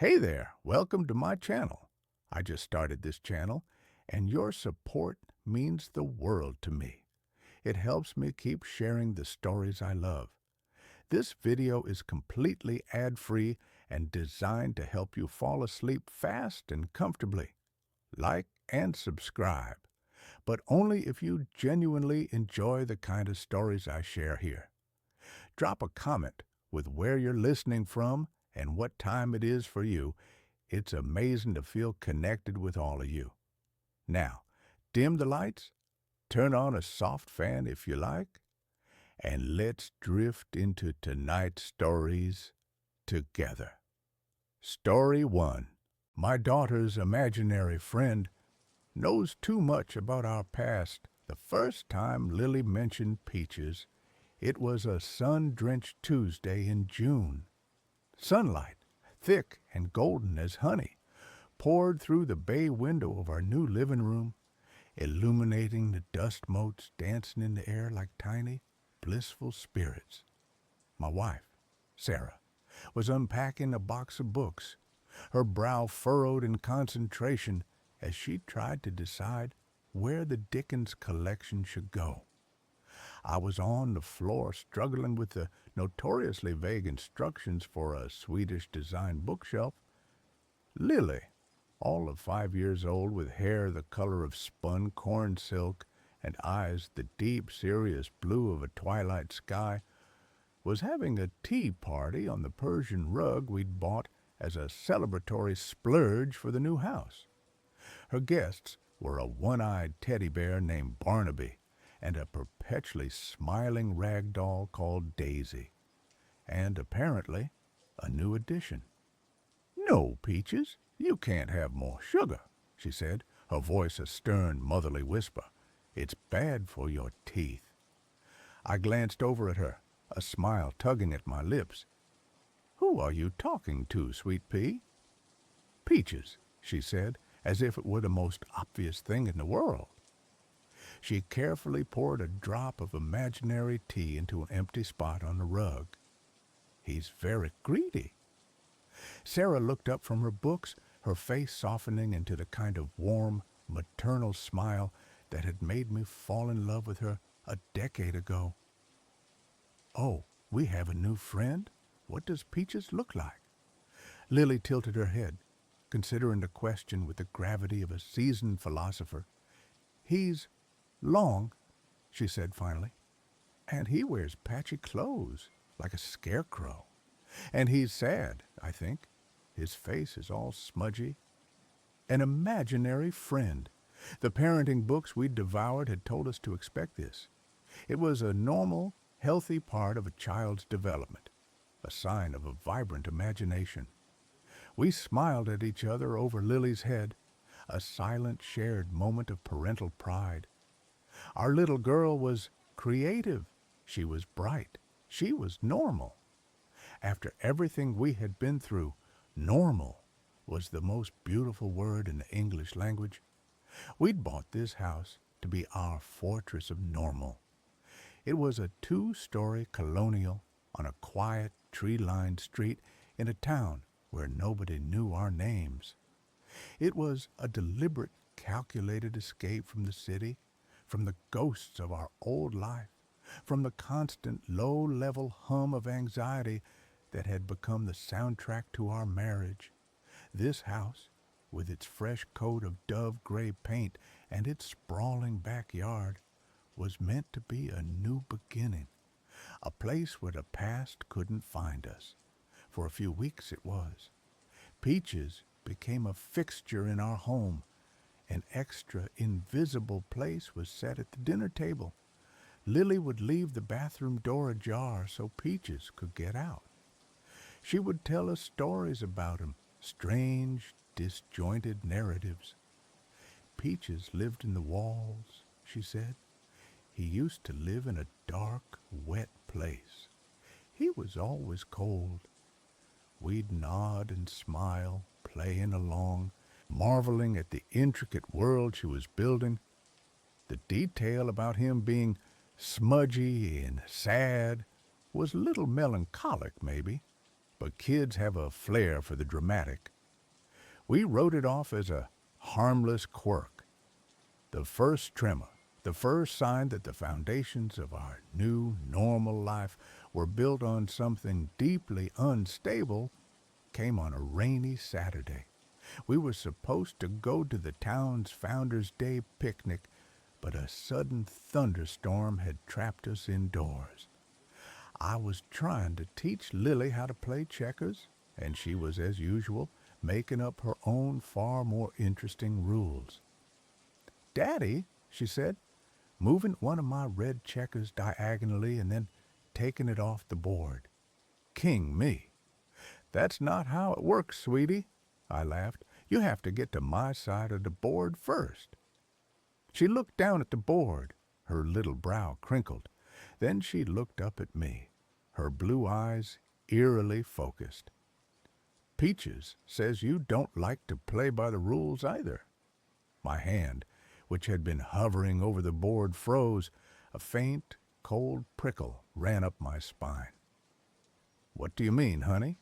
Hey there, welcome to my channel. I just started this channel, and your support means the world to me. It helps me keep sharing the stories I love. This video is completely ad-free and designed to help you fall asleep fast and comfortably. Like and subscribe, but only if you genuinely enjoy the kind of stories I share here. Drop a comment with where you're listening from and what time it is for you. It's amazing to feel connected with all of you. Now, dim the lights, turn on a soft fan if you like, and let's drift into tonight's stories together. Story 1. My daughter's imaginary friend knows too much about our past. The first time Lily mentioned peaches, it was a sun-drenched Tuesday in June. Sunlight, thick and golden as honey, poured through the bay window of our new living room, illuminating the dust motes dancing in the air like tiny, blissful spirits. My wife, Sarah, was unpacking a box of books, her brow furrowed in concentration as she tried to decide where the Dickens collection should go. I was on the floor struggling with the notoriously vague instructions for a Swedish-designed bookshelf. Lily, all of 5 years old with hair the color of spun corn silk and eyes the deep, serious blue of a twilight sky, was having a tea party on the Persian rug we'd bought as a celebratory splurge for the new house. Her guests were a one-eyed teddy bear named Barnaby and a perpetually smiling rag doll called Daisy, and apparently a new addition. "No, Peaches, you can't have more sugar," she said, her voice a stern, motherly whisper. "It's bad for your teeth." I glanced over at her, a smile tugging at my lips. "Who are you talking to, Sweet Pea?" "Peaches," she said, as if it were the most obvious thing in the world. She carefully poured a drop of imaginary tea into an empty spot on the rug. "He's very greedy." Sarah looked up from her books, her face softening into the kind of warm, maternal smile that had made me fall in love with her a decade ago. "Oh, we have a new friend? What does Peaches look like?" Lily tilted her head, considering the question with the gravity of a seasoned philosopher. "He's long," she said finally, "and he wears patchy clothes, like a scarecrow. And he's sad, I think. His face is all smudgy. An imaginary friend. The parenting books we'd devoured had told us to expect this. It was a normal, healthy part of a child's development, a sign of a vibrant imagination. We smiled at each other over Lily's head, a silent, shared moment of parental pride. Our little girl was creative. She was bright. She was normal. After everything we had been through, normal was the most beautiful word in the English language. We'd bought this house to be our fortress of normal. It was a 2-story colonial on a quiet, tree-lined street in a town where nobody knew our names. It was a deliberate, calculated escape from the city, from the ghosts of our old life, from the constant low-level hum of anxiety that had become the soundtrack to our marriage. This house, with its fresh coat of dove-gray paint and its sprawling backyard, was meant to be a new beginning, a place where the past couldn't find us. For a few weeks it was. Peaches became a fixture in our home. An extra, invisible place was set at the dinner table. Lily would leave the bathroom door ajar so Peaches could get out. She would tell us stories about him, strange, disjointed narratives. "Peaches lived in the walls," she said. "He used to live in a dark, wet place. He was always cold." We'd nod and smile, playing along, marveling at the intricate world she was building. The detail about him being smudgy and sad was a little melancholic, maybe, but kids have a flair for the dramatic. We wrote it off as a harmless quirk, the first tremor, the first sign that the foundations of our new, normal life were built on something deeply unstable came on a rainy Saturday. We were supposed to go to the town's Founders' Day picnic, but a sudden thunderstorm had trapped us indoors. I was trying to teach Lily how to play checkers, and she was, as usual, making up her own far more interesting rules. "Daddy," she said, moving one of my red checkers diagonally and then taking it off the board. "King me." "That's not how it works, sweetie," I laughed. "You have to get to my side of the board first." She looked down at the board, her little brow crinkled. Then she looked up at me, her blue eyes eerily focused. "Peaches says you don't like to play by the rules either." My hand, which had been hovering over the board, froze. A faint, cold prickle ran up my spine. "What do you mean, honey?"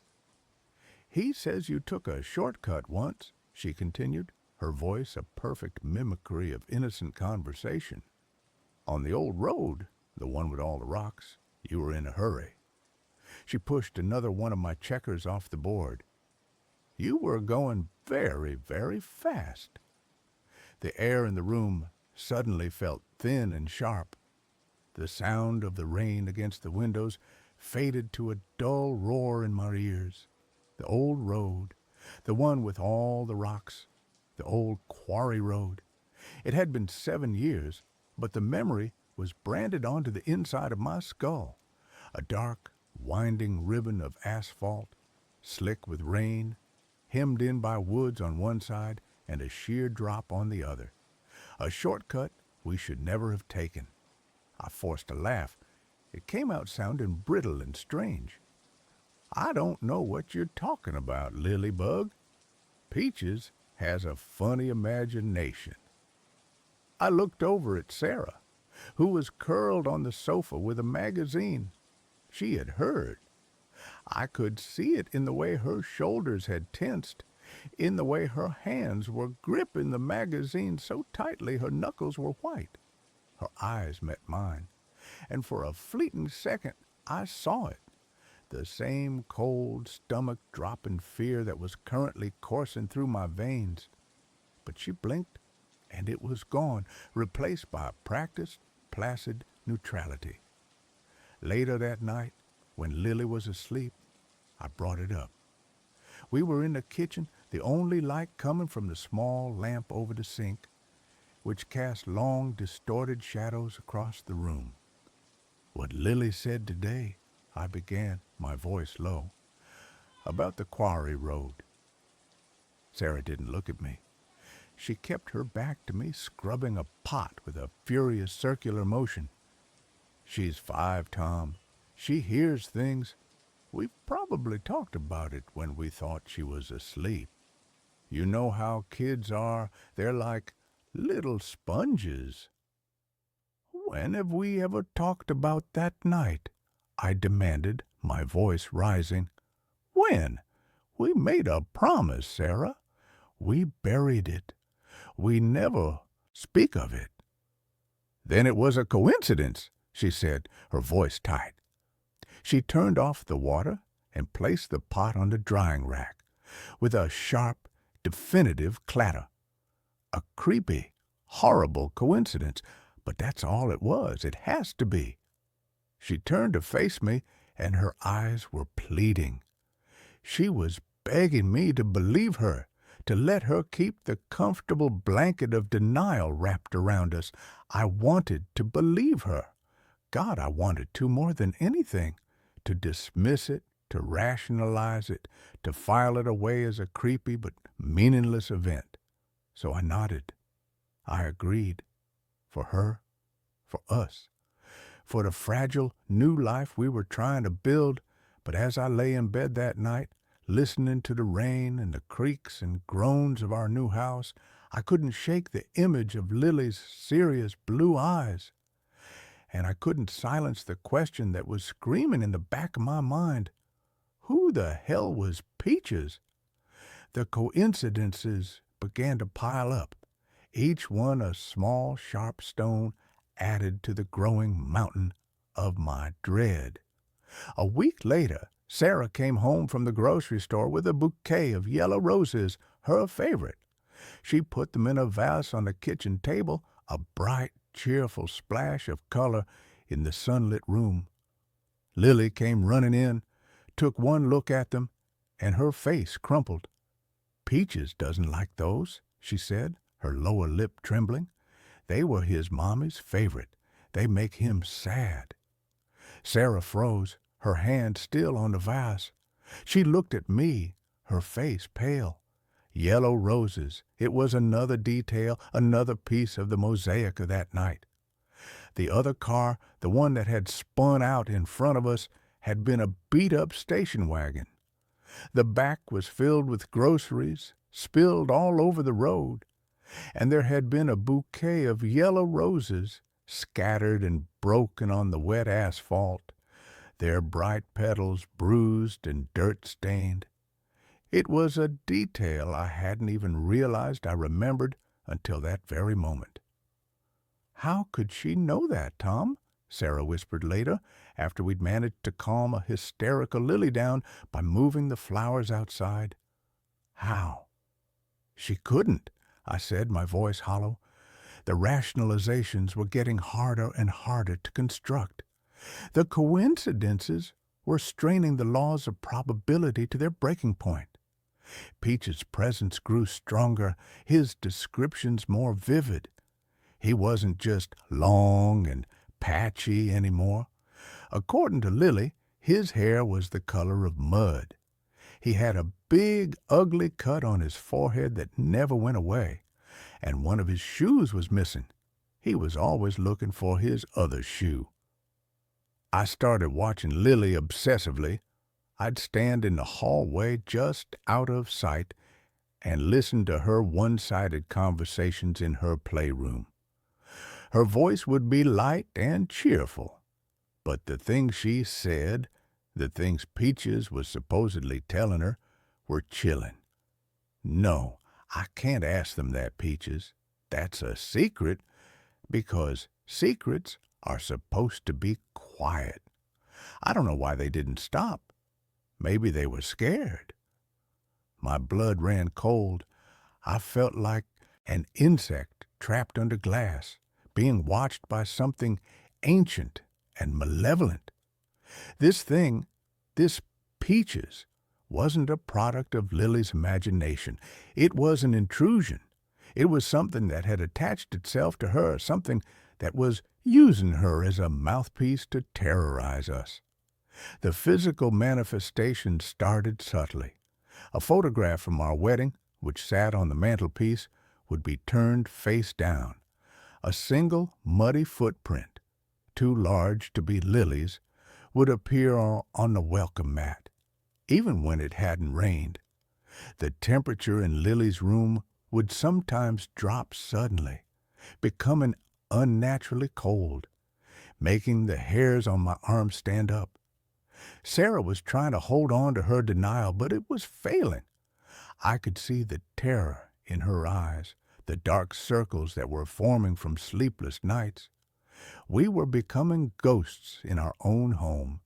"He says you took a shortcut once," she continued, her voice a perfect mimicry of innocent conversation. "On the old road, the one with all the rocks. You were in a hurry." She pushed another one of my checkers off the board. "You were going very, very fast." The air in the room suddenly felt thin and sharp. The sound of the rain against the windows faded to a dull roar in my ears. The old road, the one with all the rocks, the old quarry road. It had been 7 years, but the memory was branded onto the inside of my skull. A dark, winding ribbon of asphalt, slick with rain, hemmed in by woods on one side and a sheer drop on the other. A shortcut we should never have taken. I forced a laugh. It came out sounding brittle and strange. "I don't know what you're talking about, Lilybug. Peaches has a funny imagination." I looked over at Sarah, who was curled on the sofa with a magazine. She had heard. I could see it in the way her shoulders had tensed, in the way her hands were gripping the magazine so tightly her knuckles were white. Her eyes met mine, and for a fleeting second I saw it. The same cold, stomach-dropping fear that was currently coursing through my veins. But she blinked, and it was gone, replaced by a practiced, placid neutrality. Later that night, when Lily was asleep, I brought it up. We were in the kitchen, the only light coming from the small lamp over the sink, which cast long, distorted shadows across the room. "What Lily said today," I began, my voice low, "about the quarry road." Sarah didn't look at me. She kept her back to me, scrubbing a pot with a furious circular motion. "She's 5, Tom. She hears things. We've probably talked about it when we thought she was asleep. You know how kids are. They're like little sponges." "When have we ever talked about that night?" I demanded, my voice rising. "When? We made a promise, Sarah. We buried it. We never speak of it." "Then it was a coincidence," she said, her voice tight. She turned off the water and placed the pot on the drying rack with a sharp, definitive clatter. A creepy, horrible coincidence, but that's all it was. It has to be. She turned to face me, and her eyes were pleading. She was begging me to believe her, to let her keep the comfortable blanket of denial wrapped around us. I wanted to believe her. God, I wanted to more than anything, to dismiss it, to rationalize it, to file it away as a creepy but meaningless event. So I nodded. I agreed. For her, for us, for the fragile new life we were trying to build. But as I lay in bed that night, listening to the rain and the creaks and groans of our new house, I couldn't shake the image of Lily's serious blue eyes. And I couldn't silence the question that was screaming in the back of my mind. Who the hell was Peaches? The coincidences began to pile up, each one a small, sharp stone added to the growing mountain of my dread. A week later, Sarah came home from the grocery store with a bouquet of yellow roses, her favorite. She put them in a vase on the kitchen table, a bright, cheerful splash of color in the sunlit room. Lily came running in, took one look at them, and her face crumpled. "Peaches doesn't like those," she said, her lower lip trembling. "They were his mommy's favorite. They make him sad." Sarah froze, her hand still on the vase. She looked at me, her face pale. Yellow roses. It was another detail, another piece of the mosaic of that night. The other car, the one that had spun out in front of us, had been a beat-up station wagon. The back was filled with groceries, spilled all over the road, and there had been a bouquet of yellow roses scattered and broken on the wet asphalt, their bright petals bruised and dirt-stained. It was a detail I hadn't even realized I remembered until that very moment. "How could she know that, Tom?" Sarah whispered later, after we'd managed to calm a hysterical Lily down by moving the flowers outside. "How?" "She couldn't," I said, my voice hollow. The rationalizations were getting harder and harder to construct. The coincidences were straining the laws of probability to their breaking point. Peach's presence grew stronger, his descriptions more vivid. He wasn't just long and patchy anymore. According to Lily, his hair was the color of mud. He had a big, ugly cut on his forehead that never went away, and one of his shoes was missing. He was always looking for his other shoe. I started watching Lily obsessively. I'd stand in the hallway just out of sight and listen to her one-sided conversations in her playroom. Her voice would be light and cheerful, but the things she said, the things Peaches was supposedly telling her, were chilling. "No, I can't ask them that, Peaches. That's a secret, because secrets are supposed to be quiet. I don't know why they didn't stop. Maybe they were scared." My blood ran cold. I felt like an insect trapped under glass, being watched by something ancient and malevolent. This thing, this Peaches, wasn't a product of Lily's imagination. It was an intrusion. It was something that had attached itself to her, something that was using her as a mouthpiece to terrorize us. The physical manifestation started subtly. A photograph from our wedding, which sat on the mantelpiece, would be turned face down. A single muddy footprint, too large to be Lily's, would appear on the welcome mat, even when it hadn't rained. The temperature in Lily's room would sometimes drop suddenly, becoming unnaturally cold, making the hairs on my arms stand up. Sarah was trying to hold on to her denial, but it was failing. I could see the terror in her eyes, the dark circles that were forming from sleepless nights. We were becoming ghosts in our own home,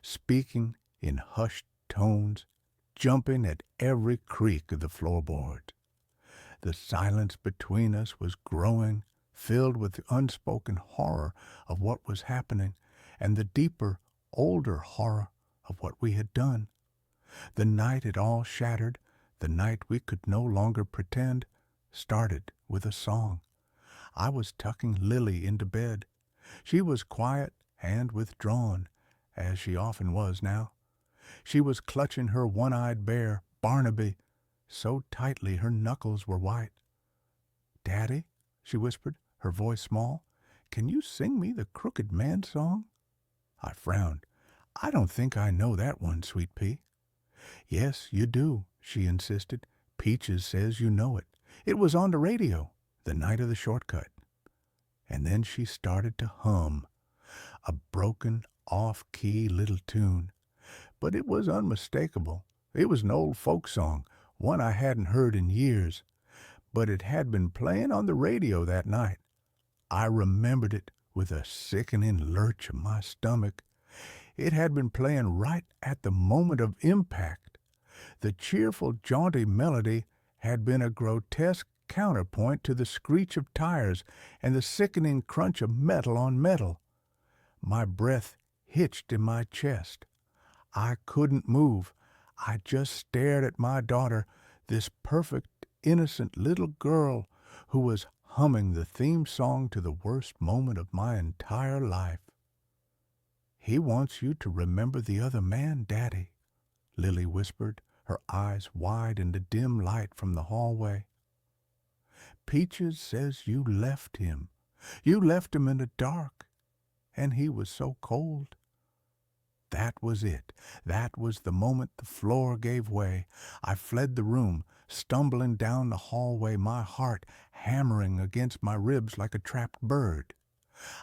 speaking in hushed tones, jumping at every creak of the floorboards. The silence between us was growing, filled with unspoken horror of what was happening, and the deeper, older horror of what we had done. The night it all shattered, the night we could no longer pretend, started with a song. I was tucking Lily into bed. She was quiet and withdrawn, as she often was now. She was clutching her one-eyed bear, Barnaby, so tightly her knuckles were white. "Daddy," she whispered, her voice small, "can you sing me the Crooked Man song?" I frowned. "I don't think I know that one, Sweet Pea." "Yes, you do," she insisted. "Peaches says you know it. It was on the radio, the night of the shortcut." And then she started to hum, a broken, off-key little tune. but it was unmistakable. It was an old folk song, one I hadn't heard in years, but it had been playing on the radio that night. I remembered it with a sickening lurch of my stomach. It had been playing right at the moment of impact. The cheerful, jaunty melody had been a grotesque counterpoint to the screech of tires and the sickening crunch of metal on metal. My breath hitched in my chest. I couldn't move. I just stared at my daughter, this perfect, innocent little girl who was humming the theme song to the worst moment of my entire life. "He wants you to remember the other man, Daddy," Lily whispered, her eyes wide in the dim light from the hallway. "Peaches says you left him. You left him in the dark, and he was so cold." That was it. That was the moment the floor gave way. I fled the room, stumbling down the hallway, my heart hammering against my ribs like a trapped bird.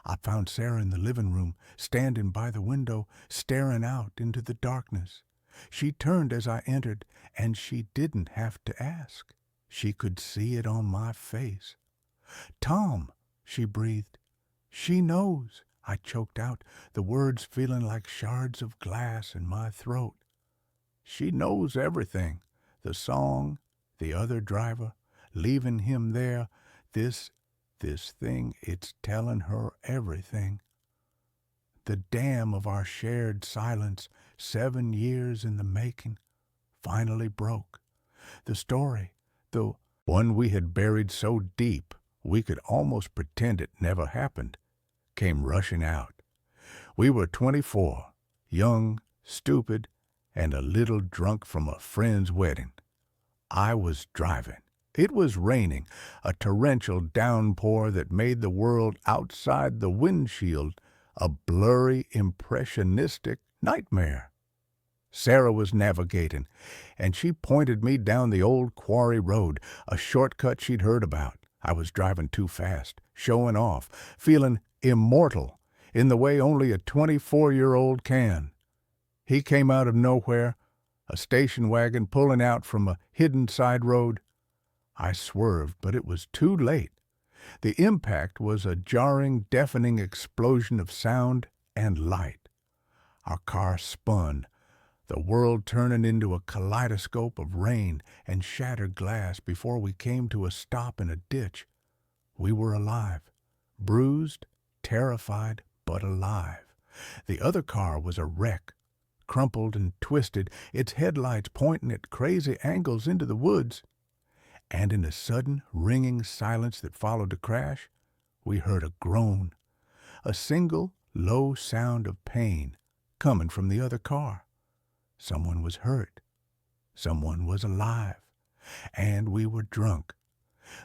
I found Sarah in the living room, standing by the window, staring out into the darkness. She turned as I entered, and she didn't have to ask. She could see it on my face. "Tom," she breathed. "She knows," I choked out, the words feeling like shards of glass in my throat. "She knows everything. The song, the other driver, leaving him there, this thing, it's telling her everything." The dam of our shared silence, 7 years in the making, finally broke. The story, the one we had buried so deep we could almost pretend it never happened, came rushing out. We were 24, young, stupid, and a little drunk from a friend's wedding. I was driving. It was raining, a torrential downpour that made the world outside the windshield a blurry, impressionistic nightmare. Sarah was navigating, and she pointed me down the old quarry road, a shortcut she'd heard about. I was driving too fast, showing off, feeling immortal, in the way only a 24-year-old can. He came out of nowhere, a station wagon pulling out from a hidden side road. I swerved, but it was too late. The impact was a jarring, deafening explosion of sound and light. Our car spun, the world turning into a kaleidoscope of rain and shattered glass before we came to a stop in a ditch. We were alive, bruised, terrified, but alive. The other car was a wreck, crumpled and twisted, its headlights pointing at crazy angles into the woods. And in the sudden, ringing silence that followed the crash, we heard a groan, a single, low sound of pain coming from the other car. Someone was hurt. Someone was alive. And we were drunk.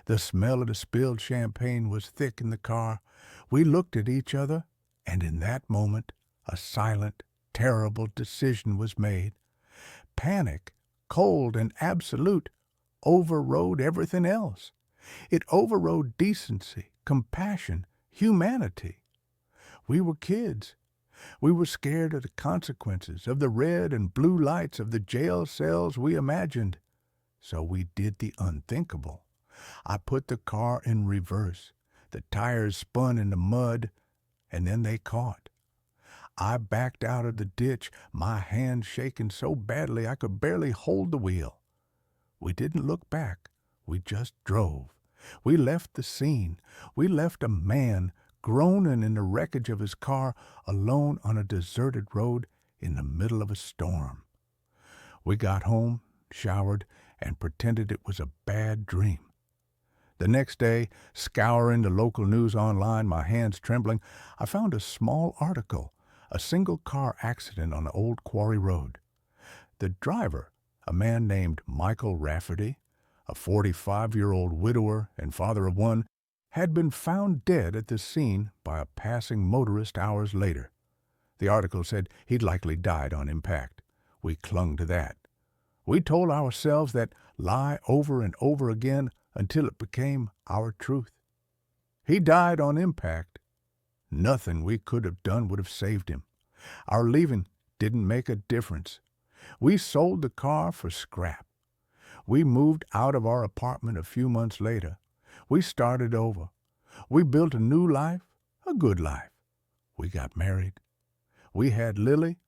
The smell of the spilled champagne was thick in the car. We looked at each other, and in that moment, a silent, terrible decision was made. Panic, cold and absolute, overrode everything else. It overrode decency, compassion, humanity. We were kids. We were scared of the consequences, of the red and blue lights of the jail cells we imagined. So we did the unthinkable. I put the car in reverse. The tires spun in the mud, and then they caught. I backed out of the ditch, my hands shaking so badly I could barely hold the wheel. We didn't look back. We just drove. We left the scene. We left a man groaning in the wreckage of his car, alone on a deserted road in the middle of a storm. We got home, showered, and pretended it was a bad dream. The next day, scouring the local news online, my hands trembling, I found a small article, a single-car accident on the old quarry road. The driver, a man named Michael Rafferty, a 45-year-old widower and father of one, had been found dead at the scene by a passing motorist hours later. The article said he'd likely died on impact. We clung to that. We told ourselves that lie over and over again until it became our truth. He died on impact. Nothing we could have done would have saved him. Our leaving didn't make a difference. We sold the car for scrap. We moved out of our apartment a few months later. We started over. We built a new life, a good life. We got married. We had Lily,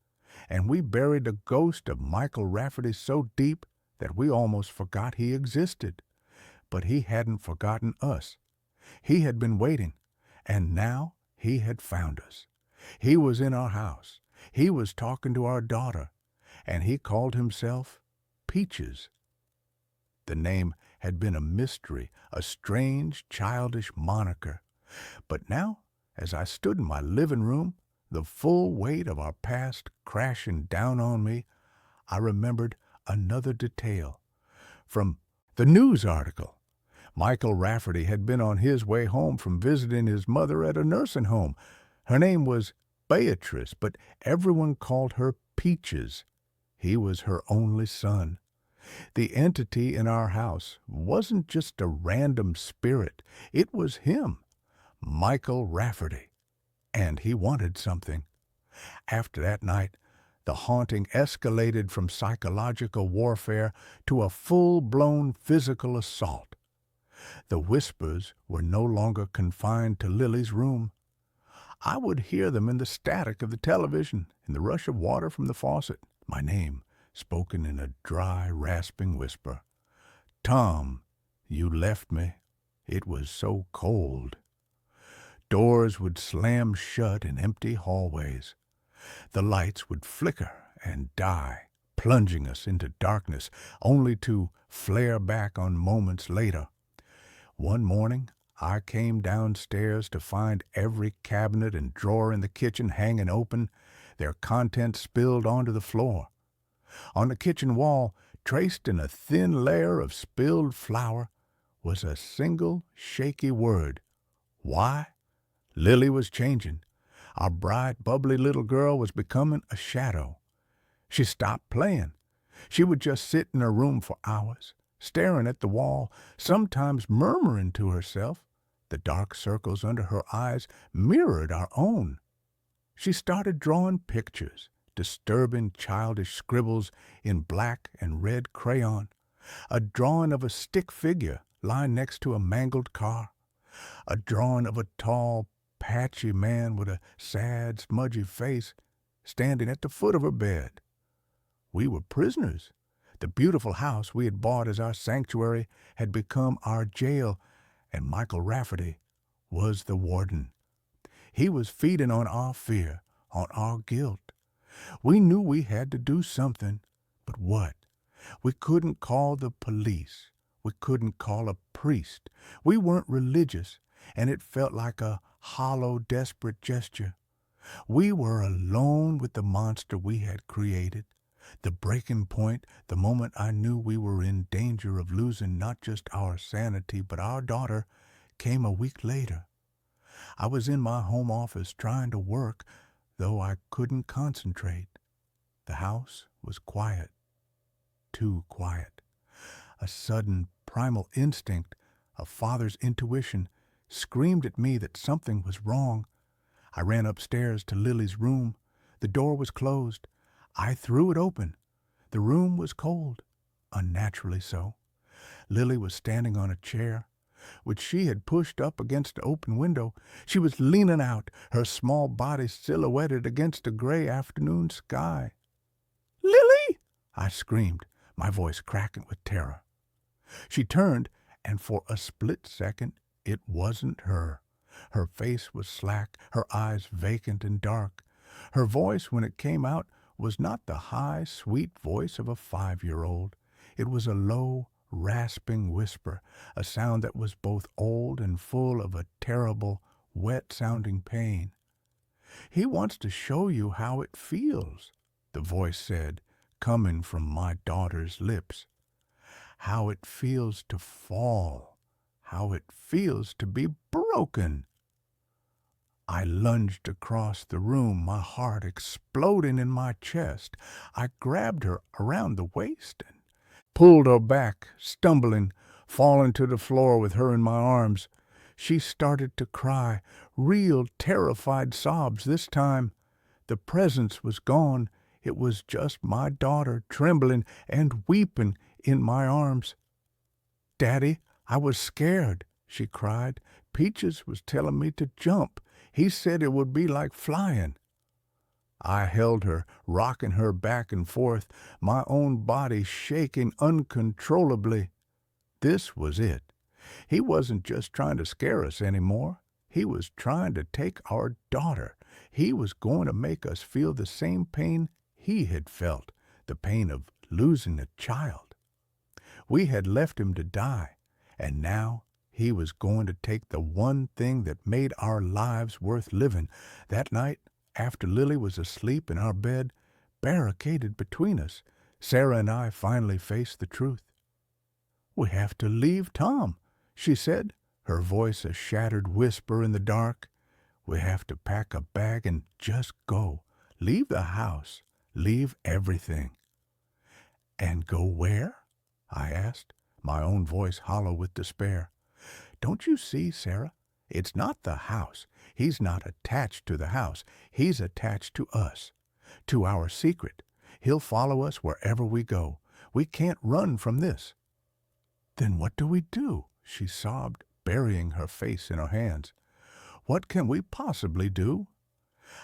and we buried the ghost of Michael Rafferty so deep that we almost forgot he existed. But he hadn't forgotten us. He had been waiting, and now he had found us. He was in our house. He was talking to our daughter, and he called himself Peaches. The name had been a mystery, a strange, childish moniker. But now, as I stood in my living room, the full weight of our past crashing down on me, I remembered another detail. From the news article, Michael Rafferty had been on his way home from visiting his mother at a nursing home. Her name was Beatrice, but everyone called her Peaches. He was her only son. The entity in our house wasn't just a random spirit. It was him, Michael Rafferty. And he wanted something. After that night, the haunting escalated from psychological warfare to a full-blown physical assault. The whispers were no longer confined to Lily's room. I would hear them in the static of the television, in the rush of water from the faucet, my name spoken in a dry, rasping whisper. "Tom, you left me. It was so cold." Doors would slam shut in empty hallways. The lights would flicker and die, plunging us into darkness, only to flare back on moments later. One morning, I came downstairs to find every cabinet and drawer in the kitchen hanging open, their contents spilled onto the floor. On the kitchen wall, traced in a thin layer of spilled flour, was a single shaky word. Why? Lily was changing. Our bright, bubbly little girl was becoming a shadow. She stopped playing. She would just sit in her room for hours, staring at the wall, sometimes murmuring to herself. The dark circles under her eyes mirrored our own. She started drawing pictures, disturbing childish scribbles in black and red crayon, a drawing of a stick figure lying next to a mangled car, a drawing of a tall, patchy man with a sad, smudgy face standing at the foot of her bed. We were prisoners. The beautiful house we had bought as our sanctuary had become our jail, and Michael Rafferty was the warden. He was feeding on our fear, on our guilt. We knew we had to do something, but what? We couldn't call the police. We couldn't call a priest. We weren't religious, and it felt like a hollow, desperate gesture. We were alone with the monster we had created. The breaking point, the moment I knew we were in danger of losing not just our sanity but our daughter, came a week later. I was in my home office trying to work, though I couldn't concentrate. The house was quiet, too quiet. A sudden, primal instinct, a father's intuition, screamed at me that something was wrong. I ran upstairs to Lily's room. The door was closed. I threw it open. The room was cold, unnaturally so. Lily was standing on a chair, which she had pushed up against the open window. She was leaning out, her small body silhouetted against the gray afternoon sky. "Lily!" I screamed, my voice cracking with terror. She turned, and for a split second, it wasn't her. Her face was slack, her eyes vacant and dark. Her voice, when it came out, was not the high, sweet voice of a 5-year-old. It was a low, rasping whisper, a sound that was both old and full of a terrible, wet-sounding pain. "He wants to show you how it feels," the voice said, coming from my daughter's lips. "How it feels to fall, how it feels to be broken." I lunged across the room, my heart exploding in my chest. I grabbed her around the waist and pulled her back, stumbling, falling to the floor with her in my arms. She started to cry, real terrified sobs this time. The presence was gone. It was just my daughter trembling and weeping in my arms. "Daddy, I was scared," she cried. "Peaches was telling me to jump. He said it would be like flying." I held her, rocking her back and forth, my own body shaking uncontrollably. This was it. He wasn't just trying to scare us anymore. He was trying to take our daughter. He was going to make us feel the same pain he had felt, the pain of losing a child. We had left him to die, and now he was going to take the one thing that made our lives worth living. That night, after Lily was asleep in our bed, barricaded between us, Sarah and I finally faced the truth. "We have to leave Tom," she said, her voice a shattered whisper in the dark. "We have to pack a bag and just go. Leave the house. Leave everything." "And go where?" I asked, my own voice hollow with despair. "Don't you see, Sarah? It's not the house. He's not attached to the house. He's attached to us, to our secret. He'll follow us wherever we go. We can't run from this." "Then what do we do?" she sobbed, burying her face in her hands. "What can we possibly do?"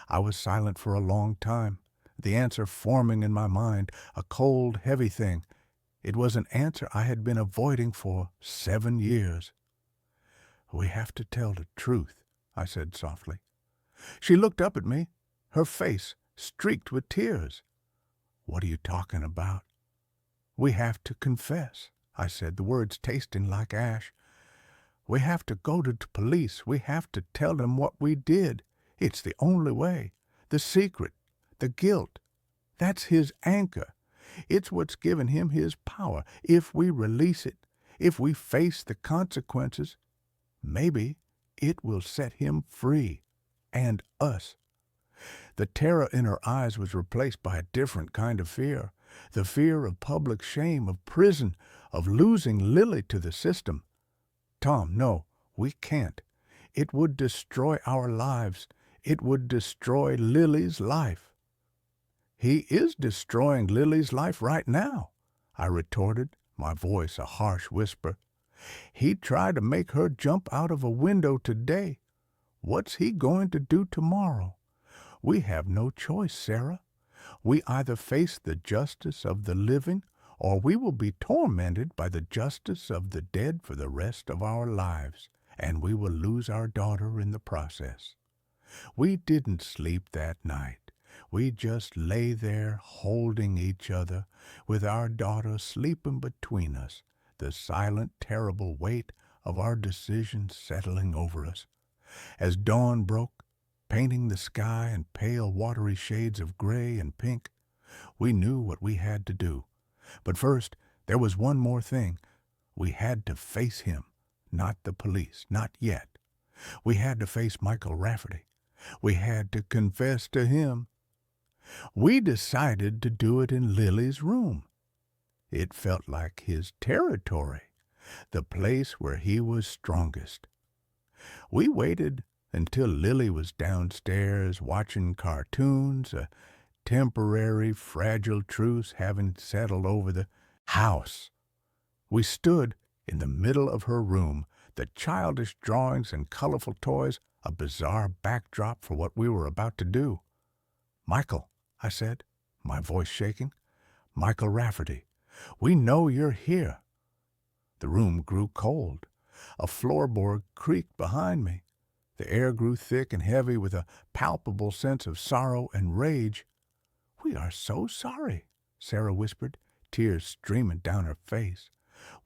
I was silent for a long time, the answer forming in my mind, a cold, heavy thing. It was an answer I had been avoiding for 7 years. "We have to tell the truth," I said softly. She looked up at me, her face streaked with tears. "What are you talking about?" "We have to confess," I said, the words tasting like ash. "We have to go to the police. We have to tell them what we did. It's the only way. The secret, the guilt, that's his anchor. It's what's given him his power. If we release it, if we face the consequences, maybe it will set him free, and us." The terror in her eyes was replaced by a different kind of fear, the fear of public shame, of prison, of losing Lily to the system. "Tom, no, we can't. It would destroy our lives. It would destroy Lily's life." "He is destroying Lily's life right now," I retorted, my voice a harsh whisper. "He tried to make her jump out of a window today. What's he going to do tomorrow? We have no choice, Sarah. We either face the justice of the living, or we will be tormented by the justice of the dead for the rest of our lives, and we will lose our daughter in the process." We didn't sleep that night. We just lay there holding each other, with our daughter sleeping between us, the silent, terrible weight of our decision settling over us. As dawn broke, painting the sky in pale, watery shades of gray and pink, we knew what we had to do. But first, there was one more thing. We had to face him, not the police, not yet. We had to face Michael Rafferty. We had to confess to him. We decided to do it in Lily's room. It felt like his territory, the place where he was strongest. We waited until Lily was downstairs watching cartoons, a temporary, fragile truce having settled over the house. We stood in the middle of her room, the childish drawings and colorful toys a bizarre backdrop for what we were about to do. "Michael," I said, my voice shaking. "Michael Rafferty, we know you're here." The room grew cold. A floorboard creaked behind me. The air grew thick and heavy with a palpable sense of sorrow and rage. "We are so sorry," Sarah whispered, tears streaming down her face.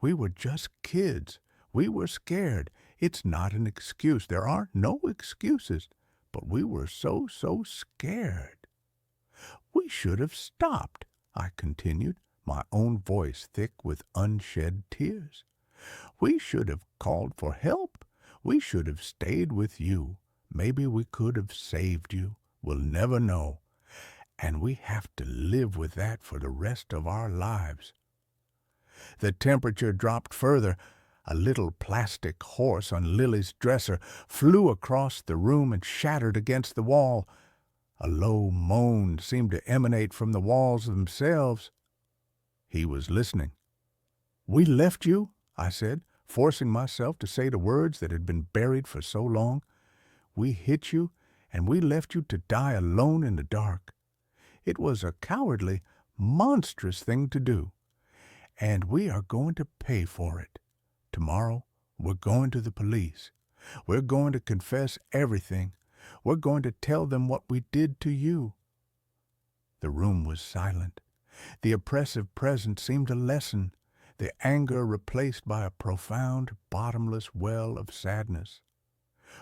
"We were just kids. We were scared. It's not an excuse. There are no excuses. But we were so scared." "We should have stopped," I continued, my own voice thick with unshed tears. "We should have called for help. We should have stayed with you. Maybe we could have saved you. We'll never know. And we have to live with that for the rest of our lives." The temperature dropped further. A little plastic horse on Lily's dresser flew across the room and shattered against the wall. A low moan seemed to emanate from the walls themselves. He was listening. "We left you," I said, forcing myself to say the words that had been buried for so long. "We hit you, and we left you to die alone in the dark. It was a cowardly, monstrous thing to do, and we are going to pay for it. Tomorrow, we're going to the police. We're going to confess everything. We're going to tell them what we did to you." The room was silent. The oppressive presence seemed to lessen, the anger replaced by a profound, bottomless well of sadness.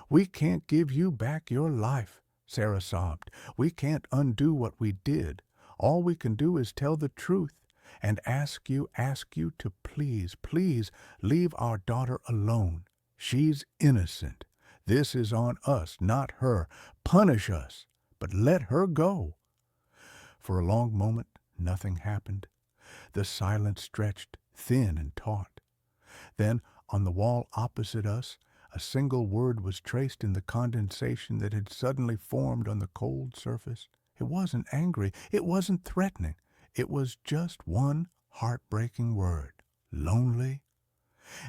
"We can't give you back your life," Sarah sobbed. "We can't undo what we did. All we can do is tell the truth and ask you to please, please leave our daughter alone. She's innocent. This is on us, not her. Punish us, but let her go." For a long moment, nothing happened. The silence stretched, thin and taut. Then, on the wall opposite us, a single word was traced in the condensation that had suddenly formed on the cold surface. It wasn't angry. It wasn't threatening. It was just one heartbreaking word. Lonely.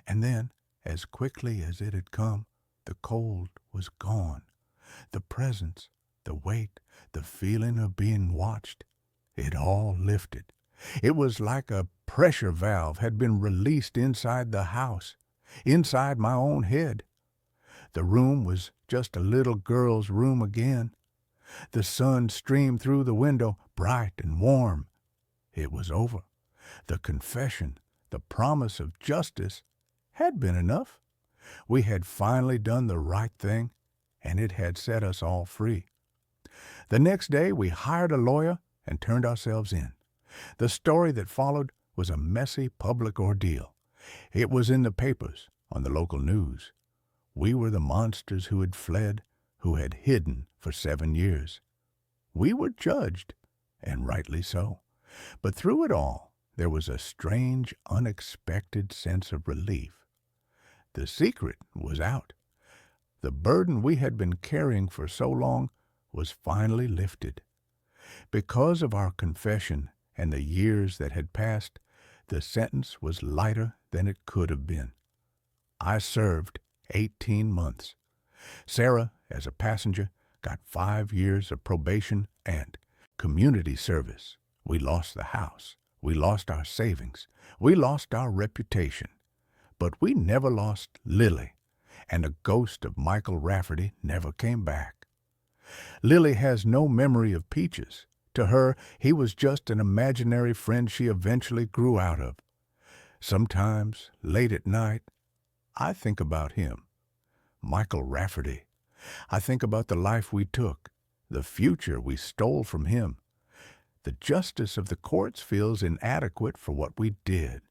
And then, as quickly as it had come, the cold was gone. The presence, the weight, the feeling of being watched, it all lifted. It was like a pressure valve had been released inside the house, inside my own head. The room was just a little girl's room again. The sun streamed through the window, bright and warm. It was over. The confession, the promise of justice, had been enough. We had finally done the right thing, and it had set us all free. The next day we hired a lawyer and turned ourselves in. The story that followed was a messy public ordeal. It was in the papers, on the local news. We were the monsters who had fled, who had hidden for 7 years. We were judged, and rightly so. But through it all, there was a strange, unexpected sense of relief. The secret was out. The burden we had been carrying for so long was finally lifted. Because of our confession and the years that had passed, the sentence was lighter than it could have been. I served 18 months. Sarah, as a passenger, got 5 years of probation and community service. We lost the house. We lost our savings. We lost our reputation. But we never lost Lily, and the ghost of Michael Rafferty never came back. Lily has no memory of Peaches. To her, he was just an imaginary friend she eventually grew out of. Sometimes, late at night, I think about him, Michael Rafferty. I think about the life we took, the future we stole from him. The justice of the courts feels inadequate for what we did.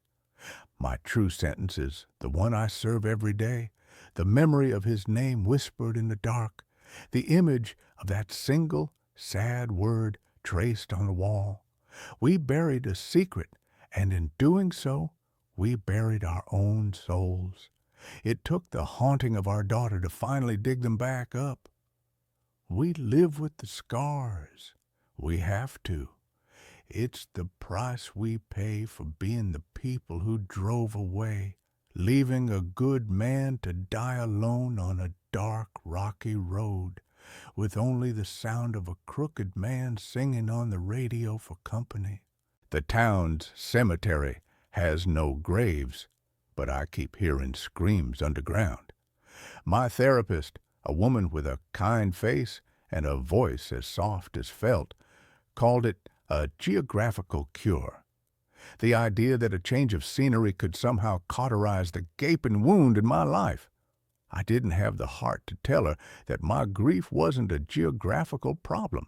My true sentence is the one I serve every day, the memory of his name whispered in the dark, the image of that single, sad word traced on the wall. We buried a secret, and in doing so, we buried our own souls. It took the haunting of our daughter to finally dig them back up. We live with the scars. We have to. It's the price we pay for being the people who drove away, leaving a good man to die alone on a dark, rocky road, with only the sound of a crooked man singing on the radio for company. The town's cemetery has no graves, but I keep hearing screams underground. My therapist, a woman with a kind face and a voice as soft as felt, called it a geographical cure. The idea that a change of scenery could somehow cauterize the gaping wound in my life. I didn't have the heart to tell her that my grief wasn't a geographical problem.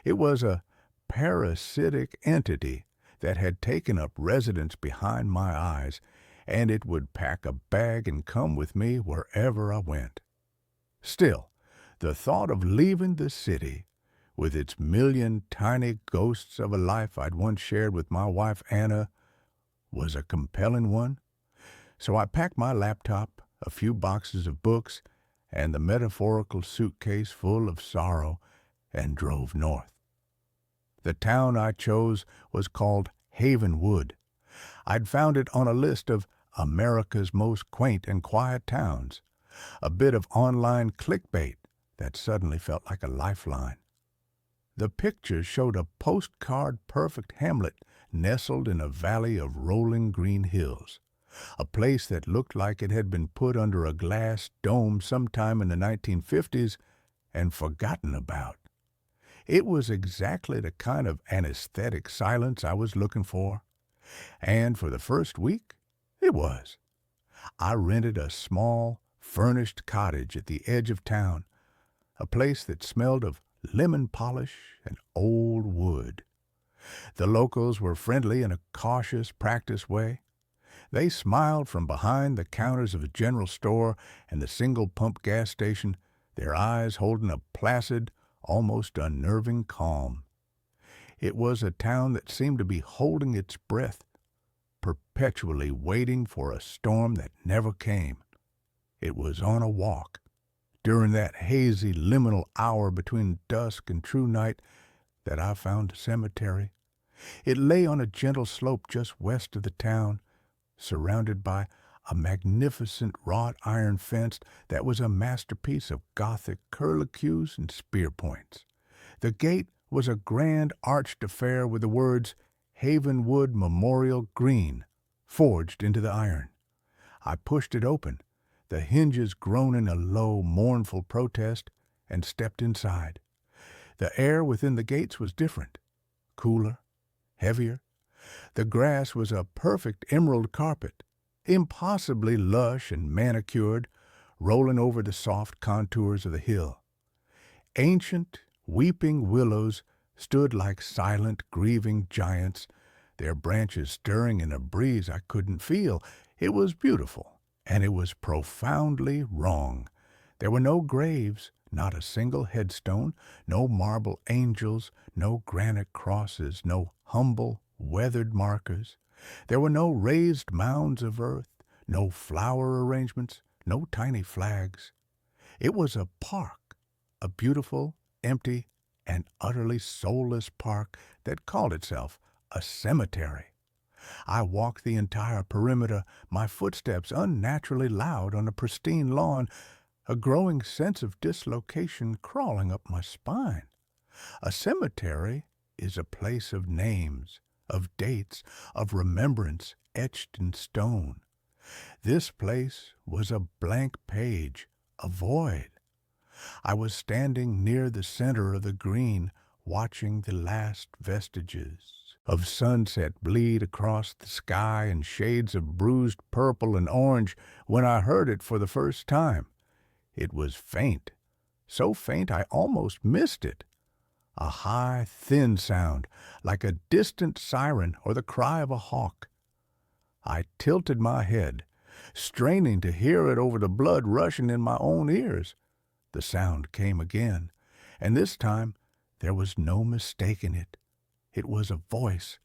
It was a parasitic entity that had taken up residence behind my eyes, and it would pack a bag and come with me wherever I went. Still, the thought of leaving the city, with its million tiny ghosts of a life I'd once shared with my wife Anna, was a compelling one. So I packed my laptop, a few boxes of books, and the metaphorical suitcase full of sorrow, and drove north. The town I chose was called Havenwood. I'd found it on a list of America's most quaint and quiet towns, a bit of online clickbait that suddenly felt like a lifeline. The picture showed a postcard-perfect hamlet nestled in a valley of rolling green hills, a place that looked like it had been put under a glass dome sometime in the 1950s and forgotten about. It was exactly the kind of anesthetic silence I was looking for, and for the first week, it was. I rented a small, furnished cottage at the edge of town, a place that smelled of lemon polish and old wood. The locals were friendly in a cautious, practiced way. They smiled from behind the counters of the general store and the single-pump gas station, their eyes holding a placid, almost unnerving calm. It was a town that seemed to be holding its breath, perpetually waiting for a storm that never came. It was on a walk, during that hazy liminal hour between dusk and true night, that I found a cemetery. It lay on a gentle slope just west of the town, surrounded by a magnificent wrought iron fence that was a masterpiece of Gothic curlicues and spear points. The gate was a grand arched affair with the words Havenwood Memorial Green forged into the iron. I pushed it open, the hinges groaning a low, mournful protest, and stepped inside. The air within the gates was different, cooler, heavier. The grass was a perfect emerald carpet, impossibly lush and manicured, rolling over the soft contours of the hill. Ancient, weeping willows stood like silent, grieving giants, their branches stirring in a breeze I couldn't feel. It was beautiful, and it was profoundly wrong. There were no graves, not a single headstone, no marble angels, no granite crosses, no humble, weathered markers. There were no raised mounds of earth, no flower arrangements, no tiny flags. It was a park, a beautiful, empty, and utterly soulless park that called itself a cemetery. I walked the entire perimeter, my footsteps unnaturally loud on the pristine lawn, a growing sense of dislocation crawling up my spine. A cemetery is a place of names, of dates, of remembrance etched in stone. This place was a blank page, a void. I was standing near the center of the green, watching the last vestiges of sunset bleed across the sky in shades of bruised purple and orange when I heard it for the first time. It was faint, so faint I almost missed it. A high, thin sound, like a distant siren or the cry of a hawk. I tilted my head, straining to hear it over the blood rushing in my own ears. The sound came again, and this time there was no mistaking it. It was a voice,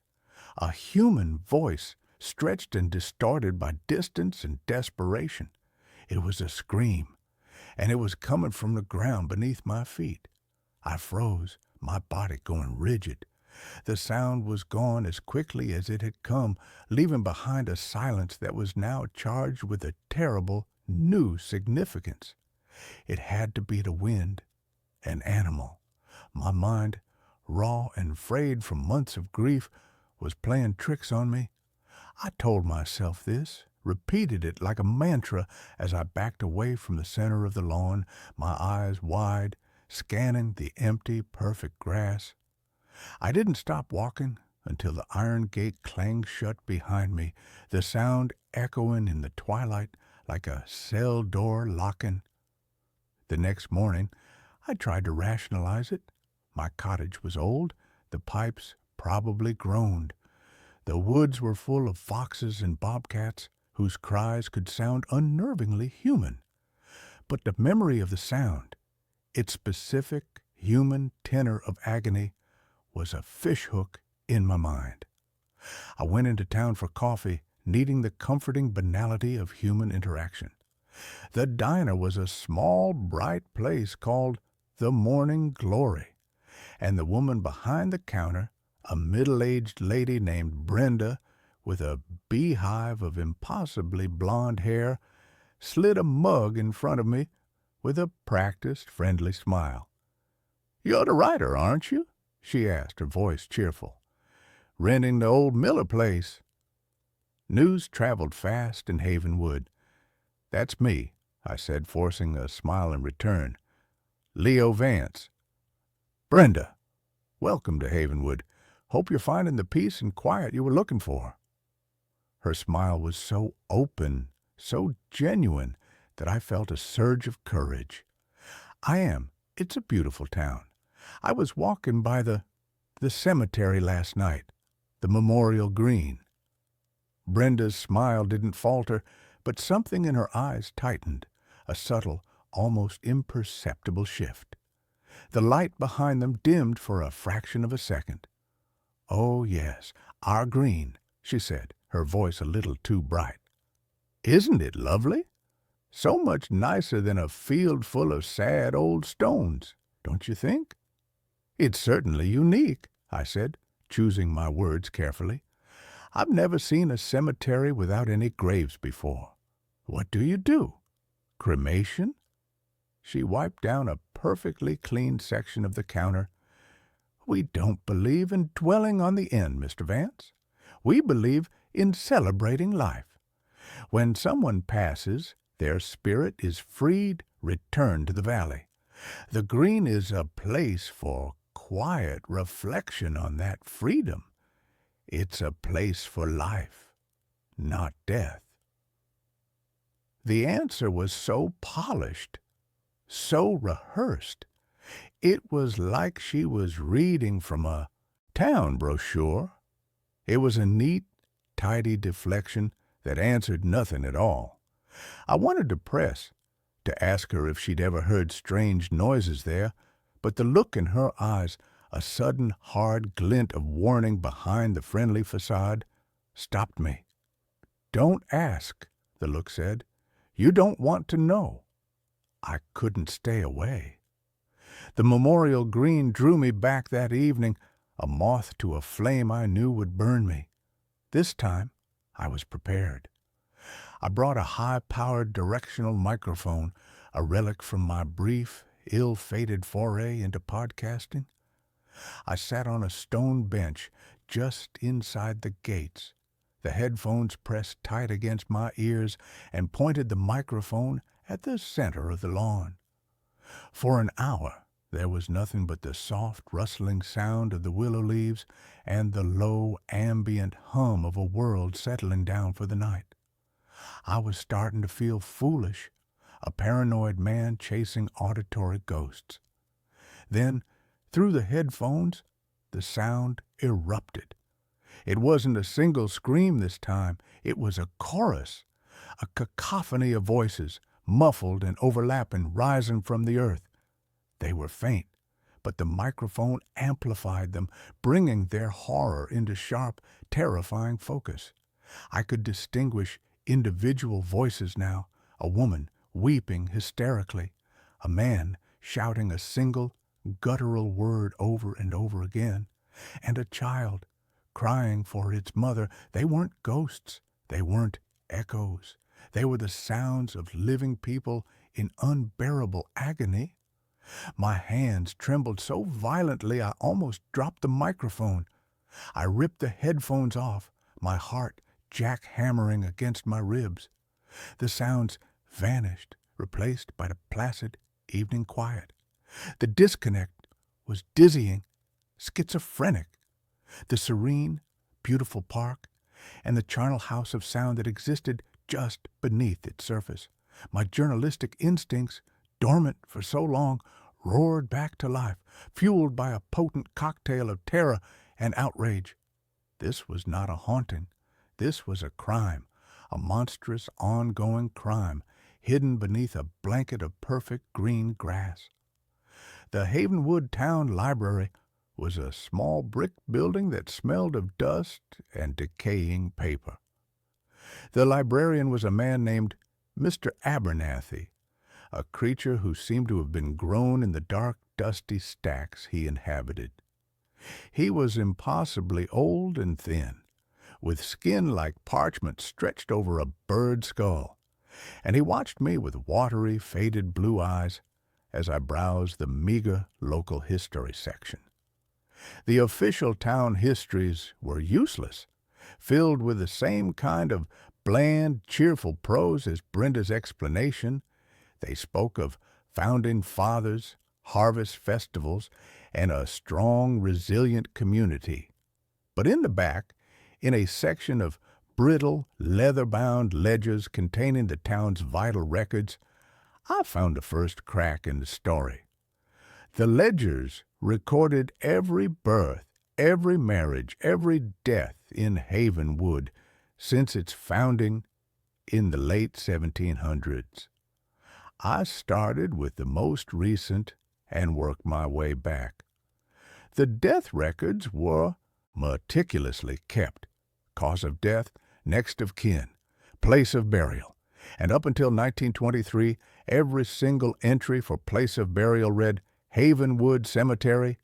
a human voice, stretched and distorted by distance and desperation. It was a scream, and it was coming from the ground beneath my feet. I froze, my body going rigid. The sound was gone as quickly as it had come, leaving behind a silence that was now charged with a terrible, new significance. It had to be the wind, an animal. My mind, raw and frayed from months of grief, was playing tricks on me. I told myself this, repeated it like a mantra as I backed away from the center of the lawn, my eyes wide, scanning the empty, perfect grass. I didn't stop walking until the iron gate clanged shut behind me, the sound echoing in the twilight like a cell door locking. The next morning, I tried to rationalize it. My cottage was old, the pipes probably groaned. The woods were full of foxes and bobcats whose cries could sound unnervingly human. But the memory of the sound, its specific human tenor of agony, was a fishhook in my mind. I went into town for coffee, needing the comforting banality of human interaction. The diner was a small, bright place called the Morning Glory. and the woman behind the counter, a middle-aged lady named Brenda with a beehive of impossibly blonde hair, slid a mug in front of me with a practiced, friendly smile. "You're the writer, aren't you?" she asked, her voice cheerful. "Renting the old Miller place." News traveled fast in Havenwood. "That's me," I said, forcing a smile in return. "Leo Vance." "Brenda, welcome to Havenwood. Hope you're finding the peace and quiet you were looking for." Her smile was so open, so genuine, that I felt a surge of courage. "I am. It's a beautiful town. I was walking by the cemetery last night, the Memorial Green." Brenda's smile didn't falter, but something in her eyes tightened, a subtle, almost imperceptible shift. The light behind them dimmed for a fraction of a second. "Oh, yes, our green," she said, her voice a little too bright. "Isn't it lovely? So much nicer than a field full of sad old stones, don't you think?" "It's certainly unique," I said, choosing my words carefully. "I've never seen a cemetery without any graves before. What do you do? Cremation?" She wiped down a perfectly clean section of the counter. "We don't believe in dwelling on the end, Mr. Vance. We believe in celebrating life. When someone passes, their spirit is freed, returned to the valley. The green is a place for quiet reflection on that freedom. It's a place for life, not death." The answer was so polished, so rehearsed. It was like she was reading from a town brochure. It was a neat, tidy deflection that answered nothing at all. I wanted to press, to ask her if she'd ever heard strange noises there, but the look in her eyes, a sudden hard glint of warning behind the friendly facade, stopped me. "Don't ask," the look said. "You don't want to know." I couldn't stay away. The Memorial Green drew me back that evening, a moth to a flame I knew would burn me. This time, I was prepared. I brought a high-powered directional microphone, a relic from my brief, ill-fated foray into podcasting. I sat on a stone bench just inside the gates, the headphones pressed tight against my ears, and pointed the microphone at the center of the lawn. For an hour, there was nothing but the soft, rustling sound of the willow leaves and the low, ambient hum of a world settling down for the night. I was starting to feel foolish, a paranoid man chasing auditory ghosts. Then, through the headphones, the sound erupted. It wasn't a single scream this time. It was a chorus, a cacophony of voices, muffled and overlapping, rising from the earth. They were faint, but the microphone amplified them, bringing their horror into sharp, terrifying focus. I could distinguish individual voices now, a woman weeping hysterically, a man shouting a single, guttural word over and over again, and a child crying for its mother. They weren't ghosts. They weren't echoes. They were the sounds of living people in unbearable agony. My hands trembled so violently I almost dropped the microphone. I ripped the headphones off, my heart jackhammering against my ribs. The sounds vanished, replaced by the placid evening quiet. The disconnect was dizzying, schizophrenic. The serene, beautiful park, and the charnel house of sound that existed just beneath its surface. My journalistic instincts, dormant for so long, roared back to life, fueled by a potent cocktail of terror and outrage. This was not a haunting. This was a crime, a monstrous, ongoing crime, hidden beneath a blanket of perfect green grass. The Havenwood Town Library was a small brick building that smelled of dust and decaying paper. The librarian was a man named Mr. Abernathy, a creature who seemed to have been grown in the dark dusty stacks he inhabited. He was impossibly old and thin, with skin like parchment stretched over a bird skull, and he watched me with watery, faded blue eyes as I browsed the meager local history section. The official town histories were useless, filled with the same kind of bland, cheerful prose as Brenda's explanation. They spoke of founding fathers, harvest festivals, and a strong, resilient community. But in the back, in a section of brittle, leather-bound ledgers containing the town's vital records, I found the first crack in the story. The ledgers recorded every birth, every marriage, every death in Havenwood since its founding in the late 1700s. I started with the most recent and worked my way back. The death records were meticulously kept. Cause of death, next of kin, place of burial, and up until 1923, every single entry for place of burial read Havenwood Cemetery.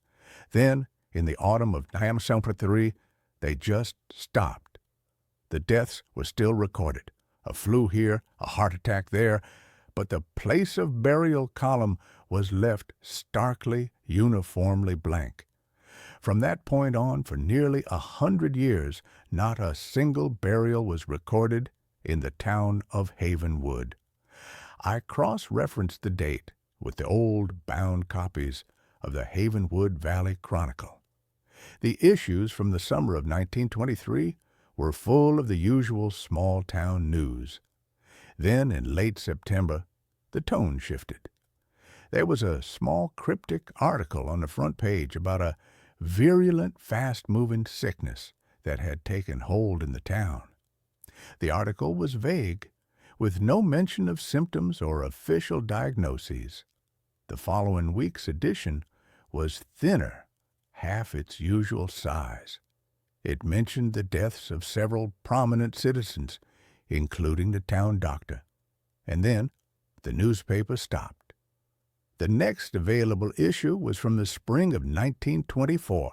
Then, in the autumn of 1973, they just stopped. The deaths were still recorded, a flu here, a heart attack there, but the place of burial column was left starkly, uniformly blank. From that point on, for nearly 100 years, not a single burial was recorded in the town of Havenwood. I cross-referenced the date with the old bound copies of the Havenwood Valley Chronicle. The issues from the summer of 1923 were full of the usual small-town news. Then, in late September, the tone shifted. There was a small cryptic article on the front page about a virulent, fast-moving sickness that had taken hold in the town. The article was vague, with no mention of symptoms or official diagnoses. The following week's edition was thinner, half its usual size. It mentioned the deaths of several prominent citizens, including the town doctor. And then the newspaper stopped. The next available issue was from the spring of 1924,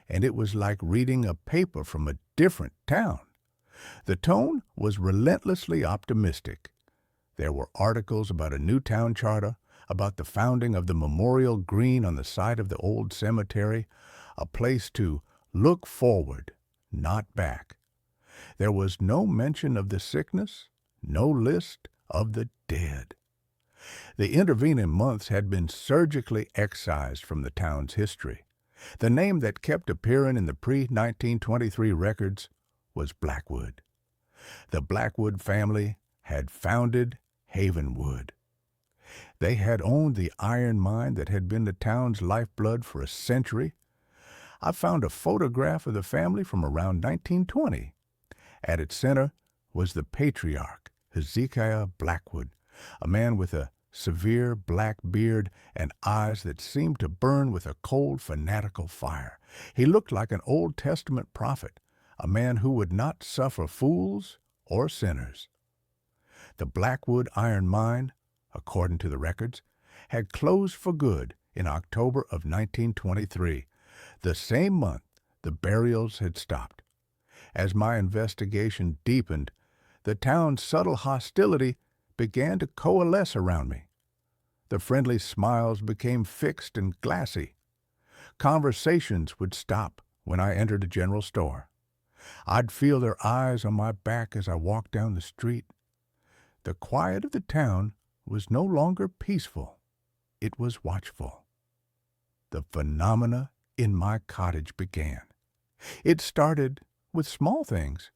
and it was like reading a paper from a different town. The tone was relentlessly optimistic. There were articles about a new town charter, about the founding of the memorial green on the site of the old cemetery, a place to look forward, not back. There was no mention of the sickness, no list of the dead. The intervening months had been surgically excised from the town's history. The name that kept appearing in the pre-1923 records was Blackwood. The Blackwood family had founded Havenwood. They had owned the iron mine that had been the town's lifeblood for a century. I found a photograph of the family from around 1920. At its center was the patriarch, Hezekiah Blackwood, a man with a severe black beard and eyes that seemed to burn with a cold, fanatical fire. He looked like an Old Testament prophet, a man who would not suffer fools or sinners. The Blackwood iron mine, according to the records, had closed for good in October of 1923. The same month, the burials had stopped. As my investigation deepened, the town's subtle hostility began to coalesce around me. The friendly smiles became fixed and glassy. Conversations would stop when I entered a general store. I'd feel their eyes on my back as I walked down the street. The quiet of the town was no longer peaceful. It was watchful. The phenomena in my cottage began. It started with small things.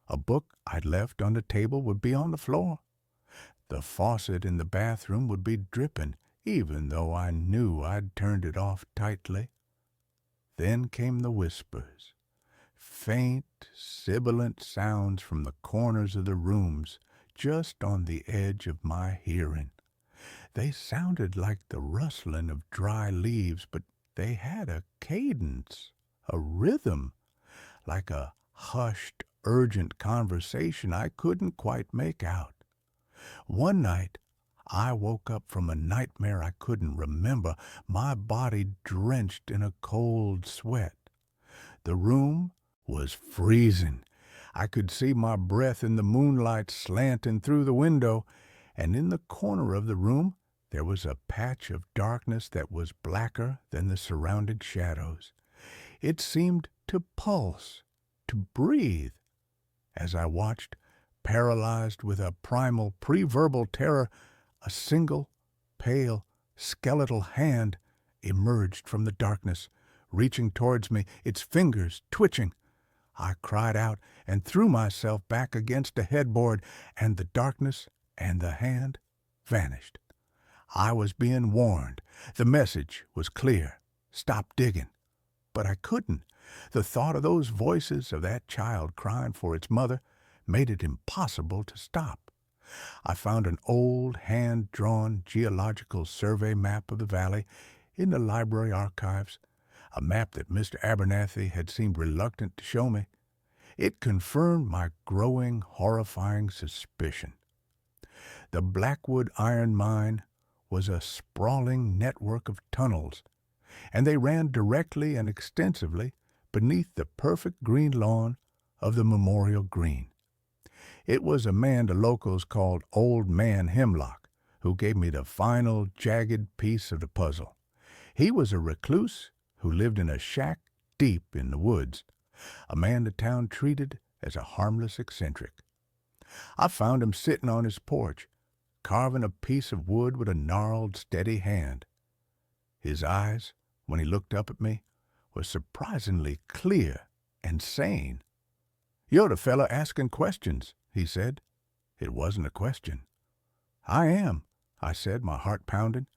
A book I'd left on the table would be on the floor. The faucet in the bathroom would be dripping, even though I knew I'd turned it off tightly. Then came the whispers, faint, sibilant sounds from the corners of the rooms, just on the edge of my hearing. They sounded like the rustling of dry leaves, but they had a cadence, a rhythm, like a hushed, urgent conversation I couldn't quite make out. One night, I woke up from a nightmare I couldn't remember, my body drenched in a cold sweat. The room was freezing. I could see my breath in the moonlight slanting through the window, and in the corner of the room there was a patch of darkness that was blacker than the surrounding shadows. It seemed to pulse, to breathe. As I watched, paralyzed with a primal pre-verbal terror, a single, pale, skeletal hand emerged from the darkness, reaching towards me, its fingers twitching. I cried out and threw myself back against a headboard, and the darkness and the hand vanished. I was being warned. The message was clear. Stop digging. But I couldn't. The thought of those voices of that child crying for its mother made it impossible to stop. I found an old hand-drawn geological survey map of the valley in the library archives, a map that Mr. Abernathy had seemed reluctant to show me. It confirmed my growing, horrifying suspicion. The Blackwood Iron Mine was a sprawling network of tunnels, and they ran directly and extensively beneath the perfect green lawn of the Memorial Green. It was a man the locals called Old Man Hemlock who gave me the final, jagged piece of the puzzle. He was a recluse who lived in a shack deep in the woods, a man the town treated as a harmless eccentric. I found him sitting on his porch, carving a piece of wood with a gnarled, steady hand. His eyes, when he looked up at me, were surprisingly clear and sane. "You're the fella asking questions," he said. It wasn't a question. "I am," I said, my heart pounding.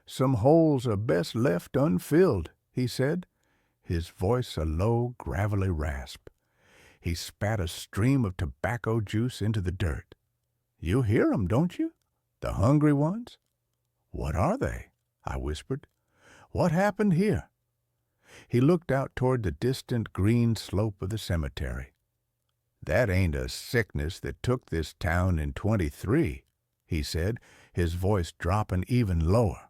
"Some holes are best left unfilled," he said, his voice a low, gravelly rasp. He spat a stream of tobacco juice into the dirt. "You hear 'em, don't you? The hungry ones?" "What are they?" I whispered. "What happened here?" He looked out toward the distant green slope of the cemetery. "That ain't a sickness that took this town in '23, he said, his voice dropping even lower.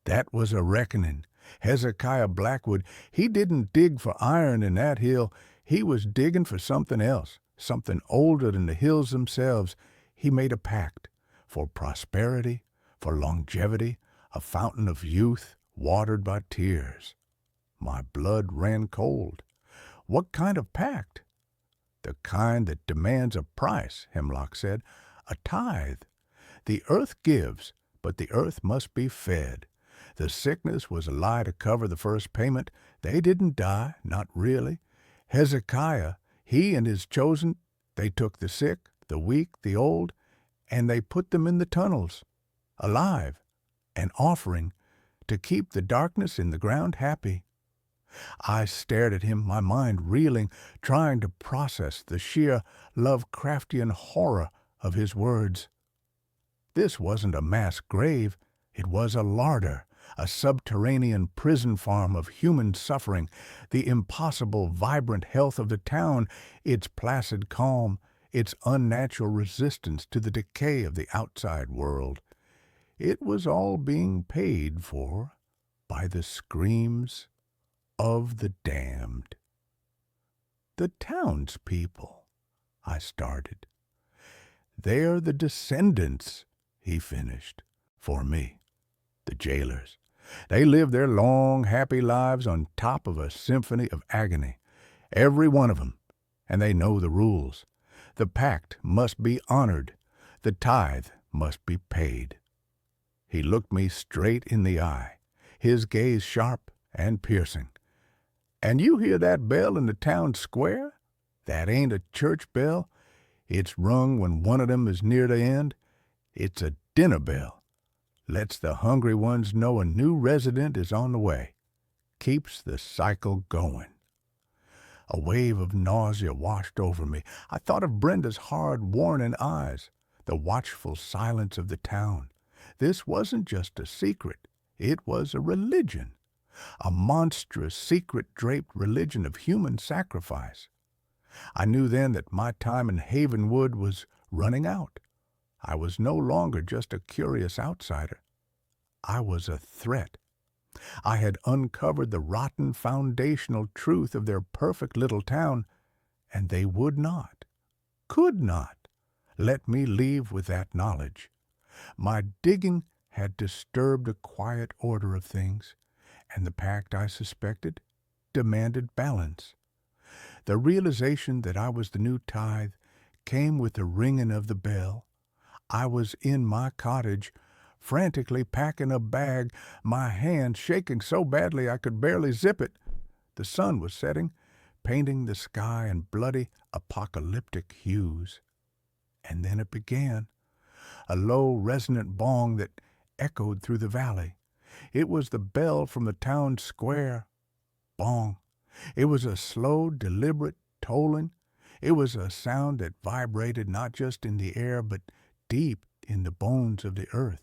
"That was a reckoning. Hezekiah Blackwood, he didn't dig for iron in that hill. He was digging for something else, something older than the hills themselves. He made a pact for prosperity, for longevity, a fountain of youth watered by tears." My blood ran cold. "What kind of pact?" "The kind that demands a price," Hemlock said. "A tithe. The earth gives, but the earth must be fed. The sickness was a lie to cover the first payment. They didn't die, not really. Hezekiah, he and his chosen, they took the sick, the weak, the old, and they put them in the tunnels, alive, an offering, to keep the darkness in the ground happy." I stared at him, my mind reeling, trying to process the sheer Lovecraftian horror of his words. This wasn't a mass grave. It was a larder, a subterranean prison farm of human suffering, the impossible, vibrant health of the town, its placid calm, its unnatural resistance to the decay of the outside world. It was all being paid for by the screams of the damned. "The townspeople," I started. "They're the descendants," he finished, for me, the jailers. "They live their long, happy lives on top of a symphony of agony, every one of 'em, and they know the rules. The pact must be honored. The tithe must be paid." He looked me straight in the eye, his gaze sharp and piercing. "And you hear that bell in the town square? That ain't a church bell. It's rung when one of them is near the end. It's a dinner bell. Lets the hungry ones know a new resident is on the way. Keeps the cycle going." A wave of nausea washed over me. I thought of Brenda's hard, warning eyes, the watchful silence of the town. This wasn't just a secret. It was a religion. A monstrous, secret-draped religion of human sacrifice. I knew then that my time in Havenwood was running out. I was no longer just a curious outsider. I was a threat. I had uncovered the rotten foundational truth of their perfect little town, and they would not, could not, let me leave with that knowledge. My digging had disturbed a quiet order of things, and the pact, I suspected, demanded balance. The realization that I was the new tithe came with the ringing of the bell. I was in my cottage, frantically packing a bag, my hand shaking so badly I could barely zip it. The sun was setting, painting the sky in bloody, apocalyptic hues. And then it began, a low, resonant bong that echoed through the valley. It was the bell from the town square. Bong. It was a slow, deliberate tolling. It was a sound that vibrated not just in the air, but deep in the bones of the earth.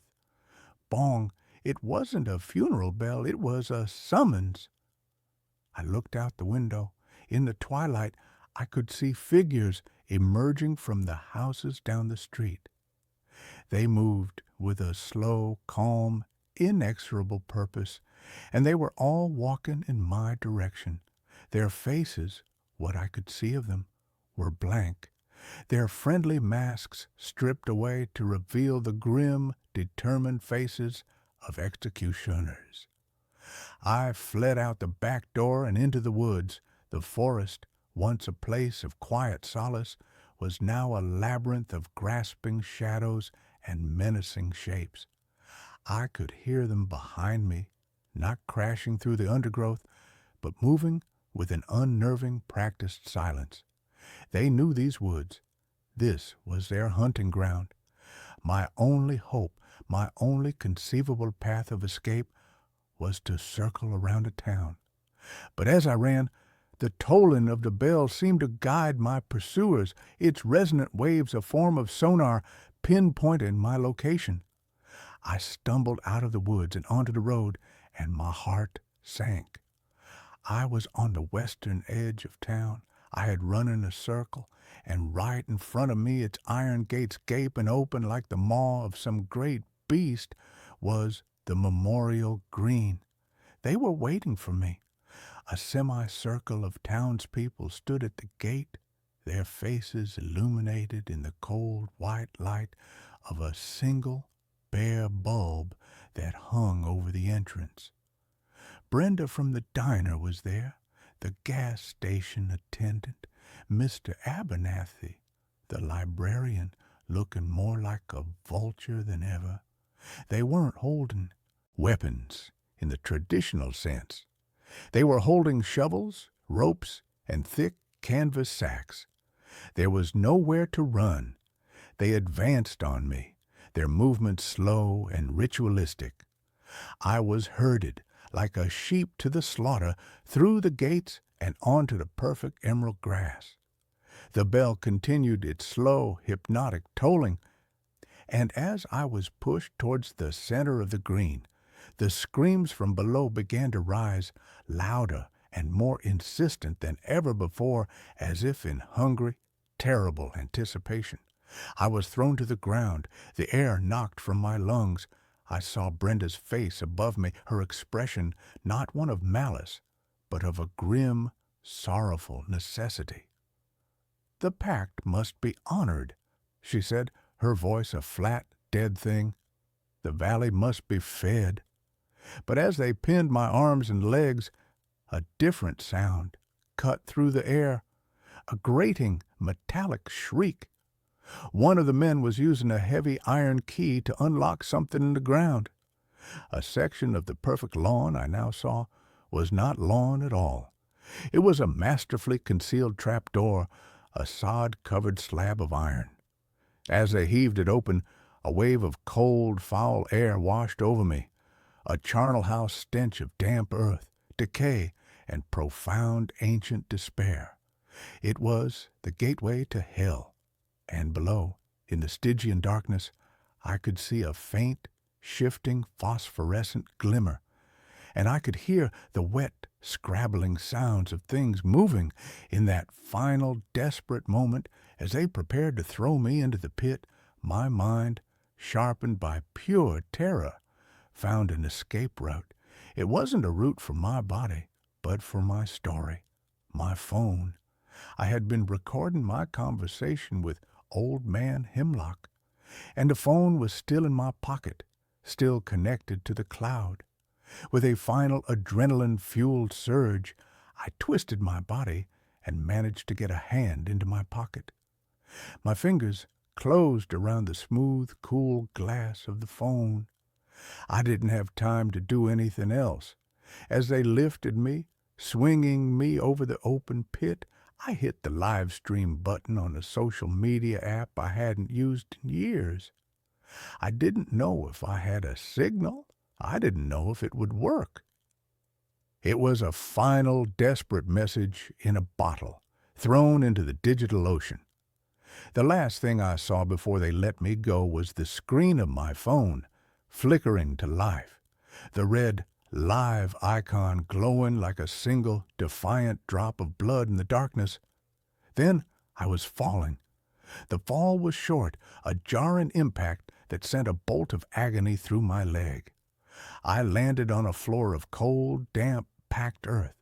Bong. It wasn't a funeral bell. It was a summons. I looked out the window. In the twilight, I could see figures emerging from the houses down the street. They moved with a slow, calm, inexorable purpose, and they were all walking in my direction. Their faces, what I could see of them, were blank, their friendly masks stripped away to reveal the grim, determined faces of executioners. I fled out the back door and into the woods. The forest, once a place of quiet solace, was now a labyrinth of grasping shadows and menacing shapes. I could hear them behind me, not crashing through the undergrowth, but moving with an unnerving, practiced silence. They knew these woods. This was their hunting ground. My only hope, my only conceivable path of escape, was to circle around a town. But as I ran, the tolling of the bell seemed to guide my pursuers, its resonant waves a form of sonar pinpointing my location. I stumbled out of the woods and onto the road, and my heart sank. I was on the western edge of town. I had run in a circle, and right in front of me, its iron gates gaping open like the maw of some great beast, was the memorial green. They were waiting for me. A semicircle of townspeople stood at the gate, their faces illuminated in the cold white light of a single bare bulb that hung over the entrance. Brenda from the diner was there, the gas station attendant, Mr. Abernathy, the librarian, looking more like a vulture than ever. They weren't holding weapons in the traditional sense. They were holding shovels, ropes, and thick canvas sacks. There was nowhere to run. They advanced on me, their movements slow and ritualistic. I was herded like a sheep to the slaughter through the gates and onto the perfect emerald grass. The bell continued its slow, hypnotic tolling, and as I was pushed towards the center of the green, the screams from below began to rise, louder and more insistent than ever before, as if in hungry, terrible anticipation. I was thrown to the ground, the air knocked from my lungs. I saw Brenda's face above me, her expression not one of malice, but of a grim, sorrowful necessity. "The pact must be honored," she said, her voice a flat, dead thing. "The valley must be fed." But as they pinned my arms and legs, a different sound cut through the air, a grating, metallic shriek. One of the men was using a heavy iron key to unlock something in the ground. A section of the perfect lawn, I now saw, was not lawn at all. It was a masterfully concealed trapdoor, a sod-covered slab of iron. As they heaved it open, a wave of cold, foul air washed over me, a charnel house stench of damp earth, decay, and profound ancient despair. It was the gateway to hell. And below, in the Stygian darkness, I could see a faint, shifting, phosphorescent glimmer, and I could hear the wet, scrabbling sounds of things moving in that final, desperate moment as they prepared to throw me into the pit, My mind, sharpened by pure terror, found an escape route. It wasn't a route for my body, but for my story, my phone. I had been recording my conversation with Old Man Hemlock, and the phone was still in my pocket, still connected to the cloud. With a final adrenaline-fueled surge, I twisted my body and managed to get a hand into my pocket. My fingers closed around the smooth, cool glass of the phone. I didn't have time to do anything else. As they lifted me, swinging me over the open pit, I hit the live stream button on a social media app I hadn't used in years. I didn't know if I had a signal. I didn't know if it would work. It was a final, desperate message in a bottle, thrown into the digital ocean. The last thing I saw before they let me go was the screen of my phone, flickering to life, the red live icon glowing like a single defiant drop of blood in the darkness. Then I was falling. The fall was short, a jarring impact that sent a bolt of agony through my leg. I landed on a floor of cold, damp, packed earth.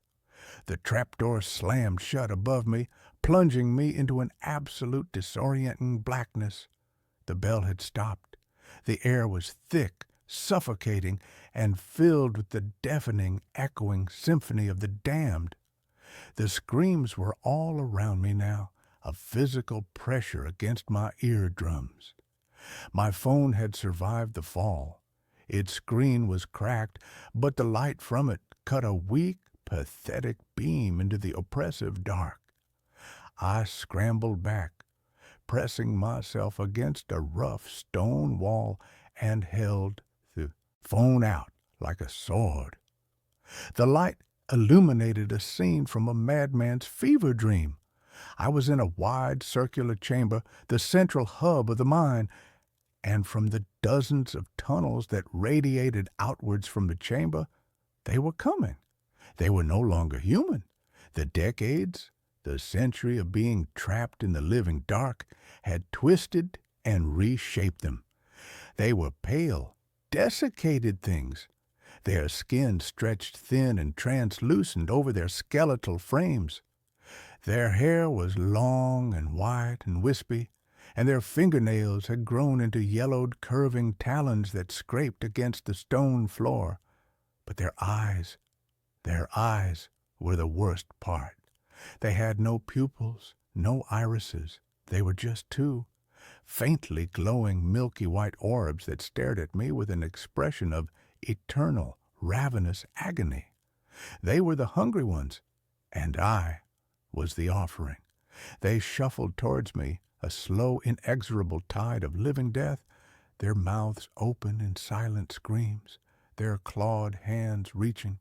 The trapdoor slammed shut above me, plunging me into an absolute disorienting blackness. The bell had stopped. The air was thick, suffocating, and filled with the deafening, echoing symphony of the damned. The screams were all around me now, a physical pressure against my eardrums. My phone had survived the fall. Its screen was cracked, but the light from it cut a weak, pathetic beam into the oppressive dark. I scrambled back, pressing myself against a rough stone wall, and held the phone out like a sword. The light illuminated a scene from a madman's fever dream. I was in a wide circular chamber, the central hub of the mine, and from the dozens of tunnels that radiated outwards from the chamber, they were coming. They were no longer human. The decades, the century of being trapped in the living dark, had twisted and reshaped them. They were pale, desiccated things. Their skin stretched thin and translucent over their skeletal frames. Their hair was long and white and wispy, and their fingernails had grown into yellowed, curving talons that scraped against the stone floor. But their eyes were the worst part. They had no pupils, no irises. They were just two faintly glowing milky white orbs that stared at me with an expression of eternal, ravenous agony. They were the hungry ones, and I was the offering. They shuffled towards me, a slow, inexorable tide of living death, their mouths open in silent screams, their clawed hands reaching.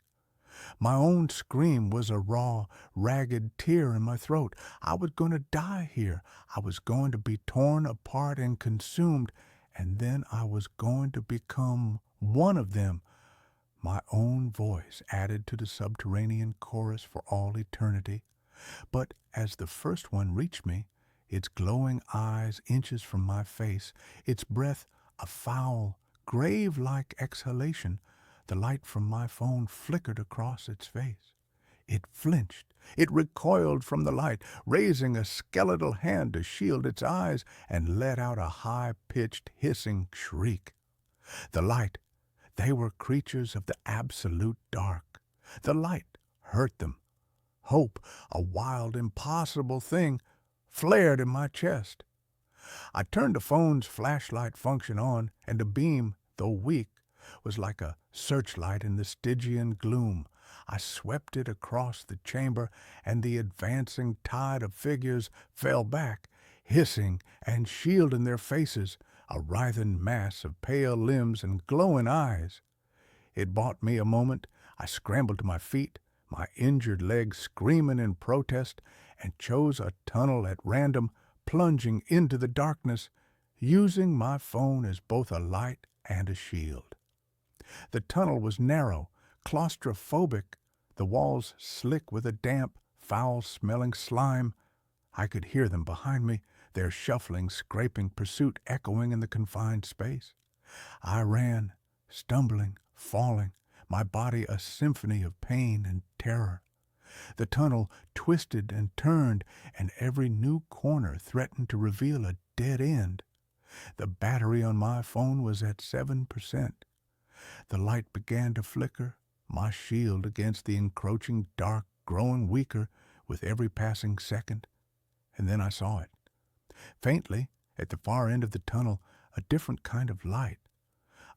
My own scream was a raw, ragged tear in my throat. I was going to die here. I was going to be torn apart and consumed, and then I was going to become one of them. My own voice added to the subterranean chorus for all eternity. But as the first one reached me, its glowing eyes inches from my face, its breath a foul, grave-like exhalation, the light from my phone flickered across its face. It flinched. It recoiled from the light, raising a skeletal hand to shield its eyes, and let out a high-pitched, hissing shriek. The light, they were creatures of the absolute dark. The light hurt them. Hope, a wild, impossible thing, flared in my chest. I turned the phone's flashlight function on, and the beam, though weak, was like a searchlight in the Stygian gloom. I swept it across the chamber, and the advancing tide of figures fell back, hissing and shielding their faces, a writhing mass of pale limbs and glowing eyes. It bought me a moment. I scrambled to my feet, my injured leg screaming in protest, and chose a tunnel at random, plunging into the darkness, using my phone as both a light and a shield. The tunnel was narrow, claustrophobic, the walls slick with a damp, foul-smelling slime. I could hear them behind me, their shuffling, scraping pursuit echoing in the confined space. I ran, stumbling, falling, my body a symphony of pain and terror. The tunnel twisted and turned, and every new corner threatened to reveal a dead end. The battery on my phone was at 7%. The light began to flicker, my shield against the encroaching dark growing weaker with every passing second. And then I saw it. Faintly, at the far end of the tunnel, a different kind of light.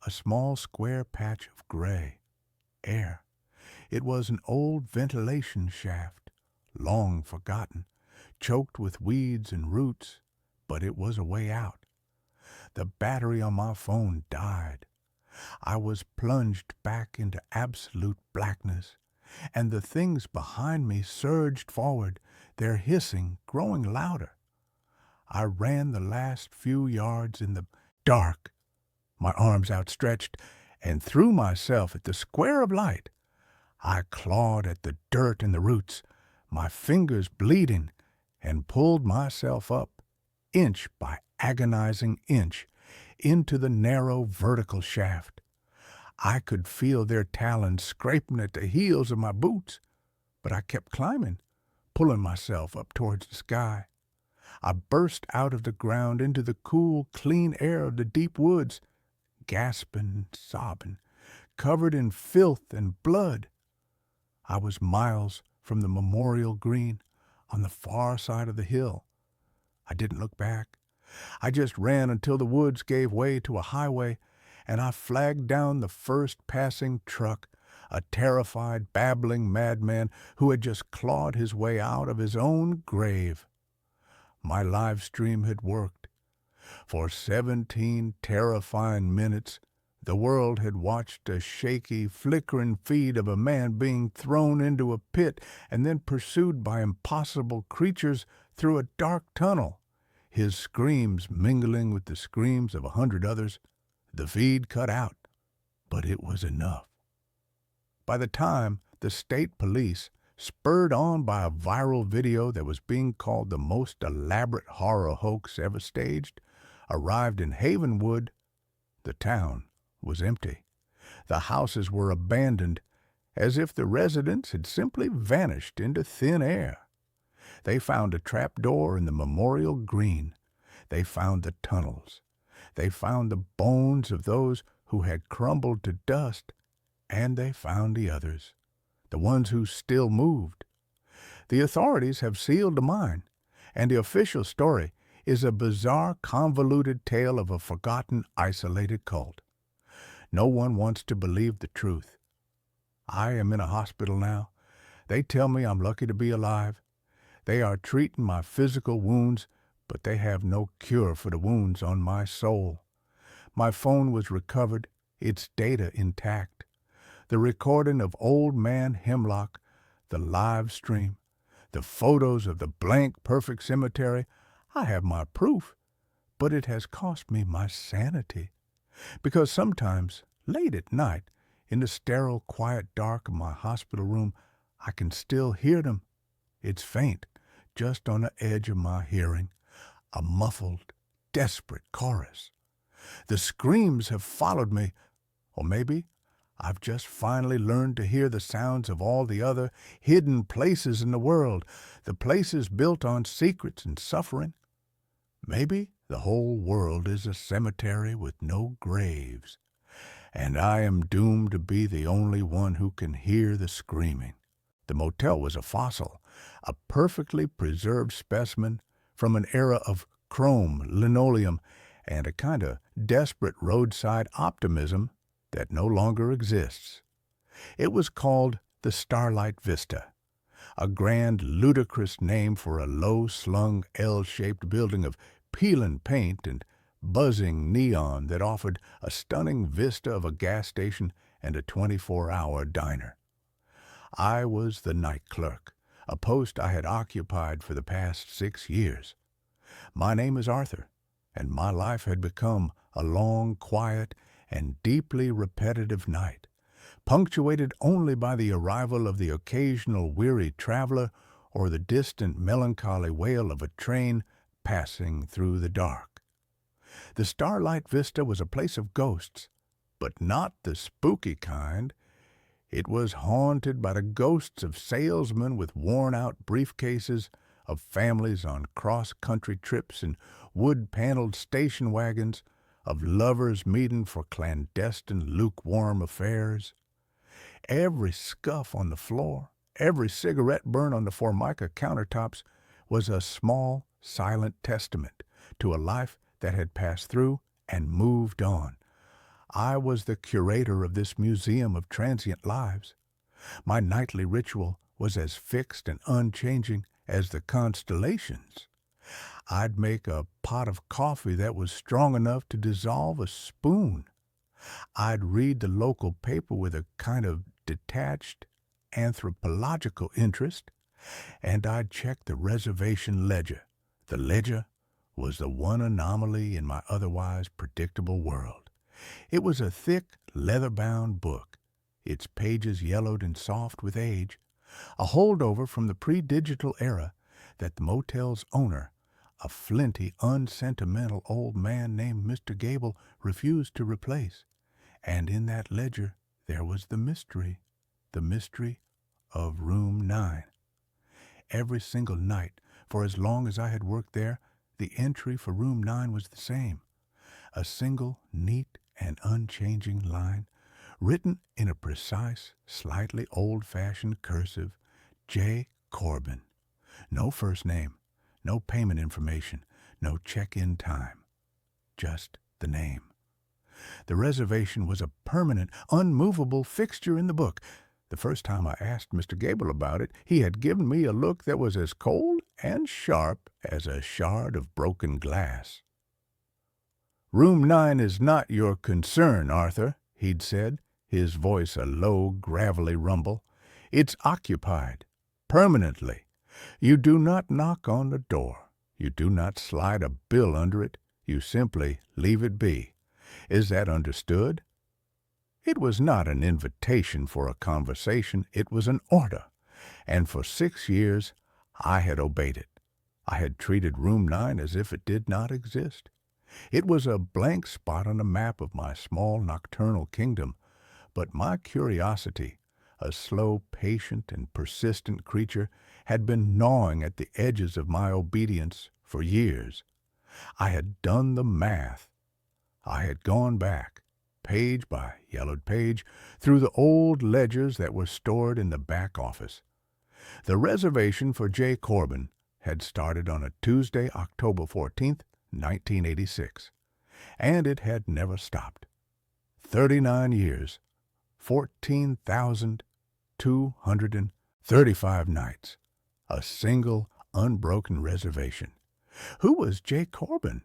A small square patch of gray. Air. It was an old ventilation shaft, long forgotten, choked with weeds and roots, but it was a way out. The battery on my phone died. I was plunged back into absolute blackness, and the things behind me surged forward, their hissing growing louder. I ran the last few yards in the dark, my arms outstretched, and threw myself at the square of light. I clawed at the dirt and the roots, my fingers bleeding, and pulled myself up, inch by agonizing inch, into the narrow vertical shaft. I could feel their talons scraping at the heels of my boots, but I kept climbing, pulling myself up towards the sky. I burst out of the ground into the cool, clean air of the deep woods, gasping and sobbing, covered in filth and blood. I was miles from the memorial green on the far side of the hill. I didn't look back. I just ran until the woods gave way to a highway, and I flagged down the first passing truck, a terrified, babbling madman who had just clawed his way out of his own grave. My live stream had worked. For 17 terrifying minutes, the world had watched a shaky, flickering feed of a man being thrown into a pit and then pursued by impossible creatures through a dark tunnel, his screams mingling with the screams of 100 others. The feed cut out, but it was enough. By the time the state police, spurred on by a viral video that was being called the most elaborate horror hoax ever staged, arrived in Havenwood, the town was empty. The houses were abandoned, as if the residents had simply vanished into thin air. They found a trap door in the memorial green. They found the tunnels. They found the bones of those who had crumbled to dust, and they found the others, the ones who still moved. The authorities have sealed the mine, and the official story is a bizarre, convoluted tale of a forgotten, isolated cult. No one wants to believe the truth. I am in a hospital now. They tell me I'm lucky to be alive. They are treating my physical wounds, but they have no cure for the wounds on my soul. My phone was recovered, its data intact. The recording of Old Man Hemlock, the live stream, the photos of the blank, perfect cemetery, I have my proof, but it has cost me my sanity. Because sometimes, late at night, in the sterile, quiet dark of my hospital room, I can still hear them. It's faint, just on the edge of my hearing, a muffled, desperate chorus. The screams have followed me, or maybe I've just finally learned to hear the sounds of all the other hidden places in the world, the places built on secrets and suffering. Maybe the whole world is a cemetery with no graves, and I am doomed to be the only one who can hear the screaming. The motel was a fossil, a perfectly preserved specimen from an era of chrome, linoleum, and a kind of desperate roadside optimism that no longer exists. It was called the Starlight Vista, a grand, ludicrous name for a low-slung, L-shaped building of peeling paint and buzzing neon that offered a stunning vista of a gas station and a 24-hour diner. I was the night clerk, a post I had occupied for the past 6 years. My name is Arthur, and my life had become a long, quiet, and deeply repetitive night, punctuated only by the arrival of the occasional weary traveler or the distant melancholy wail of a train passing through the dark. The Starlight Vista was a place of ghosts, but not the spooky kind. It was haunted by the ghosts of salesmen with worn-out briefcases, of families on cross-country trips in wood-paneled station wagons, of lovers meeting for clandestine, lukewarm affairs. Every scuff on the floor, every cigarette burn on the Formica countertops was a small, silent testament to a life that had passed through and moved on. I was the curator of this museum of transient lives. My nightly ritual was as fixed and unchanging as the constellations. I'd make a pot of coffee that was strong enough to dissolve a spoon. I'd read the local paper with a kind of detached, anthropological interest, and I'd check the reservation ledger. The ledger was the one anomaly in my otherwise predictable world. It was a thick, leather-bound book, its pages yellowed and soft with age, a holdover from the pre-digital era that the motel's owner, a flinty, unsentimental old man named Mr. Gable, refused to replace. And in that ledger there was the mystery of Room 9. Every single night, for as long as I had worked there, the entry for Room 9 was the same. A single, neat and unchanging line, written in a precise, slightly old-fashioned cursive, J. Corbin. No first name, no payment information, no check-in time. Just the name. The reservation was a permanent, unmovable fixture in the book. The first time I asked Mr. Gable about it, he had given me a look that was as cold and sharp as a shard of broken glass. "Room 9 is not your concern, Arthur," he'd said, his voice a low, gravelly rumble. "It's occupied, permanently. You do not knock on the door. You do not slide a bill under it. You simply leave it be. Is that understood?" It was not an invitation for a conversation. It was an order, and for 6 years I had obeyed it. I had treated Room 9 as if it did not exist. It was a blank spot on the map of my small nocturnal kingdom, but my curiosity, a slow, patient, and persistent creature, had been gnawing at the edges of my obedience for years. I had done the math. I had gone back, page by yellowed page, through the old ledgers that were stored in the back office. The reservation for J. Corbin had started on a Tuesday, October 14th, 1986, and it had never stopped. 39 years, 14,235 nights, a single unbroken reservation. Who was J. Corbin?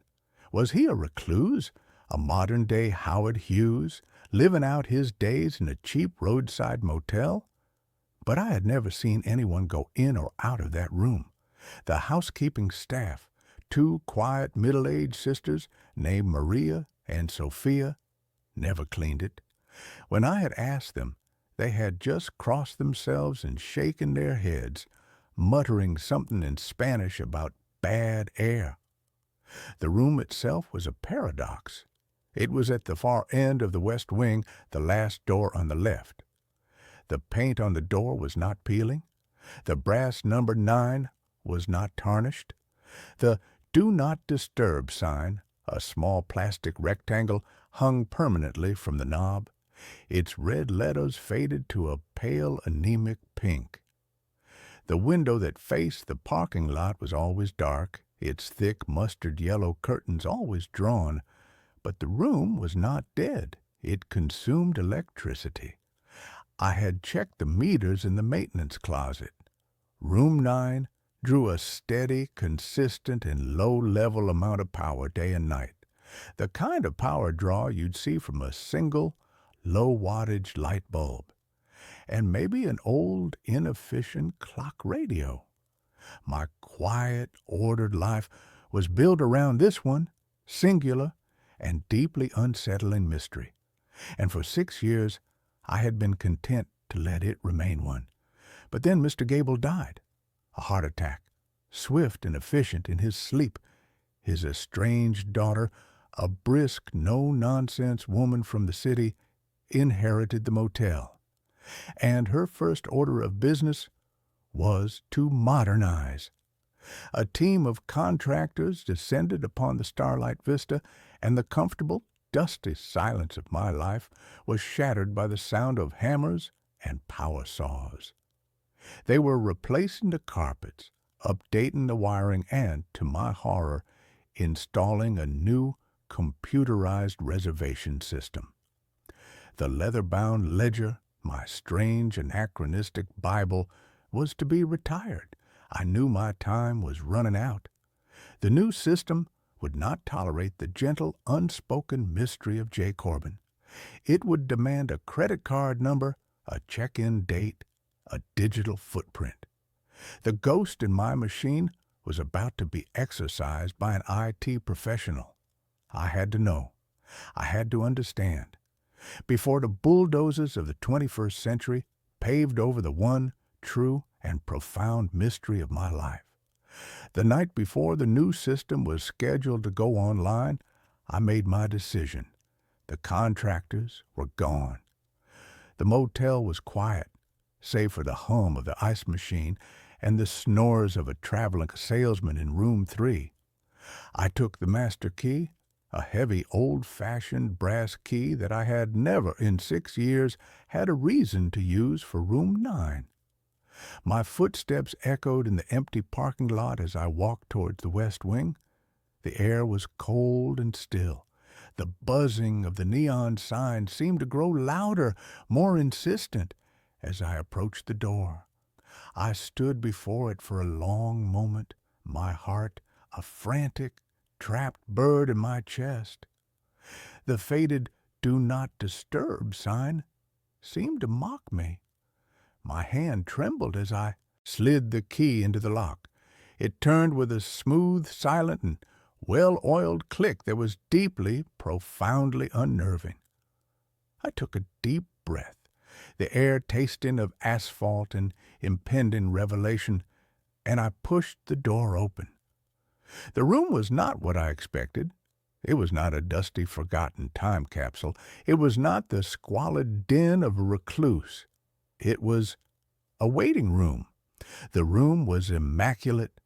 Was he a recluse, a modern-day Howard Hughes, living out his days in a cheap roadside motel? But I had never seen anyone go in or out of that room. The housekeeping staff, 2 quiet middle-aged sisters named Maria and Sophia, never cleaned it. When I had asked them, they had just crossed themselves and shaken their heads, muttering something in Spanish about bad air. The room itself was a paradox. It was at the far end of the west wing, the last door on the left. The paint on the door was not peeling. The brass number 9 was not tarnished. The "Do Not Disturb" sign, a small plastic rectangle, hung permanently from the knob. Its red letters faded to a pale, anemic pink. The window that faced the parking lot was always dark, its thick mustard-yellow curtains always drawn. But the room was not dead. It consumed electricity. I had checked the meters in the maintenance closet. Room 9 drew a steady, consistent, and low-level amount of power day and night, the kind of power draw you'd see from a single, low-wattage light bulb, and maybe an old, inefficient clock radio. My quiet, ordered life was built around this one, singular, and deeply unsettling mystery, and for 6 years I had been content to let it remain one. But then Mr. Gable died, a heart attack, swift and efficient in his sleep. his estranged daughter, a brisk, no-nonsense woman from the city, inherited the motel, and her first order of business was to modernize. A team of contractors descended upon the starlight vista, and the comfortable, dusty silence of my life was shattered by the sound of hammers and power saws. They were replacing the carpets, updating the wiring, and, to my horror, installing a new computerized reservation system. The leather-bound ledger, my strange anachronistic Bible, was to be retired. I knew my time was running out. The new system would not tolerate the gentle, unspoken mystery of J. Corbin. It would demand a credit card number, a check-in date, a digital footprint. The ghost in my machine was about to be exorcised by an IT professional. I had to know. I had to understand. Before the bulldozers of the 21st century paved over the one true and profound mystery of my life. The night before the new system was scheduled to go online, I made my decision. The contractors were gone. The motel was quiet, save for the hum of the ice machine and the snores of a traveling salesman in room 3. I took the master key, a heavy, old-fashioned brass key that I had never in 6 years had a reason to use for room 9. My footsteps echoed in the empty parking lot as I walked towards the west wing. The air was cold and still. The buzzing of the neon sign seemed to grow louder, more insistent, as I approached the door. I stood before it for a long moment, my heart a frantic, trapped bird in my chest. The faded "Do Not Disturb" sign seemed to mock me. My hand trembled as I slid the key into the lock. It turned with a smooth, silent, and well-oiled click that was deeply, profoundly unnerving. I took a deep breath, the air tasting of asphalt and impending revelation, and I pushed the door open. The room was not what I expected. It was not a dusty, forgotten time capsule. It was not the squalid den of a recluse. It was a waiting room. The room was immaculate.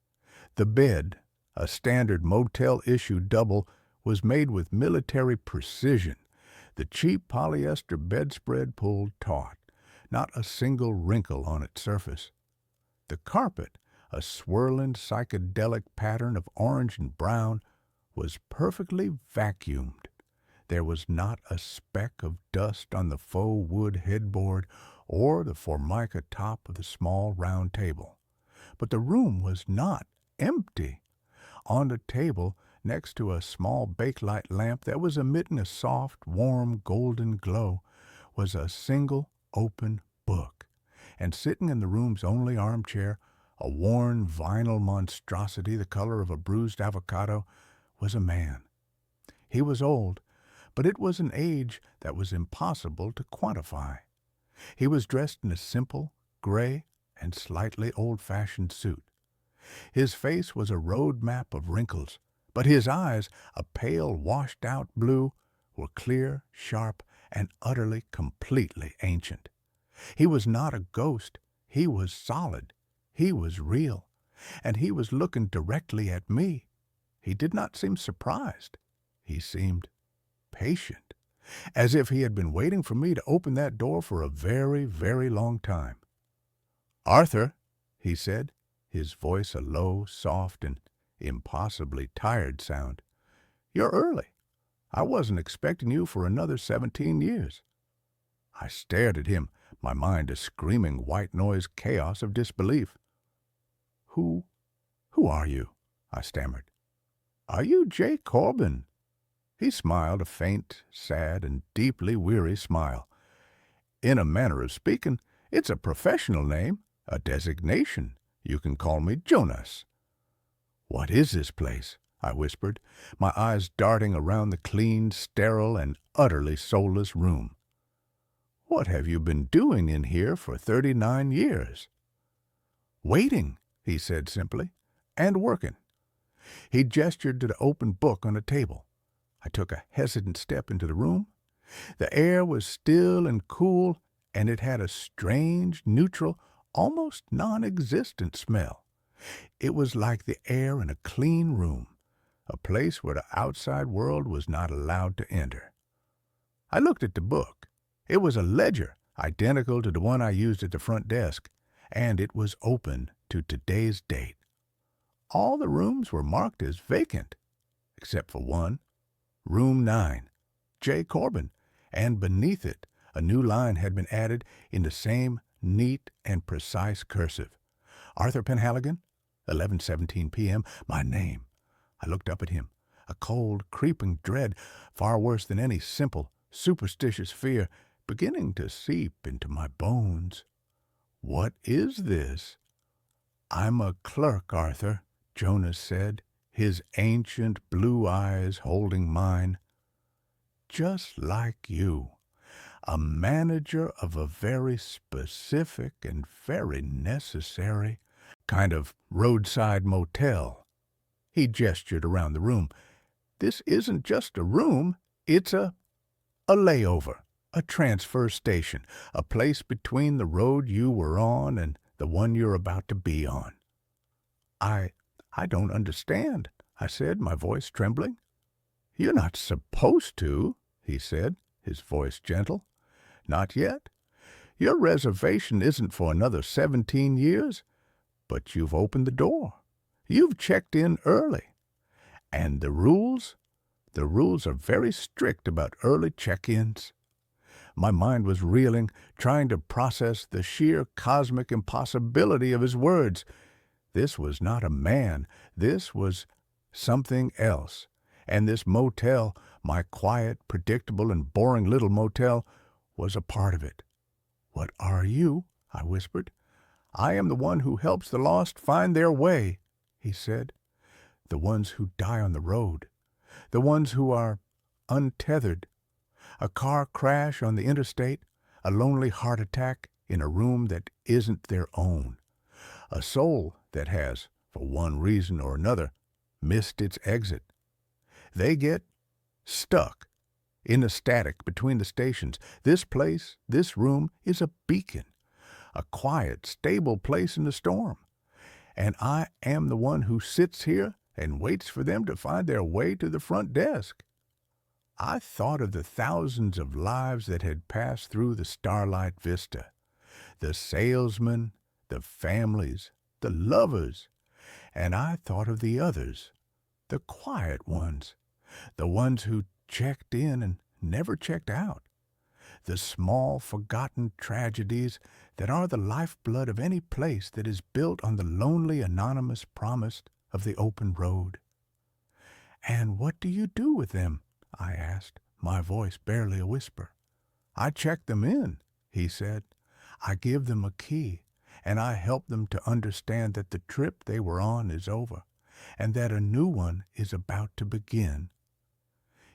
The bed, a standard motel-issue double, was made with military precision. The cheap polyester bedspread pulled taut, not a single wrinkle on its surface. The carpet, a swirling psychedelic pattern of orange and brown, was perfectly vacuumed. There was not a speck of dust on the faux wood headboard or the formica top of the small round table. But the room was not empty. On the table, next to a small bakelite lamp that was emitting a soft, warm, golden glow, was a single open book. And sitting in the room's only armchair, a worn vinyl monstrosity the color of a bruised avocado, was a man. He was old, but it was an age that was impossible to quantify. He was dressed in a simple, gray, and slightly old-fashioned suit. His face was a road map of wrinkles, but his eyes, a pale, washed-out blue, were clear, sharp, and utterly, completely ancient. He was not a ghost. He was solid. He was real. And he was looking directly at me. He did not seem surprised. He seemed patient, as if he had been waiting for me to open that door for a very, very long time. "Arthur," he said, his voice a low, soft, and impossibly tired sound. "You're early. I wasn't expecting you for another 17 years. I stared at him, my mind a screaming white noise chaos of disbelief. Who are you?" I stammered. "Are you J. Corbin?" He smiled, a faint, sad, and deeply weary smile. "In a manner of speaking, it's a professional name, a designation. You can call me Jonas." "What is this place?" I whispered, my eyes darting around the clean, sterile, and utterly soulless room. "What have you been doing in here for 39 years?" "Waiting," he said simply, "and working. He gestured to the open book on the table. I took a hesitant step into the room. The air was still and cool, and it had a strange, neutral, almost non-existent smell. It was like the air in a clean room, a place where the outside world was not allowed to enter. I looked at the book. It was a ledger, identical to the one I used at the front desk, and it was open to today's date. All the rooms were marked as vacant, except for one, Room 9, J. Corbin, and beneath it a new line had been added in the same neat and precise cursive. Arthur Penhaligon, 11:17 p.m., my name. I looked up at him, a cold, creeping dread, far worse than any simple, superstitious fear, beginning to seep into my bones. What is this? I'm a clerk, Arthur, Jonas said, his ancient blue eyes holding mine. Just like you, a manager of a very specific and very necessary kind of roadside motel. He gestured around the room. This isn't just a room, it's a layover, a transfer station, a place between the road you were on and the one you're about to be on. I don't understand, I said, my voice trembling. You're not supposed to, he said, his voice gentle. Not yet. Your reservation isn't for another 17 years, but you've opened the door. You've checked in early. And the rules are very strict about early check-ins. My mind was reeling, trying to process the sheer cosmic impossibility of his words. This was not a man. This was something else. And this motel, my quiet, predictable, and boring little motel, was a part of it. What are you? I whispered. I am the one who helps the lost find their way, he said. The ones who die on the road. The ones who are untethered. A car crash on the interstate, a lonely heart attack in a room that isn't their own. A soul that has, for one reason or another, missed its exit. They get stuck in the static between the stations. This place, this room, is a beacon, a quiet, stable place in the storm. And I am the one who sits here and waits for them to find their way to the front desk. I thought of the thousands of lives that had passed through the starlight vista, the salesmen, the families, the lovers, and I thought of the others, the quiet ones, the ones who checked in and never checked out, the small, forgotten tragedies that are the lifeblood of any place that is built on the lonely, anonymous promise of the open road. And what do you do with them? I asked, my voice barely a whisper. I check them in, he said. I give them a key, and I help them to understand that the trip they were on is over, and that a new one is about to begin.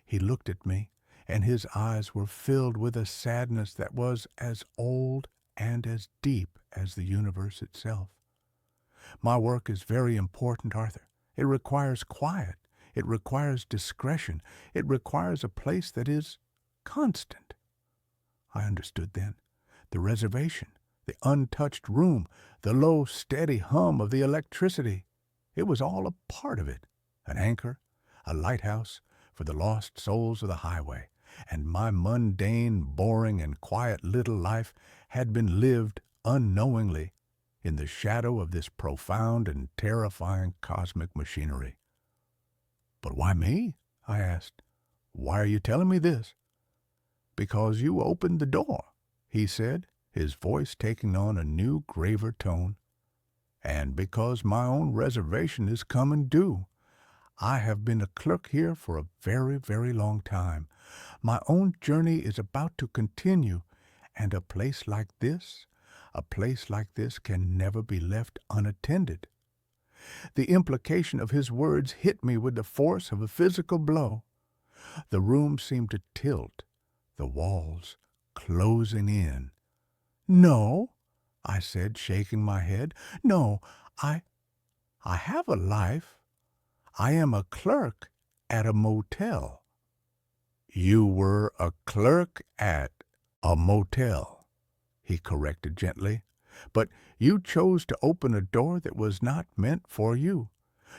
He looked at me, and his eyes were filled with a sadness that was as old and as deep as the universe itself. My work is very important, Arthur. It requires quiet. It requires discretion. It requires a place that is constant. I understood then. The reservation, the untouched room, the low, steady hum of the electricity. It was all a part of it, an anchor, a lighthouse for the lost souls of the highway. And my mundane, boring, and quiet little life had been lived unknowingly in the shadow of this profound and terrifying cosmic machinery. But why me? I asked. Why are you telling me this? Because you opened the door, he said, his voice taking on a new, graver tone. And because my own reservation is coming due. I have been a clerk here for a very, very long time. My own journey is about to continue, and a place like this can never be left unattended. The implication of his words hit me with the force of a physical blow. The room seemed to tilt, the walls closing in. No, I said, shaking my head. No, I have a life. I am a clerk at a motel. You were a clerk at a motel, he corrected gently. But you chose to open a door that was not meant for you.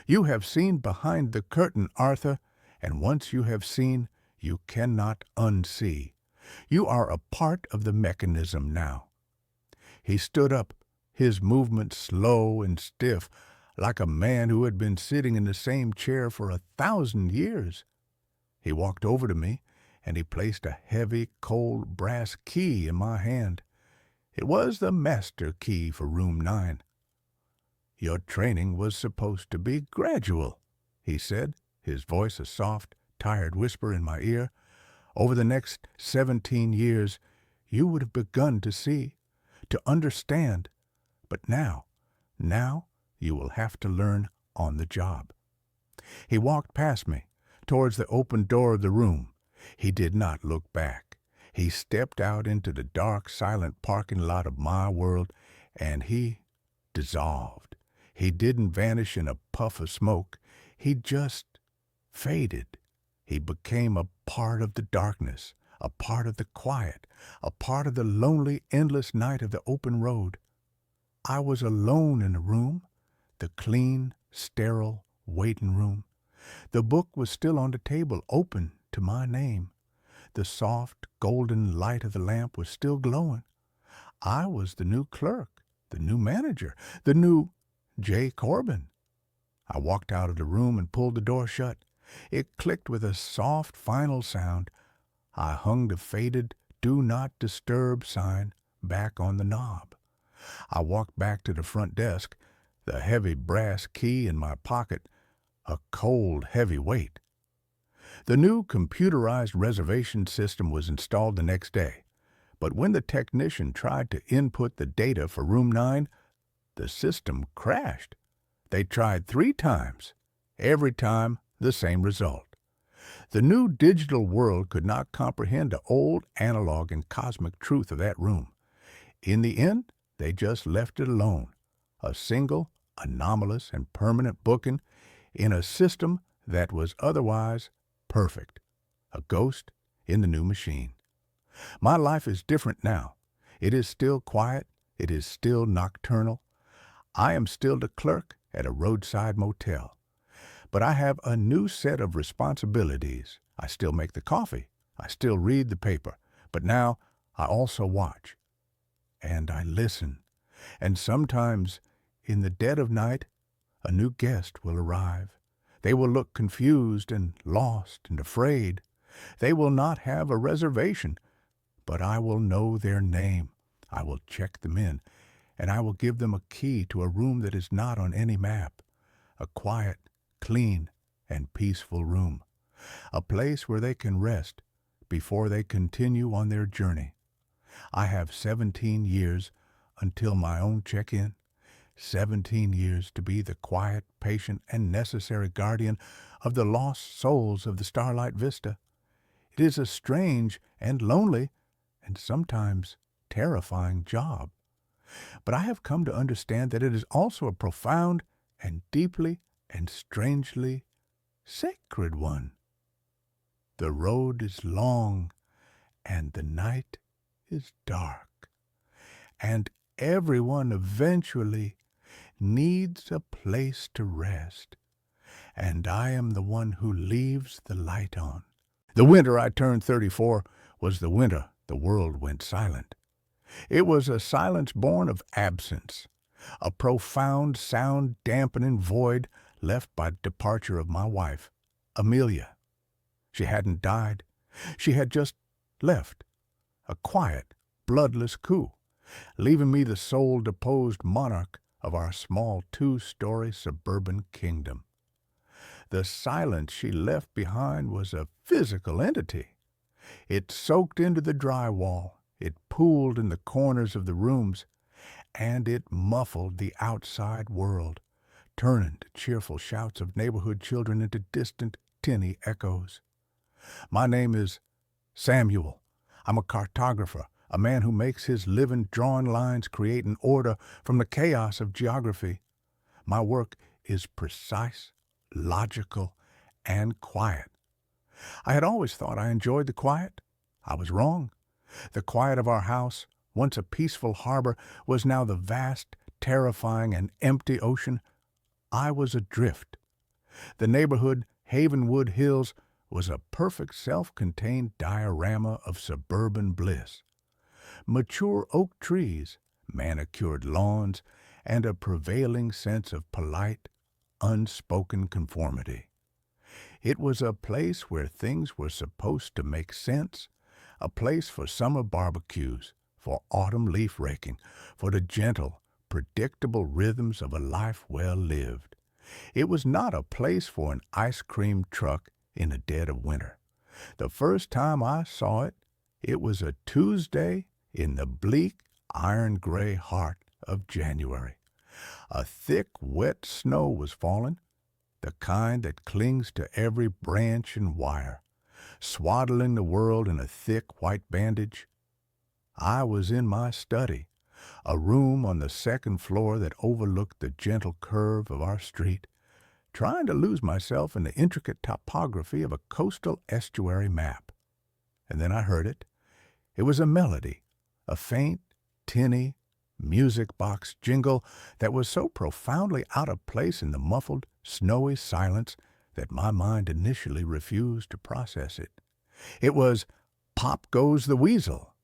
You have seen behind the curtain, Arthur, and once you have seen, you cannot unsee. You are a part of the mechanism now. He stood up, his movement slow and stiff, like a man who had been sitting in the same chair for 1,000 years. He walked over to me, and he placed a heavy, cold brass key in my hand. It was the master key for room 9. Your training was supposed to be gradual, he said, his voice a soft, tired whisper in my ear. Over the next 17 years, you would have begun to see, to understand. But now you will have to learn on the job. He walked past me, towards the open door of the room. He did not look back. He stepped out into the dark, silent parking lot of my world, and he dissolved. He didn't vanish in a puff of smoke. He just faded. He became a part of the darkness, a part of the quiet, a part of the lonely, endless night of the open road. I was alone in the room, the clean, sterile waiting room. The book was still on the table, open to my name. The soft, golden light of the lamp was still glowing. I was the new clerk, the new manager, the new J. Corbin. I walked out of the room and pulled the door shut. It clicked with a soft, final sound. I hung the faded "Do Not Disturb" sign back on the knob. I walked back to the front desk, the heavy brass key in my pocket, a cold, heavy weight. The new computerized reservation system was installed the next day, but when the technician tried to input the data for room 9, the system crashed. They tried 3 times. Every time, the same result. The new digital world could not comprehend the old analog and cosmic truth of that room. In the end, they just left it alone, a single, anomalous, and permanent booking in a system that was otherwise perfect, a ghost in the new machine. My life is different now. It is still quiet. It is still nocturnal. I am still the clerk at a roadside motel. But I have a new set of responsibilities. I still make the coffee. I still read the paper. But now I also watch. And I listen. And sometimes, in the dead of night, a new guest will arrive. They will look confused and lost and afraid. They will not have a reservation, but I will know their name. I will check them in, and I will give them a key to a room that is not on any map, a quiet, clean, and peaceful room, a place where they can rest before they continue on their journey. I have 17 years until my own check-in, 17 years to be the quiet, patient, and necessary guardian of the lost souls of the Starlight Vista. It is a strange and lonely and sometimes terrifying job. But I have come to understand that it is also a profound and deeply and strangely sacred one. The road is long and the night is dark, and everyone eventually needs a place to rest, and I am the one who leaves the light on. The winter I turned 34 was the winter the world went silent. It was a silence born of absence, a profound sound-dampening void left by the departure of my wife, Amelia. She hadn't died. She had just left, a quiet, bloodless coup, leaving me the sole deposed monarch of our small 2-story suburban kingdom. The silence she left behind was a physical entity. It soaked into the drywall, it pooled in the corners of the rooms, and it muffled the outside world, turning the cheerful shouts of neighborhood children into distant, tinny echoes. My name is Samuel. I'm a cartographer, a man who makes his living drawing lines creating order from the chaos of geography. My work is precise, logical, and quiet. I had always thought I enjoyed the quiet. I was wrong. The quiet of our house, once a peaceful harbor, was now the vast, terrifying, and empty ocean. I was adrift. The neighborhood, Havenwood Hills, was a perfect self-contained diorama of suburban bliss. Mature oak trees, manicured lawns, and a prevailing sense of polite, unspoken conformity. It was a place where things were supposed to make sense, a place for summer barbecues, for autumn leaf raking, for the gentle, predictable rhythms of a life well lived. It was not a place for an ice cream truck in the dead of winter. The first time I saw it, it was a Tuesday in the bleak, iron-gray heart of January. A thick, wet snow was falling, the kind that clings to every branch and wire, swaddling the world in a thick white bandage. I was in my study, a room on the second floor that overlooked the gentle curve of our street, trying to lose myself in the intricate topography of a coastal estuary map. And then I heard it. It was a melody, a faint, tinny, music box jingle that was so profoundly out of place in the muffled, snowy silence that my mind initially refused to process it. It was "Pop Goes the Weasel."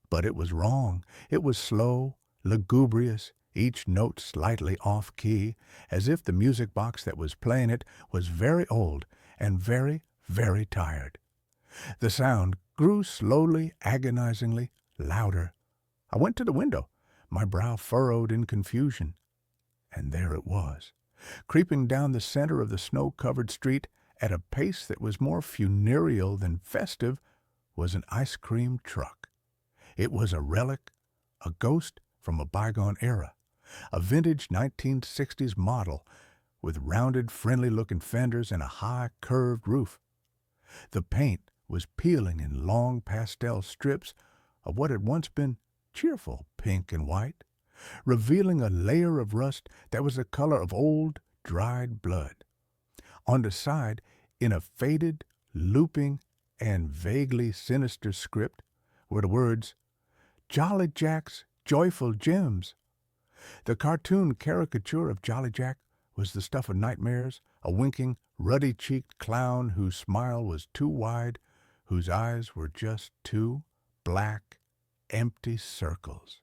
But it was wrong. It was slow, lugubrious, each note slightly off-key, as if the music box that was playing it was very old and very, very tired. The sound grew slowly, agonizingly, louder. I went to the window, my brow furrowed in confusion. And there it was, creeping down the center of the snow-covered street at a pace that was more funereal than festive, was an ice cream truck. It was a relic, a ghost from a bygone era, a vintage 1960s model with rounded, friendly-looking fenders and a high, curved roof. The paint was peeling in long pastel strips of what had once been cheerful pink and white, revealing a layer of rust that was the color of old, dried blood. On the side, in a faded, looping, and vaguely sinister script, were the words, "Jolly Jack's Joyful Gems." The cartoon caricature of Jolly Jack was the stuff of nightmares, a winking, ruddy-cheeked clown whose smile was too wide, whose eyes were just two black, empty circles.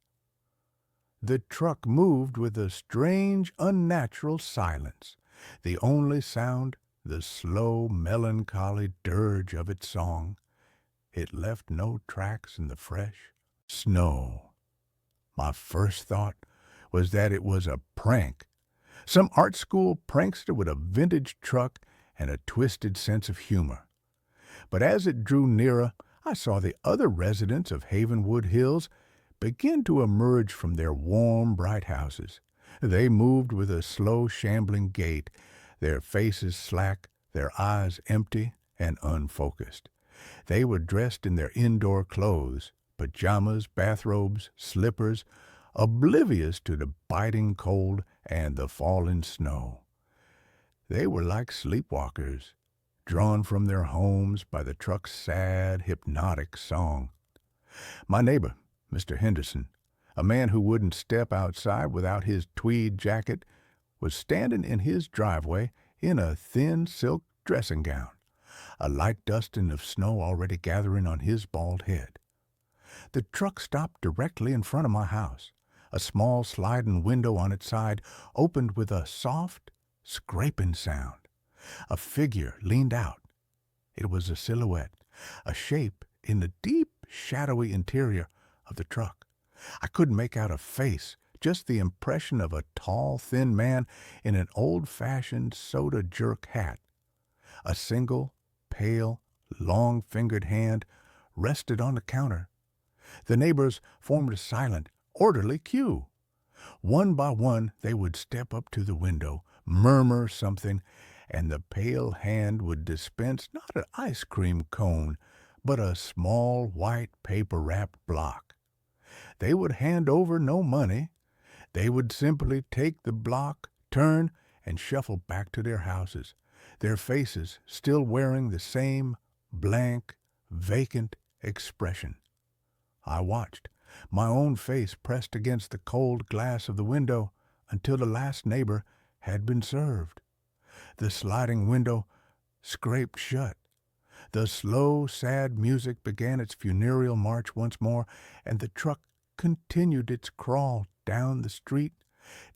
The truck moved with a strange, unnatural silence, the only sound the slow, melancholy dirge of its song. It left no tracks in the fresh snow. My first thought was that it was a prank, some art school prankster with a vintage truck and a twisted sense of humor. But as it drew nearer, I saw the other residents of Havenwood Hills begin to emerge from their warm, bright houses. They moved with a slow, shambling gait, their faces slack, their eyes empty and unfocused. They were dressed in their indoor clothes, pajamas, bathrobes, slippers, oblivious to the biting cold and the falling snow. They were like sleepwalkers, drawn from their homes by the truck's sad, hypnotic song. My neighbor, Mr. Henderson, a man who wouldn't step outside without his tweed jacket, was standing in his driveway in a thin silk dressing gown, a light dusting of snow already gathering on his bald head. The truck stopped directly in front of my house. A small sliding window on its side opened with a soft, scraping sound. A figure leaned out. It was a silhouette, a shape in the deep, shadowy interior of the truck. I couldn't make out a face, just the impression of a tall, thin man in an old-fashioned soda jerk hat. A single, pale, long-fingered hand rested on the counter. The neighbors formed a silent, orderly queue. One by one, they would step up to the window, murmur something, and the pale hand would dispense not an ice cream cone, but a small white paper-wrapped block. They would hand over no money. They would simply take the block, turn, and shuffle back to their houses, their faces still wearing the same blank, vacant expression. I watched, my own face pressed against the cold glass of the window until the last neighbor had been served. The sliding window scraped shut. The slow, sad music began its funereal march once more, and the truck continued its crawl down the street,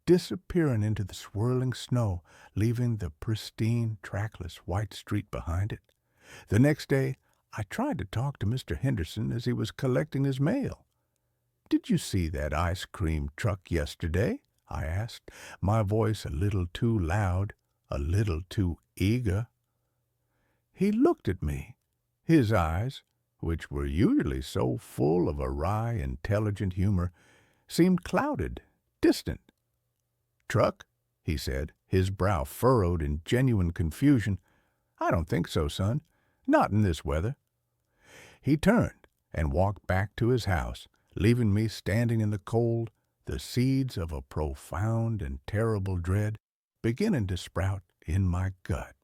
disappearing into the swirling snow, leaving the pristine, trackless white street behind it. The next day, I tried to talk to Mr. Henderson as he was collecting his mail. "Did you see that ice cream truck yesterday?" I asked, my voice a little too loud, a little too eager. He looked at me. His eyes, which were usually so full of a wry, intelligent humor, seemed clouded, distant. "Truck?" he said, his brow furrowed in genuine confusion. "I don't think so, son. Not in this weather." He turned and walked back to his house, leaving me standing in the cold, the seeds of a profound and terrible dread beginning to sprout in my gut.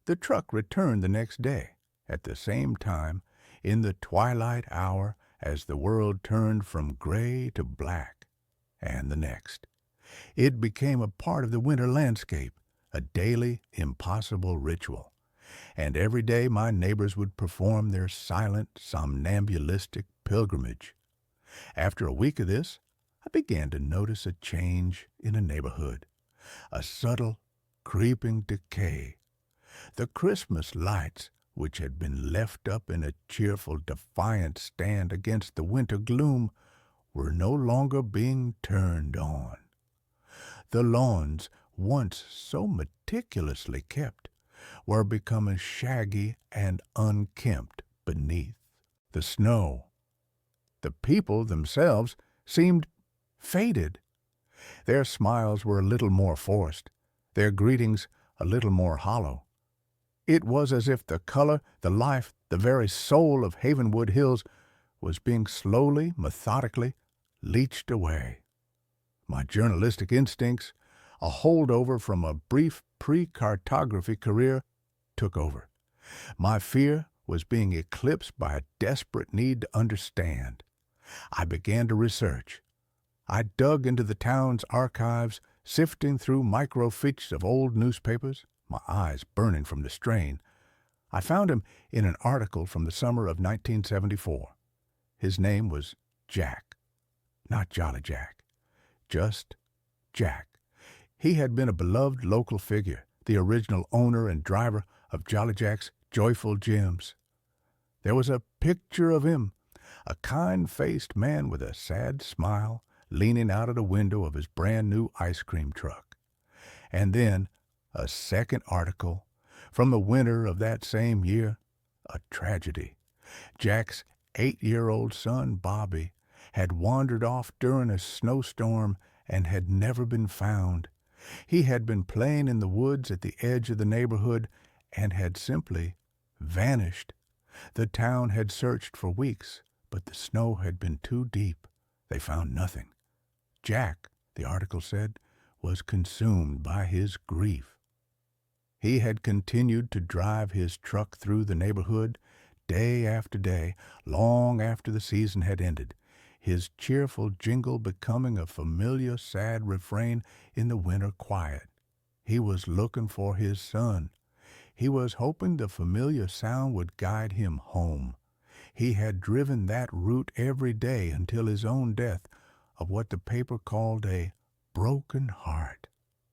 The truck returned the next day, at the same time, in the twilight hour as the world turned from gray to black, and the next. It became a part of the winter landscape, a daily, impossible ritual. And every day my neighbors would perform their silent, somnambulistic pilgrimage. After a week of this, I began to notice a change in the neighborhood, a subtle, creeping decay. The Christmas lights, which had been left up in a cheerful, defiant stand against the winter gloom, were no longer being turned on. The lawns, once so meticulously kept, were becoming shaggy and unkempt beneath. The snow, the people themselves, seemed faded. Their smiles were a little more forced, their greetings a little more hollow. It was as if the color, the life, the very soul of Havenwood Hills was being slowly, methodically leached away. My journalistic instincts, a holdover from a brief pre-cartography career, took over. My fear was being eclipsed by a desperate need to understand. I began to research. I dug into the town's archives, sifting through microfiches of old newspapers, my eyes burning from the strain. I found him in an article from the summer of 1974. His name was Jack. Not Jolly Jack. Just Jack. He had been a beloved local figure, the original owner and driver of Jolly Jack's Joyful Gems. There was a picture of him, a kind-faced man with a sad smile, leaning out of the window of his brand-new ice cream truck. And then a second article from the winter of that same year, a tragedy. Jack's 8-year-old son, Bobby, had wandered off during a snowstorm and had never been found. He had been playing in the woods at the edge of the neighborhood and had simply vanished. The town had searched for weeks, but the snow had been too deep. They found nothing. Jack, the article said, was consumed by his grief. He had continued to drive his truck through the neighborhood day after day, long after the season had ended, his cheerful jingle becoming a familiar sad refrain in the winter quiet. He was looking for his son. He was hoping the familiar sound would guide him home. He had driven that route every day until his own death of what the paper called a broken heart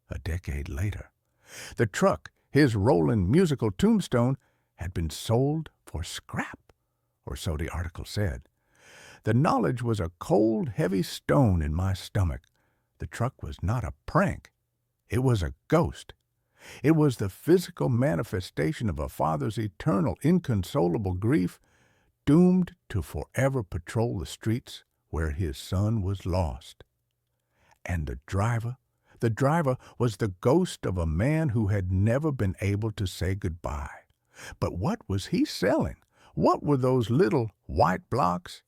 a decade later. The truck, his rolling musical tombstone, had been sold for scrap, or so the article said. The knowledge was a cold, heavy stone in my stomach. The truck was not a prank. It was a ghost. It was the physical manifestation of a father's eternal, inconsolable grief, doomed to forever patrol the streets where his son was lost. And the driver was the ghost of a man who had never been able to say goodbye. But what was he selling? What were those little white blocks?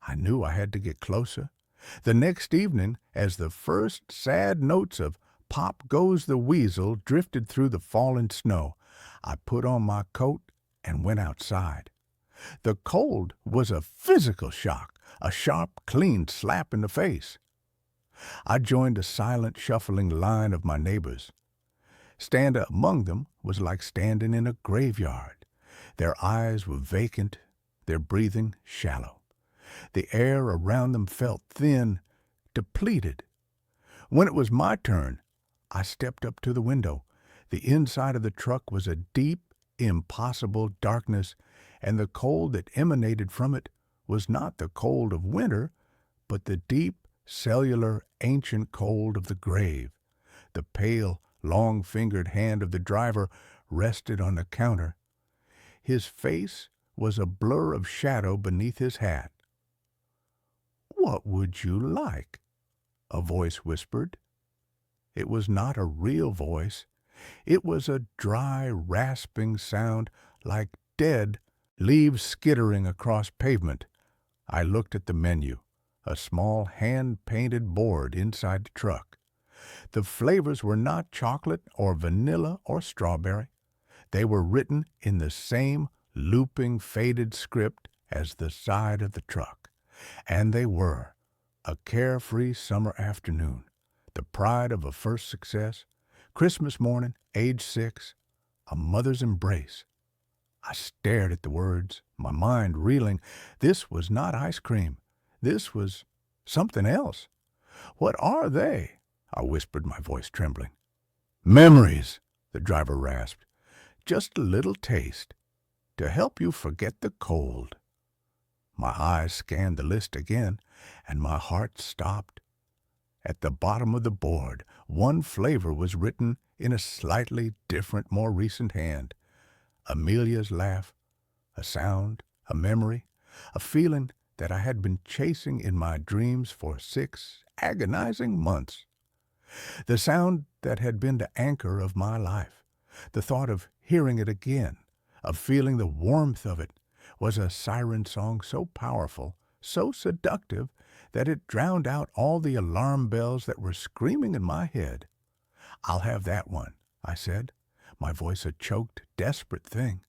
I knew I had to get closer. The next evening, as the first sad notes of Pop Goes the Weasel drifted through the falling snow. I put on my coat and went outside. The cold was a physical shock, a sharp, clean slap in the face. I joined a silent, shuffling line of my neighbors. Standing among them was like standing in a graveyard. Their eyes were vacant, their breathing shallow. The air around them felt thin, depleted. When it was my turn, I stepped up to the window. The inside of the truck was a deep, impossible darkness, and the cold that emanated from it was not the cold of winter, but the deep, cellular, ancient cold of the grave. The pale, long-fingered hand of the driver rested on the counter. His face was a blur of shadow beneath his hat. "What would you like?" a voice whispered. It was not a real voice. It was a dry, rasping sound like dead leaves skittering across pavement. I looked at the menu, a small hand-painted board inside the truck. The flavors were not chocolate or vanilla or strawberry. They were written in the same looping, faded script as the side of the truck. And they were a carefree summer afternoon, the pride of a first success, Christmas morning, age 6, a mother's embrace. I stared at the words, my mind reeling. This was not ice cream. This was something else. "What are they?" I whispered, my voice trembling. "Memories," the driver rasped. "Just a little taste, to help you forget the cold." My eyes scanned the list again, and my heart stopped. At the bottom of the board, one flavor was written in a slightly different, more recent hand. Amelia's laugh, a sound, a memory, a feeling that I had been chasing in my dreams for 6 agonizing months. The sound that had been the anchor of my life, the thought of hearing it again, of feeling the warmth of it, was a siren song so powerful, so seductive, that it drowned out all the alarm bells that were screaming in my head. "I'll have that one," I said, my voice a choked, desperate thing.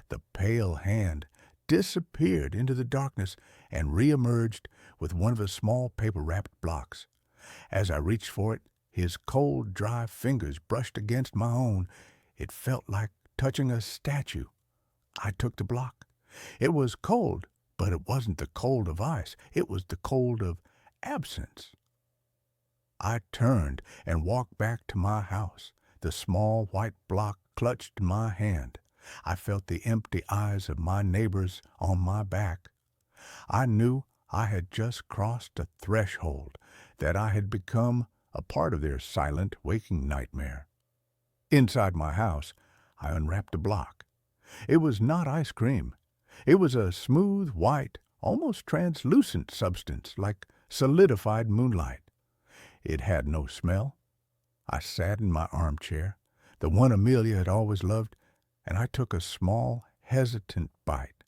The pale hand disappeared into the darkness and reemerged with one of the small paper-wrapped blocks. As I reached for it, his cold, dry fingers brushed against my own. It felt like touching a statue. I took the block. It was cold, but it wasn't the cold of ice. It was the cold of absence. I turned and walked back to my house, the small white block clutched in my hand. I felt the empty eyes of my neighbors on my back. I knew I had just crossed a threshold, that I had become a part of their silent, waking nightmare. Inside my house, I unwrapped the block. It was not ice cream. It was a smooth, white, almost translucent substance, like solidified moonlight. It had no smell. I sat in my armchair, the one Amelia had always loved, and I took a small, hesitant bite.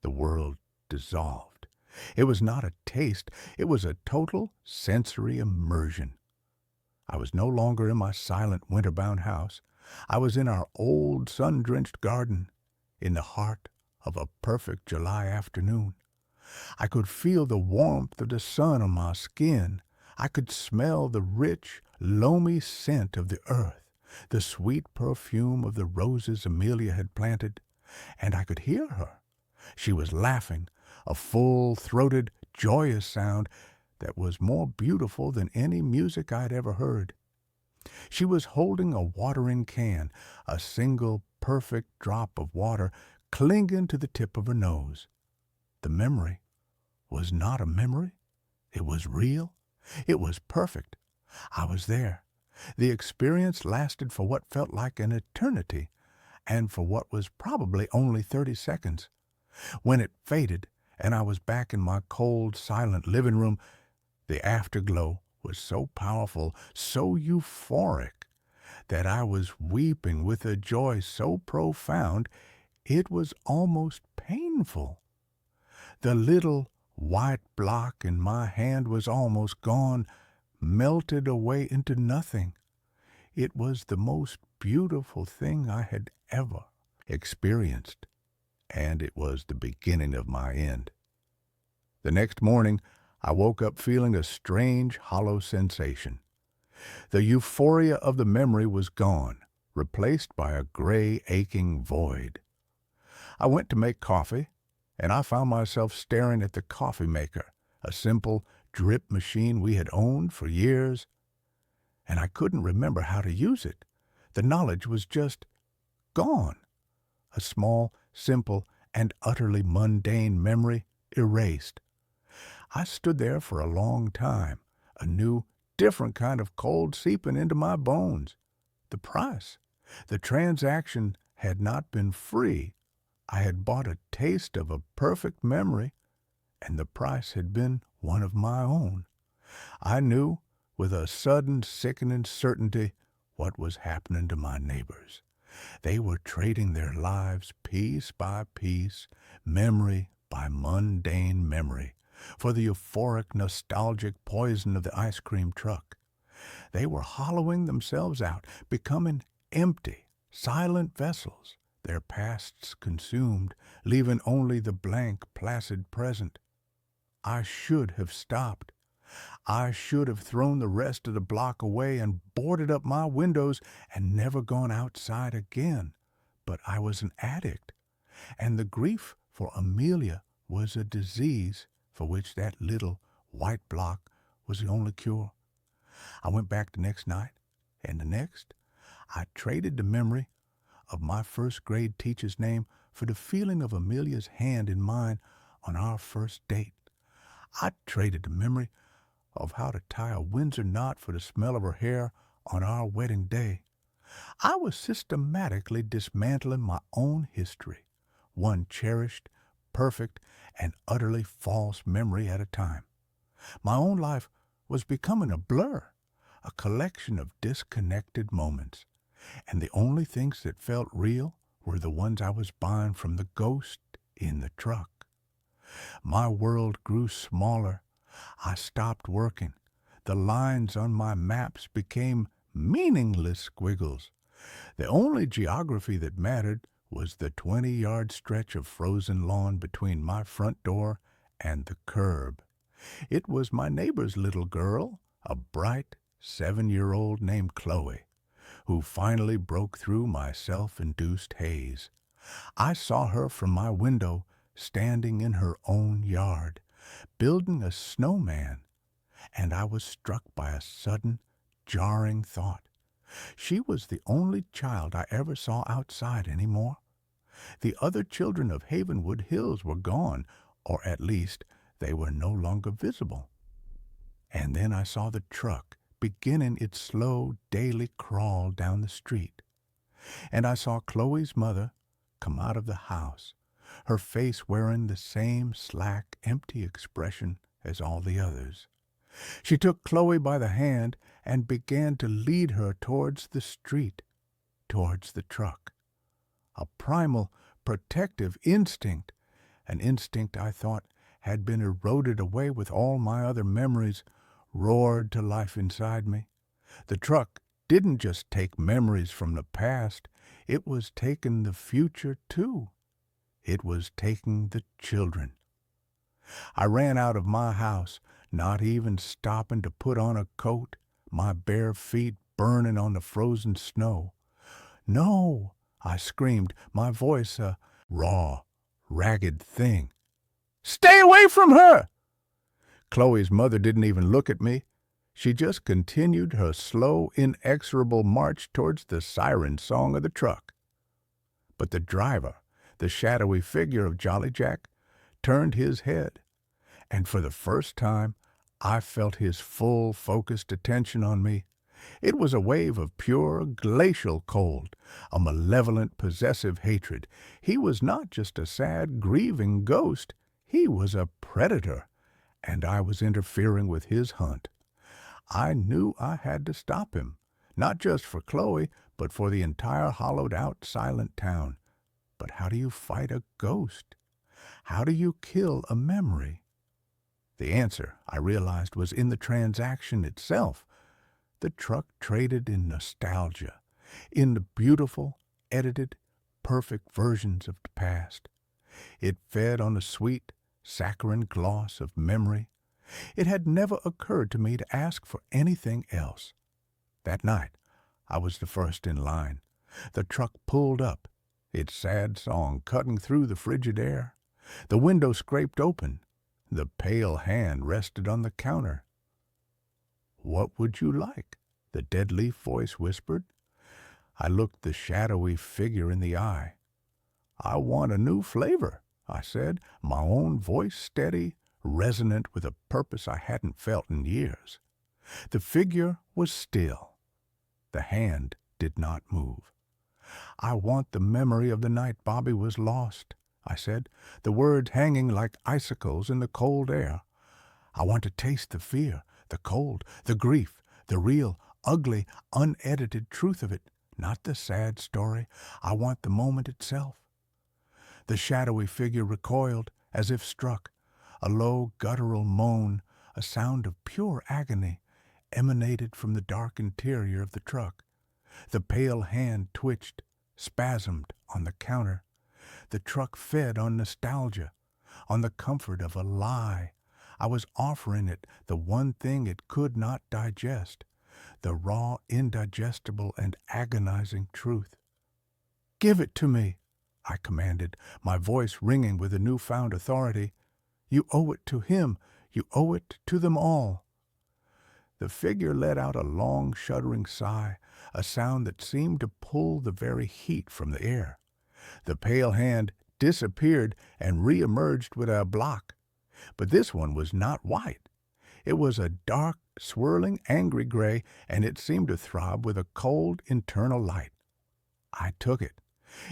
The world dissolved. It was not a taste. It was a total sensory immersion. I was no longer in my silent, winter-bound house. I was in our old, sun-drenched garden, in the heart of a perfect July afternoon. I could feel the warmth of the sun on my skin. I could smell the rich, loamy scent of the earth, the sweet perfume of the roses Amelia had planted, and I could hear her. She was laughing, a full-throated, joyous sound that was more beautiful than any music I'd ever heard. She was holding a watering can, a single perfect drop of water clinging to the tip of her nose. The memory was not a memory. It was real. It was perfect. I was there. The experience lasted for what felt like an eternity, and for what was probably only 30 seconds. When it faded, and I was back in my cold, silent living room, the afterglow was so powerful, so euphoric, that I was weeping with a joy so profound it was almost painful. The little white block in my hand was almost gone, melted away into nothing. It was the most beautiful thing I had ever experienced, and it was the beginning of my end. The next morning, I woke up feeling a strange, hollow sensation. The euphoria of the memory was gone, replaced by a gray, aching void. I went to make coffee, and I found myself staring at the coffee maker, a simple drip machine we had owned for years, and I couldn't remember how to use it. The knowledge was just gone. A small, simple, and utterly mundane memory erased. I stood there for a long time, a new, different kind of cold seeping into my bones. The price. The transaction had not been free. I had bought a taste of a perfect memory, and the price had been one of my own. I knew, with a sudden, sickening certainty, what was happening to my neighbors. They were trading their lives piece by piece, memory by mundane memory, for the euphoric, nostalgic poison of the ice cream truck. They were hollowing themselves out, becoming empty, silent vessels, their pasts consumed, leaving only the blank, placid present. I should have stopped. I should have thrown the rest of the block away and boarded up my windows and never gone outside again. But I was an addict, and the grief for Amelia was a disease for which that little white block was the only cure. I went back the next night, and the next. I traded the memory of my first grade teacher's name for the feeling of Amelia's hand in mine on our first date. I traded the memory of how to tie a Windsor knot for the smell of her hair on our wedding day. I was systematically dismantling my own history, one cherished, perfect, and utterly false memory at a time. My own life was becoming a blur, a collection of disconnected moments, and the only things that felt real were the ones I was buying from the ghost in the truck. My world grew smaller. I stopped working. The lines on my maps became meaningless squiggles. The only geography that mattered was the 20-yard stretch of frozen lawn between my front door and the curb. It was my neighbor's little girl, a bright 7-year-old named Chloe, who finally broke through my self-induced haze. I saw her from my window, standing in her own yard, building a snowman, and I was struck by a sudden, jarring thought. She was the only child I ever saw outside anymore. The other children of Havenwood Hills were gone, or at least they were no longer visible. And then I saw the truck beginning its slow daily crawl down the street. And I saw Chloe's mother come out of the house, her face wearing the same slack, empty expression as all the others. She took Chloe by the hand and began to lead her towards the street, towards the truck. A primal, protective instinct, an instinct I thought had been eroded away with all my other memories, roared to life inside me. The truck didn't just take memories from the past, it was taking the future too. It was taking the children. I ran out of my house, not even stopping to put on a coat, my bare feet burning on the frozen snow. "No!" I screamed, my voice a raw, ragged thing. "Stay away from her!" Chloe's mother didn't even look at me. She just continued her slow, inexorable march towards the siren song of the truck. But the driver, the shadowy figure of Jolly Jack, turned his head, and for the first time I felt his full, focused attention on me. It was a wave of pure, glacial cold, a malevolent, possessive hatred. He was not just a sad, grieving ghost. He was a predator, and I was interfering with his hunt. I knew I had to stop him, not just for Chloe, but for the entire hollowed-out, silent town. But how do you fight a ghost? How do you kill a memory? The answer, I realized, was in the transaction itself. The truck traded in nostalgia, in the beautiful, edited, perfect versions of the past. It fed on the sweet, saccharine gloss of memory. It had never occurred to me to ask for anything else. That night, I was the first in line. The truck pulled up, its sad song cutting through the frigid air. The window scraped open. The pale hand rested on the counter. "What would you like?" the dead leaf voice whispered. I looked the shadowy figure in the eye. "I want a new flavor," I said, my own voice steady, resonant with a purpose I hadn't felt in years. The figure was still. The hand did not move. "I want the memory of the night Bobby was lost," I said, the words hanging like icicles in the cold air. "I want to taste the fear, the cold, the grief, the real, ugly, unedited truth of it, not the sad story. I want the moment itself." The shadowy figure recoiled as if struck. A low, guttural moan, a sound of pure agony, emanated from the dark interior of the truck. The pale hand twitched, spasmed on the counter. The truck fed on nostalgia, on the comfort of a lie. I was offering it the one thing it could not digest, the raw, indigestible, and agonizing truth. "Give it to me," I commanded, my voice ringing with a newfound authority. "You owe it to him. You owe it to them all." The figure let out a long, shuddering sigh, a sound that seemed to pull the very heat from the air. The pale hand disappeared and re-emerged with a block. But this one was not white. It was a dark, swirling, angry gray, and it seemed to throb with a cold, internal light. I took it.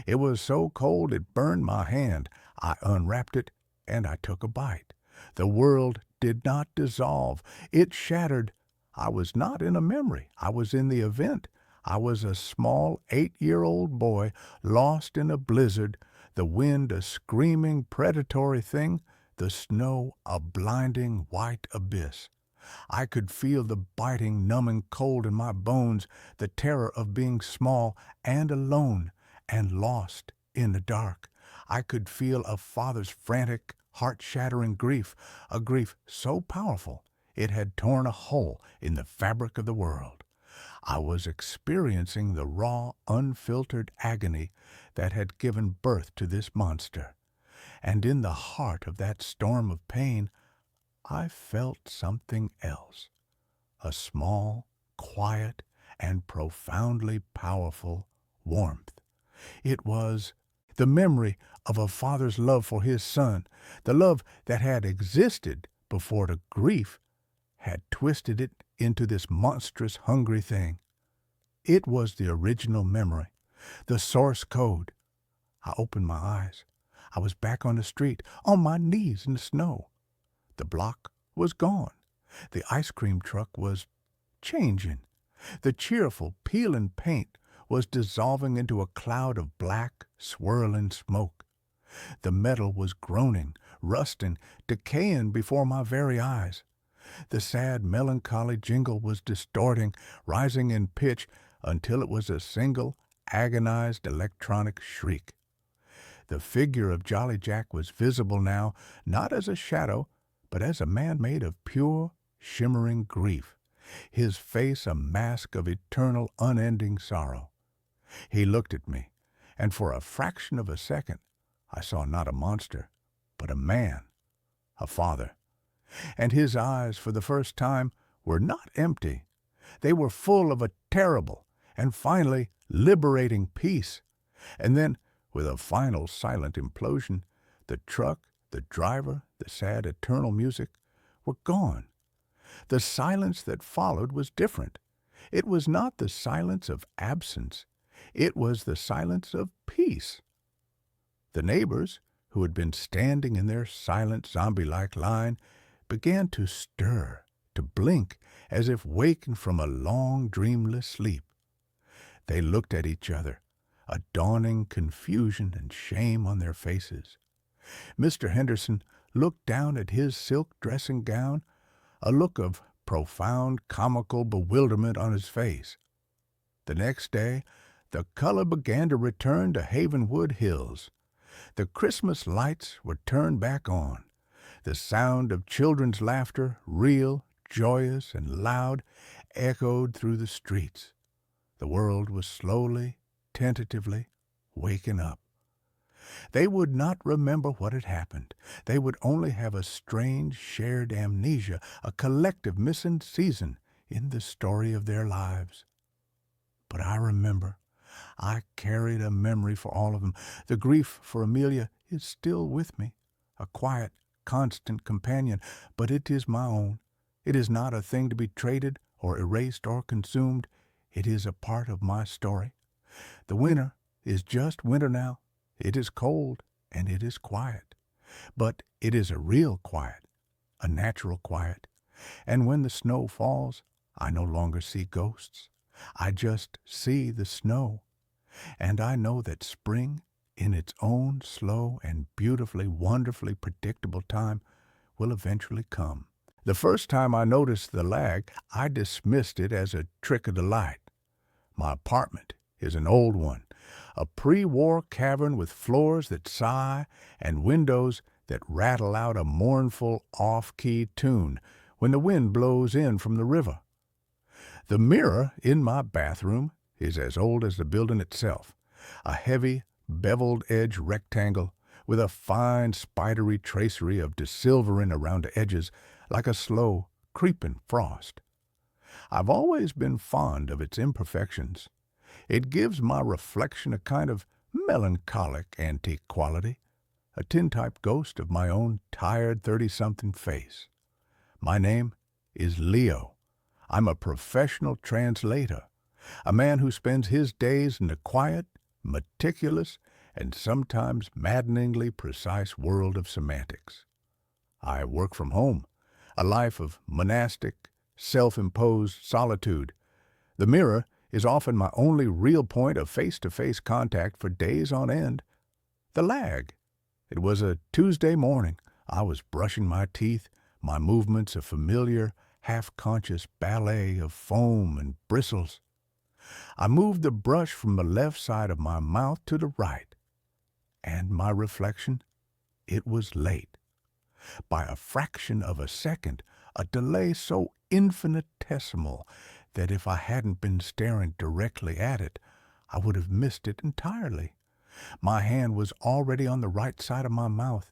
It was so cold it burned my hand. I unwrapped it, and I took a bite. The world did not dissolve. It shattered. I was not in a memory. I was in the event. I was a small 8-year-old boy lost in a blizzard, the wind a screaming predatory thing, the snow a blinding white abyss. I could feel the biting, numbing cold in my bones, the terror of being small and alone and lost in the dark. I could feel a father's frantic, heart-shattering grief, a grief so powerful it had torn a hole in the fabric of the world. I was experiencing the raw, unfiltered agony that had given birth to this monster. And in the heart of that storm of pain, I felt something else. A small, quiet, and profoundly powerful warmth. It was the memory of a father's love for his son, the love that had existed before the grief had twisted it into this monstrous, hungry thing. It was the original memory, the source code. I opened my eyes. I was back on the street, on my knees in the snow. The block was gone. The ice cream truck was changing. The cheerful, peeling paint was dissolving into a cloud of black, swirling smoke. The metal was groaning, rusting, decaying before my very eyes. The sad, melancholy jingle was distorting, rising in pitch until it was a single, agonized electronic shriek. The figure of Jolly Jack was visible now, not as a shadow, but as a man made of pure, shimmering grief, his face a mask of eternal, unending sorrow. He looked at me, and for a fraction of a second I saw not a monster, but a man, a father. And his eyes, for the first time, were not empty. They were full of a terrible and finally liberating peace. And then, with a final silent implosion, the truck, the driver, the sad eternal music were gone. The silence that followed was different. It was not the silence of absence. It was the silence of peace. The neighbors, who had been standing in their silent, zombie-like line, began to stir, to blink, as if waking from a long, dreamless sleep. They looked at each other, a dawning confusion and shame on their faces. Mr. Henderson looked down at his silk dressing gown, a look of profound comical bewilderment on his face. The next day, the color began to return to Havenwood Hills. The Christmas lights were turned back on. The sound of children's laughter, real, joyous, and loud, echoed through the streets. The world was slowly, tentatively waking up. They would not remember what had happened. They would only have a strange shared amnesia, a collective missing season in the story of their lives. But I remember. I carried a memory for all of them. The grief for Amelia is still with me, a quiet, constant companion, but it is my own. It is not a thing to be traded or erased or consumed. It is a part of my story. The winter is just winter now. It is cold and it is quiet. But it is a real quiet, a natural quiet. And when the snow falls, I no longer see ghosts. I just see the snow. And I know that spring, in its own slow and beautifully, wonderfully predictable time, will eventually come. The first time I noticed the lag, I dismissed it as a trick of the light. My apartment is an old one, a pre-war cavern with floors that sigh and windows that rattle out a mournful, off-key tune when the wind blows in from the river. The mirror in my bathroom is as old as the building itself, a heavy, beveled-edge rectangle with a fine, spidery tracery of desilvering around the edges like a slow, creeping frost. I've always been fond of its imperfections. It gives my reflection a kind of melancholic antique quality, a tintype ghost of my own tired 30-something face. My name is Leo. I'm a professional translator, a man who spends his days in the quiet, meticulous, and sometimes maddeningly precise world of semantics. I work from home, a life of monastic, self-imposed solitude. The mirror is often my only real point of face-to-face contact for days on end. The lag. It was a Tuesday morning. I was brushing my teeth, my movements a familiar, half-conscious ballet of foam and bristles. I moved the brush from the left side of my mouth to the right. And my reflection? It was late. By a fraction of a second, a delay so infinitesimal that if I hadn't been staring directly at it, I would have missed it entirely. My hand was already on the right side of my mouth,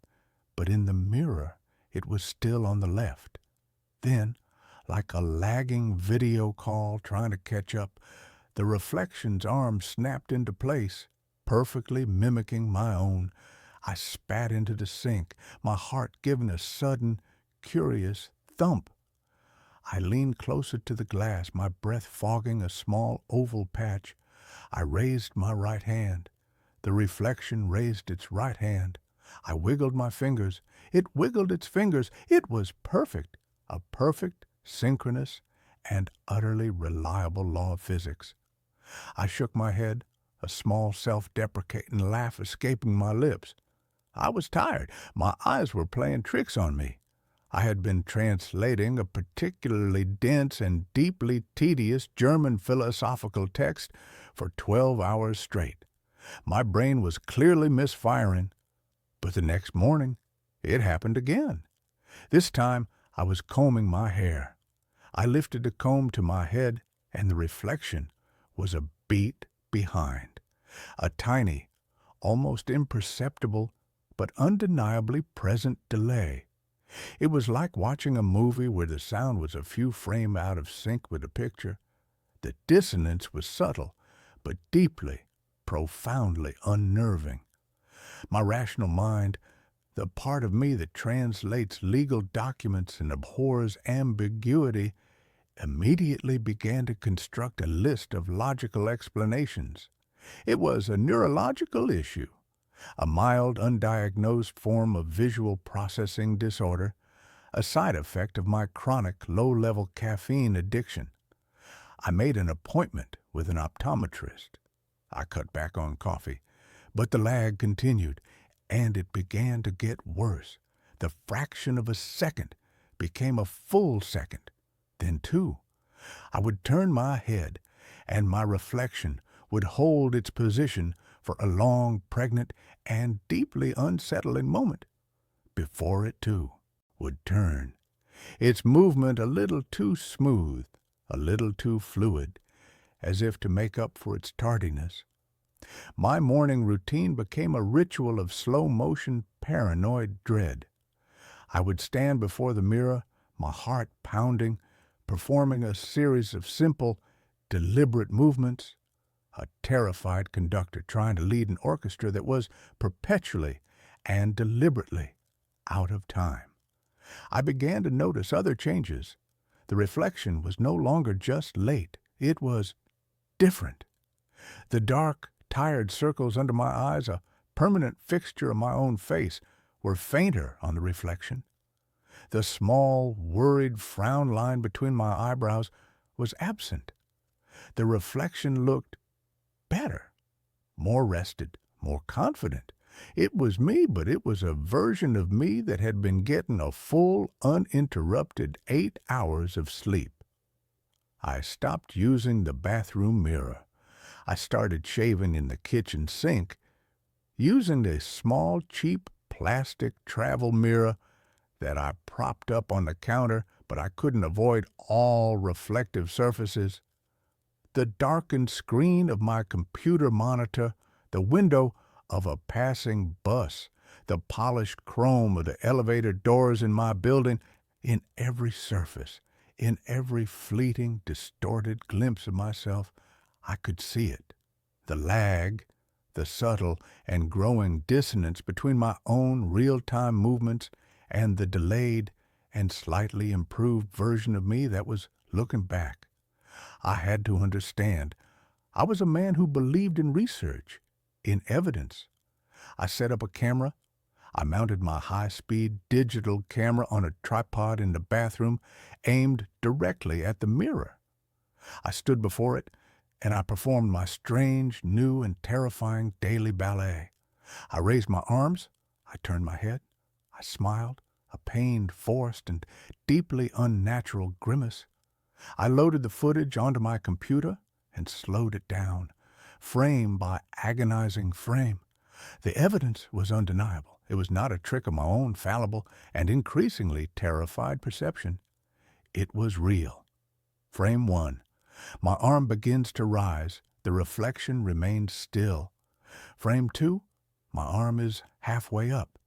but in the mirror it was still on the left. Then, like a lagging video call trying to catch up, the reflection's arm snapped into place, perfectly mimicking my own. I spat into the sink, my heart giving a sudden, curious thump. I leaned closer to the glass, my breath fogging a small oval patch. I raised my right hand. The reflection raised its right hand. I wiggled my fingers. It wiggled its fingers. It was perfect, a perfect, synchronous, and utterly reliable law of physics. I shook my head, a small self-deprecating laugh escaping my lips. I was tired. My eyes were playing tricks on me. I had been translating a particularly dense and deeply tedious German philosophical text for 12 hours straight. My brain was clearly misfiring. But the next morning, it happened again. This time, I was combing my hair. I lifted the comb to my head, and the reflection was a beat behind. A tiny, almost imperceptible, but undeniably present delay. It was like watching a movie where the sound was a few frames out of sync with the picture. The dissonance was subtle, but deeply, profoundly unnerving. My rational mind, the part of me that translates legal documents and abhors ambiguity, immediately began to construct a list of logical explanations. It was a neurological issue, a mild, undiagnosed form of visual processing disorder, a side effect of my chronic, low-level caffeine addiction. I made an appointment with an optometrist. I cut back on coffee, but the lag continued, and it began to get worse. The fraction of a second became a full second, then two. I would turn my head, and my reflection would hold its position for a long, pregnant, and deeply unsettling moment before it, too, would turn, its movement a little too smooth, a little too fluid, as if to make up for its tardiness. My morning routine became a ritual of slow-motion paranoid dread. I would stand before the mirror, my heart pounding, performing a series of simple, deliberate movements, a terrified conductor trying to lead an orchestra that was perpetually and deliberately out of time. I began to notice other changes. The reflection was no longer just late. It was different. The dark, tired circles under my eyes, a permanent fixture of my own face, were fainter on the reflection. The small, worried frown line between my eyebrows was absent. The reflection looked better, more rested, more confident. It was me, but it was a version of me that had been getting a full, uninterrupted 8 hours of sleep. I stopped using the bathroom mirror. I started shaving in the kitchen sink, using the small, cheap plastic travel mirror that I propped up on the counter, but I couldn't avoid all reflective surfaces. The darkened screen of my computer monitor, the window of a passing bus, the polished chrome of the elevator doors in my building, in every surface, in every fleeting, distorted glimpse of myself, I could see it. The lag, the subtle and growing dissonance between my own real-time movements and the delayed and slightly improved version of me that was looking back. I had to understand. I was a man who believed in research, in evidence. I set up a camera. I mounted my high-speed digital camera on a tripod in the bathroom, aimed directly at the mirror. I stood before it, and I performed my strange, new, and terrifying daily ballet. I raised my arms. I turned my head. I smiled, a pained, forced, and deeply unnatural grimace. I loaded the footage onto my computer and slowed it down, frame by agonizing frame. The evidence was undeniable. It was not a trick of my own fallible and increasingly terrified perception. It was real. Frame 1. My arm begins to rise. The reflection remains still. Frame 2. My arm is halfway up.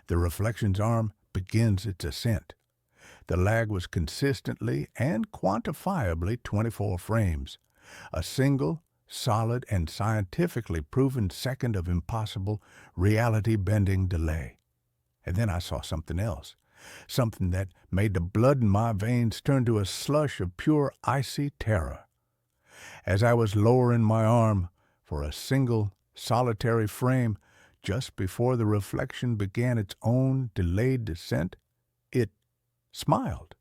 The reflection's arm begins its ascent. The lag was consistently and quantifiably 24 frames, a single, solid, and scientifically proven second of impossible, reality-bending delay. And then I saw something else, something that made the blood in my veins turn to a slush of pure icy terror. As I was lowering my arm for a single, solitary frame, just before the reflection began its own delayed descent, it smiled.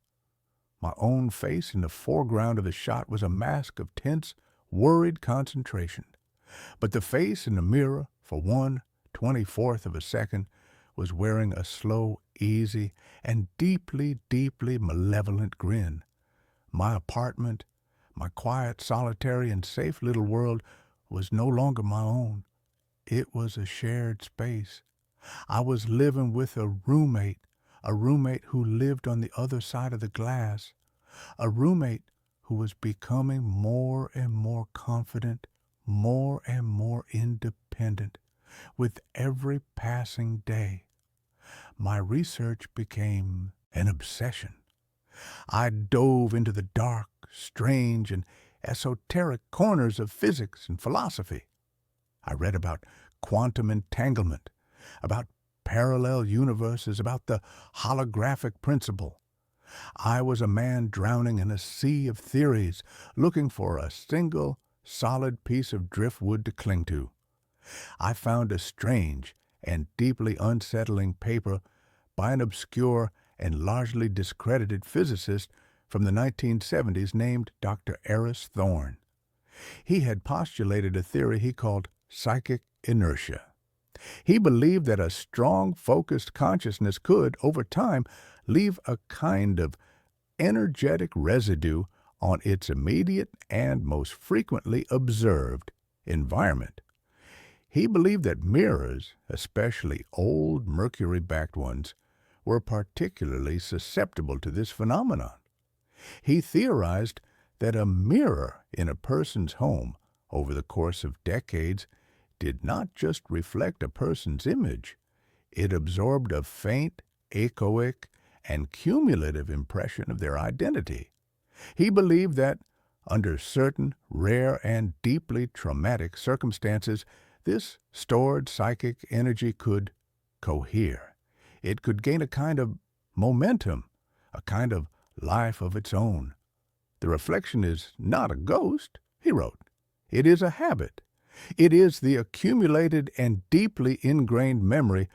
My own face in the foreground of the shot was a mask of tense, worried concentration. But the face in the mirror, for 1/24th of a second, was wearing a slow, easy, and deeply, deeply malevolent grin. My apartment, my quiet, solitary, and safe little world, was no longer my own. It was a shared space. I was living with a roommate who lived on the other side of the glass, a roommate who was becoming more and more confident, more and more independent with every passing day. My research became an obsession. I dove into the dark, strange, and esoteric corners of physics and philosophy. I read about quantum entanglement, about parallel universes, about the holographic principle. I was a man drowning in a sea of theories, looking for a single, solid piece of driftwood to cling to. I found a strange and deeply unsettling paper by an obscure and largely discredited physicist from the 1970s named Dr. Eris Thorne. He had postulated a theory he called psychic inertia. He believed that a strong, focused consciousness could, over time, leave a kind of energetic residue on its immediate and most frequently observed environment. He believed that mirrors, especially old mercury-backed ones, were particularly susceptible to this phenomenon. He theorized that a mirror in a person's home over the course of decades did not just reflect a person's image, it absorbed a faint, echoic, and cumulative impression of their identity. He believed that, under certain rare and deeply traumatic circumstances, this stored psychic energy could cohere. It could gain a kind of momentum, a kind of life of its own. The reflection is not a ghost, he wrote. It is a habit. It is the accumulated and deeply ingrained memory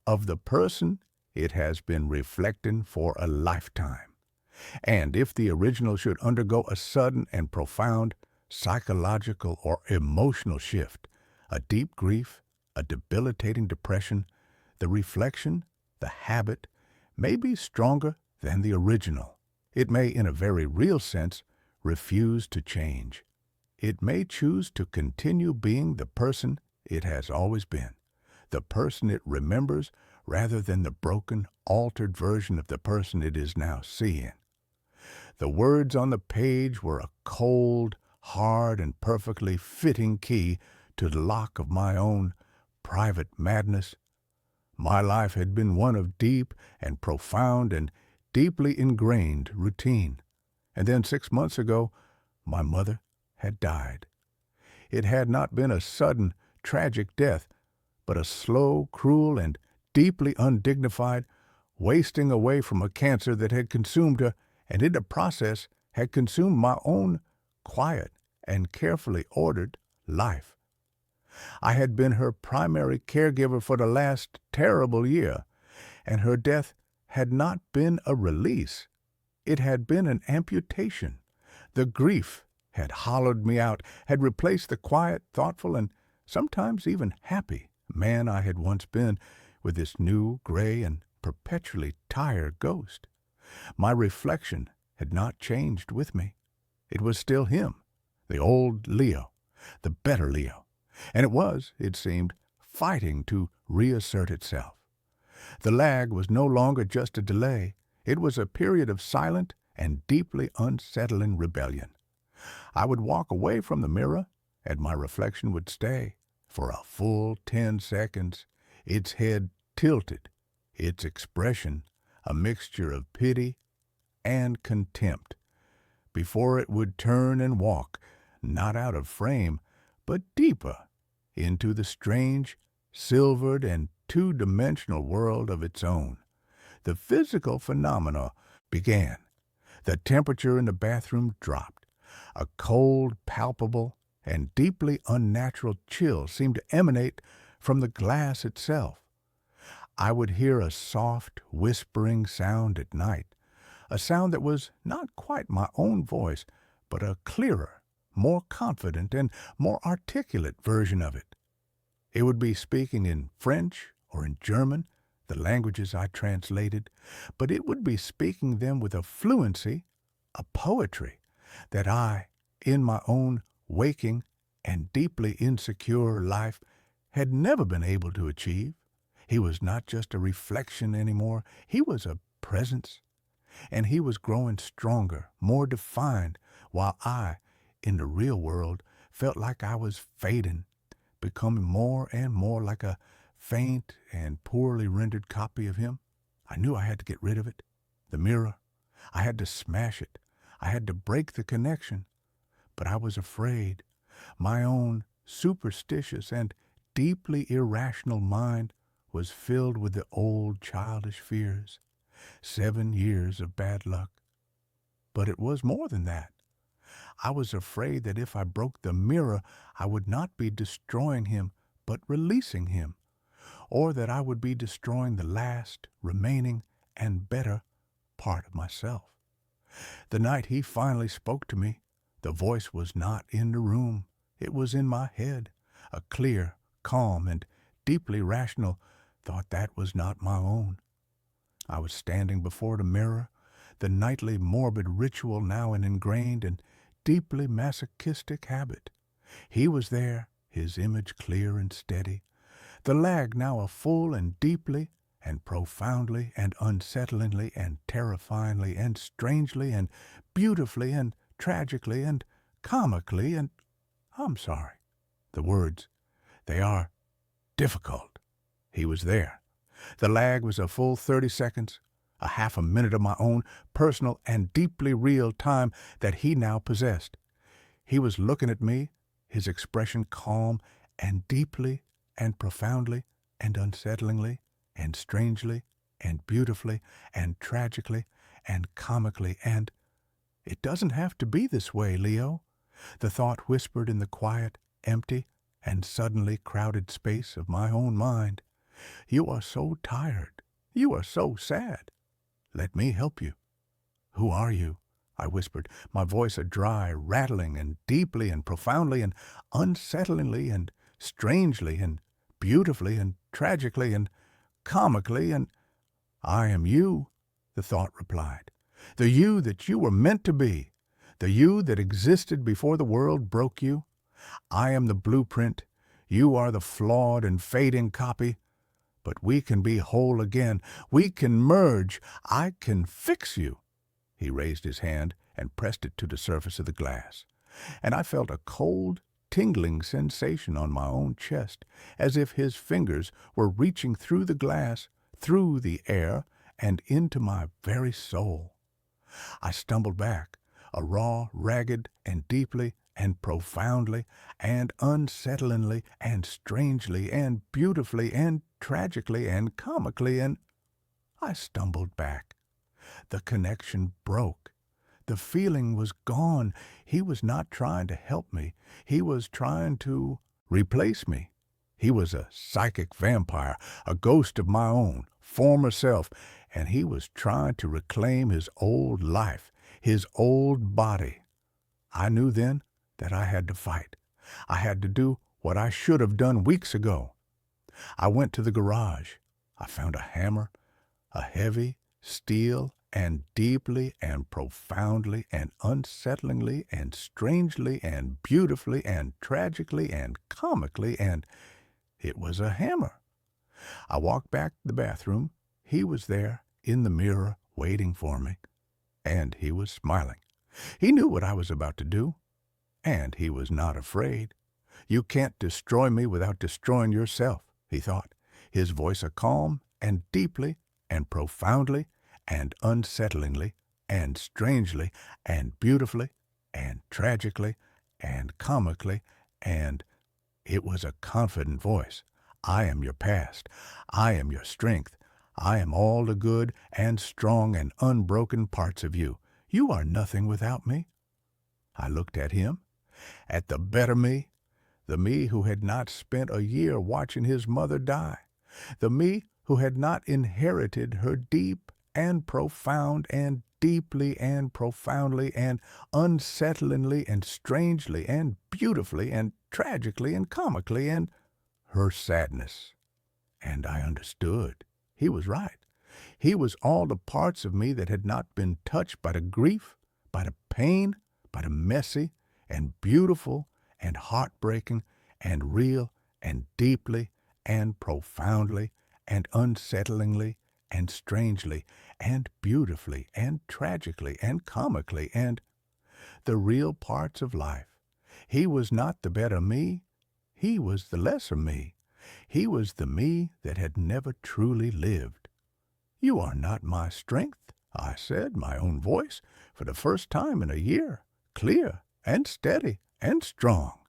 of the person it has been reflecting for a lifetime. And if the original should undergo a sudden and profound psychological or emotional shift, a deep grief, a debilitating depression, the reflection, the habit, may be stronger than the original. It may, in a very real sense, refuse to change. It may choose to continue being the person it has always been, the person it remembers rather than the broken, altered version of the person it is now seeing. The words on the page were a cold, hard, and perfectly fitting key to the lock of my own private madness. My life had been one of deep and profound and deeply ingrained routine. And then 6 months ago, my mother had died. It had not been a sudden, tragic death, but a slow, cruel, and deeply undignified wasting away from a cancer that had consumed her, and in the process had consumed my own quiet and carefully ordered life. I had been her primary caregiver for the last terrible year, and her death had not been a release. It had been an amputation. The grief had hollowed me out, had replaced the quiet, thoughtful, and sometimes even happy man I had once been with this new, gray, and perpetually tired ghost. My reflection had not changed with me. It was still him, the old Leo, the better Leo, and it was, it seemed, fighting to reassert itself. The lag was no longer just a delay. It was a period of silent and deeply unsettling rebellion. I would walk away from the mirror, and my reflection would stay for a full 10 seconds, its head tilted, its expression a mixture of pity and contempt, before it would turn and walk, not out of frame, but deeper into the strange, silvered, and two-dimensional world of its own. The physical phenomena began. The temperature in the bathroom dropped. A cold, palpable, and deeply unnatural chill seemed to emanate from the glass itself. I would hear a soft, whispering sound at night, a sound that was not quite my own voice, but a clearer, more confident, and more articulate version of it. It would be speaking in French or in German, the languages I translated, but it would be speaking them with a fluency, a poetry, that I, in my own waking and deeply insecure life, had never been able to achieve. He was not just a reflection anymore. He was a presence, and he was growing stronger, more defined, while I, in the real world, felt like I was fading, becoming more and more like a faint and poorly rendered copy of him. I knew I had to get rid of it. The mirror. I had to smash it. I had to break the connection. But I was afraid. My own superstitious and deeply irrational mind was filled with the old childish fears. 7 years of bad luck. But it was more than that. I was afraid that if I broke the mirror, I would not be destroying him, but releasing him, or that I would be destroying the last, remaining, and better part of myself. The night he finally spoke to me, the voice was not in the room. It was in my head, a clear, calm, and deeply rational, thought that was not my own. I was standing before the mirror, the nightly morbid ritual now an ingrained and deeply masochistic habit. He was there, his image clear and steady, the lag now a full and deeply and profoundly and unsettlingly and terrifyingly and strangely and beautifully and tragically and comically and, I'm sorry, the words, they are difficult. He was there. The lag was a full 30 seconds, a half a minute of my own personal and deeply real time that he now possessed. He was looking at me, his expression calm and deeply and profoundly and unsettlingly and strangely and beautifully and tragically and comically and, "It doesn't have to be this way, Leo," the thought whispered in the quiet, empty, and suddenly crowded space of my own mind. "You are so tired. You are so sad. Let me help you." "Who are you?" I whispered, my voice a dry rattling and deeply and profoundly and unsettlingly and strangely and beautifully and tragically and comically and, "I am you," the thought replied. "The you that you were meant to be. The you that existed before the world broke you. I am the blueprint. You are the flawed and fading copy. But we can be whole again. We can merge. I can fix you." He raised his hand and pressed it to the surface of the glass, and I felt a cold, tingling sensation on my own chest, as if his fingers were reaching through the glass, through the air, and into my very soul. I stumbled back, a raw, ragged, and deeply and profoundly and unsettlingly and strangely and beautifully and tragically and comically, and I stumbled back. The connection broke. The feeling was gone. He was not trying to help me. He was trying to replace me. He was a psychic vampire, a ghost of my own, former self, and he was trying to reclaim his old life, his old body. I knew then that I had to fight. I had to do what I should have done weeks ago. I went to the garage. I found a hammer, a heavy steel, and deeply and profoundly and unsettlingly and strangely and beautifully and tragically and comically, and it was a hammer. I walked back to the bathroom. He was there in the mirror waiting for me, and he was smiling. He knew what I was about to do, and he was not afraid. "You can't destroy me without destroying yourself," he thought, his voice a calm and deeply and profoundly and unsettlingly and strangely and beautifully and tragically and comically, and it was a confident voice. "I am your past. I am your strength. I am all the good and strong and unbroken parts of you. You are nothing without me." I looked at him, at the better me, the me who had not spent a year watching his mother die, the me who had not inherited her deep and profound and deeply and profoundly and unsettlingly and strangely and beautifully and tragically and comically, and her sadness. And I understood. He was right. He was all the parts of me that had not been touched by the grief, by the pain, by the messy and beautiful and heartbreaking and real and deeply and profoundly and unsettlingly and strangely and beautifully and tragically and comically, and the real parts of life. He was not the better me. He was the lesser me. He was the me that had never truly lived. "You are not my strength," I said, my own voice, for the first time in a year, clear and steady and strong.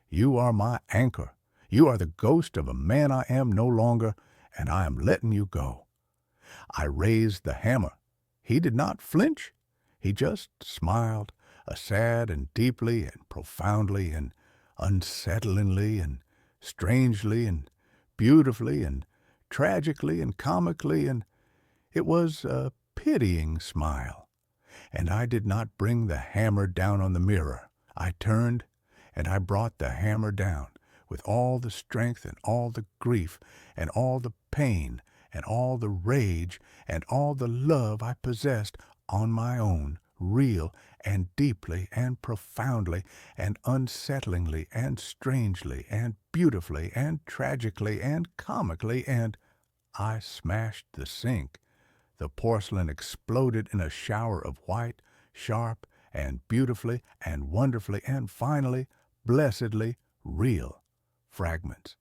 "You are my anchor. You are the ghost of a man I am no longer, and I am letting you go." I raised the hammer. He did not flinch. He just smiled, a sad and deeply and profoundly and unsettlingly and strangely and beautifully and tragically and comically, and it was a pitying smile. And I did not bring the hammer down on the mirror. I turned, and I brought the hammer down with all the strength and all the grief and all the pain and all the rage and all the love I possessed on my own, real and deeply and profoundly and unsettlingly and strangely and beautifully and tragically and comically, and I smashed the sink. The porcelain exploded in a shower of white, sharp, and beautifully and wonderfully and finally, blessedly real fragments.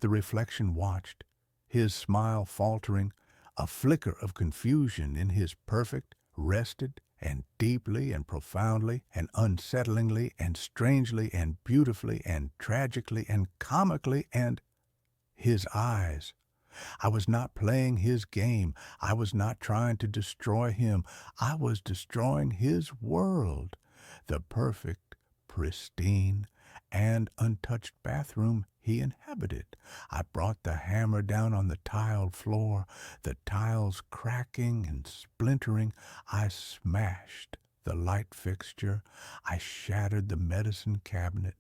The reflection watched, his smile faltering, a flicker of confusion in his perfect, rested, and deeply and profoundly and unsettlingly and strangely and beautifully and tragically and comically, and his eyes. I was not playing his game. I was not trying to destroy him. I was destroying his world. The perfect, pristine, and untouched bathroom he inhabited. I brought the hammer down on the tiled floor, the tiles cracking and splintering. I smashed the light fixture. I shattered the medicine cabinet.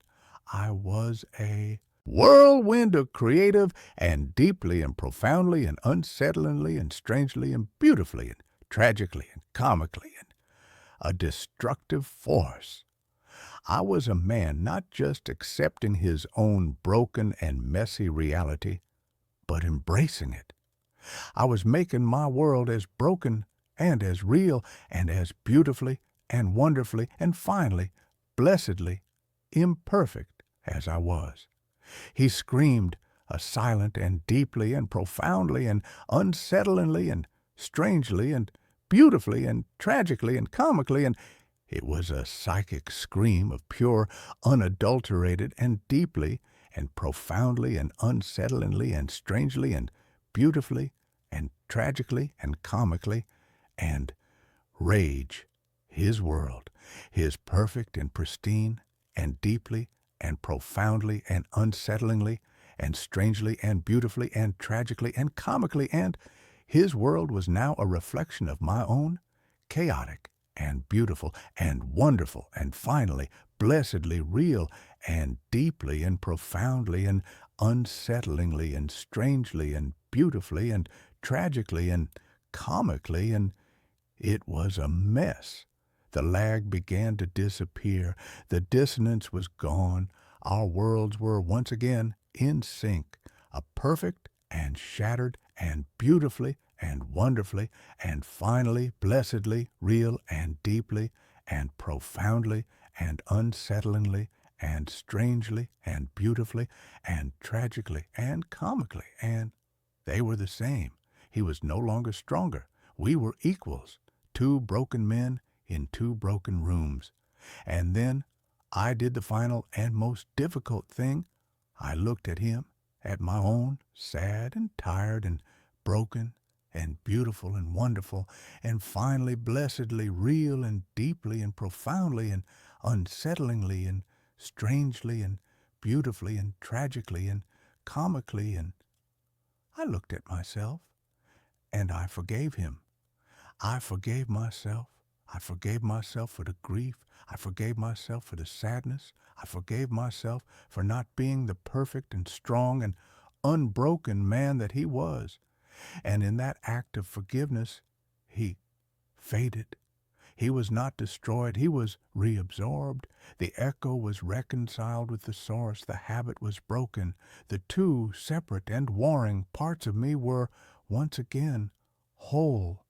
I was a whirlwind of creative and deeply and profoundly and unsettlingly and strangely and beautifully and tragically and comically and a destructive force. I was a man not just accepting his own broken and messy reality, but embracing it. I was making my world as broken and as real and as beautifully and wonderfully and finally, blessedly, imperfect as I was. He screamed, a silent and deeply and profoundly and unsettlingly and strangely and beautifully and tragically and comically, and it was a psychic scream of pure, unadulterated and deeply and profoundly and unsettlingly and strangely and beautifully and tragically and comically, and rage, his world, his perfect and pristine and deeply and profoundly and unsettlingly and strangely and beautifully and tragically and comically, and his world was now a reflection of my own, chaotic and beautiful and wonderful and finally, blessedly real and deeply and profoundly and unsettlingly and strangely and beautifully and tragically and comically, and it was a mess. The lag began to disappear. The dissonance was gone. Our worlds were once again in sync, a perfect and shattered and beautifully and wonderfully and finally, blessedly, real and deeply and profoundly and unsettlingly and strangely and beautifully and tragically and comically, and they were the same. He was no longer stronger. We were equals, two broken men in two broken rooms. And then I did the final and most difficult thing. I looked at him, at my own, sad and tired and broken and beautiful and wonderful and finally blessedly real and deeply and profoundly and unsettlingly and strangely and beautifully and tragically and comically, and I looked at myself and I forgave him. I forgave myself. I forgave myself for the grief. I forgave myself for the sadness. I forgave myself for not being the perfect and strong and unbroken man that he was. And in that act of forgiveness, he faded. He was not destroyed. He was reabsorbed. The echo was reconciled with the source. The habit was broken. The two separate and warring parts of me were once again whole.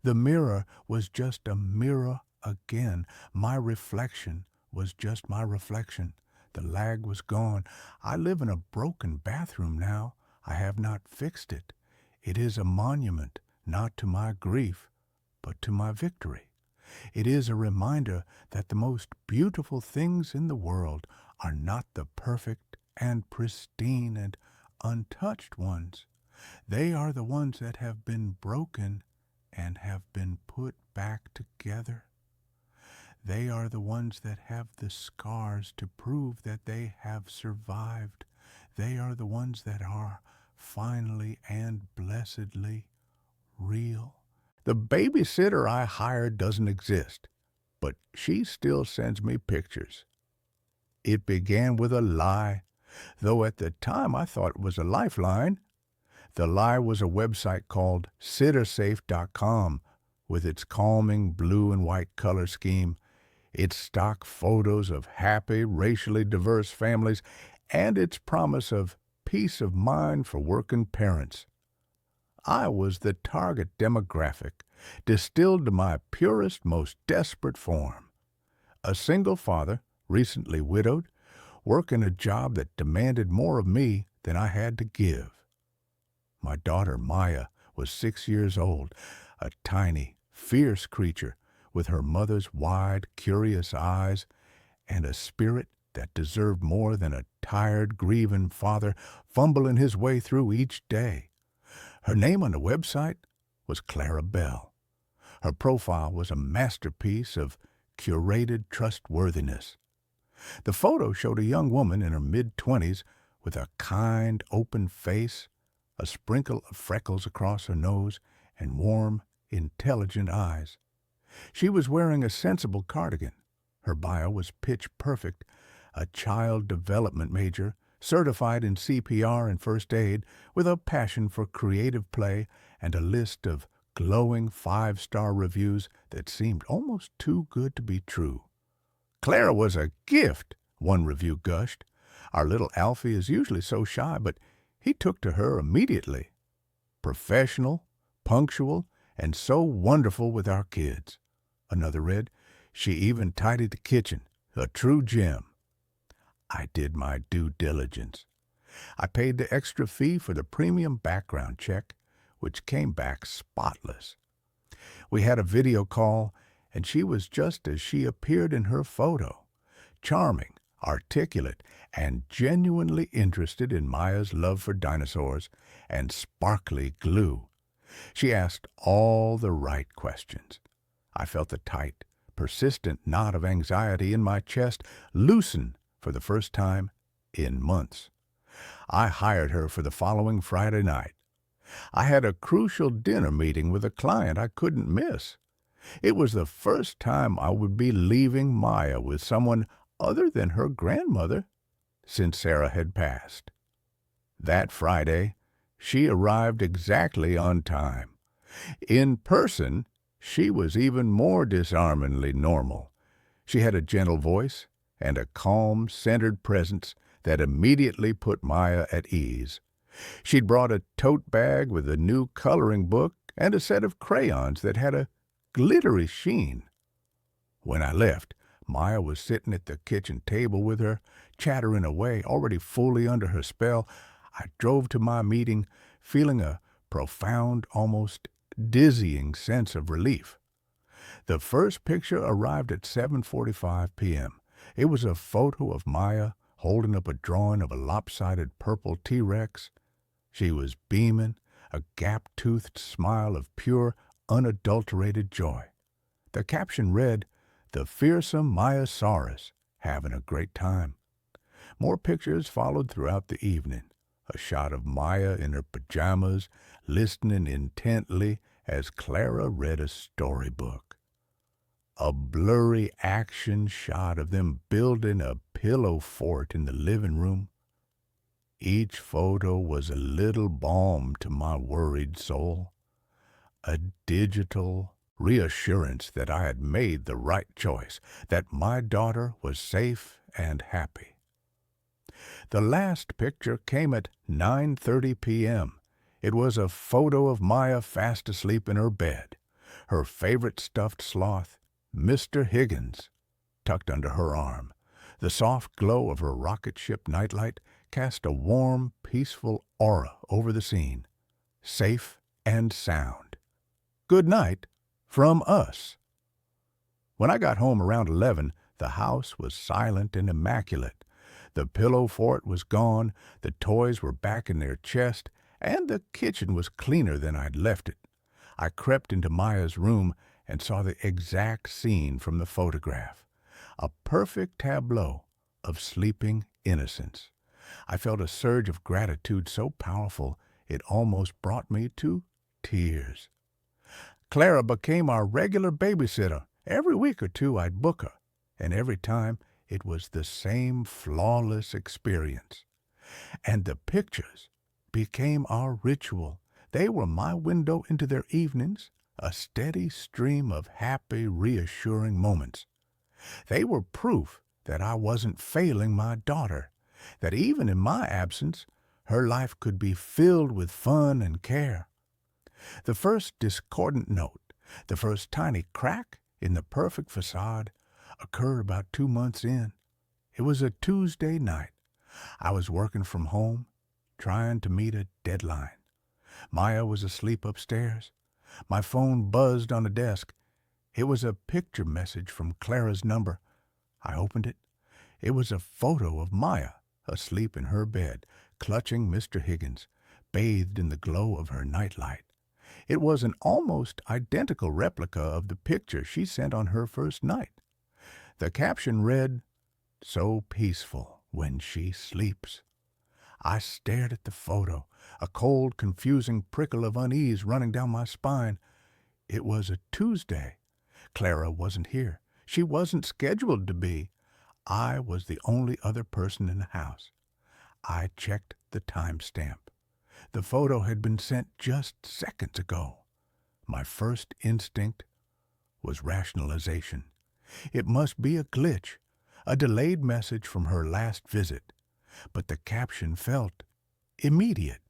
The mirror was just a mirror again. My reflection was just my reflection. The lag was gone. I live in a broken bathroom now. I have not fixed it. It is a monument, not to my grief, but to my victory. It is a reminder that the most beautiful things in the world are not the perfect and pristine and untouched ones. They are the ones that have been broken and have been put back together. They are the ones that have the scars to prove that they have survived. They are the ones that are finally and blessedly real. The babysitter I hired doesn't exist, but she still sends me pictures. It began with a lie. though at the time I thought it was a lifeline. The lie was a website called sittersafe.com with its calming blue and white color scheme, its stock photos of happy, racially diverse families, and its promise of peace of mind for working parents. I was the target demographic, distilled to my purest, most desperate form. A single father, recently widowed, working a job that demanded more of me than I had to give. My daughter, Maya, was 6 years old, a tiny, fierce creature with her mother's wide, curious eyes and a spirit that deserved more than a tired, grieving father fumbling his way through each day. Her name on the website was Clara Bell. Her profile was a masterpiece of curated trustworthiness. The photo showed a young woman in her mid-20s with a kind, open face, a sprinkle of freckles across her nose, and warm, intelligent eyes. She was wearing a sensible cardigan. Her bio was pitch perfect, a child development major, certified in CPR and first aid, with a passion for creative play and a list of glowing 5-star reviews that seemed almost too good to be true. Clara was a gift, one review gushed. Our little Alfie is usually so shy, but he took to her immediately. Professional, punctual, and so wonderful with our kids. Another read, she even tidied the kitchen, a true gem. I did my due diligence. I paid the extra fee for the premium background check, which came back spotless. We had a video call, and she was just as she appeared in her photo, charming, articulate, and genuinely interested in Maya's love for dinosaurs and sparkly glue. She asked all the right questions. I felt the tight, persistent knot of anxiety in my chest loosen for the first time in months. I hired her for the following Friday night. I had a crucial dinner meeting with a client I couldn't miss. It was the first time I would be leaving Maya with someone other than her grandmother since Sarah had passed. That Friday, she arrived exactly on time. In person, she was even more disarmingly normal. She had a gentle voice and a calm, centered presence that immediately put Maya at ease. She'd brought a tote bag with a new coloring book and a set of crayons that had a glittery sheen. When I left, Maya was sitting at the kitchen table with her, chattering away, already fully under her spell. I drove to my meeting feeling a profound, almost dizzying sense of relief. The first picture arrived at 7:45 p.m. It was a photo of Maya holding up a drawing of a lopsided purple T-Rex. She was beaming, a gap-toothed smile of pure, unadulterated joy. The caption read, "The fearsome Mayasaurus, having a great time." More pictures followed throughout the evening. A shot of Maya in her pajamas, listening intently as Clara read a storybook. A blurry action shot of them building a pillow fort in the living room. Each photo was a little balm to my worried soul, a digital reassurance that I had made the right choice, that my daughter was safe and happy. The last picture came at 9:30 p.m. It was a photo of Maya fast asleep in her bed, her favorite stuffed sloth, Mr. Higgins, tucked under her arm. The soft glow of her rocket ship nightlight cast a warm, peaceful aura over the scene. Safe and sound. Good night from us. When I got home around 11, the house was silent and immaculate. The pillow fort was gone, the toys were back in their chest, and the kitchen was cleaner than I'd left it. I crept into Maya's room and saw the exact scene from the photograph. A perfect tableau of sleeping innocence. I felt a surge of gratitude so powerful it almost brought me to tears. Clara became our regular babysitter. Every week or two I'd book her, and every time it was the same flawless experience. And the pictures became our ritual. They were my window into their evenings, a steady stream of happy, reassuring moments. They were proof that I wasn't failing my daughter, that even in my absence, her life could be filled with fun and care. The first discordant note, the first tiny crack in the perfect facade, occurred about 2 months in. It was a Tuesday night. I was working from home, trying to meet a deadline. Maya was asleep upstairs. My phone buzzed on the desk. It was a picture message from Clara's number. I opened it. It was a photo of Maya, asleep in her bed, clutching Mr. Higgins, bathed in the glow of her nightlight. It was an almost identical replica of the picture she sent on her first night. The caption read, "So peaceful when she sleeps." I stared at the photo, a cold, confusing prickle of unease running down my spine. It was a Tuesday. Clara wasn't here. She wasn't scheduled to be. I was the only other person in the house. I checked the timestamp. The photo had been sent just seconds ago. My first instinct was rationalization. It must be a glitch, a delayed message from her last visit. But the caption felt immediate.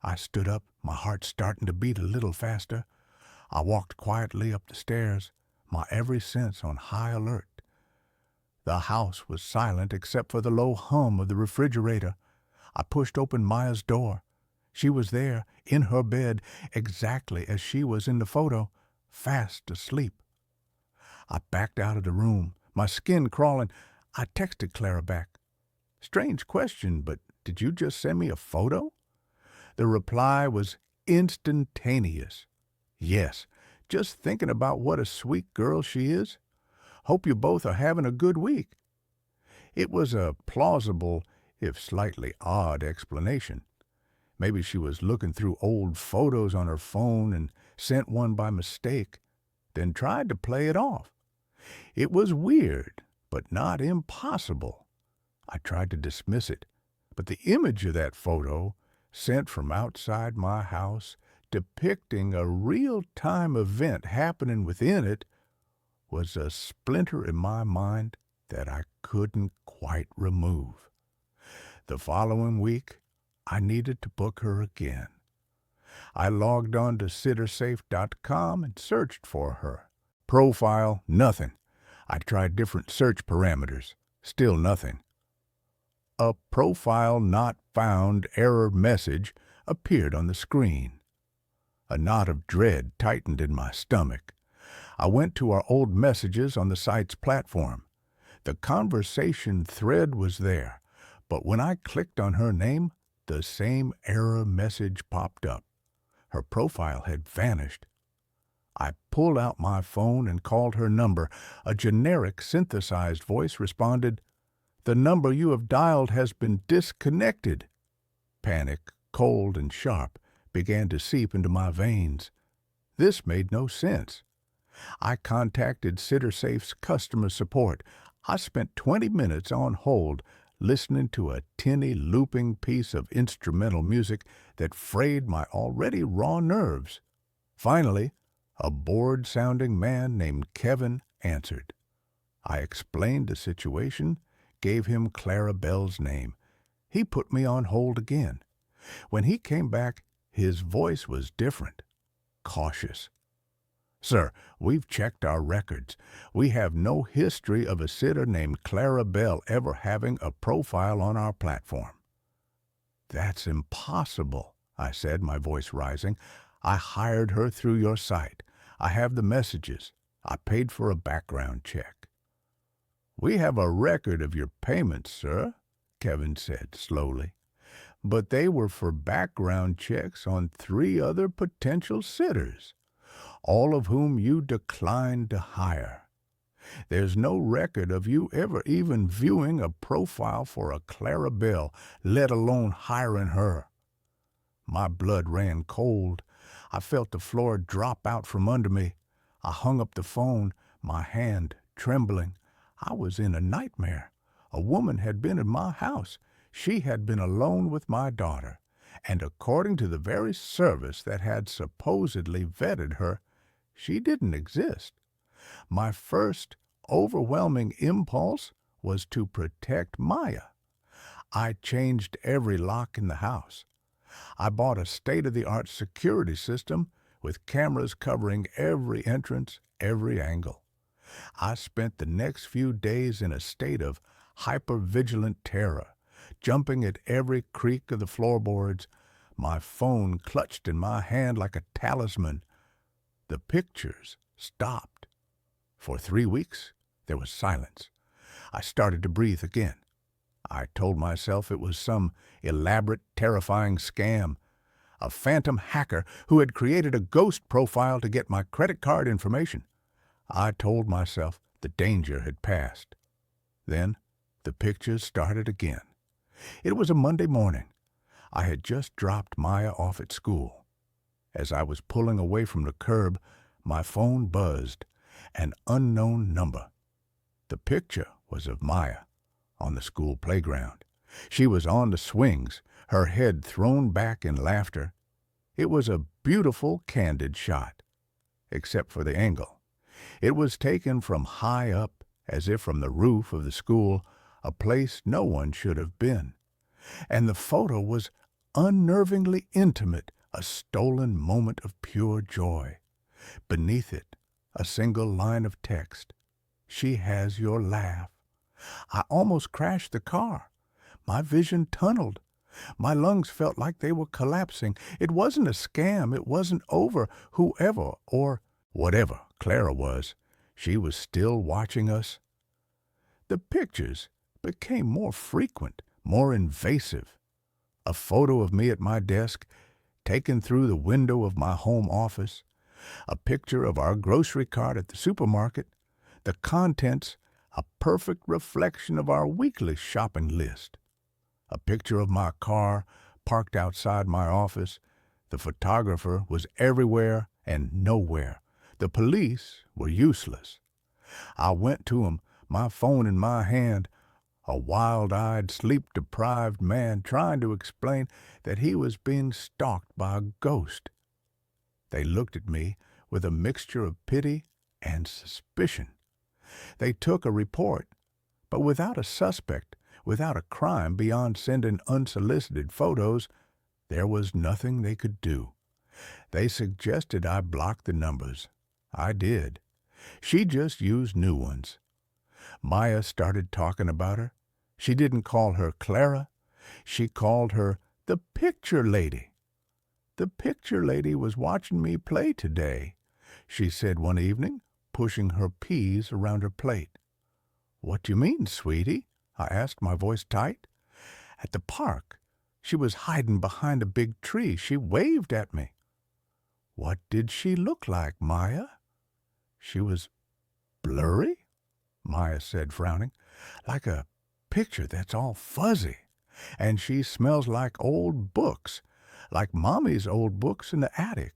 I stood up, my heart starting to beat a little faster. I walked quietly up the stairs, my every sense on high alert. The house was silent except for the low hum of the refrigerator. I pushed open Maya's door. She was there, in her bed, exactly as she was in the photo, fast asleep. I backed out of the room, my skin crawling. I texted Clara back. "Strange question, but did you just send me a photo?" The reply was instantaneous. "Yes, just thinking about what a sweet girl she is. Hope you both are having a good week." It was a plausible, if slightly odd, explanation. Maybe she was looking through old photos on her phone and sent one by mistake, then tried to play it off. It was weird, but not impossible. I tried to dismiss it, but the image of that photo, sent from outside my house, depicting a real-time event happening within it, was a splinter in my mind that I couldn't quite remove. The following week, I needed to book her again. I logged on to sittersafe.com and searched for her. Profile, nothing. I tried different search parameters. Still nothing. A profile not found error message appeared on the screen. A knot of dread tightened in my stomach. I went to our old messages on the site's platform. The conversation thread was there, but when I clicked on her name, the same error message popped up. Her profile had vanished. I pulled out my phone and called her number. A generic synthesized voice responded, "The number you have dialed has been disconnected." Panic, cold and sharp, began to seep into my veins. This made no sense. I contacted SitterSafe's customer support. I spent 20 minutes on hold, listening to a tinny looping piece of instrumental music that frayed my already raw nerves. Finally, a bored-sounding man named Kevin answered. I explained the situation, gave him Clara Bell's name. He put me on hold again. When he came back, his voice was different, cautious. "Sir, we've checked our records. We have no history of a sitter named Clara Bell ever having a profile on our platform." "That's impossible," I said, my voice rising. "I hired her through your site. I have the messages. I paid for a background check." "We have a record of your payments, sir," Kevin said slowly. "But they were for background checks on 3 other potential sitters, all of whom you declined to hire. There's no record of you ever even viewing a profile for a Clara Bell, let alone hiring her." My blood ran cold. I felt the floor drop out from under me. I hung up the phone, my hand trembling. I was in a nightmare. A woman had been in my house. She had been alone with my daughter, and according to the very service that had supposedly vetted her, she didn't exist. My first overwhelming impulse was to protect Maya. I changed every lock in the house. I bought a state-of-the-art security system with cameras covering every entrance, every angle. I spent the next few days in a state of hypervigilant terror, jumping at every creak of the floorboards, my phone clutched in my hand like a talisman. The pictures stopped. For 3 weeks, there was silence. I started to breathe again. I told myself it was some elaborate, terrifying scam, a phantom hacker who had created a ghost profile to get my credit card information. I told myself the danger had passed. Then the pictures started again. It was a Monday morning. I had just dropped Maya off at school. As I was pulling away from the curb, my phone buzzed. An unknown number. The picture was of Maya on the school playground. She was on the swings, her head thrown back in laughter. It was a beautiful, candid shot, except for the angle. It was taken from high up, as if from the roof of the school, a place no one should have been. And the photo was unnervingly intimate, a stolen moment of pure joy. Beneath it, a single line of text. She has your laugh. I almost crashed the car. My vision tunneled. My lungs felt like they were collapsing. It wasn't a scam. It wasn't over. Whoever or whatever Clara was, she was still watching us. The pictures became more frequent, more invasive. A photo of me at my desk, taken through the window of my home office. A picture of our grocery cart at the supermarket. The contents, a perfect reflection of our weekly shopping list. A picture of my car parked outside my office. The photographer was everywhere and nowhere. The police were useless. I went to him, my phone in my hand, a wild-eyed, sleep-deprived man trying to explain that he was being stalked by a ghost. They looked at me with a mixture of pity and suspicion. They took a report, but without a suspect, without a crime beyond sending unsolicited photos, there was nothing they could do. They suggested I block the numbers. I did. She just used new ones. Maya started talking about her. She didn't call her Clara. She called her the picture lady. The picture lady was watching me play today, she said one evening, pushing her peas around her plate. What do you mean, sweetie? I asked, my voice tight. At the park. She was hiding behind a big tree. She waved at me. What did she look like, Maya? She was blurry, Maya said, frowning, like a picture that's all fuzzy. And she smells like old books, like Mommy's old books in the attic.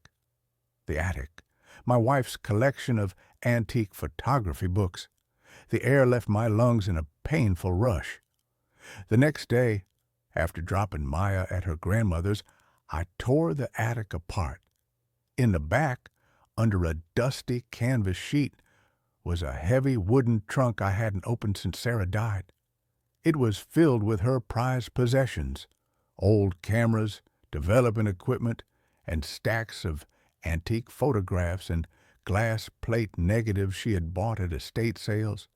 The attic, my wife's collection of antique photography books. The air left my lungs in a painful rush. The next day, after dropping Maya at her grandmother's, I tore the attic apart. In the back, under a dusty canvas sheet, was a heavy wooden trunk I hadn't opened since Sarah died. It was filled with her prized possessions, old cameras, development equipment, and stacks of antique photographs and glass plate negatives she had bought at estate sales.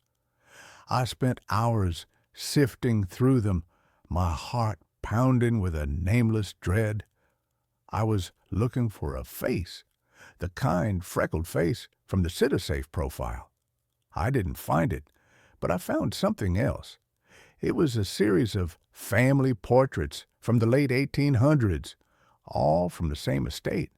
I spent hours sifting through them, my heart pounding with a nameless dread. I was looking for a face, the kind, freckled face from the CitiSafe profile. I didn't find it, but I found something else. It was a series of family portraits from the late 1800s, all from the same estate.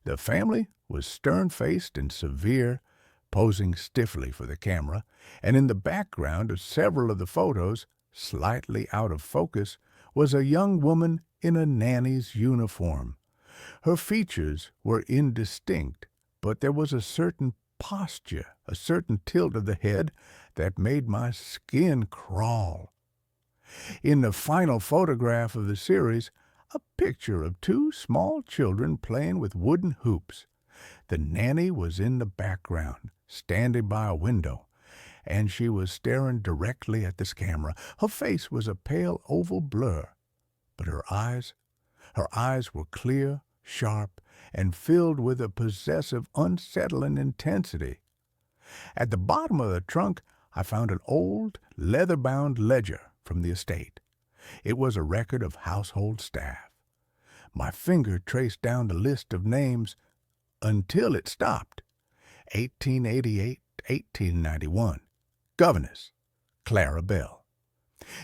The family was stern-faced and severe, posing stiffly for the camera, and in the background of several of the photos, slightly out of focus, was a young woman in a nanny's uniform. Her features were indistinct, but there was a certain posture, a certain tilt of the head that made my skin crawl. In the final photograph of the series, a picture of two small children playing with wooden hoops. The nanny was in the background, standing by a window, and she was staring directly at this camera. Her face was a pale oval blur, but her eyes were clear, sharp, and filled with a possessive, unsettling intensity. At the bottom of the trunk, I found an old, leather-bound ledger from the estate. It was a record of household staff. My finger traced down the list of names until it stopped. 1888, 1891. Governess, Clara Bell.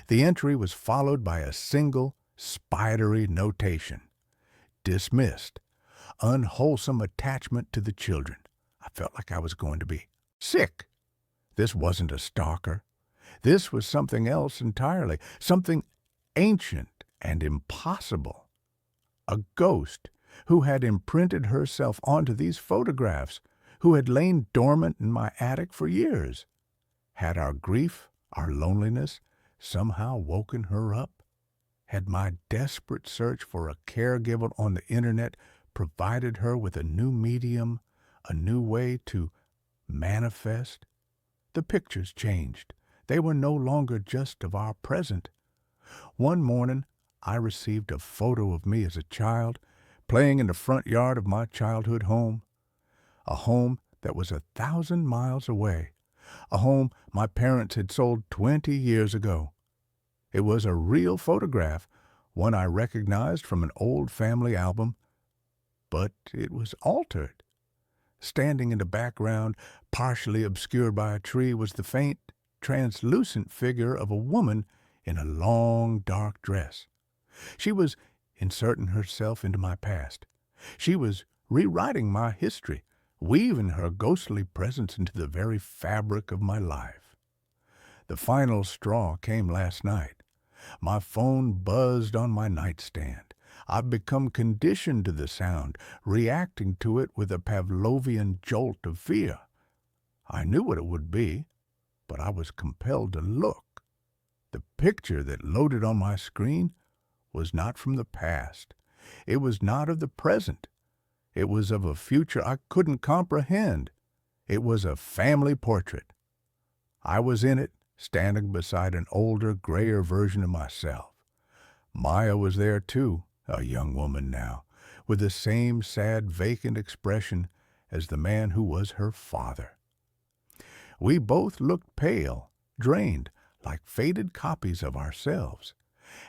The entry was followed by a single, spidery notation. Dismissed. Unwholesome attachment to the children. I felt like I was going to be sick. This wasn't a stalker. This was something else entirely, something ancient and impossible. A ghost who had imprinted herself onto these photographs, who had lain dormant in my attic for years. Had our grief, our loneliness, somehow woken her up? Had my desperate search for a caregiver on the internet provided her with a new medium, a new way to manifest? The pictures changed. They were no longer just of our present. One morning, I received a photo of me as a child, playing in the front yard of my childhood home, a home that was 1,000 miles away, a home my parents had sold 20 years ago. It was a real photograph, one I recognized from an old family album, but it was altered. Standing in the background, partially obscured by a tree, was the faint, translucent figure of a woman in a long, dark dress. She was inserting herself into my past. She was rewriting my history, weaving her ghostly presence into the very fabric of my life. The final straw came last night. My phone buzzed on my nightstand. I've become conditioned to the sound, reacting to it with a Pavlovian jolt of fear. I knew what it would be, but I was compelled to look. The picture that loaded on my screen was not from the past. It was not of the present. It was of a future I couldn't comprehend. It was a family portrait. I was in it, standing beside an older, grayer version of myself. Maya was there too, a young woman now, with the same sad, vacant expression as the man who was her father. We both looked pale, drained, like faded copies of ourselves,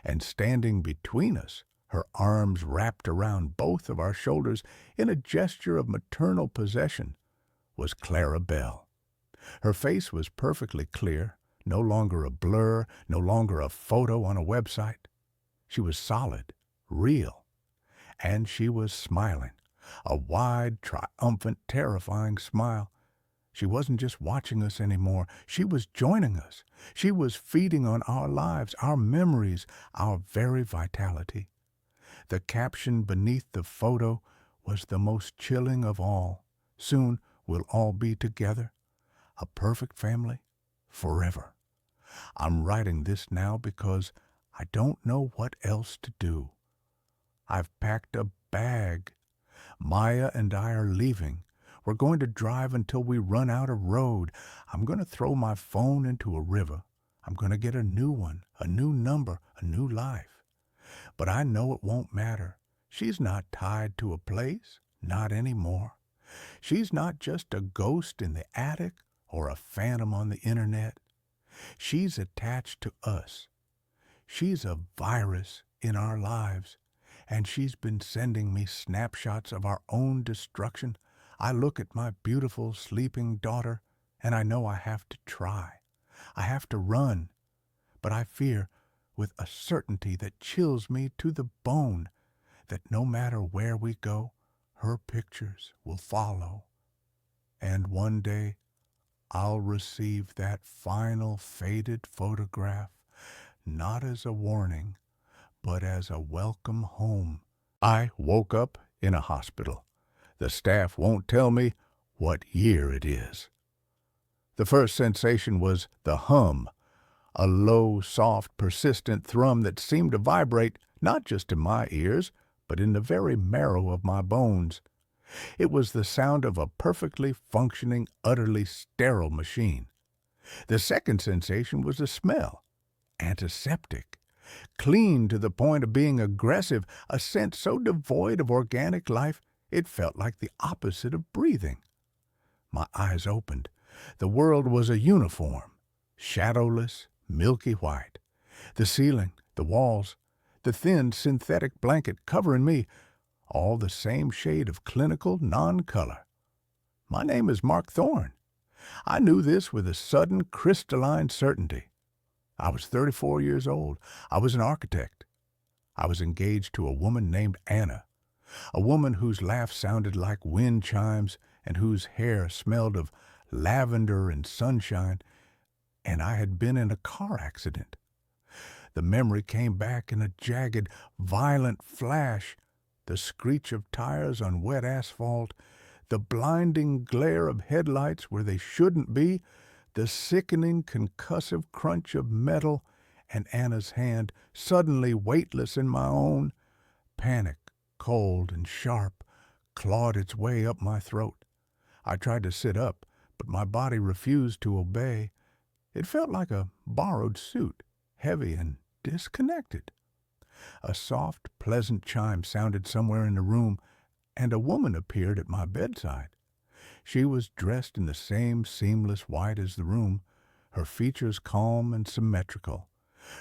and standing between us, her arms wrapped around both of our shoulders in a gesture of maternal possession, was Clara Bell. Her face was perfectly clear, no longer a blur, no longer a photo on a website. She was solid, real, and she was smiling, a wide, triumphant, terrifying smile. She wasn't just watching us anymore. She was joining us. She was feeding on our lives, our memories, our very vitality. The caption beneath the photo was the most chilling of all. Soon we'll all be together, a perfect family, forever. I'm writing this now because I don't know what else to do. I've packed a bag. Maya and I are leaving. We're going to drive until we run out of road. I'm going to throw my phone into a river. I'm going to get a new one, a new number, a new life. But I know it won't matter. She's not tied to a place, not anymore. She's not just a ghost in the attic or a phantom on the internet. She's attached to us. She's a virus in our lives, and she's been sending me snapshots of our own destruction. I look at my beautiful sleeping daughter, and I know I have to try. I have to run, but I fear, with a certainty that chills me to the bone, that no matter where we go, her pictures will follow. And one day, I'll receive that final faded photograph, not as a warning, but as a welcome home. I woke up in a hospital. The staff won't tell me what year it is. The first sensation was the hum, a low, soft, persistent thrum that seemed to vibrate not just in my ears, but in the very marrow of my bones. It was the sound of a perfectly functioning, utterly sterile machine. The second sensation was a smell, antiseptic, clean to the point of being aggressive, a scent so devoid of organic life it felt like the opposite of breathing. My eyes opened. The world was a uniform, shadowless, milky white. The ceiling, the walls, the thin synthetic blanket covering me, all the same shade of clinical non-color. My name is Mark Thorne. I knew this with a sudden crystalline certainty. I was 34 years old. I was an architect. I was engaged to a woman named Anna, a woman whose laugh sounded like wind chimes and whose hair smelled of lavender and sunshine, and I had been in a car accident. The memory came back in a jagged, violent flash, the screech of tires on wet asphalt, the blinding glare of headlights where they shouldn't be, the sickening concussive crunch of metal, and Anna's hand, suddenly weightless in my own. Panic, cold and sharp, clawed its way up my throat. I tried to sit up, but my body refused to obey. It felt like a borrowed suit, heavy and disconnected. A soft, pleasant chime sounded somewhere in the room, and a woman appeared at my bedside. She was dressed in the same seamless white as the room, her features calm and symmetrical,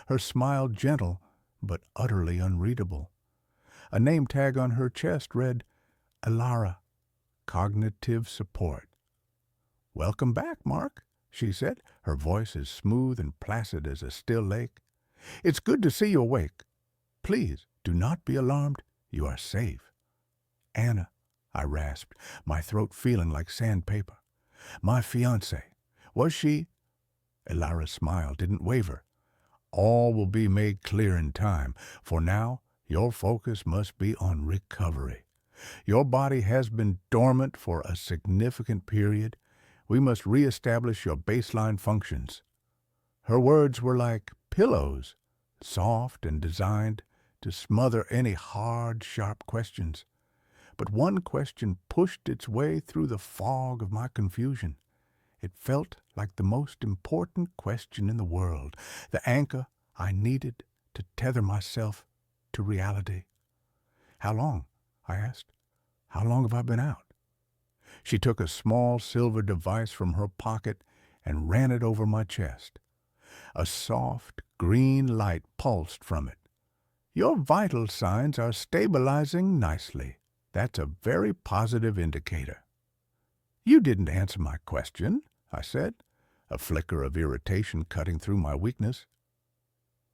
her smile gentle but utterly unreadable. A name tag on her chest read, Elara, Cognitive Support. "Welcome back, Mark," she said, her voice as smooth and placid as a still lake. "It's good to see you awake. Please, do not be alarmed. You are safe." "Anna," I rasped, my throat feeling like sandpaper. "My fiancée. Was she—" Elara's smile didn't waver. "All will be made clear in time. For now, your focus must be on recovery. Your body has been dormant for a significant period. We must reestablish your baseline functions." Her words were like pillows, soft and designed to smother any hard, sharp questions. But one question pushed its way through the fog of my confusion. It felt like the most important question in the world, the anchor I needed to tether myself to reality. "How long?" I asked. "How long have I been out?" She took a small silver device from her pocket and ran it over my chest. A soft, green light pulsed from it. "Your vital signs are stabilizing nicely. That's a very positive indicator." "You didn't answer my question," I said, a flicker of irritation cutting through my weakness.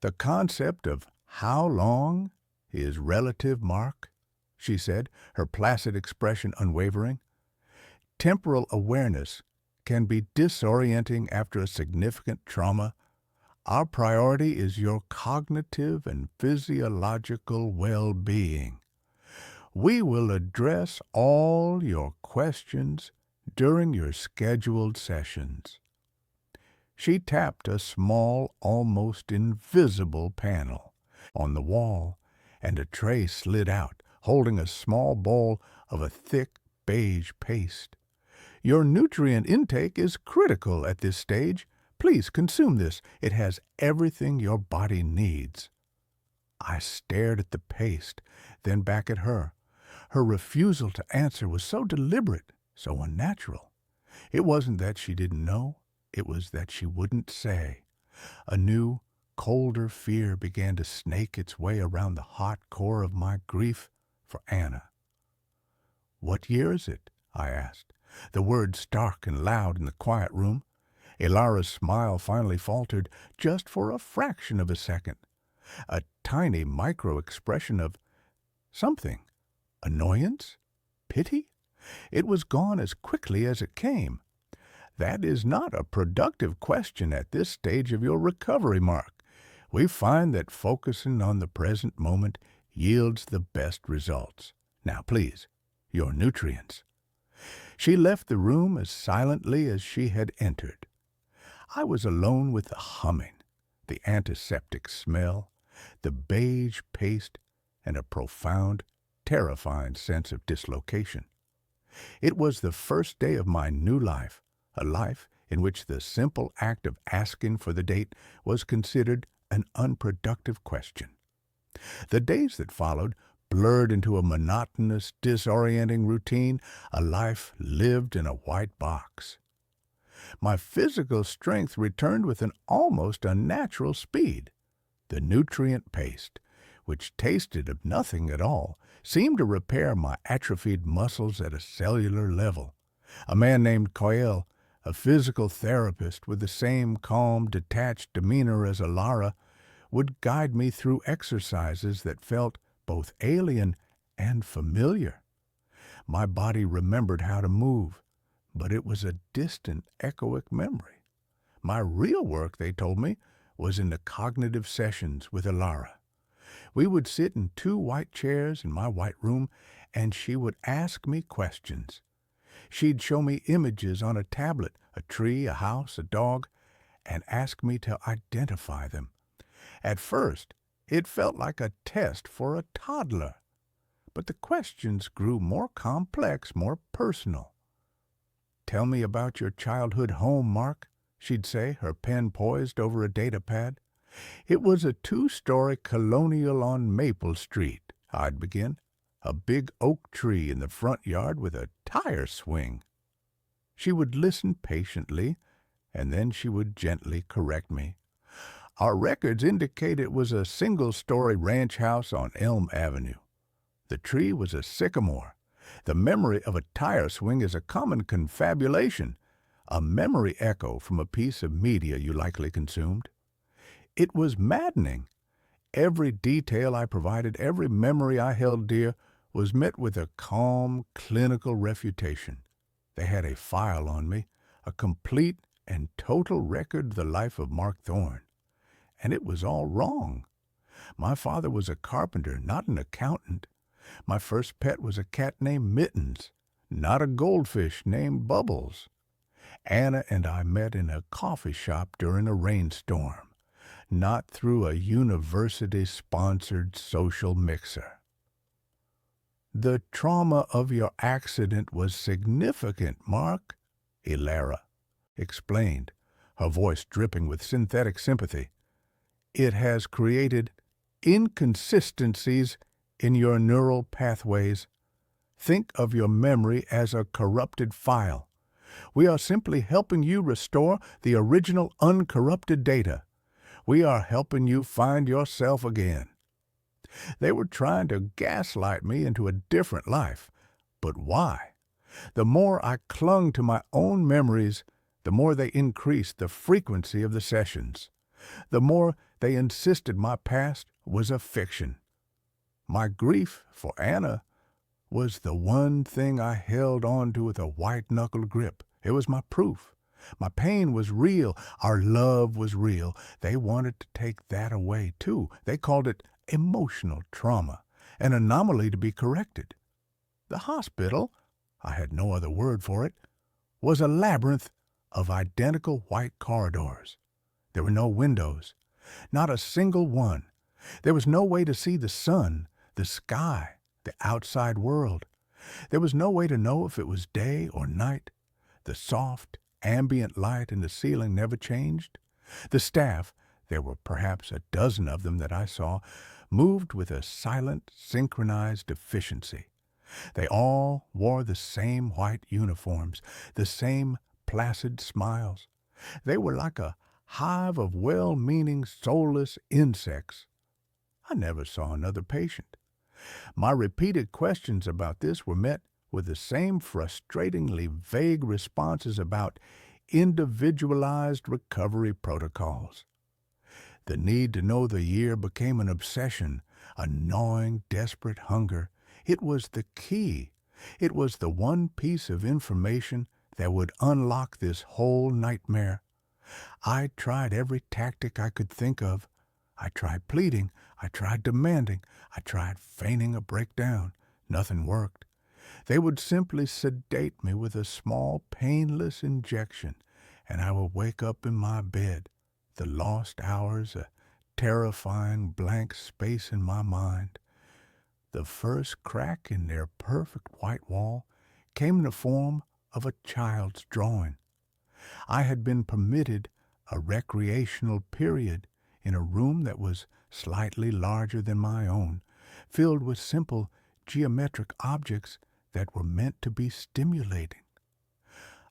"The concept of how long is relative, Mark," she said, her placid expression unwavering. "Temporal awareness can be disorienting after a significant trauma. Our priority is your cognitive and physiological well-being. We will address all your questions during your scheduled sessions." She tapped a small, almost invisible panel on the wall, and a tray slid out, holding a small bowl of a thick beige paste. "Your nutrient intake is critical at this stage. Please consume this. It has everything your body needs." I stared at the paste, then back at her. Her refusal to answer was so deliberate, so unnatural. It wasn't that she didn't know, it was that she wouldn't say. A new, colder fear began to snake its way around the hot core of my grief for Anna. "What year is it?" I asked, the words stark and loud in the quiet room. Elara's smile finally faltered, just for a fraction of a second. A tiny micro-expression of something. Annoyance? Pity? It was gone as quickly as it came. "That is not a productive question at this stage of your recovery, Mark. We find that focusing on the present moment yields the best results. Now, please, your nutrients." She left the room as silently as she had entered. I was alone with the humming, the antiseptic smell, the beige paste, and a profound, terrifying sense of dislocation. It was the first day of my new life, a life in which the simple act of asking for the date was considered an unproductive question. The days that followed blurred into a monotonous, disorienting routine, a life lived in a white box. My physical strength returned with an almost unnatural speed. The nutrient paste, which tasted of nothing at all, seemed to repair my atrophied muscles at a cellular level. A man named Coyle, a physical therapist with the same calm, detached demeanor as Alara, would guide me through exercises that felt both alien and familiar. My body remembered how to move, but it was a distant, echoic memory. My real work, they told me, was in the cognitive sessions with Alara. We would sit in 2 white chairs in my white room, and she would ask me questions. She'd show me images on a tablet, a tree, a house, a dog, and ask me to identify them. At first, it felt like a test for a toddler, but the questions grew more complex, more personal. "Tell me about your childhood home, Mark," she'd say, her pen poised over a data pad. "It was a 2-story colonial on Maple Street," I'd begin. "A big oak tree in the front yard with a tire swing." She would listen patiently, and then she would gently correct me. "Our records indicate it was a single-story ranch house on Elm Avenue. The tree was a sycamore. The memory of a tire swing is a common confabulation, a memory echo from a piece of media you likely consumed." It was maddening. Every detail I provided, every memory I held dear, was met with a calm, clinical refutation. They had a file on me, a complete and total record of the life of Mark Thorne. And it was all wrong. My father was a carpenter, not an accountant. My first pet was a cat named Mittens, not a goldfish named Bubbles. Anna and I met in a coffee shop during a rainstorm, not through a university-sponsored social mixer. "The trauma of your accident was significant, Mark," Alara explained, her voice dripping with synthetic sympathy. "It has created inconsistencies in your neural pathways. Think of your memory as a corrupted file. We are simply helping you restore the original uncorrupted data. We are helping you find yourself again." They were trying to gaslight me into a different life. But why? The more I clung to my own memories, the more they increased the frequency of the sessions. The more they insisted my past was a fiction. My grief for Anna was the one thing I held on to with a white-knuckled grip. It was my proof. My pain was real. Our love was real. They wanted to take that away, too. They called it emotional trauma, an anomaly to be corrected. The hospital, I had no other word for it, was a labyrinth of identical white corridors. There were no windows, not a single one. There was no way to see the sun, the sky, the outside world. There was no way to know if it was day or night. The soft, ambient light in the ceiling never changed. The staff, there were perhaps a dozen of them that I saw, moved with a silent, synchronized efficiency. They all wore the same white uniforms, the same placid smiles. They were like a hive of well-meaning, soulless insects. I never saw another patient. My repeated questions about this were met with the same frustratingly vague responses about individualized recovery protocols. The need to know the year became an obsession, a gnawing, desperate hunger. It was the key. It was the one piece of information that would unlock this whole nightmare. I tried every tactic I could think of. I tried pleading. I tried demanding. I tried feigning a breakdown. Nothing worked. They would simply sedate me with a small, painless injection, and I would wake up in my bed, the lost hours, a terrifying blank space in my mind. The first crack in their perfect white wall came in the form of a child's drawing. I had been permitted a recreational period in a room that was slightly larger than my own, filled with simple geometric objects that were meant to be stimulating.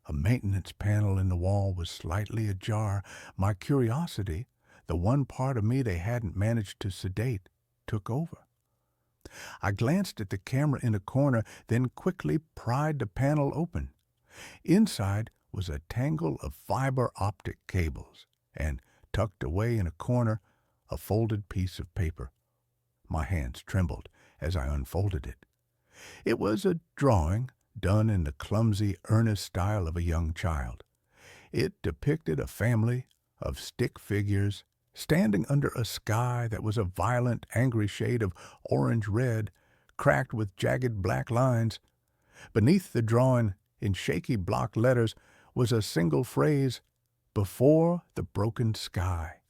A maintenance panel in the wall was slightly ajar. My curiosity, the one part of me they hadn't managed to sedate, took over. I glanced at the camera in a corner, then quickly pried the panel open. Inside was a tangle of fiber optic cables, and tucked away in a corner, a folded piece of paper. My hands trembled as I unfolded it. It was a drawing done in the clumsy, earnest style of a young child. It depicted a family of stick figures standing under a sky that was a violent, angry shade of orange-red, cracked with jagged black lines. Beneath the drawing, in shaky block letters, was a single phrase, "Before the broken sky."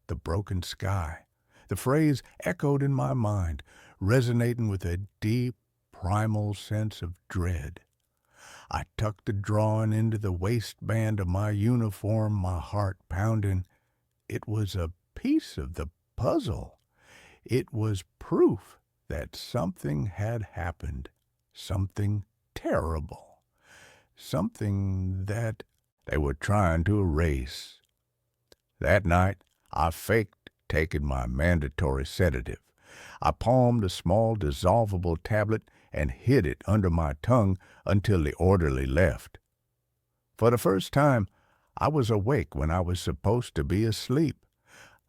The broken sky. The phrase echoed in my mind, resonating with a deep, primal sense of dread. I tucked the drawing into the waistband of my uniform, my heart pounding. It was a piece of the puzzle. It was proof that something had happened, something terrible, something that they were trying to erase. That night, I faked taking my mandatory sedative. I palmed a small dissolvable tablet and hid it under my tongue until the orderly left. For the first time, I was awake when I was supposed to be asleep.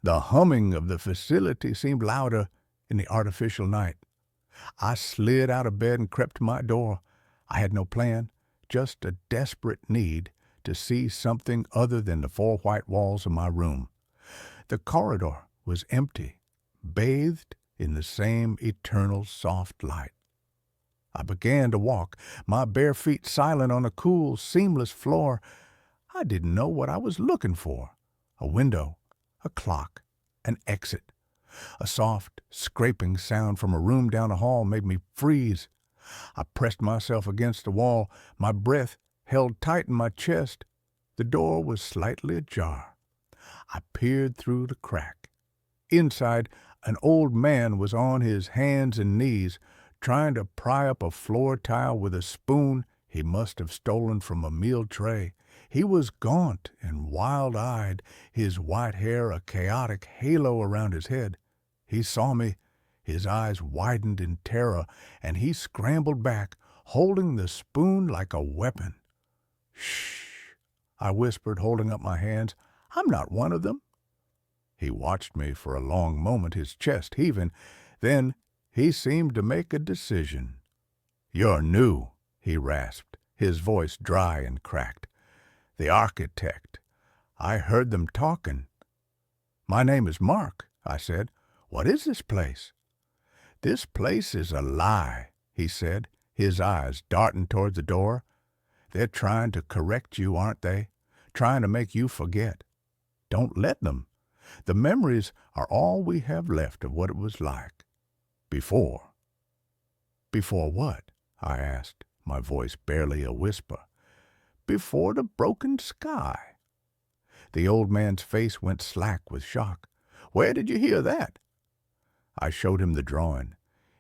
The humming of the facility seemed louder in the artificial night. I slid out of bed and crept to my door. I had no plan, just a desperate need to see something other than the four white walls of my room. The corridor was empty, bathed in the same eternal soft light. I began to walk, my bare feet silent on a cool, seamless floor. I didn't know what I was looking for. A window, a clock, an exit. A soft, scraping sound from a room down the hall made me freeze. I pressed myself against the wall, my breath held tight in my chest. The door was slightly ajar. I peered through the crack. Inside, an old man was on his hands and knees, trying to pry up a floor tile with a spoon he must have stolen from a meal tray. He was gaunt and wild-eyed, his white hair a chaotic halo around his head. He saw me, his eyes widened in terror, and he scrambled back, holding the spoon like a weapon. "Shh," I whispered, holding up my hands. "I'm not one of them." He watched me for a long moment, his chest heaving. Then he seemed to make a decision. "You're new," he rasped, his voice dry and cracked. "The architect. I heard them talking." "My name is Mark," I said. "What is this place?" "This place is a lie," he said, his eyes darting toward the door. "They're trying to correct you, aren't they? Trying to make you forget. Don't let them. The memories are all we have left of what it was like. Before." "Before what?" I asked, my voice barely a whisper. "Before the broken sky." The old man's face went slack with shock. "Where did you hear that?" I showed him the drawing.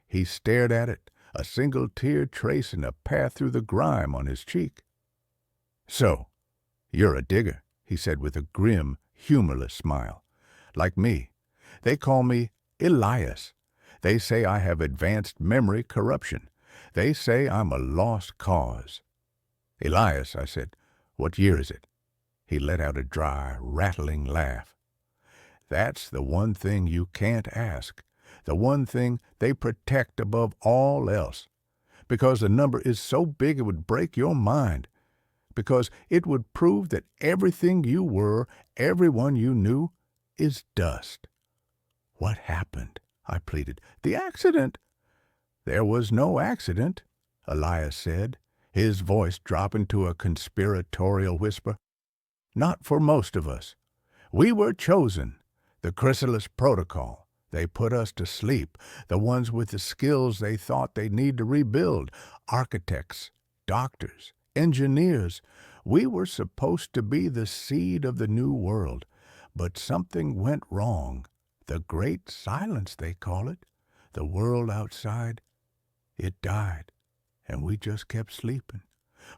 He stared at it, a single tear tracing a path through the grime on his cheek. "So, you're a digger," he said with a grim, humorless smile. "Like me. They call me Elias. They say I have advanced memory corruption. They say I'm a lost cause." "Elias," I said, "what year is it?" He let out a dry, rattling laugh. "That's the one thing you can't ask, the one thing they protect above all else, because the number is so big it would break your mind, because it would prove that everything you were, everyone you knew, is dust." "What happened?" I pleaded. "The accident." "There was no accident," Elias said, his voice dropping to a conspiratorial whisper. "Not for most of us. We were chosen. The chrysalis protocol. They put us to sleep, the ones with the skills they thought they'd need to rebuild. Architects, doctors, engineers. We were supposed to be the seed of the new world. But something went wrong. The great silence, they call it. The world outside, it died. And we just kept sleeping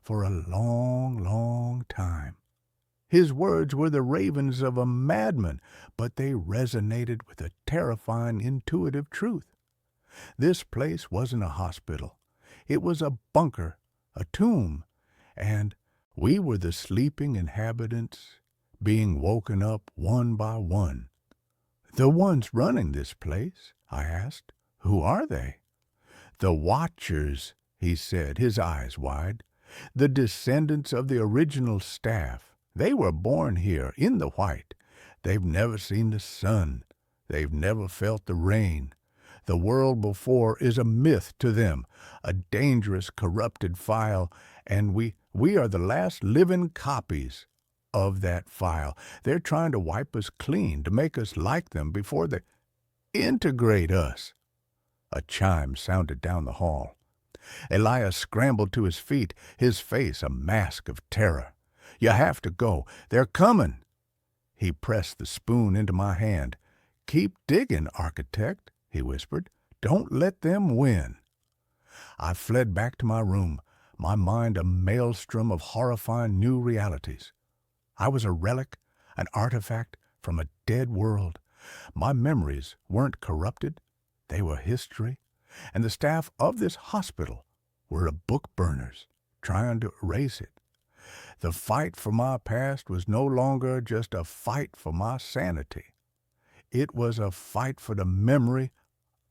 for a long, long time. His words were the ravings of a madman, but they resonated with a terrifying, intuitive truth. This place wasn't a hospital. It was a bunker, a tomb, and we were the sleeping inhabitants being woken up one by one. The ones running this place, I asked. Who are they? The Watchers, he said, his eyes wide. The descendants of the original staff. They were born here in the white. They've never seen the sun. They've never felt the rain. The world before is a myth to them, a dangerous, corrupted file, and we are the last living copies of that file. They're trying to wipe us clean, to make us like them before they integrate us. A chime sounded down the hall. Elias scrambled to his feet, his face a mask of terror. You have to go. They're coming. He pressed the spoon into my hand. Keep digging, architect, he whispered. Don't let them win. I fled back to my room, my mind a maelstrom of horrifying new realities. I was a relic, an artifact from a dead world. My memories weren't corrupted. They were history, and the staff of this hospital were book burners trying to erase it. The fight for my past was no longer just a fight for my sanity. It was a fight for the memory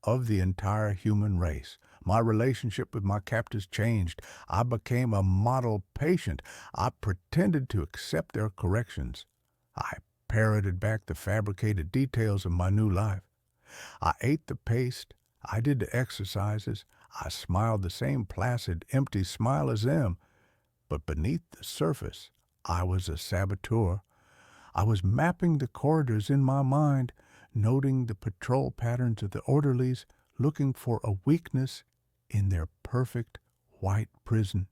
of the entire human race. My relationship with my captors changed. I became a model patient. I pretended to accept their corrections. I parroted back the fabricated details of my new life. I ate the paste. I did the exercises. I smiled the same placid, empty smile as them. But beneath the surface, I was a saboteur. I was mapping the corridors in my mind, noting the patrol patterns of the orderlies, looking for a weakness in their perfect white prison.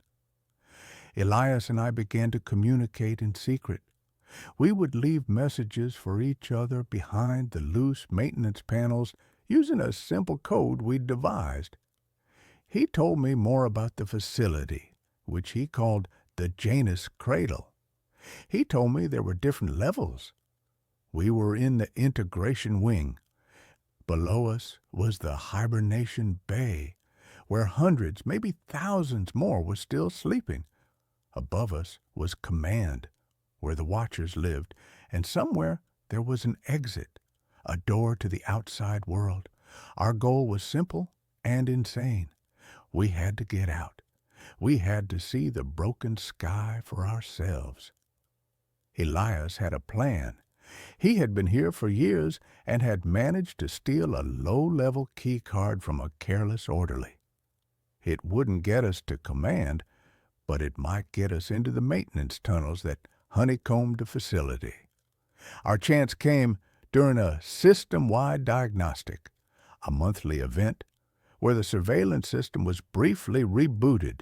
Elias and I began to communicate in secret. We would leave messages for each other behind the loose maintenance panels using a simple code we'd devised. He told me more about the facility, which he called the Janus Cradle. He told me there were different levels. We were in the integration wing. Below us was the hibernation bay, where hundreds, maybe thousands more were still sleeping. Above us was command, where the Watchers lived, and somewhere there was an exit, a door to the outside world. Our goal was simple and insane. We had to get out. We had to see the broken sky for ourselves. Elias had a plan. He had been here for years and had managed to steal a low-level key card from a careless orderly. It wouldn't get us to command, but it might get us into the maintenance tunnels that honeycombed the facility. Our chance came during a system-wide diagnostic, a monthly event where the surveillance system was briefly rebooted,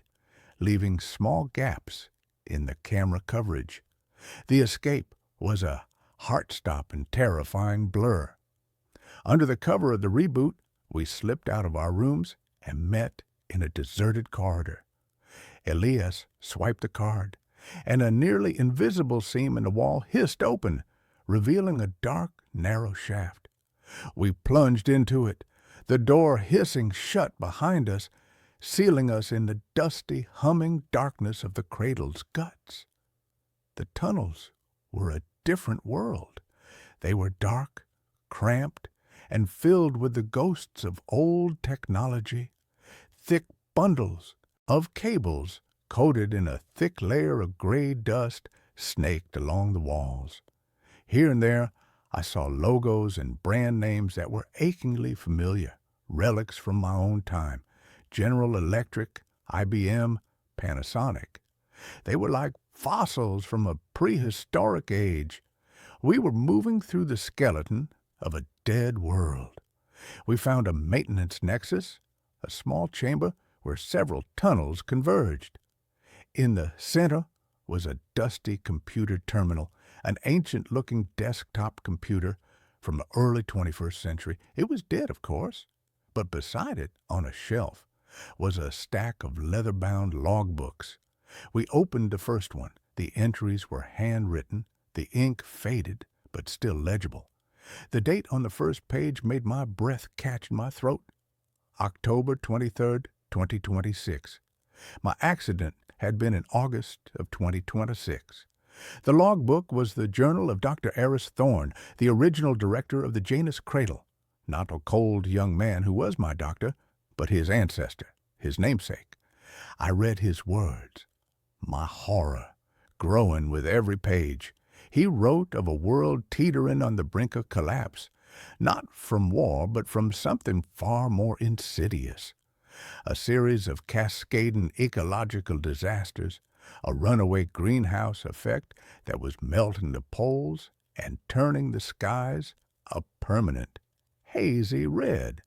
leaving small gaps in the camera coverage. The escape was a heart-stopping, terrifying blur. Under the cover of the reboot, we slipped out of our rooms and met in a deserted corridor. Elias swiped the card, and a nearly invisible seam in the wall hissed open, revealing a dark, narrow shaft. We plunged into it, the door hissing shut behind us, sealing us in the dusty, humming darkness of the cradle's guts. The tunnels were a different world. They were dark, cramped, and filled with the ghosts of old technology. Thick bundles of cables coated in a thick layer of gray dust snaked along the walls. Here and there, I saw logos and brand names that were achingly familiar, relics from my own time. General Electric, IBM, Panasonic. They were like fossils from a prehistoric age. We were moving through the skeleton of a dead world. We found a maintenance nexus, a small chamber where several tunnels converged. In the center was a dusty computer terminal, an ancient-looking desktop computer from the early 21st century. It was dead, of course, but beside it, on a shelf, was a stack of leather-bound logbooks. We opened the first one. The entries were handwritten, the ink faded, but still legible. The date on the first page made my breath catch in my throat. October 23rd, 2026. My accident had been in August of 2026. The logbook was the journal of Dr. Eris Thorne, the original director of the Janus Cradle. Not a cold young man who was my doctor, but his ancestor, his namesake. I read his words, my horror growing with every page. He wrote of a world teetering on the brink of collapse, not from war, but from something far more insidious. A series of cascading ecological disasters, a runaway greenhouse effect that was melting the poles and turning the skies a permanent, hazy red.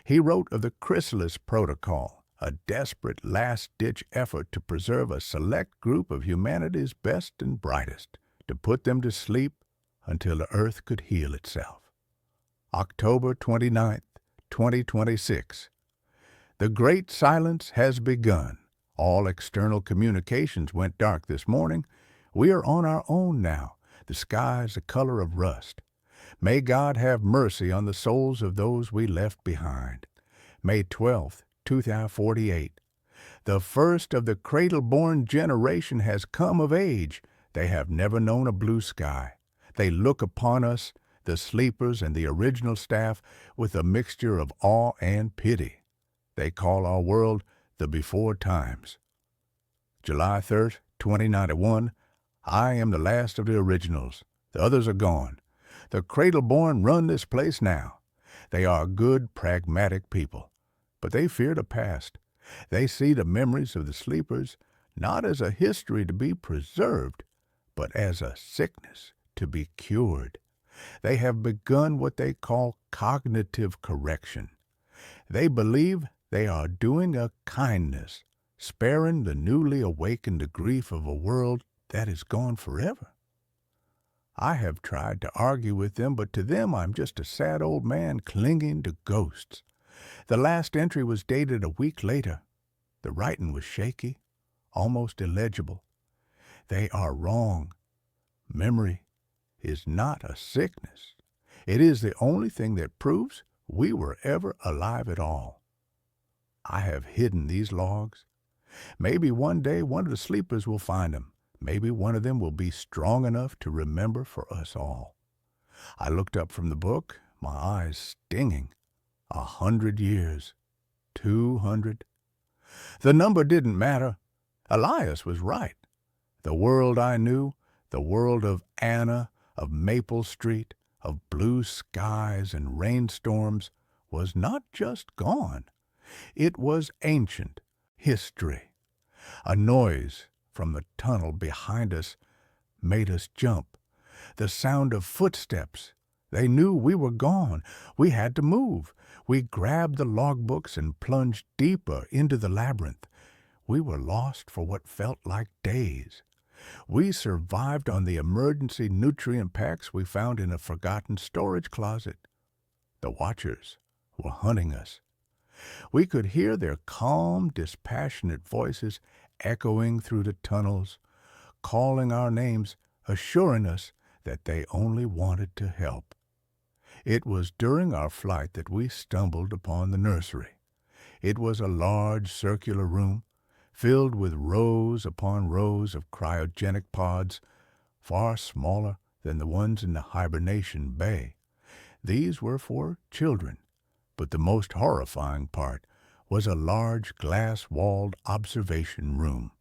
He wrote of the chrysalis protocol, a desperate last-ditch effort to preserve a select group of humanity's best and brightest, to put them to sleep until the earth could heal itself. October 29th, 2026. The great silence has begun. All external communications went dark this morning. We are on our own now. The sky is the color of rust. May God have mercy on the souls of those we left behind. May 12th, 2048. The first of the cradle-born generation has come of age. They have never known a blue sky. They look upon us, the sleepers and the original staff, with a mixture of awe and pity. They call our world the before times. July 3rd, 2091. I am the last of the originals. The others are gone. The cradle-born run this place now. They are good, pragmatic people, but they fear the past. They see the memories of the sleepers not as a history to be preserved, but as a sickness to be cured. They have begun what they call cognitive correction. They believe they are doing a kindness, sparing the newly awakened the grief of a world that is gone forever. I have tried to argue with them, but to them I'm just a sad old man clinging to ghosts. The last entry was dated a week later. The writing was shaky, almost illegible. They are wrong. Memory is not a sickness. It is the only thing that proves we were ever alive at all. I have hidden these logs. Maybe one day one of the sleepers will find them. Maybe one of them will be strong enough to remember for us all. I looked up from the book, my eyes stinging. 100 years. 200. The number didn't matter. Elias was right. The world I knew, the world of Anna, of Maple Street, of blue skies and rainstorms, was not just gone. It was ancient history. A noise from the tunnel behind us made us jump. The sound of footsteps. They knew we were gone. We had to move. We grabbed the logbooks and plunged deeper into the labyrinth. We were lost for what felt like days. We survived on the emergency nutrient packs we found in a forgotten storage closet. The Watchers were hunting us. We could hear their calm, dispassionate voices echoing through the tunnels, calling our names, assuring us that they only wanted to help. It was during our flight that we stumbled upon the nursery. It was a large circular room, filled with rows upon rows of cryogenic pods, far smaller than the ones in the hibernation bay. These were for children, but the most horrifying part was a large glass-walled observation room.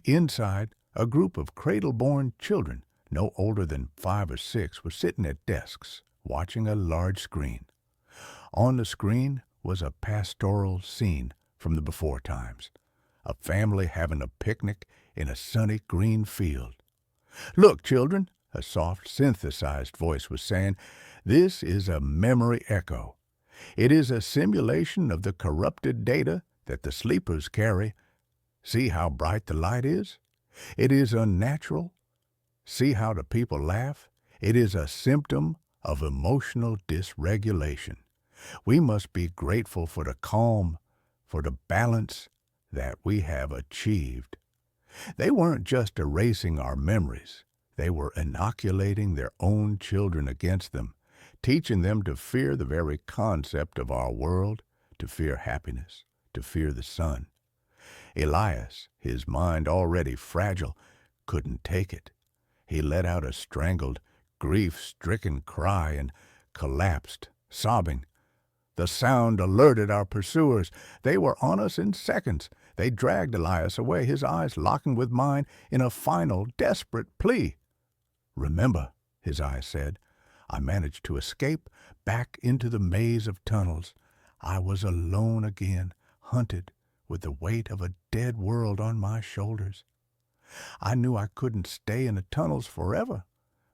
Inside, a group of cradle-born children, no older than 5 or 6, were sitting at desks, watching a large screen. On the screen was a pastoral scene from the before times, a family having a picnic in a sunny green field. "Look, children," A soft, synthesized voice was saying, "This is a memory echo. It is a simulation of the corrupted data that the sleepers carry. See how bright the light is? It is unnatural. See how the people laugh? It is a symptom of emotional dysregulation. We must be grateful for the calm, for the balance that we have achieved." They weren't just erasing our memories. They were inoculating their own children against them, teaching them to fear the very concept of our world, to fear happiness, to fear the sun. Elias, his mind already fragile, couldn't take it. He let out a strangled, grief-stricken cry and collapsed, sobbing. The sound alerted our pursuers. They were on us in seconds. They dragged Elias away, his eyes locking with mine in a final, desperate plea. "Remember," his eyes said, "I managed to escape back into the maze of tunnels. I was alone again, hunted, with the weight of a dead world on my shoulders. I knew I couldn't stay in the tunnels forever.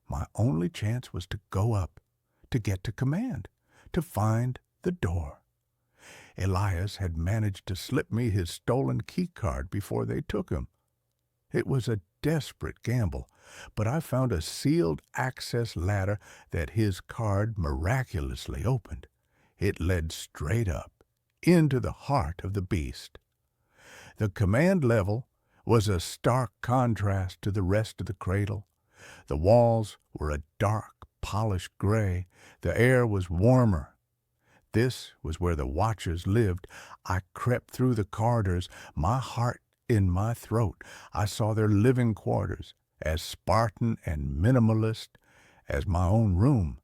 My only chance was to go up, to get to command, to find the door. Elias had managed to slip me his stolen key card before they took him. It was a desperate gamble, but I found a sealed access ladder that his card miraculously opened. It led straight up, into the heart of the beast. The command level was a stark contrast to the rest of the cradle. The walls were a dark, polished gray. The air was warmer. This was where the watchers lived. I crept through the corridors, my heart in my throat. I saw their living quarters, as Spartan and minimalist as my own room.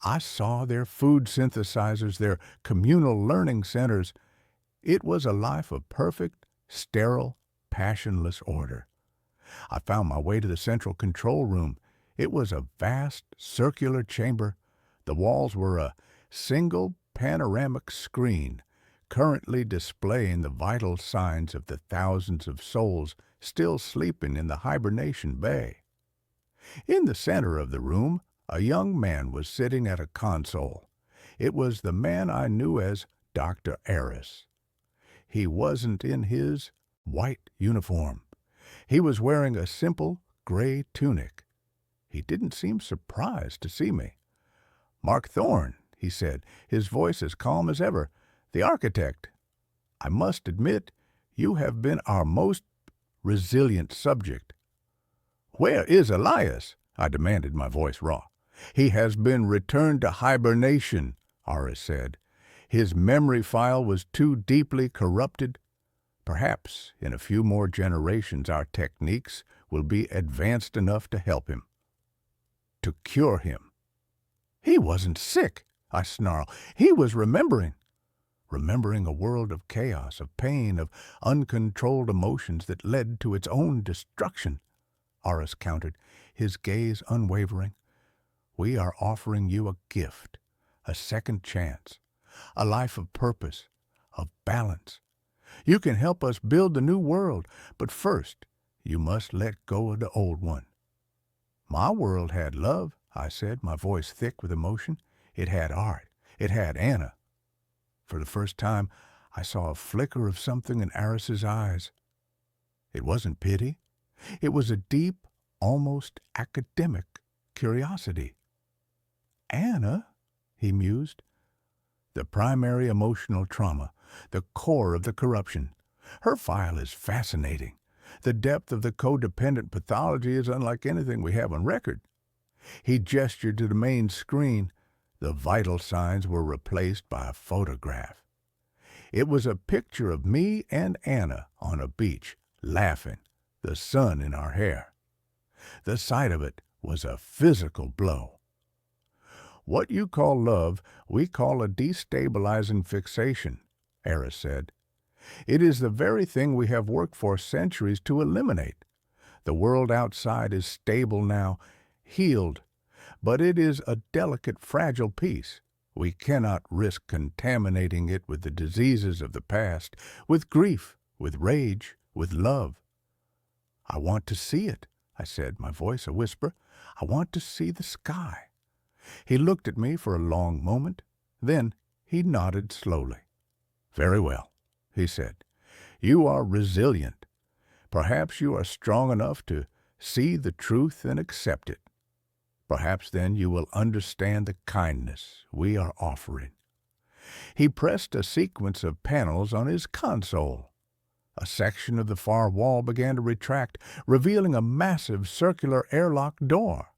I saw their food synthesizers, their communal learning centers. It was a life of perfect, sterile, passionless order. I found my way to the central control room. It was a vast, circular chamber. The walls were a single panoramic screen, currently displaying the vital signs of the thousands of souls still sleeping in the hibernation bay. In the center of the room, a young man was sitting at a console. It was the man I knew as Dr. Aris. He wasn't in his white uniform. He was wearing a simple gray tunic. He didn't seem surprised to see me. "Mark Thorne," he said, his voice as calm as ever. "The architect. I must admit, you have been our most resilient subject." "Where is Elias?" I demanded, my voice raw. "He has been returned to hibernation," Aris said. "His memory file was too deeply corrupted. Perhaps in a few more generations our techniques will be advanced enough to help him, to cure him." "He wasn't sick," I snarled. "He was remembering." "Remembering a world of chaos, of pain, of uncontrolled emotions that led to its own destruction," Aris countered, his gaze unwavering. "We are offering you a gift, a second chance, a life of purpose, of balance. You can help us build the new world, but first you must let go of the old one." "My world had love," I said, my voice thick with emotion. "It had art. It had Anna." For the first time, I saw a flicker of something in Aris's eyes. It wasn't pity. It was a deep, almost academic curiosity. "Anna," he mused. "The primary emotional trauma, the core of the corruption. Her file is fascinating. The depth of the codependent pathology is unlike anything we have on record." He gestured to the main screen. The vital signs were replaced by a photograph. It was a picture of me and Anna on a beach, laughing, the sun in our hair. The sight of it was a physical blow. "What you call love, we call a destabilizing fixation," Aris said. "It is the very thing we have worked for centuries to eliminate. The world outside is stable now, healed, but it is a delicate, fragile piece. We cannot risk contaminating it with the diseases of the past, with grief, with rage, with love." "I want to see it," I said, my voice a whisper. "I want to see the sky." He looked at me for a long moment. Then he nodded slowly. "Very well," he said. "You are resilient. Perhaps you are strong enough to see the truth and accept it. Perhaps then you will understand the kindness we are offering." He pressed a sequence of panels on his console. A section of the far wall began to retract, revealing a massive circular airlock door.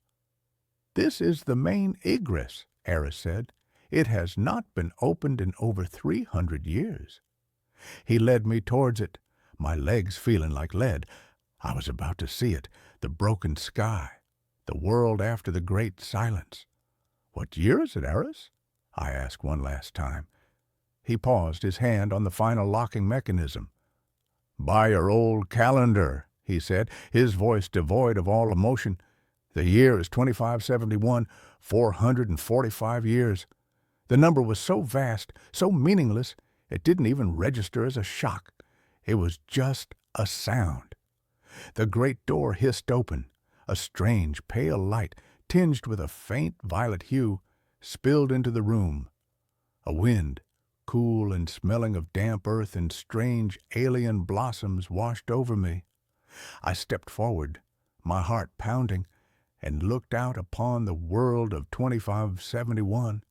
"This is the main egress," Eris said. "It has not been opened in over 300 years. He led me towards it, my legs feeling like lead. I was about to see it, the broken sky, the world after the great silence. "What year is it, Eris?" I asked one last time. He paused, his hand on the final locking mechanism. "By your old calendar," he said, his voice devoid of all emotion. "The year is 2571, 445 years. The number was so vast, so meaningless, it didn't even register as a shock. It was just a sound." The great door hissed open. A strange, pale light, tinged with a faint violet hue, spilled into the room. A wind, cool and smelling of damp earth and strange alien blossoms, washed over me. I stepped forward, my heart pounding, and looked out upon the world of 2571.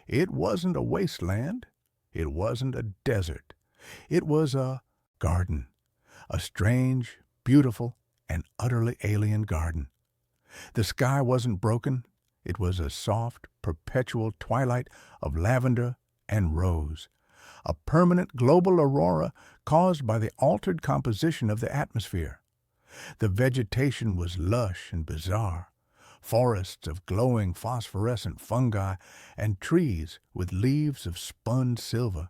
It wasn't a wasteland. It wasn't a desert. It was a garden, a strange, beautiful, and utterly alien garden. The sky wasn't broken. It was a soft, perpetual twilight of lavender and rose, a permanent global aurora caused by the altered composition of the atmosphere. The vegetation was lush and bizarre, forests of glowing phosphorescent fungi and trees with leaves of spun silver.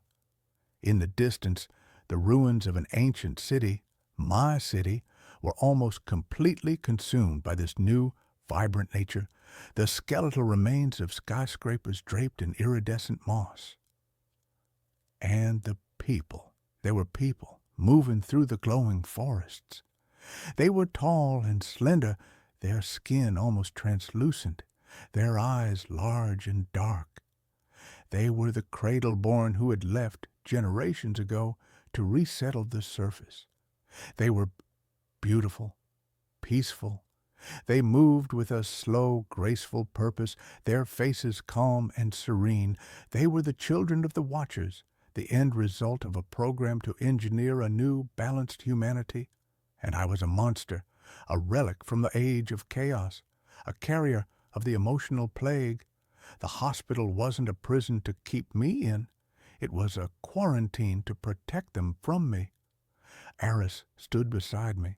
In the distance, the ruins of an ancient city, my city, were almost completely consumed by this new, vibrant nature, the skeletal remains of skyscrapers draped in iridescent moss. And the people. There were people moving through the glowing forests. They were tall and slender, their skin almost translucent, their eyes large and dark. They were the cradle-born who had left generations ago to resettle the surface. They were beautiful, peaceful. They moved with a slow, graceful purpose, their faces calm and serene. They were the children of the Watchers, the end result of a program to engineer a new, balanced humanity. And I was a monster, a relic from the age of chaos, a carrier of the emotional plague. The hospital wasn't a prison to keep me in. It was a quarantine to protect them from me. Eris stood beside me.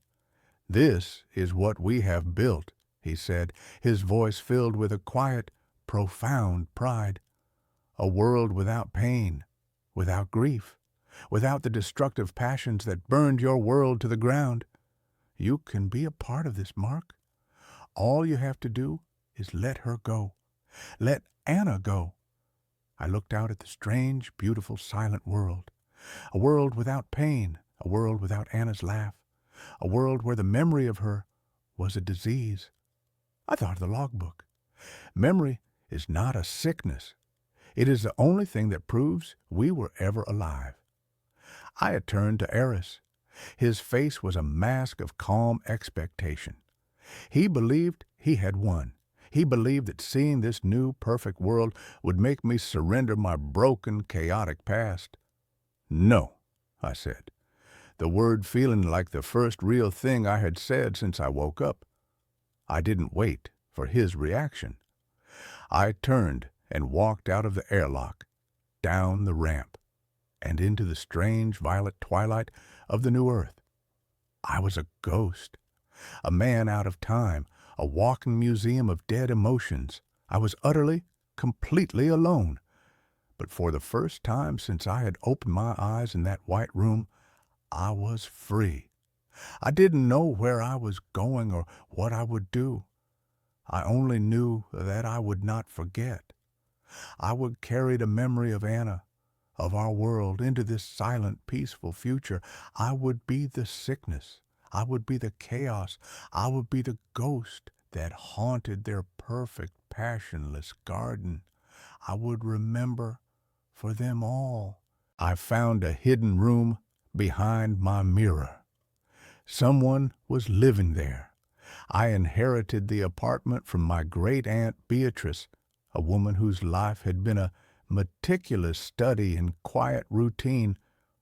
"This is what we have built," he said, his voice filled with a quiet, profound pride. "A world without pain, without grief, without the destructive passions that burned your world to the ground. You can be a part of this, Mark. All you have to do is let her go. Let Anna go." I looked out at the strange, beautiful, silent world. A world without pain, a world without Anna's laugh, a world where the memory of her was a disease. I thought of the logbook. Memory is not a sickness. It is the only thing that proves we were ever alive. I had turned to Eris. His face was a mask of calm expectation. He believed he had won. He believed that seeing this new, perfect world would make me surrender my broken, chaotic past. "No," I said, the word feeling like the first real thing I had said since I woke up. I didn't wait for his reaction. I turned and walked out of the airlock, down the ramp, and into the strange violet twilight of the new earth. I was a ghost, a man out of time, a walking museum of dead emotions. I was utterly, completely alone. But for the first time since I had opened my eyes in that white room, I was free. I didn't know where I was going or what I would do. I only knew that I would not forget. I would carry the memory of Anna, of our world, into this silent, peaceful future. I would be the sickness. I would be the chaos. I would be the ghost that haunted their perfect, passionless garden. I would remember for them all. I found a hidden room behind my mirror. Someone was living there. I inherited the apartment from my great-aunt Beatrice, a woman whose life had been a meticulous study in quiet routine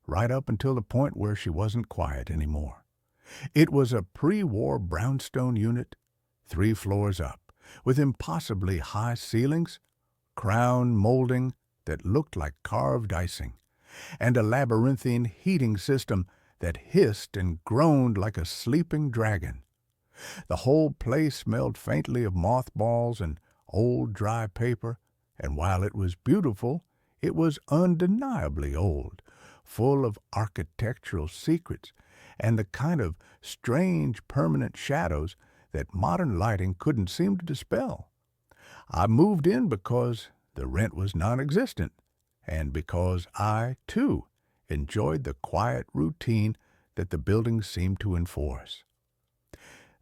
right up until the point where she wasn't quiet anymore. It was a pre-war brownstone unit, 3 floors up, with impossibly high ceilings, crown molding that looked like carved icing, and a labyrinthine heating system that hissed and groaned like a sleeping dragon. The whole place smelled faintly of mothballs and old dry paper, and while it was beautiful, it was undeniably old, full of architectural secrets and the kind of strange permanent shadows that modern lighting couldn't seem to dispel. I moved in because the rent was non-existent, and because I, too, enjoyed the quiet routine that the building seemed to enforce.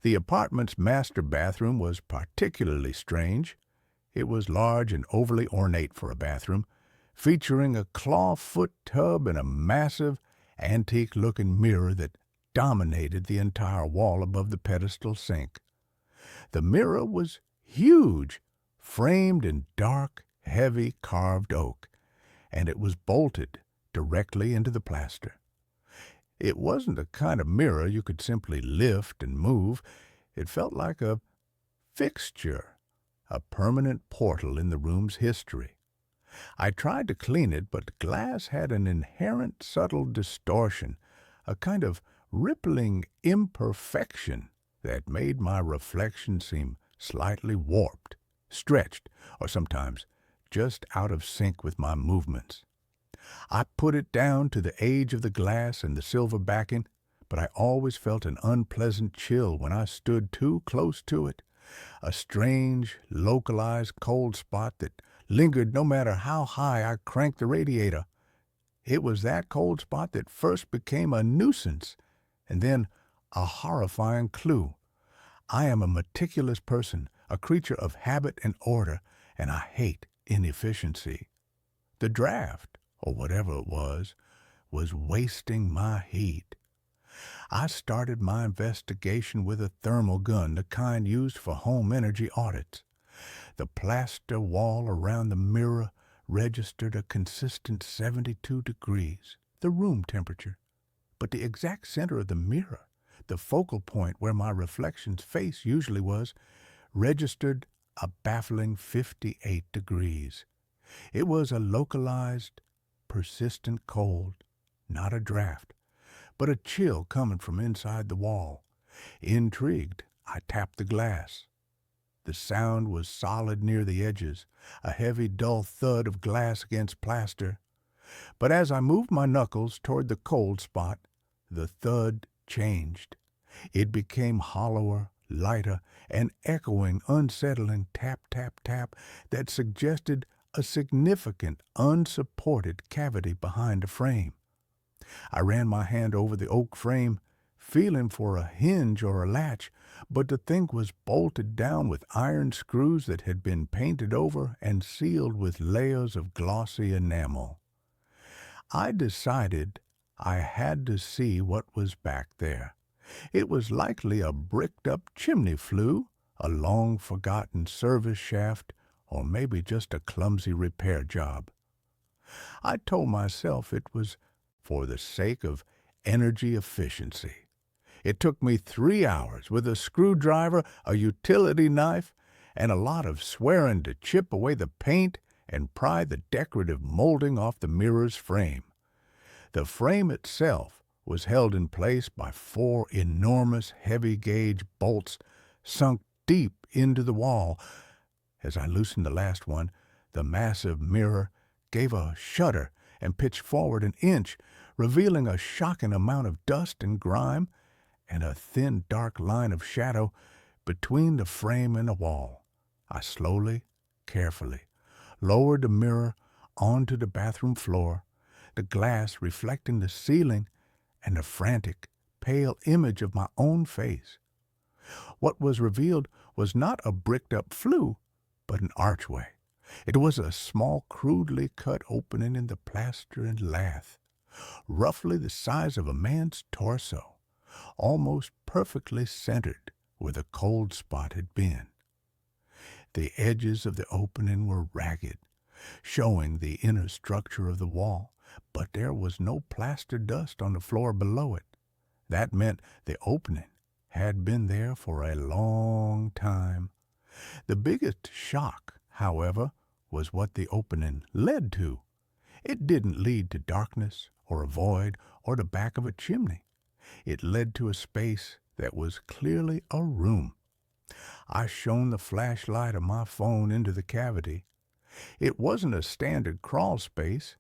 The apartment's master bathroom was particularly strange. It was large and overly ornate for a bathroom, featuring a clawfoot tub and a massive, antique-looking mirror that dominated the entire wall above the pedestal sink. The mirror was huge, framed in dark, heavy carved oak, and it was bolted directly into the plaster. It wasn't the kind of mirror you could simply lift and move. It felt like a fixture, a permanent portal in the room's history. I tried to clean it, but glass had an inherent subtle distortion, a kind of rippling imperfection that made my reflection seem slightly warped, stretched, or sometimes just out of sync with my movements. I put it down to the age of the glass and the silver backing, but I always felt an unpleasant chill when I stood too close to it, a strange, localized cold spot that lingered no matter how high I cranked the radiator. It was that cold spot that first became a nuisance, and then a horrifying clue. I am a meticulous person, a creature of habit and order, and I hate inefficiency. The draft, or whatever it was wasting my heat. I started my investigation with a thermal gun, the kind used for home energy audits. The plaster wall around the mirror registered a consistent 72 degrees, the room temperature. But the exact center of the mirror, the focal point where my reflection's face usually was, registered a baffling 58 degrees. It was a localized, persistent cold, not a draft, but a chill coming from inside the wall. Intrigued, I tapped the glass. The sound was solid near the edges, a heavy, dull thud of glass against plaster. But as I moved my knuckles toward the cold spot, the thud changed. It became hollower, lighter, and echoing, unsettling tap, tap, tap that suggested a significant, unsupported cavity behind the frame. I ran my hand over the oak frame, feeling for a hinge or a latch, but the thing was bolted down with iron screws that had been painted over and sealed with layers of glossy enamel. I decided I had to see what was back there. It was likely a bricked-up chimney flue, a long-forgotten service shaft, or maybe just a clumsy repair job. I told myself it was for the sake of energy efficiency. It took me 3 hours with a screwdriver, a utility knife, and a lot of swearing to chip away the paint and pry the decorative molding off the mirror's frame. The frame itself was held in place by 4 enormous heavy-gauge bolts sunk deep into the wall. As I loosened the last one, the massive mirror gave a shudder and pitched forward an inch, revealing a shocking amount of dust and grime and a thin, dark line of shadow between the frame and the wall. I slowly, carefully, lowered the mirror onto the bathroom floor, the glass reflecting the ceiling and the frantic, pale image of my own face. What was revealed was not a bricked-up flue, but an archway. It was a small, crudely cut opening in the plaster and lath, roughly the size of a man's torso, almost perfectly centered where the cold spot had been. The edges of the opening were ragged, showing the inner structure of the wall, but there was no plaster dust on the floor below it. That meant the opening had been there for a long time. The biggest shock, however, was what the opening led to. It didn't lead to darkness or a void or the back of a chimney. It led to a space that was clearly a room. I shone the flashlight of my phone into the cavity. It wasn't a standard crawl space.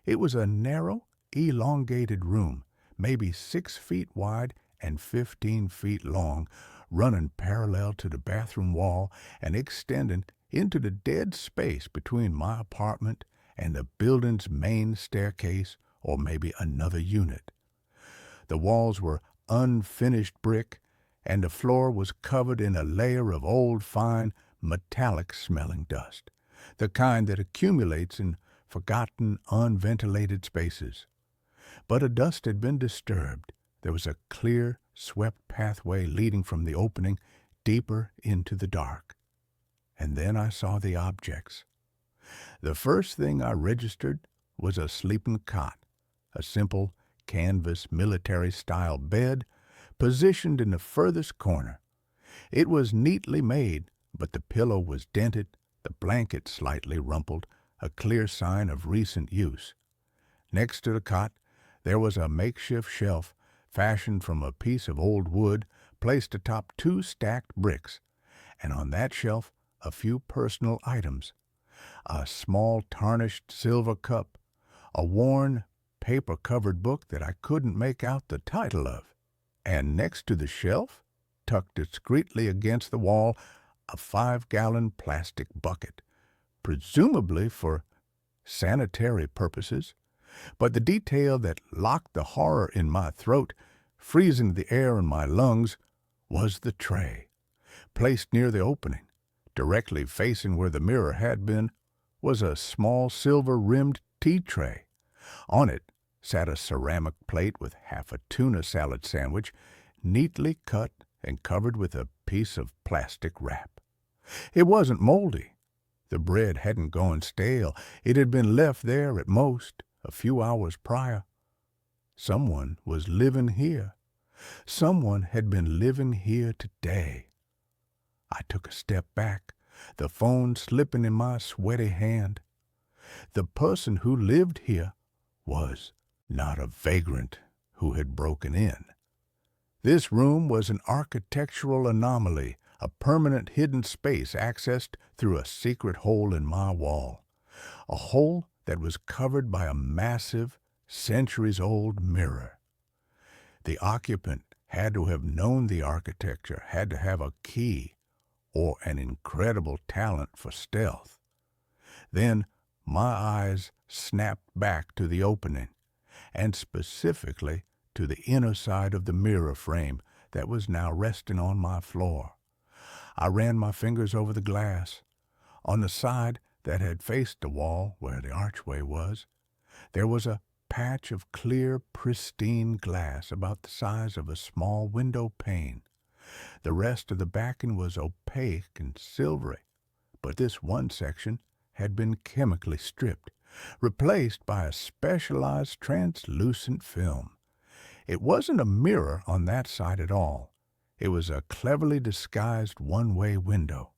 It was a narrow, elongated room, maybe 6 feet wide and 15 feet long, running parallel to the bathroom wall and extending into the dead space between my apartment and the building's main staircase, or maybe another unit. The walls were unfinished brick, and the floor was covered in a layer of old, fine, metallic-smelling dust, the kind that accumulates in forgotten, unventilated spaces. But the dust had been disturbed. There was a clear, swept pathway leading from the opening deeper into the dark. And then I saw the objects. The first thing I registered was a sleeping cot, a simple canvas military-style bed positioned in the furthest corner. It was neatly made, but the pillow was dented, the blanket slightly rumpled, a clear sign of recent use. Next to the cot, there was a makeshift shelf fashioned from a piece of old wood placed atop 2 stacked bricks, and on that shelf a few personal items: a small tarnished silver cup, a worn, paper-covered book that I couldn't make out the title of, and next to the shelf, tucked discreetly against the wall, a 5-gallon plastic bucket, presumably for sanitary purposes. But the detail that locked the horror in my throat, freezing the air in my lungs, was the tray. Placed near the opening, directly facing where the mirror had been, was a small silver-rimmed tea tray. On it sat a ceramic plate with half a tuna salad sandwich, neatly cut and covered with a piece of plastic wrap. It wasn't moldy. The bread hadn't gone stale. It had been left there at most a few hours prior. Someone was living here. Someone had been living here today. I took a step back, the phone slipping in my sweaty hand. The person who lived here was not a vagrant who had broken in. This room was an architectural anomaly, a permanent hidden space accessed through a secret hole in my wall, a hole that was covered by a massive, centuries-old mirror. The occupant had to have known the architecture, had to have a key, or an incredible talent for stealth. Then my eyes snapped back to the opening, and specifically to the inner side of the mirror frame that was now resting on my floor. I ran my fingers over the glass. On the side that had faced the wall where the archway was, there was a patch of clear, pristine glass about the size of a small window pane. The rest of the backing was opaque and silvery, but this one section had been chemically stripped, replaced by a specialized translucent film. It wasn't a mirror on that side at all. It was a cleverly disguised one-way window.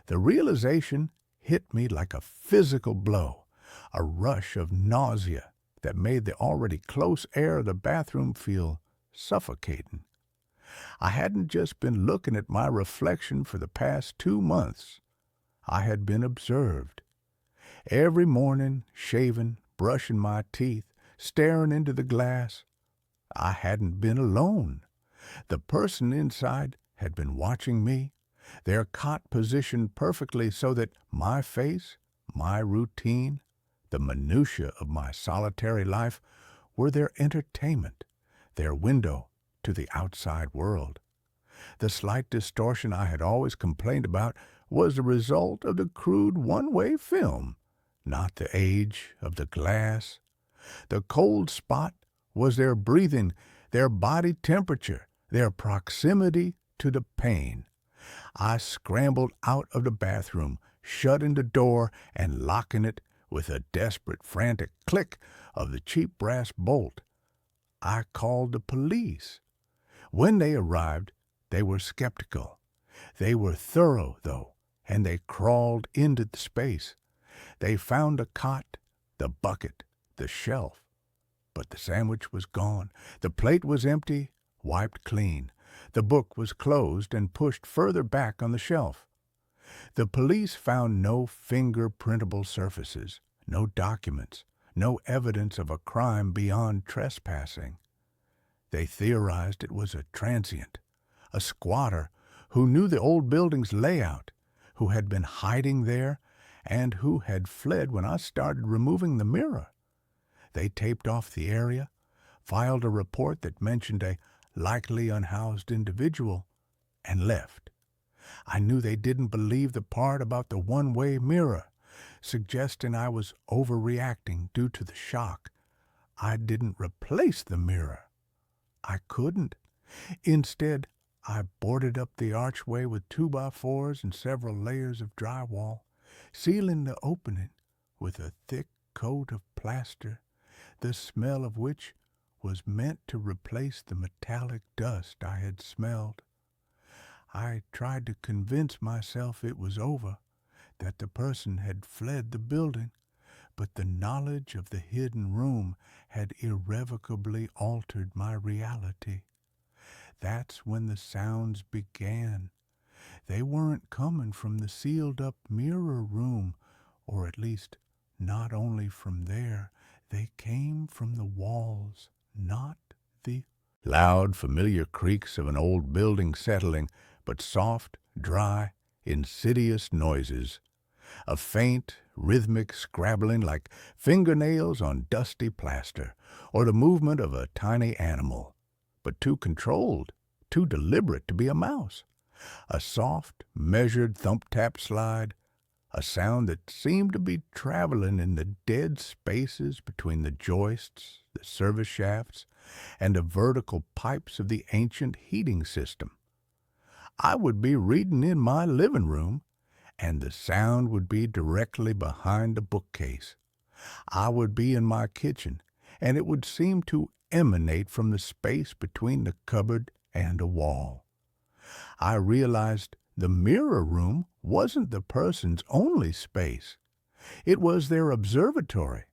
The realization hit me like a physical blow, a rush of nausea that made the already close air of the bathroom feel suffocating. I hadn't just been looking at my reflection for the past 2 months. I had been observed. Every morning, shaving, brushing my teeth, staring into the glass, I hadn't been alone. The person inside had been watching me, their cot positioned perfectly so that my face, my routine, the minutiae of my solitary life were their entertainment, their window to the outside world. The slight distortion I had always complained about was the result of the crude one-way film, not the age of the glass. The cold spot was their breathing, their body temperature, their proximity to the pain. I scrambled out of the bathroom, shutting the door and locking it with a desperate, frantic click of the cheap brass bolt. I called the police. When they arrived, they were skeptical. They were thorough, though, and they crawled into the space. They found the cot, the bucket, the shelf. But the sandwich was gone. The plate was empty, wiped clean. The book was closed and pushed further back on the shelf. The police found no fingerprintable surfaces, no documents, no evidence of a crime beyond trespassing. They theorized it was a transient, a squatter who knew the old building's layout, who had been hiding there, and who had fled when I started removing the mirror. They taped off the area, filed a report that mentioned a likely unhoused individual, and left. I knew they didn't believe the part about the one-way mirror, suggesting I was overreacting due to the shock. I didn't replace the mirror. I couldn't. Instead, I boarded up the archway with 2x4s and several layers of drywall, sealing the opening with a thick coat of plaster, the smell of which was meant to replace the metallic dust I had smelled. I tried to convince myself it was over, that the person had fled the building, but the knowledge of the hidden room had irrevocably altered my reality. That's when the sounds began. They weren't coming from the sealed-up mirror room, or at least not only from there. They came from the walls, not the loud, familiar creaks of an old building settling, but soft, dry, insidious noises. A faint, rhythmic scrabbling like fingernails on dusty plaster, or the movement of a tiny animal, but too controlled, too deliberate to be a mouse. A soft, measured thump-tap slide, a sound that seemed to be traveling in the dead spaces between the joists, the service shafts, and the vertical pipes of the ancient heating system. I would be reading in my living room, and the sound would be directly behind the bookcase. I would be in my kitchen, and it would seem to emanate from the space between the cupboard and a wall. I realized the mirror room wasn't the person's only space. It was their observatory.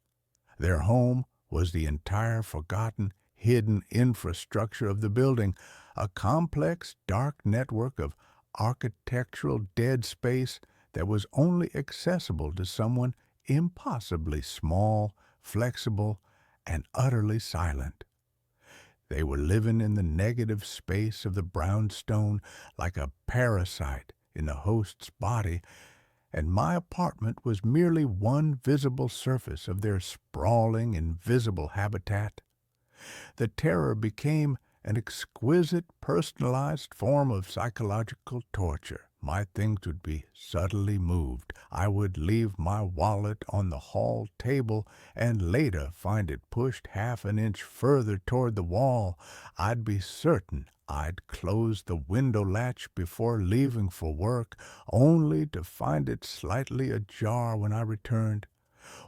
Their home was the entire forgotten, hidden infrastructure of the building, a complex, dark network of architectural dead space that was only accessible to someone impossibly small, flexible, and utterly silent. They were living in the negative space of the brownstone like a parasite in the host's body, and my apartment was merely one visible surface of their sprawling, invisible habitat. The terror became an exquisite, personalized form of psychological torture. My things would be subtly moved. I would leave my wallet on the hall table and later find it pushed half an inch further toward the wall. I'd be certain I'd close the window latch before leaving for work, only to find it slightly ajar when I returned.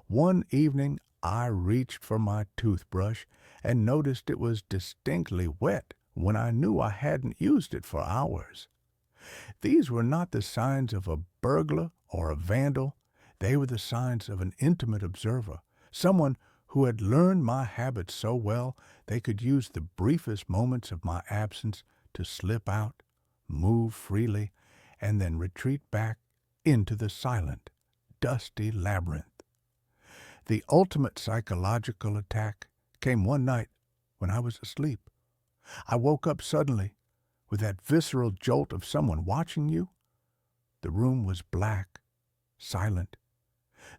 One evening I reached for my toothbrush and noticed it was distinctly wet when I knew I hadn't used it for hours. These were not the signs of a burglar or a vandal. They were the signs of an intimate observer, someone who had learned my habits so well they could use the briefest moments of my absence to slip out, move freely, and then retreat back into the silent, dusty labyrinth. The ultimate psychological attack came one night when I was asleep. I woke up suddenly with that visceral jolt of someone watching you. The room was black, silent,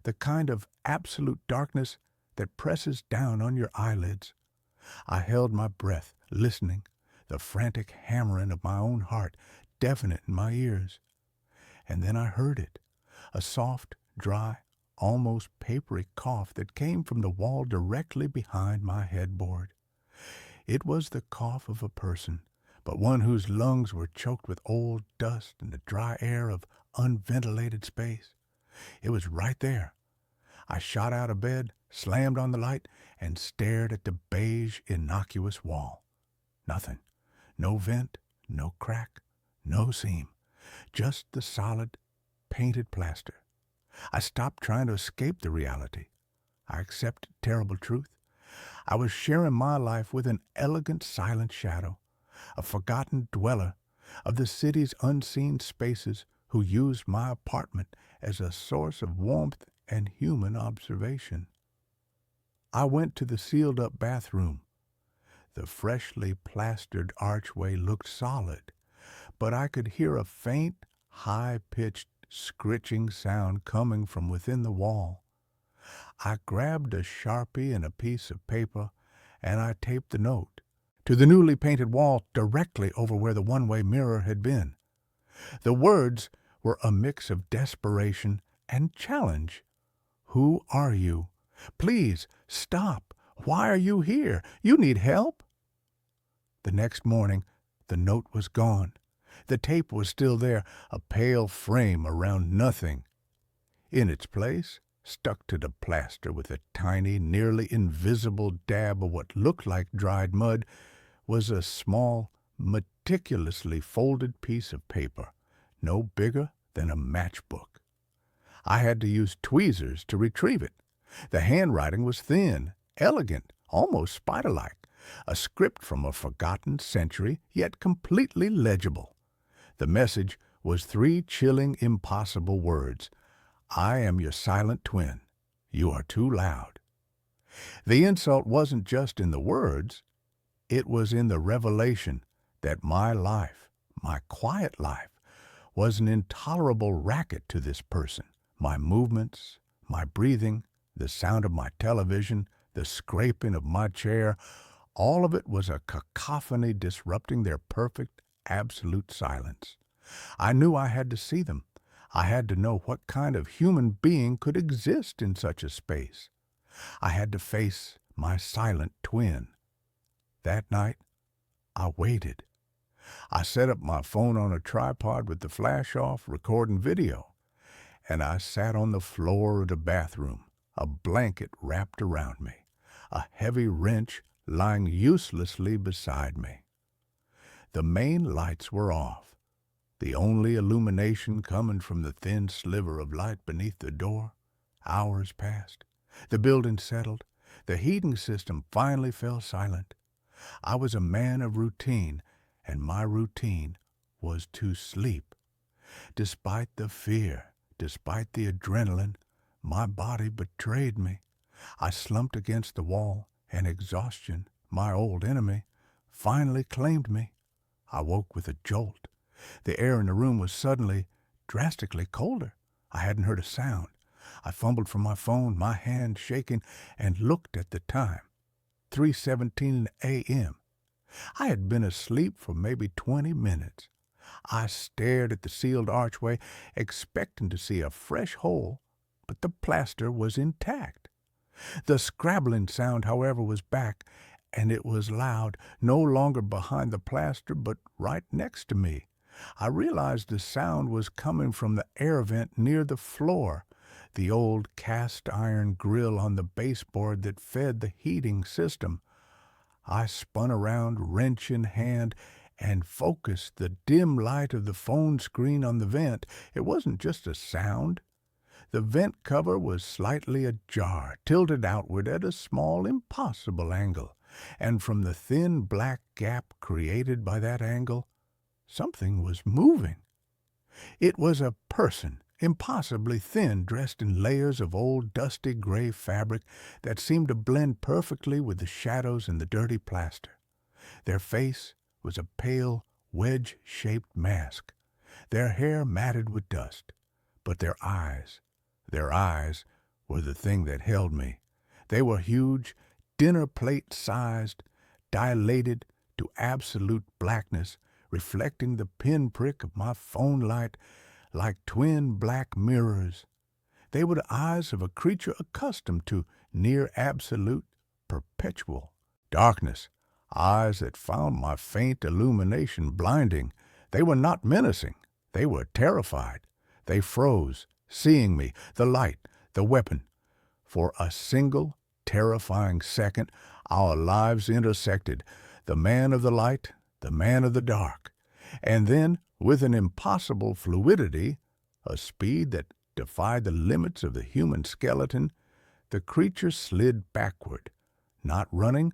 the kind of absolute darkness that presses down on your eyelids. I held my breath, listening, the frantic hammering of my own heart deafening in my ears. And then I heard it, a soft, dry, almost papery cough that came from the wall directly behind my headboard. It was the cough of a person, but one whose lungs were choked with old dust and the dry air of unventilated space. It was right there. I shot out of bed, slammed on the light, and stared at the beige, innocuous wall. Nothing. No vent, no crack, no seam. Just the solid, painted plaster. I stopped trying to escape the reality. I accepted terrible truth. I was sharing my life with an elegant silent shadow, a forgotten dweller of the city's unseen spaces who used my apartment as a source of warmth and human observation. I went to the sealed-up bathroom. The freshly plastered archway looked solid, but I could hear a faint, high-pitched, scritching sound coming from within the wall. I grabbed a Sharpie and a piece of paper, and I taped the note to the newly painted wall directly over where the one-way mirror had been. The words were a mix of desperation and challenge. Who are you? Please, stop. Why are you here? You need help? The next morning, the note was gone. The tape was still there, a pale frame around nothing. In its place, stuck to the plaster with a tiny, nearly invisible dab of what looked like dried mud, was a small, meticulously folded piece of paper, no bigger than a matchbook. I had to use tweezers to retrieve it. The handwriting was thin, elegant, almost spider-like, a script from a forgotten century, yet completely legible. The message was 3 chilling, impossible words. I am your silent twin. You are too loud. The insult wasn't just in the words. It was in the revelation that my life, my quiet life, was an intolerable racket to this person. My movements, my breathing, the sound of my television, the scraping of my chair, all of it was a cacophony disrupting their perfect, absolute silence. I knew I had to see them. I had to know what kind of human being could exist in such a space. I had to face my silent twin. That night, I waited. I set up my phone on a tripod with the flash off, recording video, and I sat on the floor of the bathroom, a blanket wrapped around me, a heavy wrench lying uselessly beside me. The main lights were off, the only illumination coming from the thin sliver of light beneath the door. Hours passed. The building settled. The heating system finally fell silent. I was a man of routine, and my routine was to sleep. Despite the fear, despite the adrenaline, my body betrayed me. I slumped against the wall, and exhaustion, my old enemy, finally claimed me. I woke with a jolt. The air in the room was suddenly, drastically colder. I hadn't heard a sound. I fumbled for my phone, my hand shaking, and looked at the time. 3:17 a.m. I had been asleep for maybe 20 minutes. I stared at the sealed archway, expecting to see a fresh hole, but the plaster was intact. The scrabbling sound, however, was back, and it was loud, no longer behind the plaster, but right next to me. I realized the sound was coming from the air vent near the floor, the old cast-iron grill on the baseboard that fed the heating system. I spun around, wrench in hand, and focused the dim light of the phone screen on the vent. It wasn't just a sound. The vent cover was slightly ajar, tilted outward at a small, impossible angle, and from the thin black gap created by that angle, something was moving. It was a person, impossibly thin, dressed in layers of old dusty gray fabric that seemed to blend perfectly with the shadows and the dirty plaster. Their face was a pale, wedge-shaped mask, their hair matted with dust, but their eyes were the thing that held me. They were huge, dinner plate-sized, dilated to absolute blackness, reflecting the pinprick of my phone light like twin black mirrors. They were the eyes of a creature accustomed to near absolute, perpetual darkness, eyes that found my faint illumination blinding. They were not menacing. They were terrified. They froze, seeing me, the light, the weapon. For a single, terrifying second, our lives intersected, the man of the light, the man of the dark. And then, with an impossible fluidity, a speed that defied the limits of the human skeleton, the creature slid backward, not running,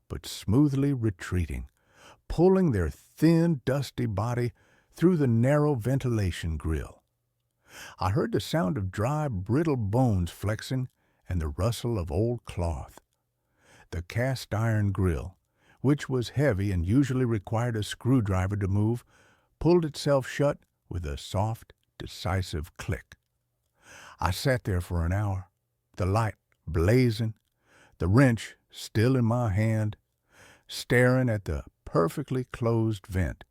but smoothly retreating, pulling their thin, dusty body through the narrow ventilation grill. I heard the sound of dry, brittle bones flexing and the rustle of old cloth. The cast-iron grill, which was heavy and usually required a screwdriver to move, pulled itself shut with a soft, decisive click. I sat there for an hour, the light blazing, the wrench still in my hand, staring at the perfectly closed vent.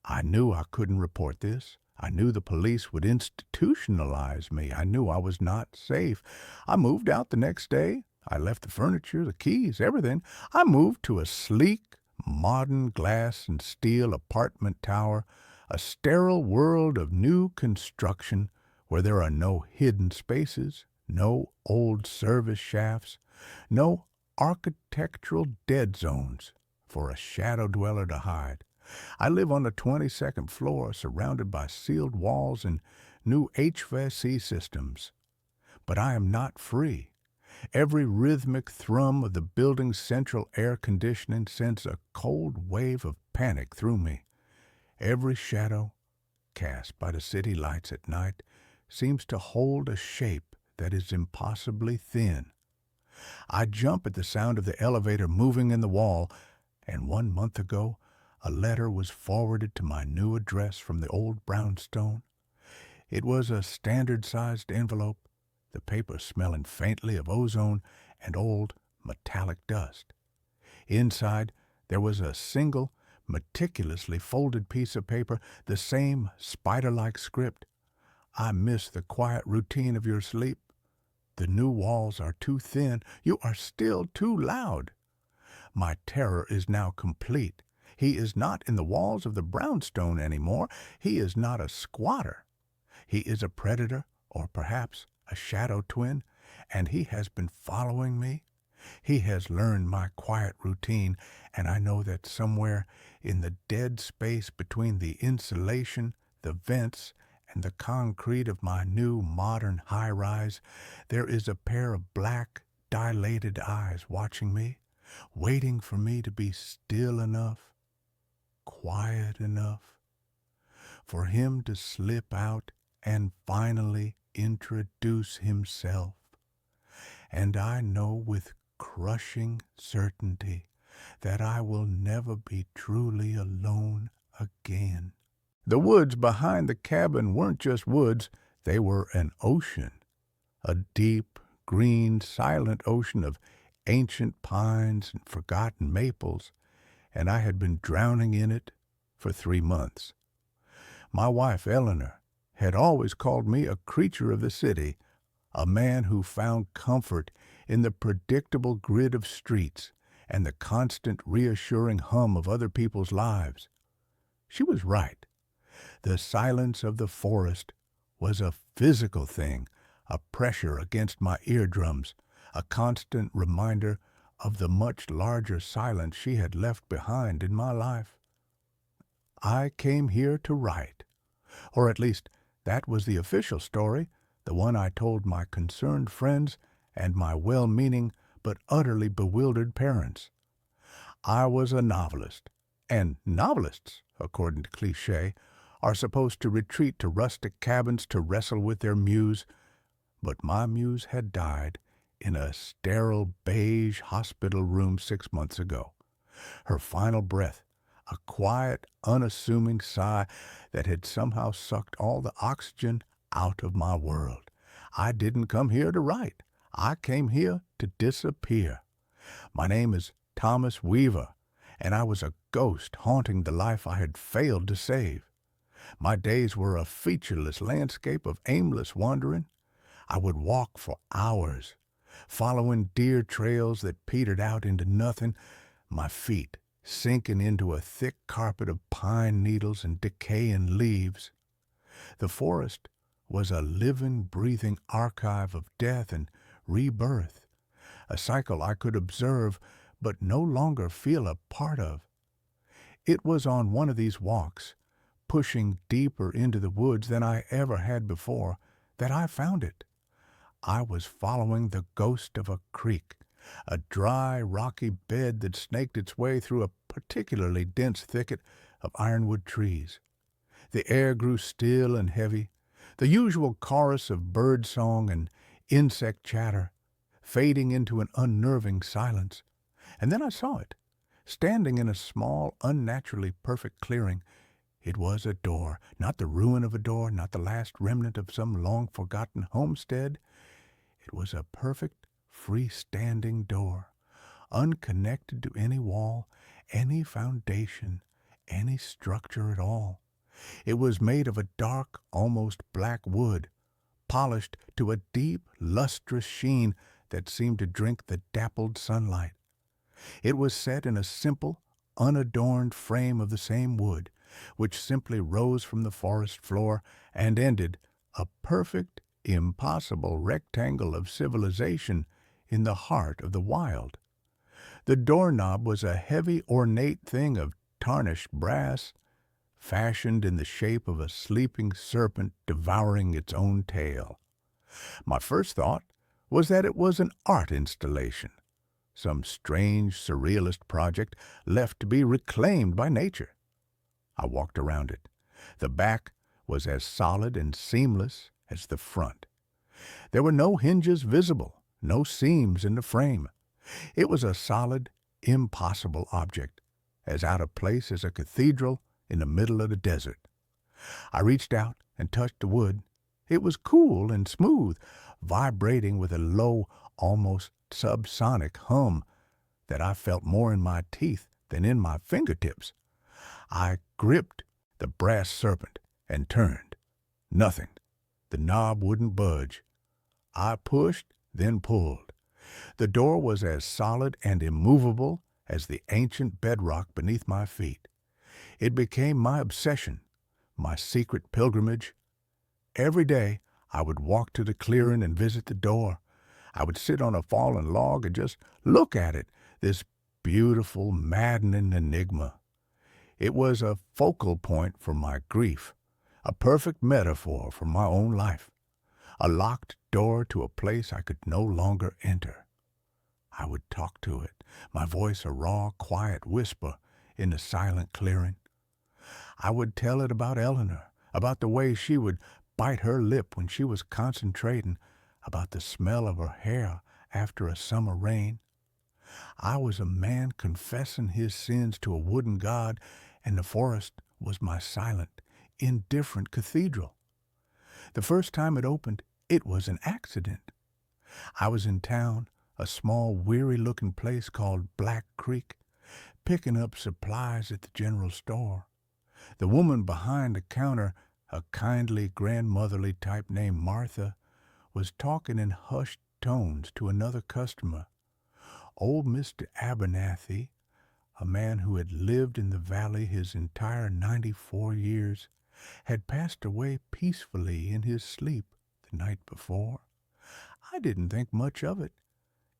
I knew I couldn't report this. I knew the police would institutionalize me. I knew I was not safe. I moved out the next day. I left the furniture, the keys, everything. I moved to a sleek, modern glass and steel apartment tower, a sterile world of new construction where there are no hidden spaces, no old service shafts, no architectural dead zones for a shadow dweller to hide. I live on the 22nd floor, surrounded by sealed walls and new HVAC systems. But I am not free. Every rhythmic thrum of the building's central air conditioning sends a cold wave of panic through me. Every shadow cast by the city lights at night seems to hold a shape that is impossibly thin. I jump at the sound of the elevator moving in the wall, and 1 month ago, a letter was forwarded to my new address from the old brownstone. It was a standard-sized envelope, the paper smelling faintly of ozone and old metallic dust. Inside, there was a single, meticulously folded piece of paper, the same spider-like script. I miss the quiet routine of your sleep. The new walls are too thin. You are still too loud. My terror is now complete. He is not in the walls of the brownstone anymore. He is not a squatter. He is a predator, or perhaps a shadow twin, and he has been following me. He has learned my quiet routine, and I know that somewhere in the dead space between the insulation, the vents, and the concrete of my new modern high-rise, there is a pair of black, dilated eyes watching me, waiting for me to be still enough, quiet enough, for him to slip out and finally introduce himself. And I know with crushing certainty that I will never be truly alone again. The woods behind the cabin weren't just woods, they were an ocean, a deep, green, silent ocean of ancient pines and forgotten maples, and I had been drowning in it for 3 months. My wife, Eleanor, had always called me a creature of the city, a man who found comfort in the predictable grid of streets and the constant reassuring hum of other people's lives. She was right. The silence of the forest was a physical thing, a pressure against my eardrums, a constant reminder of the much larger silence she had left behind in my life. I came here to write, or at least that was the official story, the one I told my concerned friends and my well-meaning but utterly bewildered parents. I was a novelist, and novelists, according to cliché, are supposed to retreat to rustic cabins to wrestle with their muse, but my muse had died in a sterile beige hospital room 6 months ago. Her final breath, a quiet, unassuming sigh that had somehow sucked all the oxygen out of my world. I didn't come here to write. I came here to disappear. My name is Thomas Weaver, and I was a ghost haunting the life I had failed to save. My days were a featureless landscape of aimless wandering. I would walk for hours, following deer trails that petered out into nothing, my feet sinking into a thick carpet of pine needles and decaying leaves. The forest was a living, breathing archive of death and rebirth, a cycle I could observe but no longer feel a part of. It was on one of these walks, pushing deeper into the woods than I ever had before, that I found it. I was following the ghost of a creek, a dry, rocky bed that snaked its way through a particularly dense thicket of ironwood trees. The air grew still and heavy, the usual chorus of bird song and insect chatter fading into an unnerving silence. And then I saw it, standing in a small, unnaturally perfect clearing. It was a door, not the ruin of a door, not the last remnant of some long-forgotten homestead. It was a perfect, free-standing door, unconnected to any wall, any foundation, any structure at all. It was made of a dark, almost black wood, polished to a deep, lustrous sheen that seemed to drink the dappled sunlight. It was set in a simple, unadorned frame of the same wood, which simply rose from the forest floor and ended, a perfect, impossible rectangle of civilization in the heart of the wild. The doorknob was a heavy, ornate thing of tarnished brass, fashioned in the shape of a sleeping serpent devouring its own tail. My first thought was that it was an art installation, some strange surrealist project left to be reclaimed by nature. I walked around it. The back was as solid and seamless as the front. There were no hinges visible, no seams in the frame. It was a solid, impossible object, as out of place as a cathedral in the middle of the desert. I reached out and touched the wood. It was cool and smooth, vibrating with a low, almost subsonic hum that I felt more in my teeth than in my fingertips. I gripped the brass serpent and turned. Nothing. The knob wouldn't budge. I pushed, then pulled. The door was as solid and immovable as the ancient bedrock beneath my feet. It became my obsession, my secret pilgrimage. Every day I would walk to the clearing and visit the door. I would sit on a fallen log and just look at it, this beautiful, maddening enigma. It was a focal point for my grief, a perfect metaphor for my own life, a locked door to a place I could no longer enter. I would talk to it, my voice a raw, quiet whisper in the silent clearing. I would tell it about Eleanor, about the way she would bite her lip when she was concentrating, about the smell of her hair after a summer rain. I was a man confessing his sins to a wooden god, and the forest was my silent, indifferent cathedral. The first time it opened, it was an accident. I was in town, a small, weary-looking place called Black Creek, picking up supplies at the general store. The woman behind the counter, a kindly, grandmotherly type named Martha, was talking in hushed tones to another customer. Old Mr. Abernathy, a man who had lived in the valley his entire 94 years, had passed away peacefully in his sleep the night before. I didn't think much of it.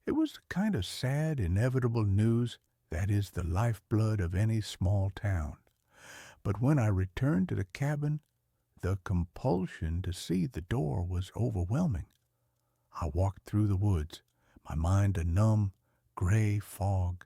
It was the kind of sad, inevitable news that is the lifeblood of any small town. But when I returned to the cabin, the compulsion to see the door was overwhelming. I walked through the woods, my mind a numb, gray fog.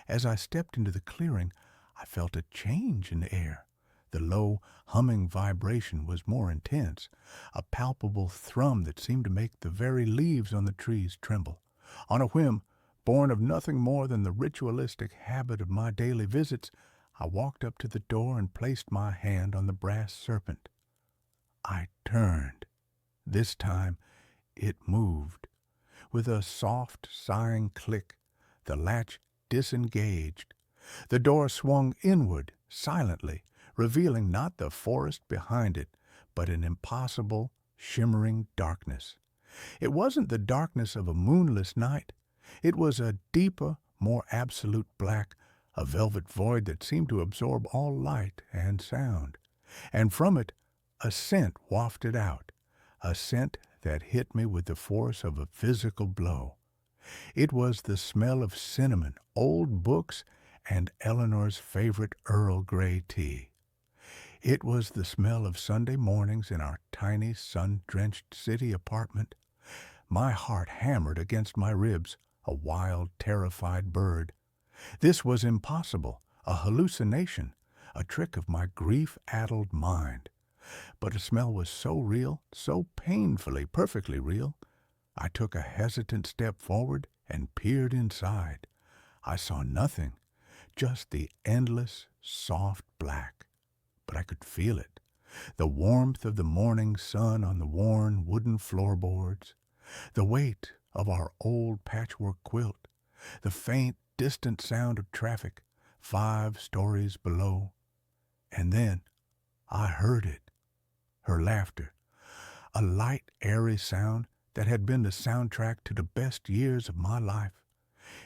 As I stepped into the clearing, I felt a change in the air. The low, humming vibration was more intense, a palpable thrum that seemed to make the very leaves on the trees tremble. On a whim, born of nothing more than the ritualistic habit of my daily visits, I walked up to the door and placed my hand on the brass serpent. I turned. This time it moved. With a soft, sighing click, the latch disengaged. The door swung inward, silently, revealing not the forest behind it, but an impossible, shimmering darkness. It wasn't the darkness of a moonless night. It was a deeper, more absolute black, a velvet void that seemed to absorb all light and sound. And from it, a scent wafted out, a scent that hit me with the force of a physical blow. It was the smell of cinnamon, old books, and Eleanor's favorite Earl Grey tea. It was the smell of Sunday mornings in our tiny, sun-drenched city apartment. My heart hammered against my ribs, a wild, terrified bird. This was impossible, a hallucination, a trick of my grief-addled mind. But a smell was so real, so painfully, perfectly real. I took a hesitant step forward and peered inside. I saw nothing, just the endless, soft black. But I could feel it, the warmth of the morning sun on the worn wooden floorboards, the weight of our old patchwork quilt, the faint, distant sound of traffic 5 stories below. And then I heard it, her laughter, a light, airy sound that had been the soundtrack to the best years of my life.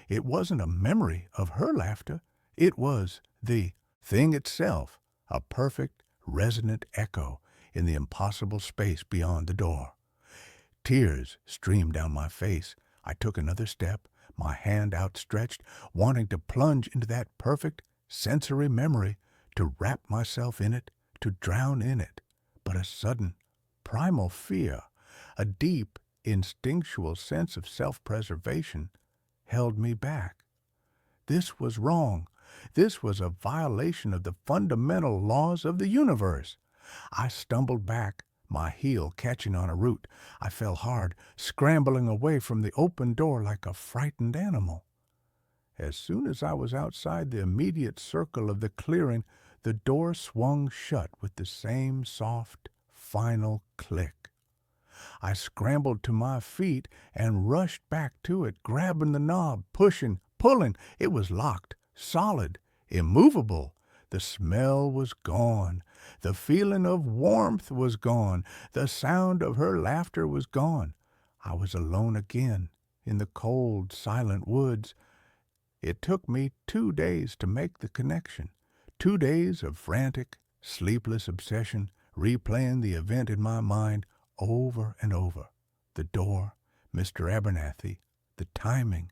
It wasn't a memory of her laughter. It was the thing itself, a perfect, resonant echo in the impossible space beyond the door. Tears streamed down my face. I took another step, my hand outstretched, wanting to plunge into that perfect, sensory memory, to wrap myself in it, to drown in it. But a sudden, primal fear, a deep, instinctual sense of self-preservation, held me back. This was wrong. This was a violation of the fundamental laws of the universe. I stumbled back, my heel catching on a root. I fell hard, scrambling away from the open door like a frightened animal. As soon as I was outside the immediate circle of the clearing, the door swung shut with the same soft, final click. I scrambled to my feet and rushed back to it, grabbing the knob, pushing, pulling. It was locked, solid, immovable. The smell was gone. The feeling of warmth was gone. The sound of her laughter was gone. I was alone again in the cold, silent woods. It took me 2 days to make the connection. 2 days of frantic, sleepless obsession, replaying the event in my mind over and over. The door, Mr. Abernathy, the timing.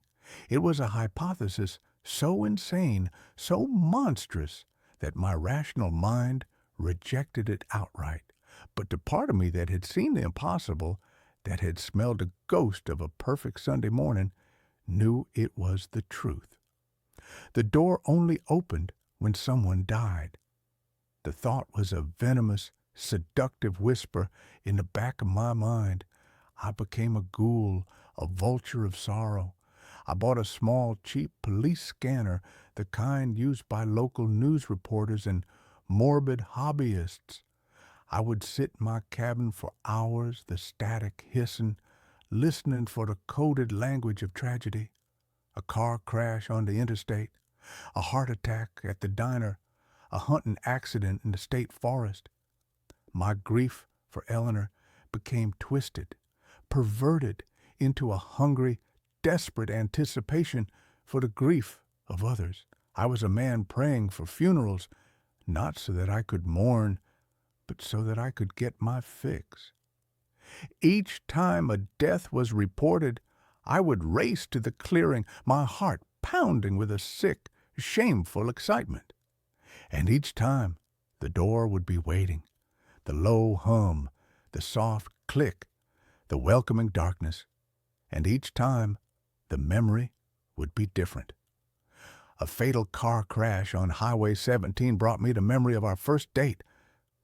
It was a hypothesis so insane, so monstrous, that my rational mind rejected it outright. But the part of me that had seen the impossible, that had smelled a ghost of a perfect Sunday morning, knew it was the truth. The door only opened when someone died. The thought was a venomous, seductive whisper in the back of my mind. I became a ghoul, a vulture of sorrow. I bought a small, cheap police scanner, the kind used by local news reporters and morbid hobbyists. I would sit in my cabin for hours, the static hissing, listening for the coded language of tragedy. A car crash on the interstate, a heart attack at the diner, a hunting accident in the state forest. My grief for Eleanor became twisted, perverted into a hungry, desperate anticipation for the grief of others. I was a man praying for funerals, not so that I could mourn, but so that I could get my fix. Each time a death was reported, I would race to the clearing, my heart pounding with a sick, shameful excitement. And each time the door would be waiting, the low hum, the soft click, the welcoming darkness, and each time the memory would be different. A fatal car crash on Highway 17 brought me the memory of our first date,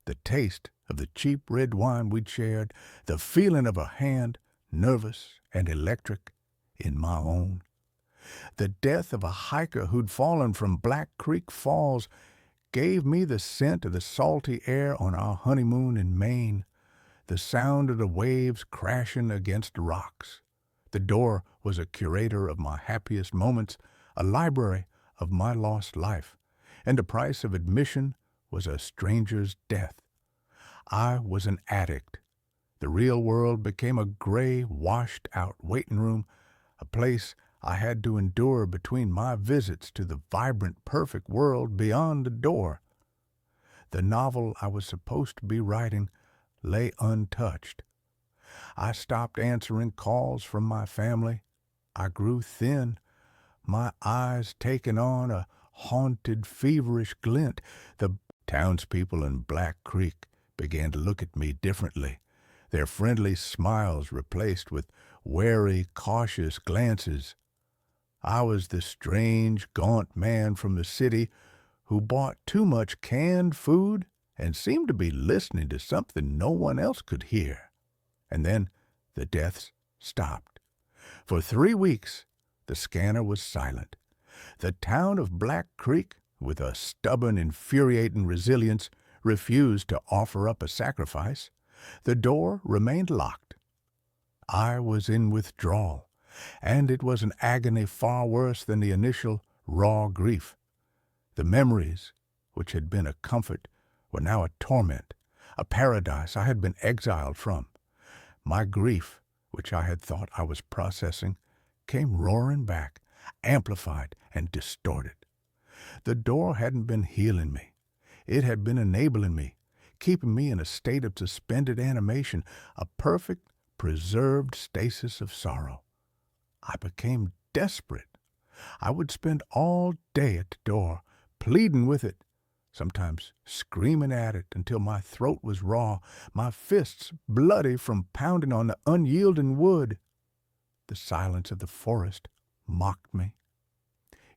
the taste of the cheap red wine we'd shared, the feeling of a hand, nervous and electric, in my own. The death of a hiker who'd fallen from Black Creek Falls gave me the scent of the salty air on our honeymoon in Maine, the sound of the waves crashing against rocks. The door was a curator of my happiest moments, a library, of my lost life, and the price of admission was a stranger's death. I was an addict. The real world became a gray, washed-out waiting room, a place I had to endure between my visits to the vibrant, perfect world beyond the door. The novel I was supposed to be writing lay untouched. I stopped answering calls from my family. I grew thin, my eyes taking on a haunted, feverish glint. The townspeople in Black Creek began to look at me differently, their friendly smiles replaced with wary, cautious glances. I was the strange, gaunt man from the city who bought too much canned food and seemed to be listening to something no one else could hear. And then the deaths stopped. For 3 weeks, the scanner was silent. The town of Black Creek, with a stubborn, infuriating resilience, refused to offer up a sacrifice. The door remained locked. I was in withdrawal, and it was an agony far worse than the initial raw grief. The memories, which had been a comfort, were now a torment, a paradise I had been exiled from. My grief, which I had thought I was processing, came roaring back, amplified and distorted. The door hadn't been healing me. It had been enabling me, keeping me in a state of suspended animation, a perfect, preserved stasis of sorrow. I became desperate. I would spend all day at the door, pleading with it, sometimes screaming at it until my throat was raw, my fists bloody from pounding on the unyielding wood. The silence of the forest mocked me.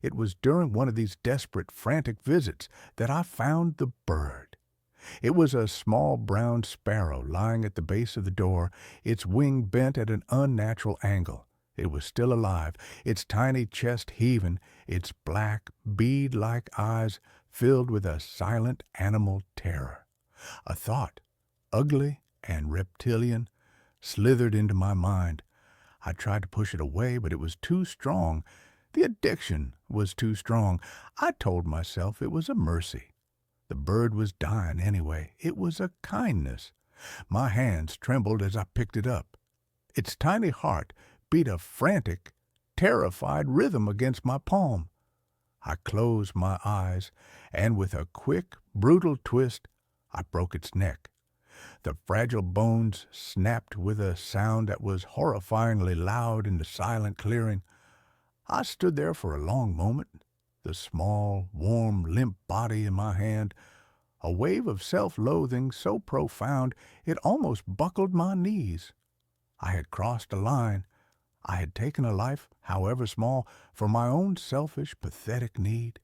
It was during one of these desperate, frantic visits that I found the bird. It was a small brown sparrow lying at the base of the door, its wing bent at an unnatural angle. It was still alive, its tiny chest heaving, its black, bead-like eyes filled with a silent animal terror. A thought, ugly and reptilian, slithered into my mind. I tried to push it away, but it was too strong. The addiction was too strong. I told myself it was a mercy. The bird was dying anyway. It was a kindness. My hands trembled as I picked it up. Its tiny heart beat a frantic, terrified rhythm against my palm. I closed my eyes, and with a quick, brutal twist, I broke its neck. The fragile bones snapped with a sound that was horrifyingly loud in the silent clearing. I stood there for a long moment, the small, warm, limp body in my hand, a wave of self-loathing so profound it almost buckled my knees. I had crossed a line. I had taken a life, however small, for my own selfish, pathetic need.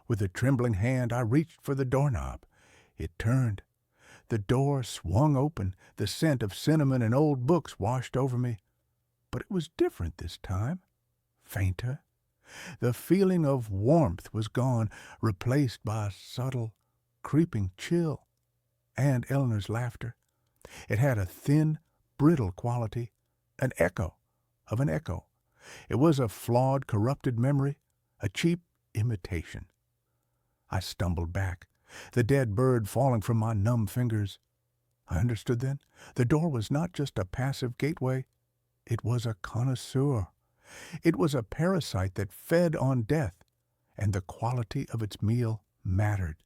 With a trembling hand, I reached for the doorknob. It turned. The door swung open. The scent of cinnamon and old books washed over me. But it was different this time. Fainter. The feeling of warmth was gone, replaced by a subtle, creeping chill. And Eleanor's laughter. It had a thin, brittle quality, an echo of an echo. It was a flawed, corrupted memory, a cheap imitation. I stumbled back, the dead bird falling from my numb fingers. I understood then. The door was not just a passive gateway. It was a connoisseur. It was a parasite that fed on death, and the quality of its meal mattered.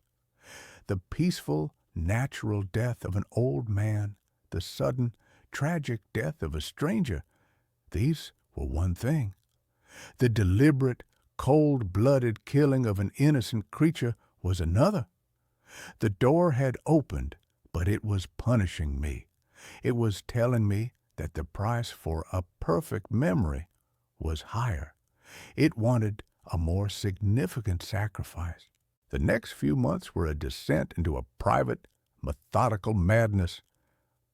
The peaceful, natural death of an old man, the sudden, tragic death of a stranger, these were one thing. The deliberate, cold-blooded killing of an innocent creature was another. The door had opened, but it was punishing me. It was telling me that the price for a perfect memory was higher. It wanted a more significant sacrifice. The next few months were a descent into a private, methodical madness.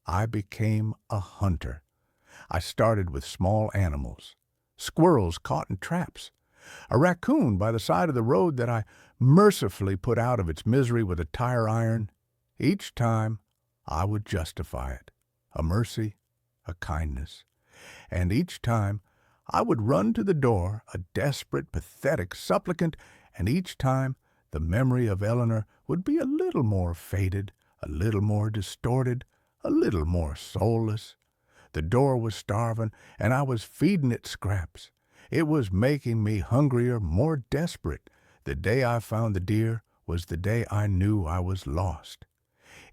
I became a hunter. I started with small animals, squirrels caught in traps, a raccoon by the side of the road that I mercifully put out of its misery with a tire iron. Each time I would justify it, a mercy, a kindness. And each time I would run to the door, a desperate, pathetic supplicant, and each time the memory of Eleanor would be a little more faded, a little more distorted, a little more soulless. The door was starving, and I was feeding it scraps. It was making me hungrier, more desperate. The day I found the deer was the day I knew I was lost.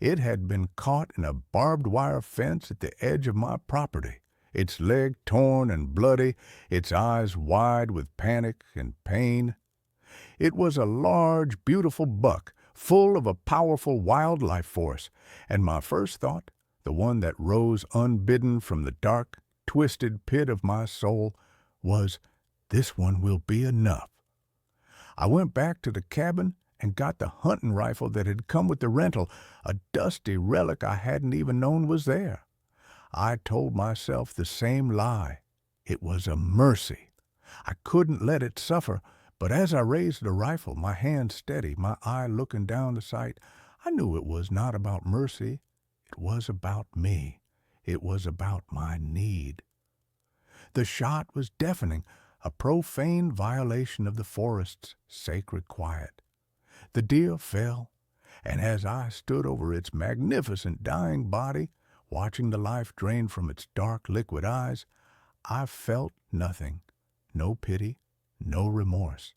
It had been caught in a barbed wire fence at the edge of my property, its leg torn and bloody, its eyes wide with panic and pain. It was a large, beautiful buck, full of a powerful wildlife force, and my first thought, the one that rose unbidden from the dark, twisted pit of my soul, was, "This one will be enough." I went back to the cabin and got the hunting rifle that had come with the rental, a dusty relic I hadn't even known was there. I told myself the same lie. It was a mercy. I couldn't let it suffer, but as I raised the rifle, my hand steady, my eye looking down the sight, I knew it was not about mercy. It was about me. It was about my need. The shot was deafening, a profane violation of the forest's sacred quiet. The deer fell, and as I stood over its magnificent dying body, watching the life drain from its dark liquid eyes, I felt nothing, no pity, no remorse,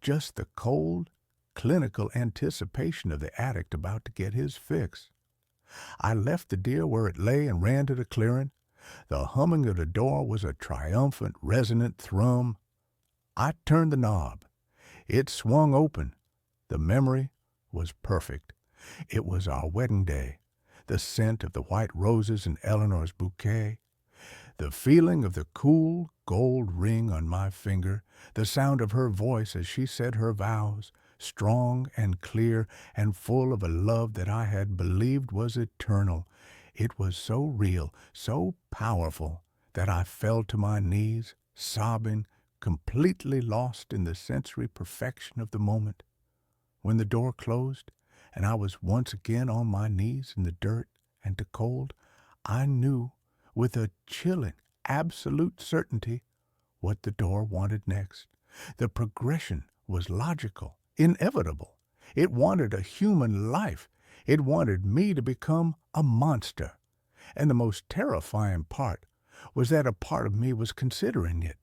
just the cold, clinical anticipation of the addict about to get his fix. I left the deer where it lay and ran to the clearing. The humming of the door was a triumphant, resonant thrum. I turned the knob. It swung open. The memory was perfect. It was our wedding day, the scent of the white roses in Eleanor's bouquet, the feeling of the cool gold ring on my finger, the sound of her voice as she said her vows, strong and clear and full of a love that I had believed was eternal. It was so real, so powerful, that I fell to my knees, sobbing, completely lost in the sensory perfection of the moment. When the door closed, and I was once again on my knees in the dirt and the cold, I knew with a chilling, absolute certainty what the door wanted next. The progression was logical, inevitable. It wanted a human life. It wanted me to become a monster. And the most terrifying part was that a part of me was considering it.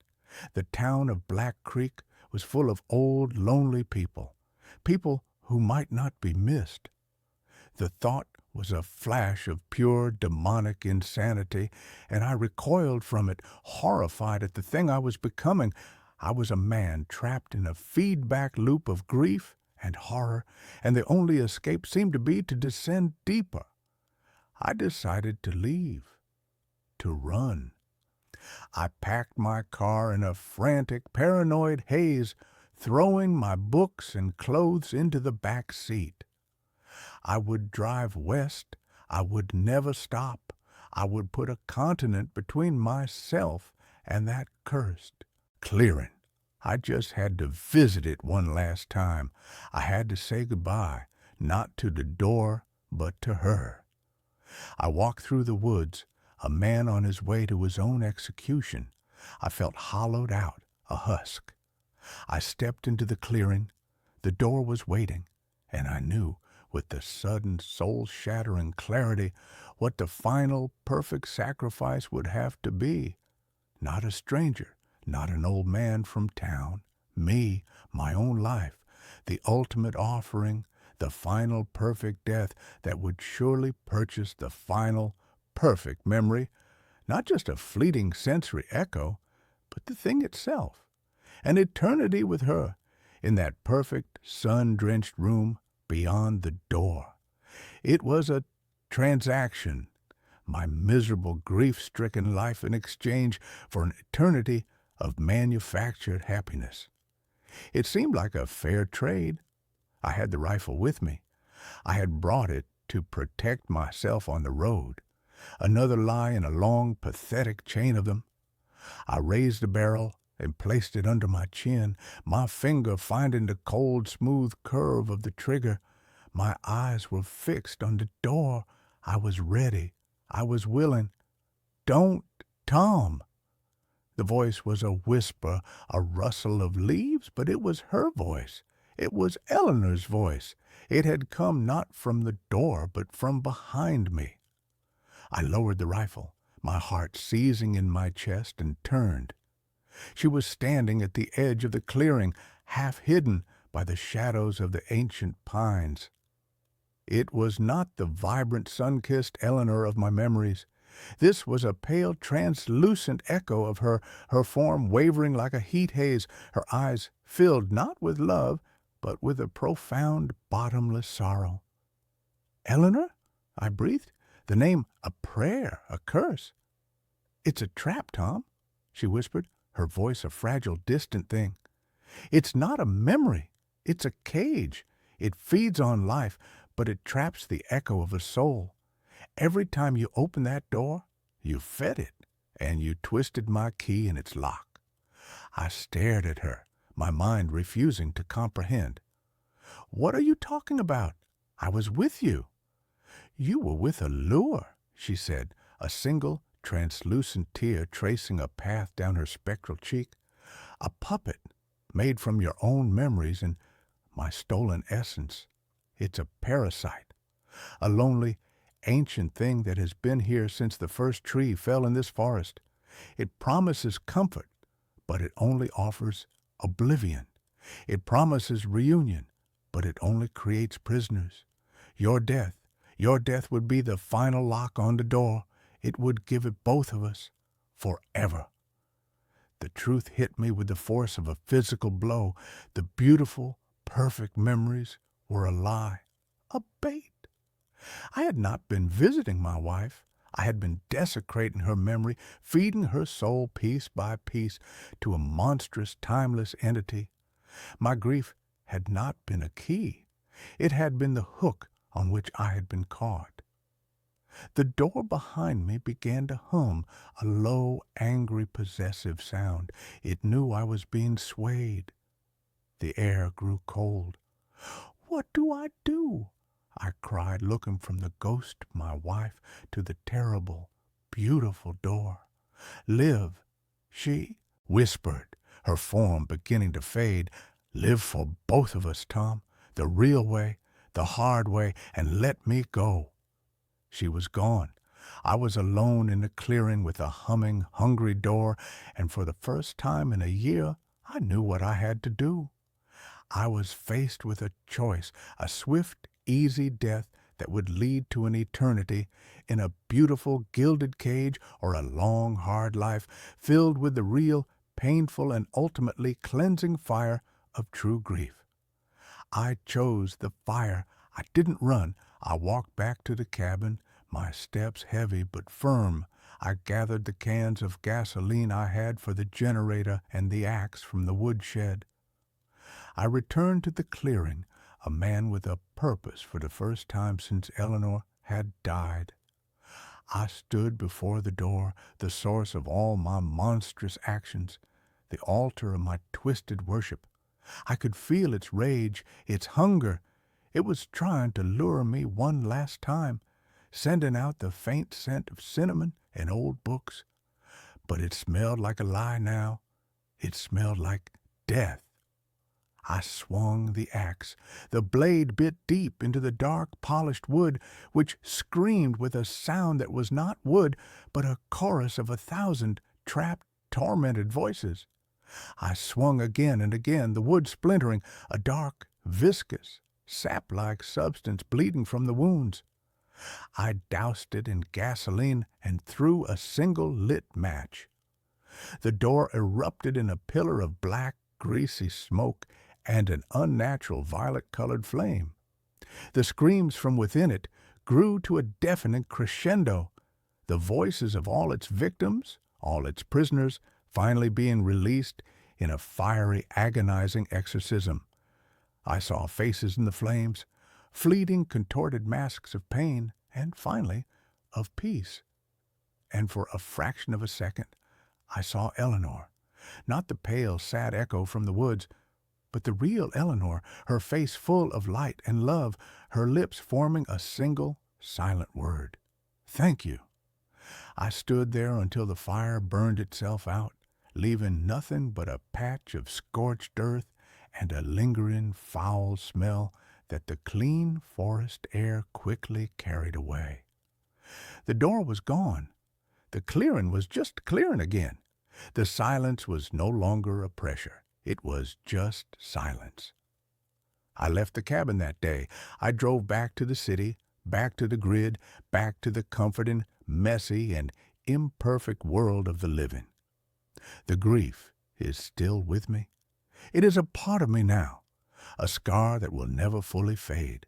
The town of Black Creek was full of old, lonely people who might not be missed. The thought was a flash of pure demonic insanity, and I recoiled from it, horrified at the thing I was becoming. I was a man trapped in a feedback loop of grief and horror, and the only escape seemed to be to descend deeper. I decided to leave, to run. I packed my car in a frantic, paranoid haze, throwing my books and clothes into the back seat. I would drive west. I would never stop. I would put a continent between myself and that cursed clearing. I just had to visit it one last time. I had to say goodbye, not to the door, but to her. I walked through the woods, a man on his way to his own execution. I felt hollowed out, a husk. I stepped into the clearing. The door was waiting, and I knew, with the sudden, soul-shattering clarity, what the final, perfect sacrifice would have to be. Not a stranger, not an old man from town. Me, my own life, the ultimate offering, the final perfect death that would surely purchase the final perfect memory, not just a fleeting sensory echo, but the thing itself. An eternity with her, in that perfect, sun-drenched room beyond the door. It was a transaction, my miserable, grief-stricken life in exchange for an eternity of manufactured happiness. It seemed like a fair trade. I had the rifle with me. I had brought it to protect myself on the road. Another lie in a long, pathetic chain of them. I raised the barrel and placed it under my chin, my finger finding the cold, smooth curve of the trigger. My eyes were fixed on the door. I was ready. I was willing. "Don't, Tom!" The voice was a whisper, a rustle of leaves, but it was her voice. It was Eleanor's voice. It had come not from the door, but from behind me. I lowered the rifle, my heart seizing in my chest, and turned. She was standing at the edge of the clearing, half hidden by the shadows of the ancient pines. It was not the vibrant, sun-kissed Eleanor of my memories. This was a pale, translucent echo of her form wavering like a heat haze, her eyes filled not with love, but with a profound, bottomless sorrow. "Eleanor?" I breathed. The name a prayer, a curse. "It's a trap, Tom," she whispered, her voice a fragile, distant thing. "It's not a memory. It's a cage. It feeds on life, but it traps the echo of a soul. Every time you open that door, you fed it, and you twisted my key in its lock." I stared at her, my mind refusing to comprehend. "What are you talking about? I was with you." "You were with a lure," she said, a single, translucent tear tracing a path down her spectral cheek. "A puppet made from your own memories and my stolen essence. It's a parasite, a lonely, ancient thing that has been here since the first tree fell in this forest. It promises comfort, but it only offers oblivion. It promises reunion, but it only creates prisoners. Your death would be the final lock on the door. It would give it both of us forever." The truth hit me with the force of a physical blow. The beautiful, perfect memories were a lie, a bait. I had not been visiting my wife. I had been desecrating her memory, feeding her soul piece by piece to a monstrous, timeless entity. My grief had not been a key. It had been the hook on which I had been caught. The door behind me began to hum, a low, angry, possessive sound. It knew I was being swayed. The air grew cold. "What do I do?" I cried, looking from the ghost, my wife, to the terrible, beautiful door. "Live," she whispered, her form beginning to fade. "Live for both of us, Tom, the real way, the hard way, and let me go." She was gone. I was alone in the clearing with a humming, hungry door, and for the first time in a year I knew what I had to do. I was faced with a choice, a swift, easy death that would lead to an eternity in a beautiful, gilded cage, or a long, hard life filled with the real, painful, and ultimately cleansing fire of true grief. I chose the fire. I didn't run. I walked back to the cabin, my steps heavy but firm. I gathered the cans of gasoline I had for the generator and the axe from the woodshed. I returned to the clearing, a man with a purpose for the first time since Eleanor had died. I stood before the door, the source of all my monstrous actions, the altar of my twisted worship. I could feel its rage, its hunger. It was trying to lure me one last time, sending out the faint scent of cinnamon and old books. But it smelled like a lie now. It smelled like death. I swung the axe. The blade bit deep into the dark, polished wood, which screamed with a sound that was not wood, but a chorus of 1,000 trapped, tormented voices. I swung again and again, the wood splintering, a dark, viscous, sap-like substance bleeding from the wounds. I doused it in gasoline and threw a single lit match. The door erupted in a pillar of black, greasy smoke and an unnatural violet-colored flame. The screams from within it grew to a deafening crescendo, the voices of all its victims, all its prisoners, finally being released in a fiery, agonizing exorcism. I saw faces in the flames, fleeting, contorted masks of pain, and finally, of peace. And for a fraction of a second, I saw Eleanor, not the pale, sad echo from the woods, but the real Eleanor, her face full of light and love, her lips forming a single, silent word. "Thank you." I stood there until the fire burned itself out, leaving nothing but a patch of scorched earth and a lingering foul smell that the clean forest air quickly carried away. The door was gone. The clearing was just clearing again. The silence was no longer a pressure. It was just silence. I left the cabin that day. I drove back to the city, back to the grid, back to the comforting, messy, and imperfect world of the living. The grief is still with me. It is a part of me now, a scar that will never fully fade.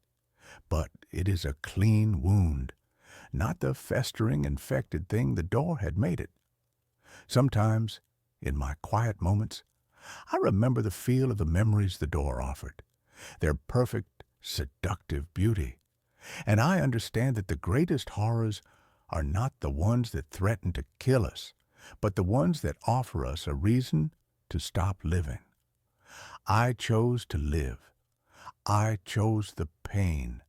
But it is a clean wound, not the festering, infected thing the door had made it. Sometimes, in my quiet moments, I remember the feel of the memories the door offered, their perfect, seductive beauty. And I understand that the greatest horrors are not the ones that threaten to kill us, but the ones that offer us a reason to stop living. I chose to live. I chose the pain.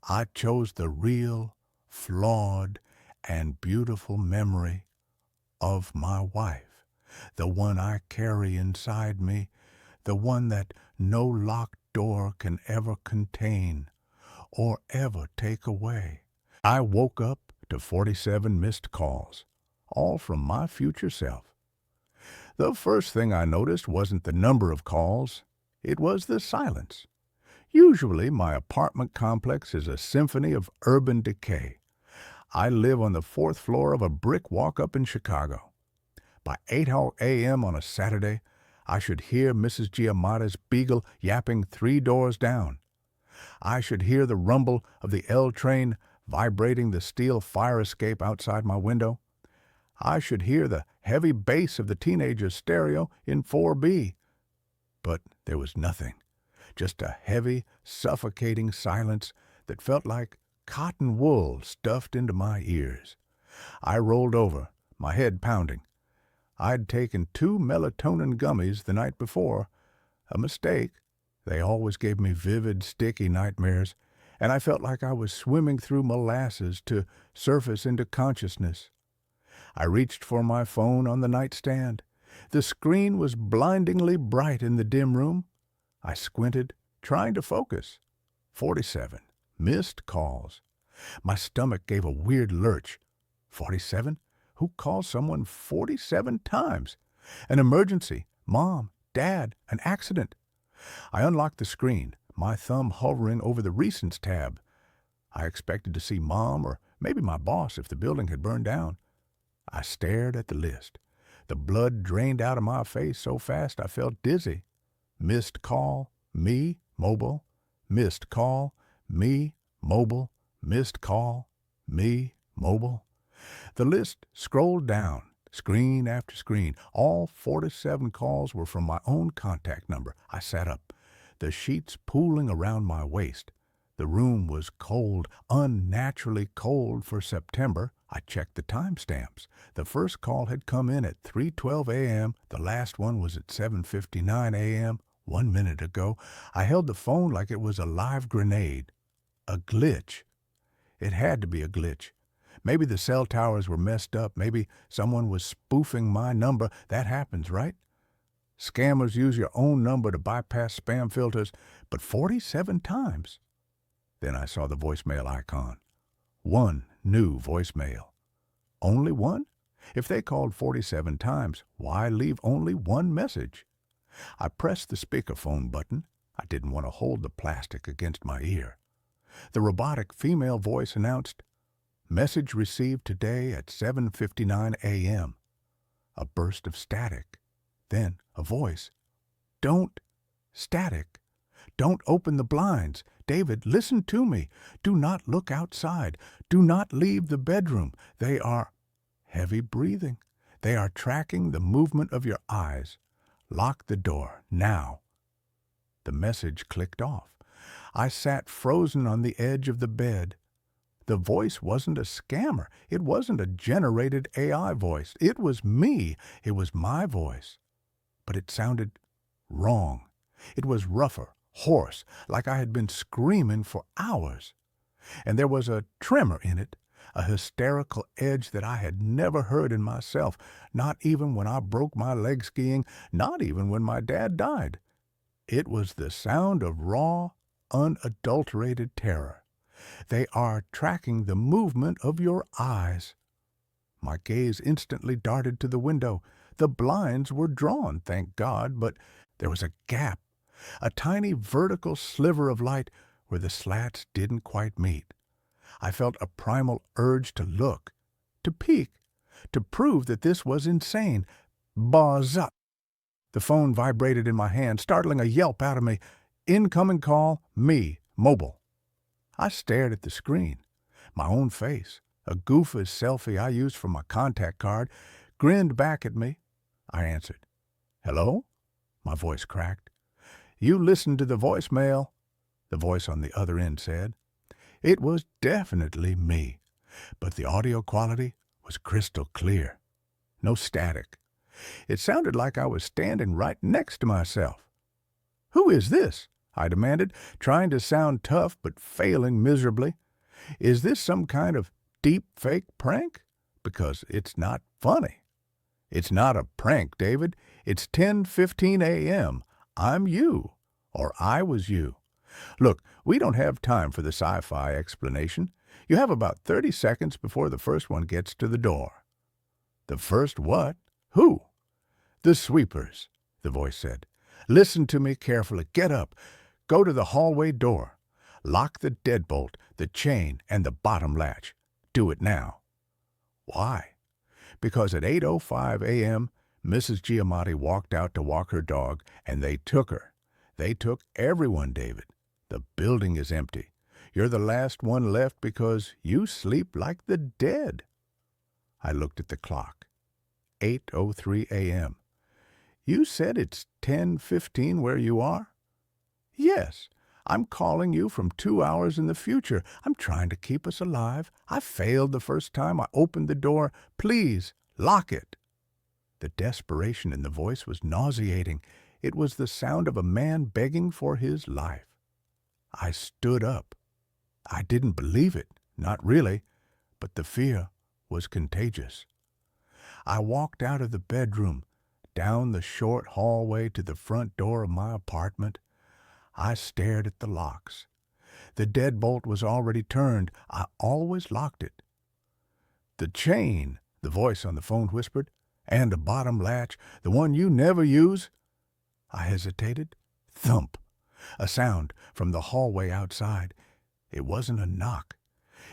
I chose the real, flawed, and beautiful memory of my wife, the one I carry inside me, the one that no locked door can ever contain or ever take away. I woke up to 47 missed calls, all from my future self. The first thing I noticed wasn't the number of calls, it was the silence. Usually my apartment complex is a symphony of urban decay. I live on the 4th floor of a brick walk-up in Chicago. By 8 a.m. on a Saturday, I should hear Mrs. Giamatti's beagle yapping 3 doors down. I should hear the rumble of the L train vibrating the steel fire escape outside my window. I should hear the heavy bass of the teenager's stereo in 4B. But there was nothing, just a heavy, suffocating silence that felt like cotton wool stuffed into my ears. I rolled over, my head pounding. I'd taken 2 melatonin gummies the night before. A mistake. They always gave me vivid, sticky nightmares, and I felt like I was swimming through molasses to surface into consciousness. I reached for my phone on the nightstand. The screen was blindingly bright in the dim room. I squinted, trying to focus. 47 missed calls. My stomach gave a weird lurch. 47? Who calls someone 47 times? An emergency, mom, dad, an accident. I unlocked the screen, my thumb hovering over the Recents tab. I expected to see mom or maybe my boss if the building had burned down. I stared at the list. The blood drained out of my face so fast I felt dizzy. Missed call, me, mobile. Missed call, me, mobile. Missed call, me, mobile. The list scrolled down, screen after screen. All 47 calls were from my own contact number. I sat up, the sheets pooling around my waist. The room was cold, unnaturally cold for September. I checked the timestamps. The first call had come in at 3:12 a.m. The last one was at 7:59 a.m. 1 minute ago. I held the phone like it was a live grenade. A glitch. It had to be a glitch. Maybe the cell towers were messed up. Maybe someone was spoofing my number. That happens, right? Scammers use your own number to bypass spam filters, but 47 times. Then I saw the voicemail icon. 1 new voicemail. Only 1? If they called 47 times, why leave only 1 message? I pressed the speakerphone button. I didn't want to hold the plastic against my ear. The robotic female voice announced, "Message received today at 7:59 a.m. A burst of static. Then a voice. "Don't. Static. Don't open the blinds. David, listen to me. Do not look outside. Do not leave the bedroom. They are..." Heavy breathing. "They are tracking the movement of your eyes. Lock the door, now." The message clicked off. I sat frozen on the edge of the bed. The voice wasn't a scammer. It wasn't a generated AI voice. It was me. It was my voice. But it sounded wrong. It was rougher, hoarse, like I had been screaming for hours. And there was a tremor in it, a hysterical edge that I had never heard in myself, not even when I broke my leg skiing, not even when my dad died. It was the sound of raw, unadulterated terror. They are tracking the movement of your eyes. My gaze instantly darted to the window. The blinds were drawn, thank God, but there was a gap, a tiny vertical sliver of light where the slats didn't quite meet. I felt a primal urge to look, to peek, to prove that this was insane. Buzz up! The phone vibrated in my hand, startling a yelp out of me. Incoming call, me, mobile. I stared at the screen. My own face, a goofus selfie I used for my contact card, grinned back at me. I answered. Hello? My voice cracked. You listened to the voicemail, the voice on the other end said. It was definitely me, but the audio quality was crystal clear. No static. It sounded like I was standing right next to myself. Who is this? I demanded, trying to sound tough but failing miserably. Is this some kind of deep fake prank? Because it's not funny. It's not a prank, David. It's 10:15 a.m. I'm you, or I was you. Look, we don't have time for the sci-fi explanation. You have about 30 seconds before the first one gets to the door. The first what? Who? The sweepers, the voice said. Listen to me carefully. Get up. Go to the hallway door. Lock the deadbolt, the chain, and the bottom latch. Do it now. Why? Because at 8:05 a.m., Mrs. Giamatti walked out to walk her dog, and they took her. They took everyone, David. The building is empty. You're the last one left because you sleep like the dead. I looked at the clock. 8:03 a.m. You said it's 10:15 where you are? Yes, I'm calling you from 2 hours in the future. I'm trying to keep us alive. I failed the first time I opened the door. Please, lock it. The desperation in the voice was nauseating. It was the sound of a man begging for his life. I stood up. I didn't believe it, not really, but the fear was contagious. I walked out of the bedroom, down the short hallway to the front door of my apartment. I stared at the locks. The deadbolt was already turned. I always locked it. The chain, the voice on the phone whispered, and the bottom latch, the one you never use. I hesitated. Thump. A sound from the hallway outside. It wasn't a knock.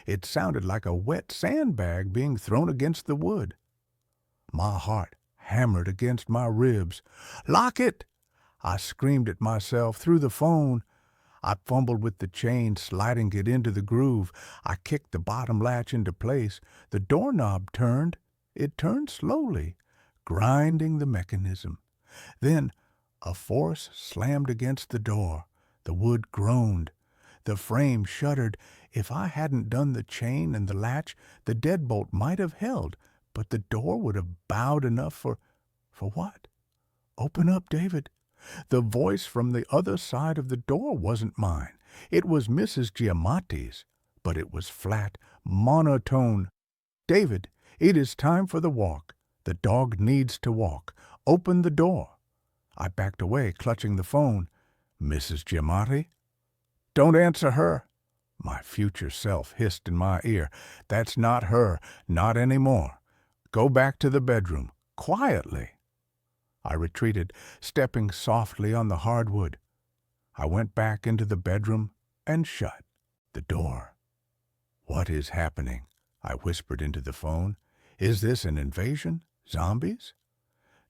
It sounded like a wet sandbag being thrown against the wood. My heart hammered against my ribs. Lock it! I screamed at myself through the phone. I fumbled with the chain, sliding it into the groove. I kicked the bottom latch into place. The doorknob turned. It turned slowly, grinding the mechanism. Then a force slammed against the door. The wood groaned. The frame shuddered. If I hadn't done the chain and the latch, the deadbolt might have held, but the door would have bowed enough for what? Open up, David. The voice from the other side of the door wasn't mine. It was Mrs. Giamatti's, but it was flat, monotone. David, it is time for the walk. The dog needs to walk. Open the door. I backed away, clutching the phone. Mrs. Giamatti? Don't answer her. My future self hissed in my ear. That's not her, not anymore. Go back to the bedroom, quietly. I retreated, stepping softly on the hardwood. I went back into the bedroom and shut the door. What is happening? I whispered into the phone. Is this an invasion? Zombies?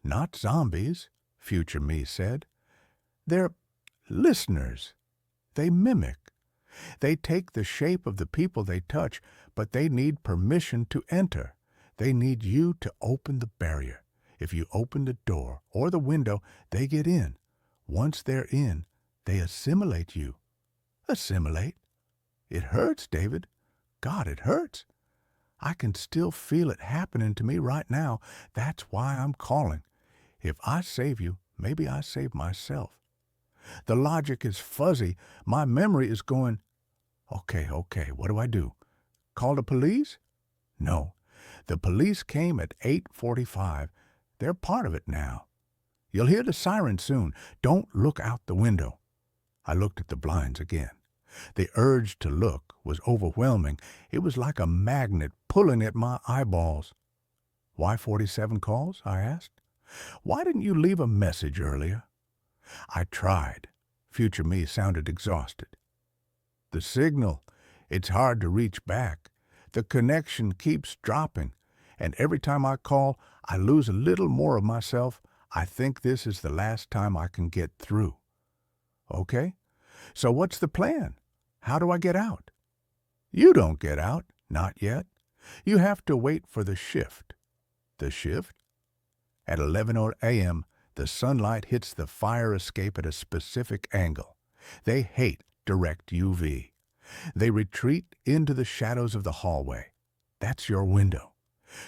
Not zombies, future me said. They're listeners. They mimic. They take the shape of the people they touch, but they need permission to enter. They need you to open the barrier. If you open the door or the window, they get in. Once they're in, they assimilate you. Assimilate? It hurts, David. God, it hurts. I can still feel it happening to me right now. That's why I'm calling. If I save you, maybe I save myself. The logic is fuzzy. My memory is going, okay, what do I do? Call the police? No, the police came at 8:45. They're part of it now. You'll hear the siren soon. Don't look out the window. I looked at the blinds again. The urge to look was overwhelming. It was like a magnet pulling at my eyeballs. Why 47 calls? I asked. Why didn't you leave a message earlier? I tried. Future me sounded exhausted. The signal, it's hard to reach back. The connection keeps dropping, and every time I call, I lose a little more of myself. I think this is the last time I can get through. Okay, so what's the plan? How do I get out? You don't get out, not yet. You have to wait for the shift. The shift? At 11 a.m., the sunlight hits the fire escape at a specific angle. They hate direct UV. They retreat into the shadows of the hallway. That's your window.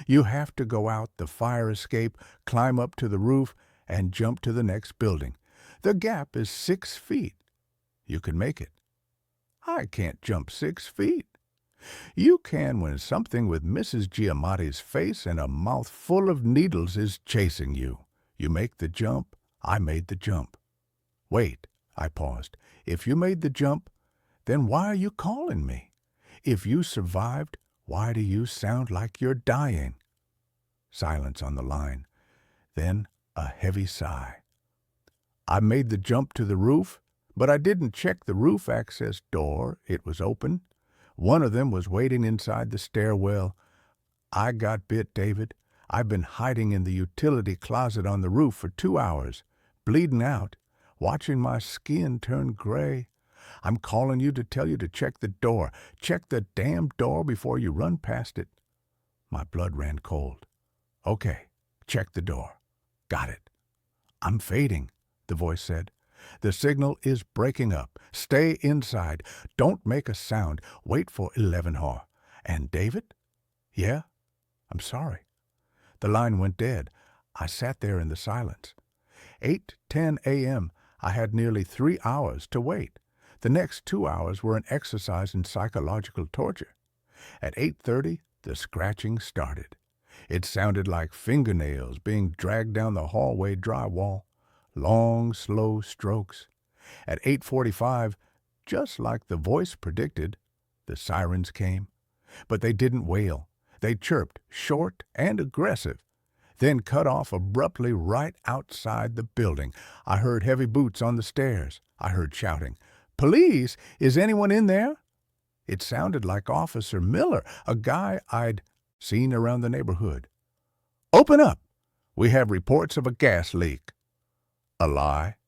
You have to go out the fire escape, climb up to the roof, and jump to the next building. The gap is 6 feet. You can make it. I can't jump 6 feet. You can when something with Mrs. Giamatti's face and a mouth full of needles is chasing you. You make the jump. I made the jump. Wait, I paused. If you made the jump, then why are you calling me? If you survived, why do you sound like you're dying? Silence on the line. Then a heavy sigh. I made the jump to the roof, but I didn't check the roof access door. It was open. One of them was waiting inside the stairwell. I got bit, David. I've been hiding in the utility closet on the roof for 2 hours, bleeding out, watching my skin turn gray. I'm calling you to tell you to check the door. Check the damn door before you run past it. My blood ran cold. Okay, check the door. Got it. I'm fading, the voice said. The signal is breaking up. Stay inside. Don't make a sound. Wait for 11 H. And David? Yeah? I'm sorry. The line went dead. I sat there in the silence. 8:10 a.m. I had nearly 3 hours to wait. The next 2 hours were an exercise in psychological torture. At 8:30, the scratching started. It sounded like fingernails being dragged down the hallway drywall. Long, slow strokes. At 8:45, just like the voice predicted, the sirens came. But they didn't wail. They chirped, short and aggressive, then cut off abruptly right outside the building. I heard heavy boots on the stairs. I heard shouting, "Police! Is anyone in there?" It sounded like Officer Miller, a guy I'd seen around the neighborhood. "Open up! We have reports of a gas leak." A lie.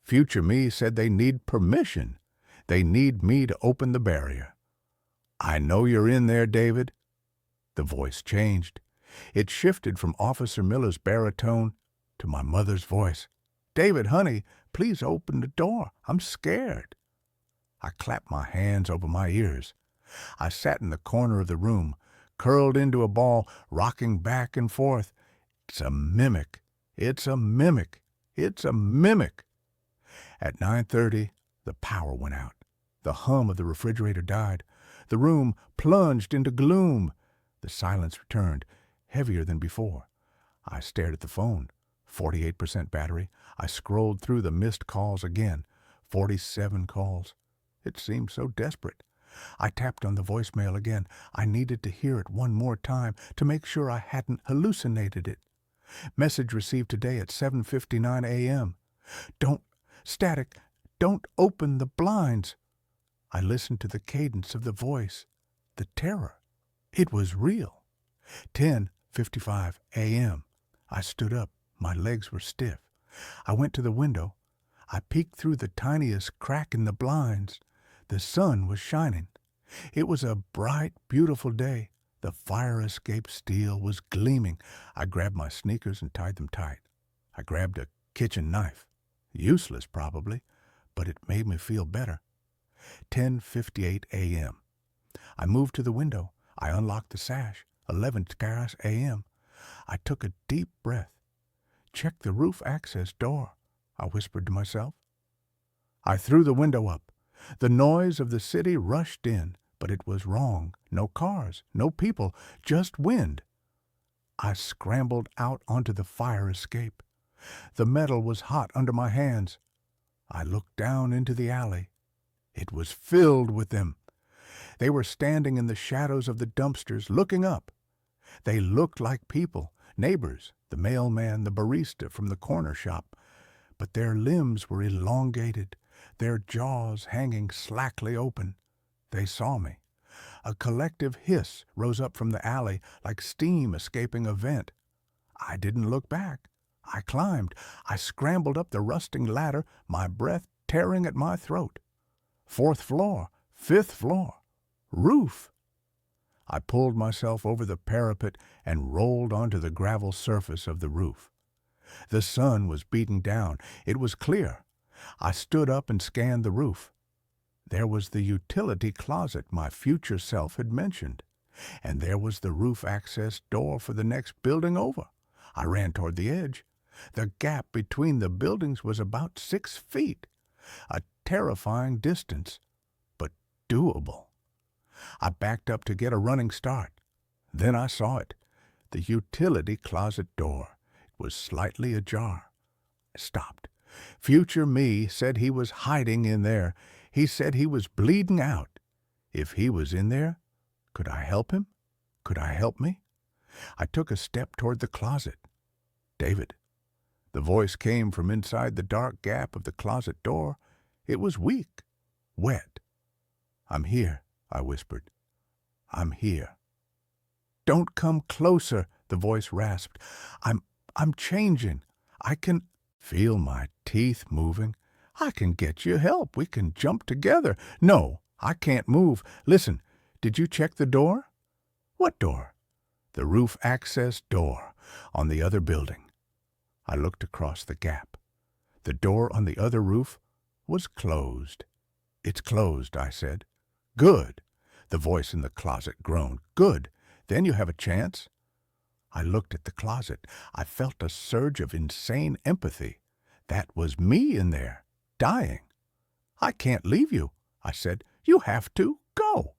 Future me said they need permission. They need me to open the barrier. "I know you're in there, David." The voice changed. It shifted from Officer Miller's baritone to my mother's voice. "David, honey, please open the door. I'm scared." I clapped my hands over my ears. I sat in the corner of the room, curled into a ball, rocking back and forth. It's a mimic. It's a mimic. It's a mimic. At 9:30, the power went out. The hum of the refrigerator died. The room plunged into gloom. The silence returned, heavier than before. I stared at the phone. 48% battery. I scrolled through the missed calls again. 47 calls. It seemed so desperate. I tapped on the voicemail again. I needed to hear it one more time to make sure I hadn't hallucinated it. Message received today at 7:59 a.m. Don't open the blinds. I listened to the cadence of the voice, the terror. It was real. 10:55 a.m. I stood up. My legs were stiff. I went to the window. I peeked through the tiniest crack in the blinds. The sun was shining. It was a bright, beautiful day. The fire escape steel was gleaming. I grabbed my sneakers and tied them tight. I grabbed a kitchen knife. Useless, probably, but it made me feel better. 10:58 a.m. I moved to the window. I unlocked the sash. 11 a.m. I took a deep breath. "Check the roof access door," I whispered to myself. I threw the window up. The noise of the city rushed in. But it was wrong. No cars, no people, just wind. I scrambled out onto the fire escape. The metal was hot under my hands. I looked down into the alley. It was filled with them. They were standing in the shadows of the dumpsters, looking up. They looked like people, neighbors, the mailman, the barista from the corner shop. But their limbs were elongated, their jaws hanging slackly open. They saw me. A collective hiss rose up from the alley like steam escaping a vent. I didn't look back. I climbed. I scrambled up the rusting ladder, my breath tearing at my throat. 4th floor, 5th floor, roof. I pulled myself over the parapet and rolled onto the gravel surface of the roof. The sun was beating down. It was clear. I stood up and scanned the roof. There was the utility closet my future self had mentioned, and there was the roof access door for the next building over. I ran toward the edge. The gap between the buildings was about 6 feet, a terrifying distance, but doable. I backed up to get a running start. Then I saw it, the utility closet door. It was slightly ajar. I stopped. Future me said he was hiding in there. He said he was bleeding out. If he was in there, could I help him? Could I help me? I took a step toward the closet. David. The voice came from inside the dark gap of the closet door. It was weak, wet. "I'm here," I whispered. "I'm here." "Don't come closer," the voice rasped. I'm changing. I can feel my teeth moving. "I can get you help. We can jump together." "No, I can't move. Listen, did you check the door?" "What door?" "The roof access door on the other building." I looked across the gap. The door on the other roof was closed. "It's closed," I said. "Good." The voice in the closet groaned. "Good. Then you have a chance." I looked at the closet. I felt a surge of insane empathy. That was me in there, dying. "I can't leave you," I said. "You have to go."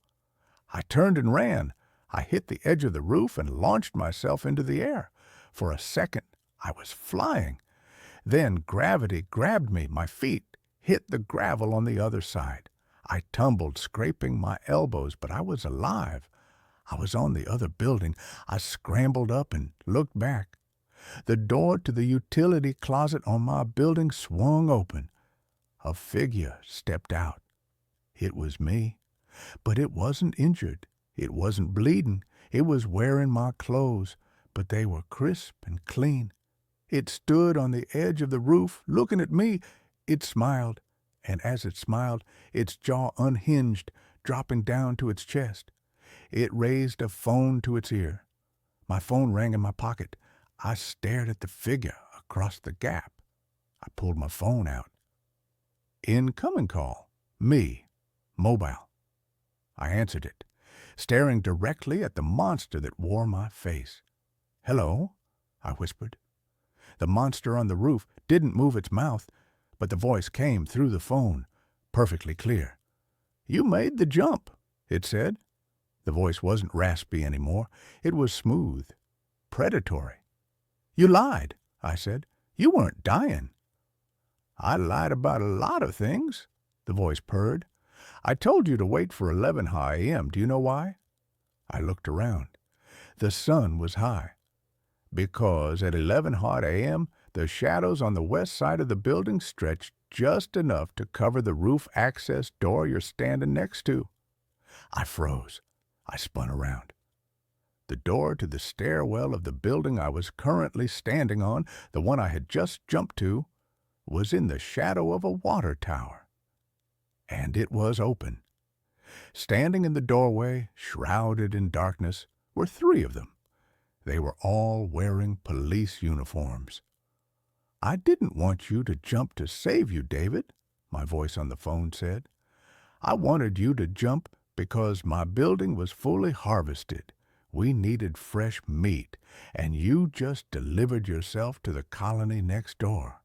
I turned and ran. I hit the edge of the roof and launched myself into the air. For a second, I was flying. Then gravity grabbed me. My feet hit the gravel on the other side. I tumbled, scraping my elbows, but I was alive. I was on the other building. I scrambled up and looked back. The door to the utility closet on my building swung open. A figure stepped out. It was me. But it wasn't injured. It wasn't bleeding. It was wearing my clothes, but they were crisp and clean. It stood on the edge of the roof, looking at me. It smiled, and as it smiled, its jaw unhinged, dropping down to its chest. It raised a phone to its ear. My phone rang in my pocket. I stared at the figure across the gap. I pulled my phone out. "Incoming call. Me. Mobile." I answered it, staring directly at the monster that wore my face. "Hello?" I whispered. The monster on the roof didn't move its mouth, but the voice came through the phone, perfectly clear. "You made the jump," it said. The voice wasn't raspy anymore. It was smooth, predatory. "You lied," I said. "You weren't dying." "I lied about a lot of things," the voice purred. "I told you to wait for 11 a.m. Do you know why?" I looked around. The sun was high. "Because at 11 a.m., the shadows on the west side of the building stretched just enough to cover the roof access door you're standing next to." I froze. I spun around. The door to the stairwell of the building I was currently standing on, the one I had just jumped to, was in the shadow of a water tower. And it was open. Standing in the doorway, shrouded in darkness, were 3 of them. They were all wearing police uniforms. "I didn't want you to jump to save you, David," my voice on the phone said. "I wanted you to jump because my building was fully harvested. We needed fresh meat, and you just delivered yourself to the colony next door."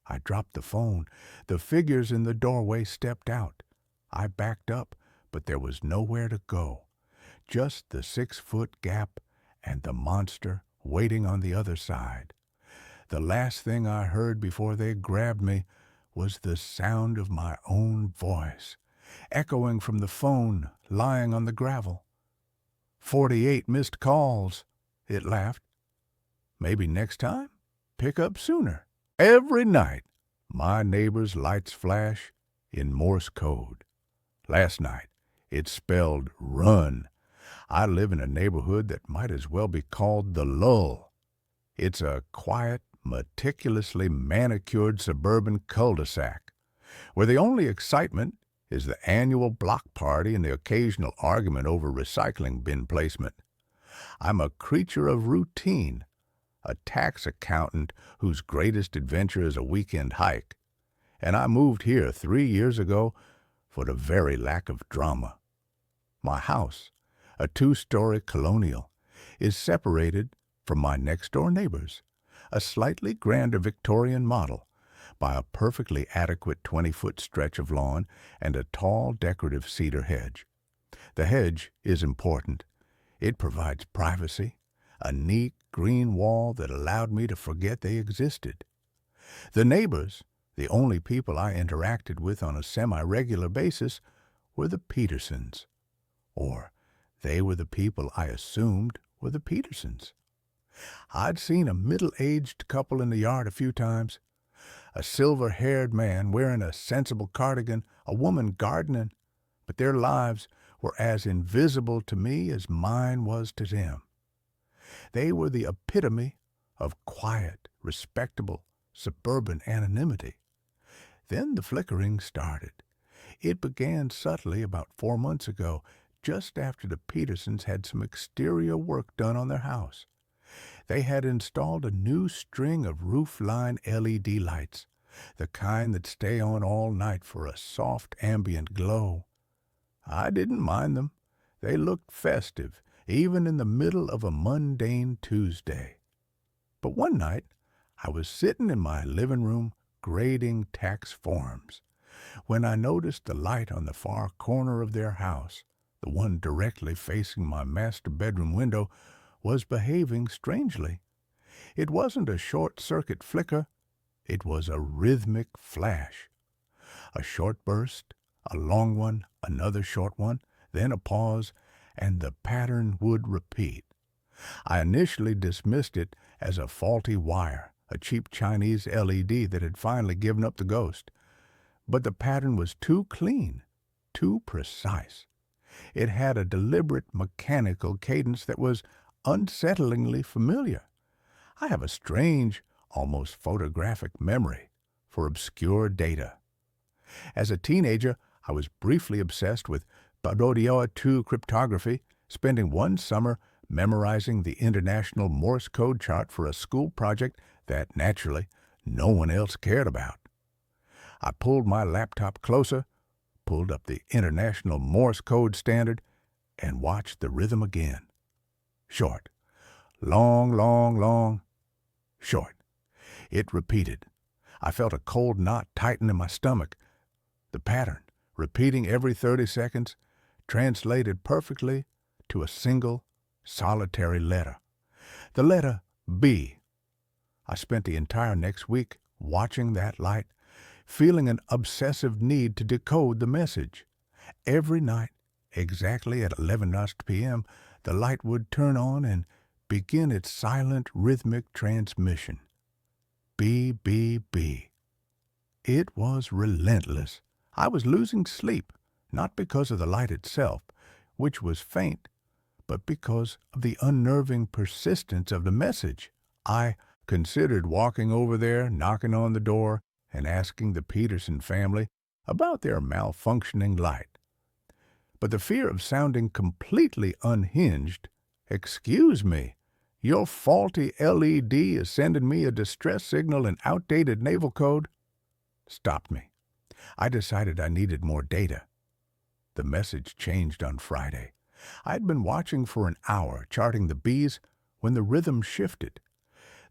I dropped the phone. The figures in the doorway stepped out. I backed up, but there was nowhere to go. Just the 6-foot gap and the monster waiting on the other side. The last thing I heard before they grabbed me was the sound of my own voice, echoing from the phone lying on the gravel. 48 missed calls, it laughed. Maybe next time, pick up sooner. Every night, my neighbor's lights flash in Morse code. Last night, it spelled run. I live in a neighborhood that might as well be called the lull. It's a quiet, meticulously manicured suburban cul-de-sac, where the only excitement is the annual block party and the occasional argument over recycling bin placement. I'm a creature of routine, a tax accountant whose greatest adventure is a weekend hike, and I moved here 3 years ago for the very lack of drama. My house, a 2-story colonial, is separated from my next-door neighbors, a slightly grander Victorian model, by a perfectly adequate 20-foot stretch of lawn and a tall decorative cedar hedge. The hedge is important. It provides privacy, a neat green wall that allowed me to forget they existed. The neighbors, the only people I interacted with on a semi-regular basis, were the Petersons. Or they were the people I assumed were the Petersons. I'd seen a middle-aged couple in the yard a few times, a silver-haired man wearing a sensible cardigan, a woman gardening, but their lives were as invisible to me as mine was to them. They were the epitome of quiet, respectable, suburban anonymity. Then the flickering started. It began subtly about 4 months ago, just after the Petersons had some exterior work done on their house. They had installed a new string of roofline LED lights, the kind that stay on all night for a soft ambient glow. I didn't mind them. They looked festive, even in the middle of a mundane Tuesday. But one night, I was sitting in my living room grading tax forms, when I noticed the light on the far corner of their house, the one directly facing my master bedroom window, was behaving strangely. It wasn't a short-circuit flicker. It was a rhythmic flash. A short burst, a long one, another short one, then a pause, and the pattern would repeat. I initially dismissed it as a faulty wire, a cheap Chinese LED that had finally given up the ghost. But the pattern was too clean, too precise. It had a deliberate mechanical cadence that was unsettlingly familiar. I have a strange, almost photographic memory for obscure data. As a teenager, I was briefly obsessed with Barodio 2 cryptography, spending one summer memorizing the International Morse code chart for a school project that, naturally, no one else cared about. I pulled my laptop closer, pulled up the International Morse code standard, and watched the rhythm again. Short. Long, long, long. Short. It repeated. I felt a cold knot tighten in my stomach. The pattern, repeating every 30 seconds, translated perfectly to a single, solitary letter. The letter B. I spent the entire next week watching that light, feeling an obsessive need to decode the message. Every night, exactly at 11 p.m., the light would turn on and begin its silent, rhythmic transmission. B, B, B. It was relentless. I was losing sleep, not because of the light itself, which was faint, but because of the unnerving persistence of the message. I considered walking over there, knocking on the door, and asking the Peterson family about their malfunctioning light. But the fear of sounding completely unhinged, "Excuse me, your faulty LED is sending me a distress signal in outdated naval code," stopped me. I decided I needed more data. The message changed on Friday. I'd been watching for an hour, charting the B's, when the rhythm shifted.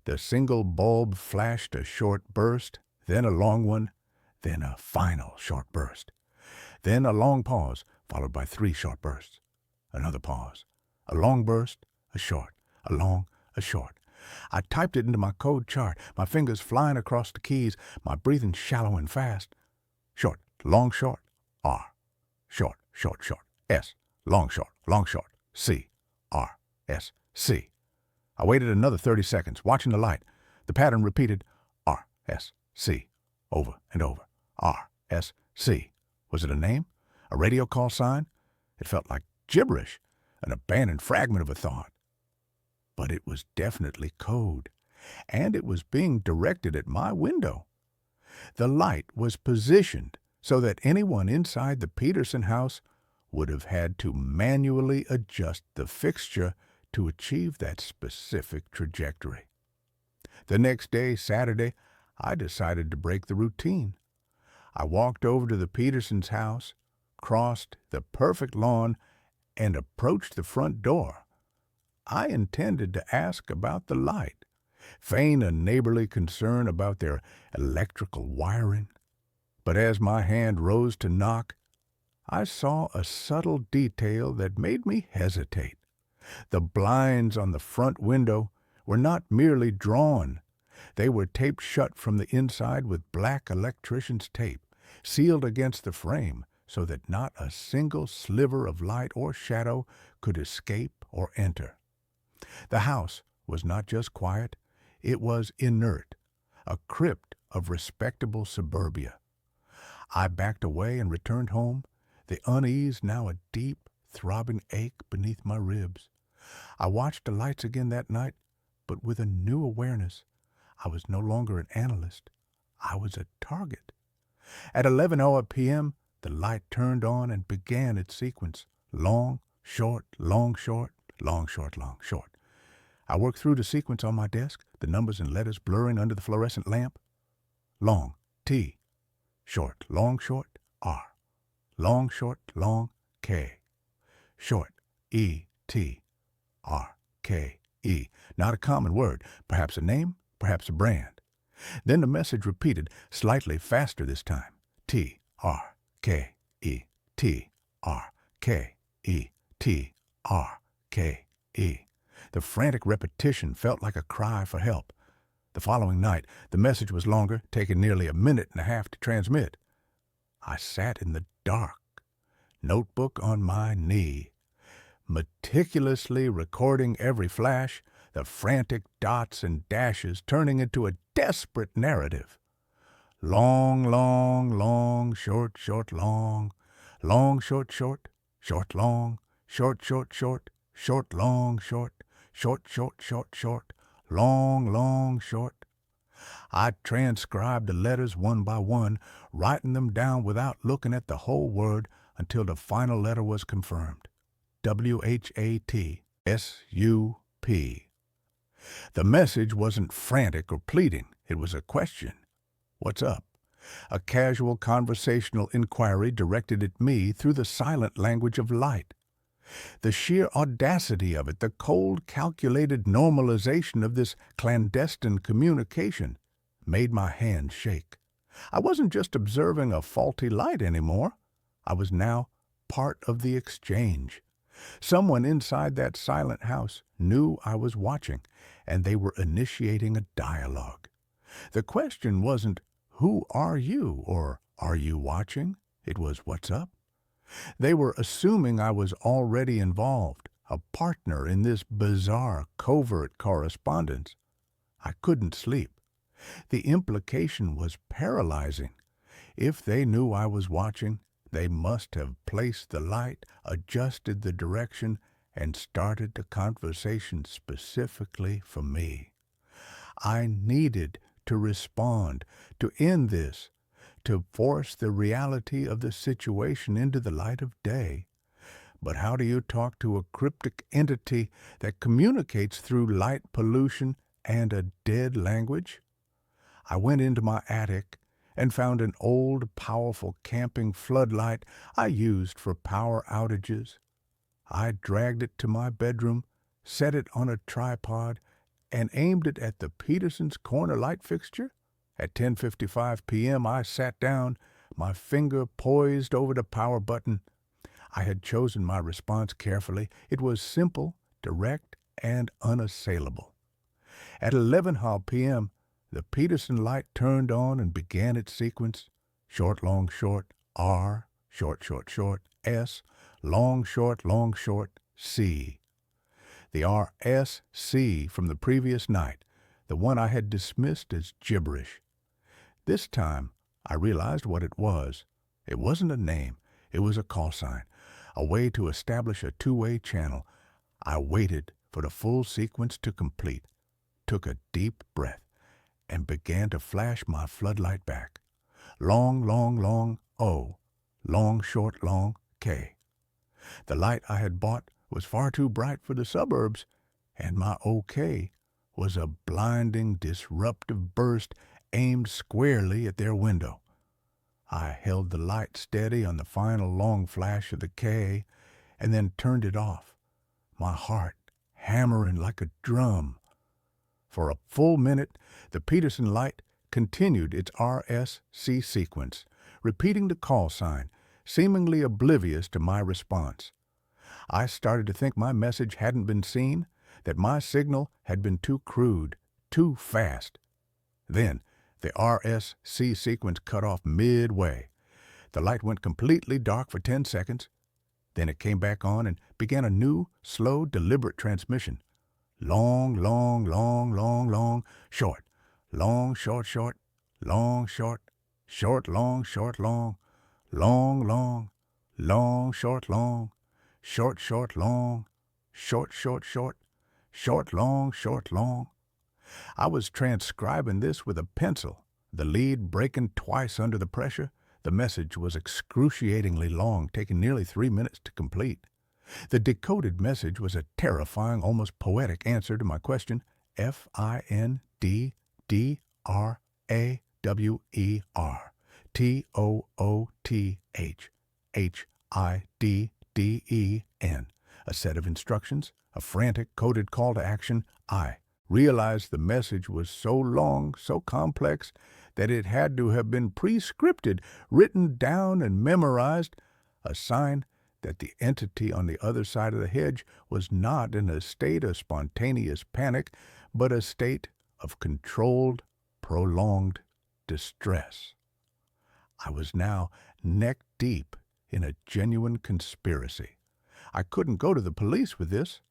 The single bulb flashed a short burst, then a long one, then a final short burst. Then a long pause, followed by 3 short bursts. Another pause. A long burst, a short, a long, a short. I typed it into my code chart, my fingers flying across the keys, my breathing shallow and fast. Short, long, short, R. Short, short, short, S. Long, short, C. R. S. C. I waited another 30 seconds, watching the light. The pattern repeated, R. S. C. Over and over. R. S. C. Was it a name? A radio call sign? It felt like gibberish, an abandoned fragment of a thought. But it was definitely code, and it was being directed at my window. The light was positioned so that anyone inside the Peterson house would have had to manually adjust the fixture to achieve that specific trajectory. The next day, Saturday, I decided to break the routine. I walked over to the Petersons' house, crossed the perfect lawn, and approached the front door. I intended to ask about the light, feign a neighborly concern about their electrical wiring. But as my hand rose to knock, I saw a subtle detail that made me hesitate. The blinds on the front window were not merely drawn. They were taped shut from the inside with black electrician's tape, sealed against the frame so that not a single sliver of light or shadow could escape or enter. The house was not just quiet, it was inert, a crypt of respectable suburbia. I backed away and returned home, the unease now a deep, throbbing ache beneath my ribs. I watched the lights again that night, but with a new awareness. I was no longer an analyst. I was a target. At 11:00 p.m., the light turned on and began its sequence. Long, short, long, short, long, short, long, short. I worked through the sequence on my desk, the numbers and letters blurring under the fluorescent lamp. Long, T. Short, long, short, R. Long, short, long, K. Short, E, T, R, K, E. Not a common word, perhaps a name, perhaps a brand. Then the message repeated, slightly faster this time. T, R, K, E, T, R, K, E, T, R, K, E. The frantic repetition felt like a cry for help. The following night, the message was longer, taking nearly a minute and a half to transmit. I sat in the dark, notebook on my knee, meticulously recording every flash, the frantic dots and dashes turning into a desperate narrative. Long, long, long, short, short, long, long, short, short, short, long, short, short, short, short, long, short, short, short, short, short, long, long, short. I transcribed the letters one by one, writing them down without looking at the whole word until the final letter was confirmed. WHAT, SUP. The message wasn't frantic or pleading. It was a question. What's up? A casual conversational inquiry directed at me through the silent language of light. The sheer audacity of it, the cold, calculated normalization of this clandestine communication, made my hands shake. I wasn't just observing a faulty light anymore. I was now part of the exchange. Someone inside that silent house knew I was watching, and they were initiating a dialogue. The question wasn't, "Who are you?" or "Are you watching?" It was, "What's up?" They were assuming I was already involved, a partner in this bizarre, covert correspondence. I couldn't sleep. The implication was paralyzing. If they knew I was watching, they must have placed the light, adjusted the direction, and started the conversation specifically for me. I needed to respond, to end this, to force the reality of the situation into the light of day. But how do you talk to a cryptic entity that communicates through light pollution and a dead language? I went into my attic and found an old, powerful camping floodlight I used for power outages. I dragged it to my bedroom, set it on a tripod, and aimed it at the Petersons' corner light fixture. At 10:55 p.m., I sat down, my finger poised over the power button. I had chosen my response carefully. It was simple, direct, and unassailable. At 11 p.m., the Peterson light turned on and began its sequence: short, long, short, R, short, short, short, S, long, short, C. The RSC from the previous night, the one I had dismissed as gibberish. This time, I realized what it was. It wasn't a name. It was a call sign, a way to establish a two-way channel. I waited for the full sequence to complete, took a deep breath, and began to flash my floodlight back. Long, long, long, O. Long, short, long, K. The light I had bought was far too bright for the suburbs, and my OK was a blinding, disruptive burst aimed squarely at their window. I held the light steady on the final long flash of the K and then turned it off, my heart hammering like a drum. For a full minute, the Peterson light continued its RSC sequence, repeating the call sign, seemingly oblivious to my response. I started to think my message hadn't been seen, that my signal had been too crude, too fast. Then, the RSC sequence cut off midway. The light went completely dark for 10 seconds. Then it came back on and began a new, slow, deliberate transmission. Long, long, long, long, long, short. Long, short, short. Long, short. Short, long, short, long. Long, long. Long, short, long. Short, short, long. Short, short, short. Short, long, short, long. I was transcribing this with a pencil, the lead breaking twice under the pressure. The message was excruciatingly long, taking nearly 3 minutes to complete. The decoded message was a terrifying, almost poetic answer to my question: FINDRAWAWERTHHHIDDEN. A set of instructions, a frantic coded call to action. I realized the message was so long, so complex, that it had to have been pre-scripted, written down and memorized, a sign that the entity on the other side of the hedge was not in a state of spontaneous panic, but a state of controlled, prolonged distress. I was now neck-deep in a genuine conspiracy. I couldn't go to the police with this.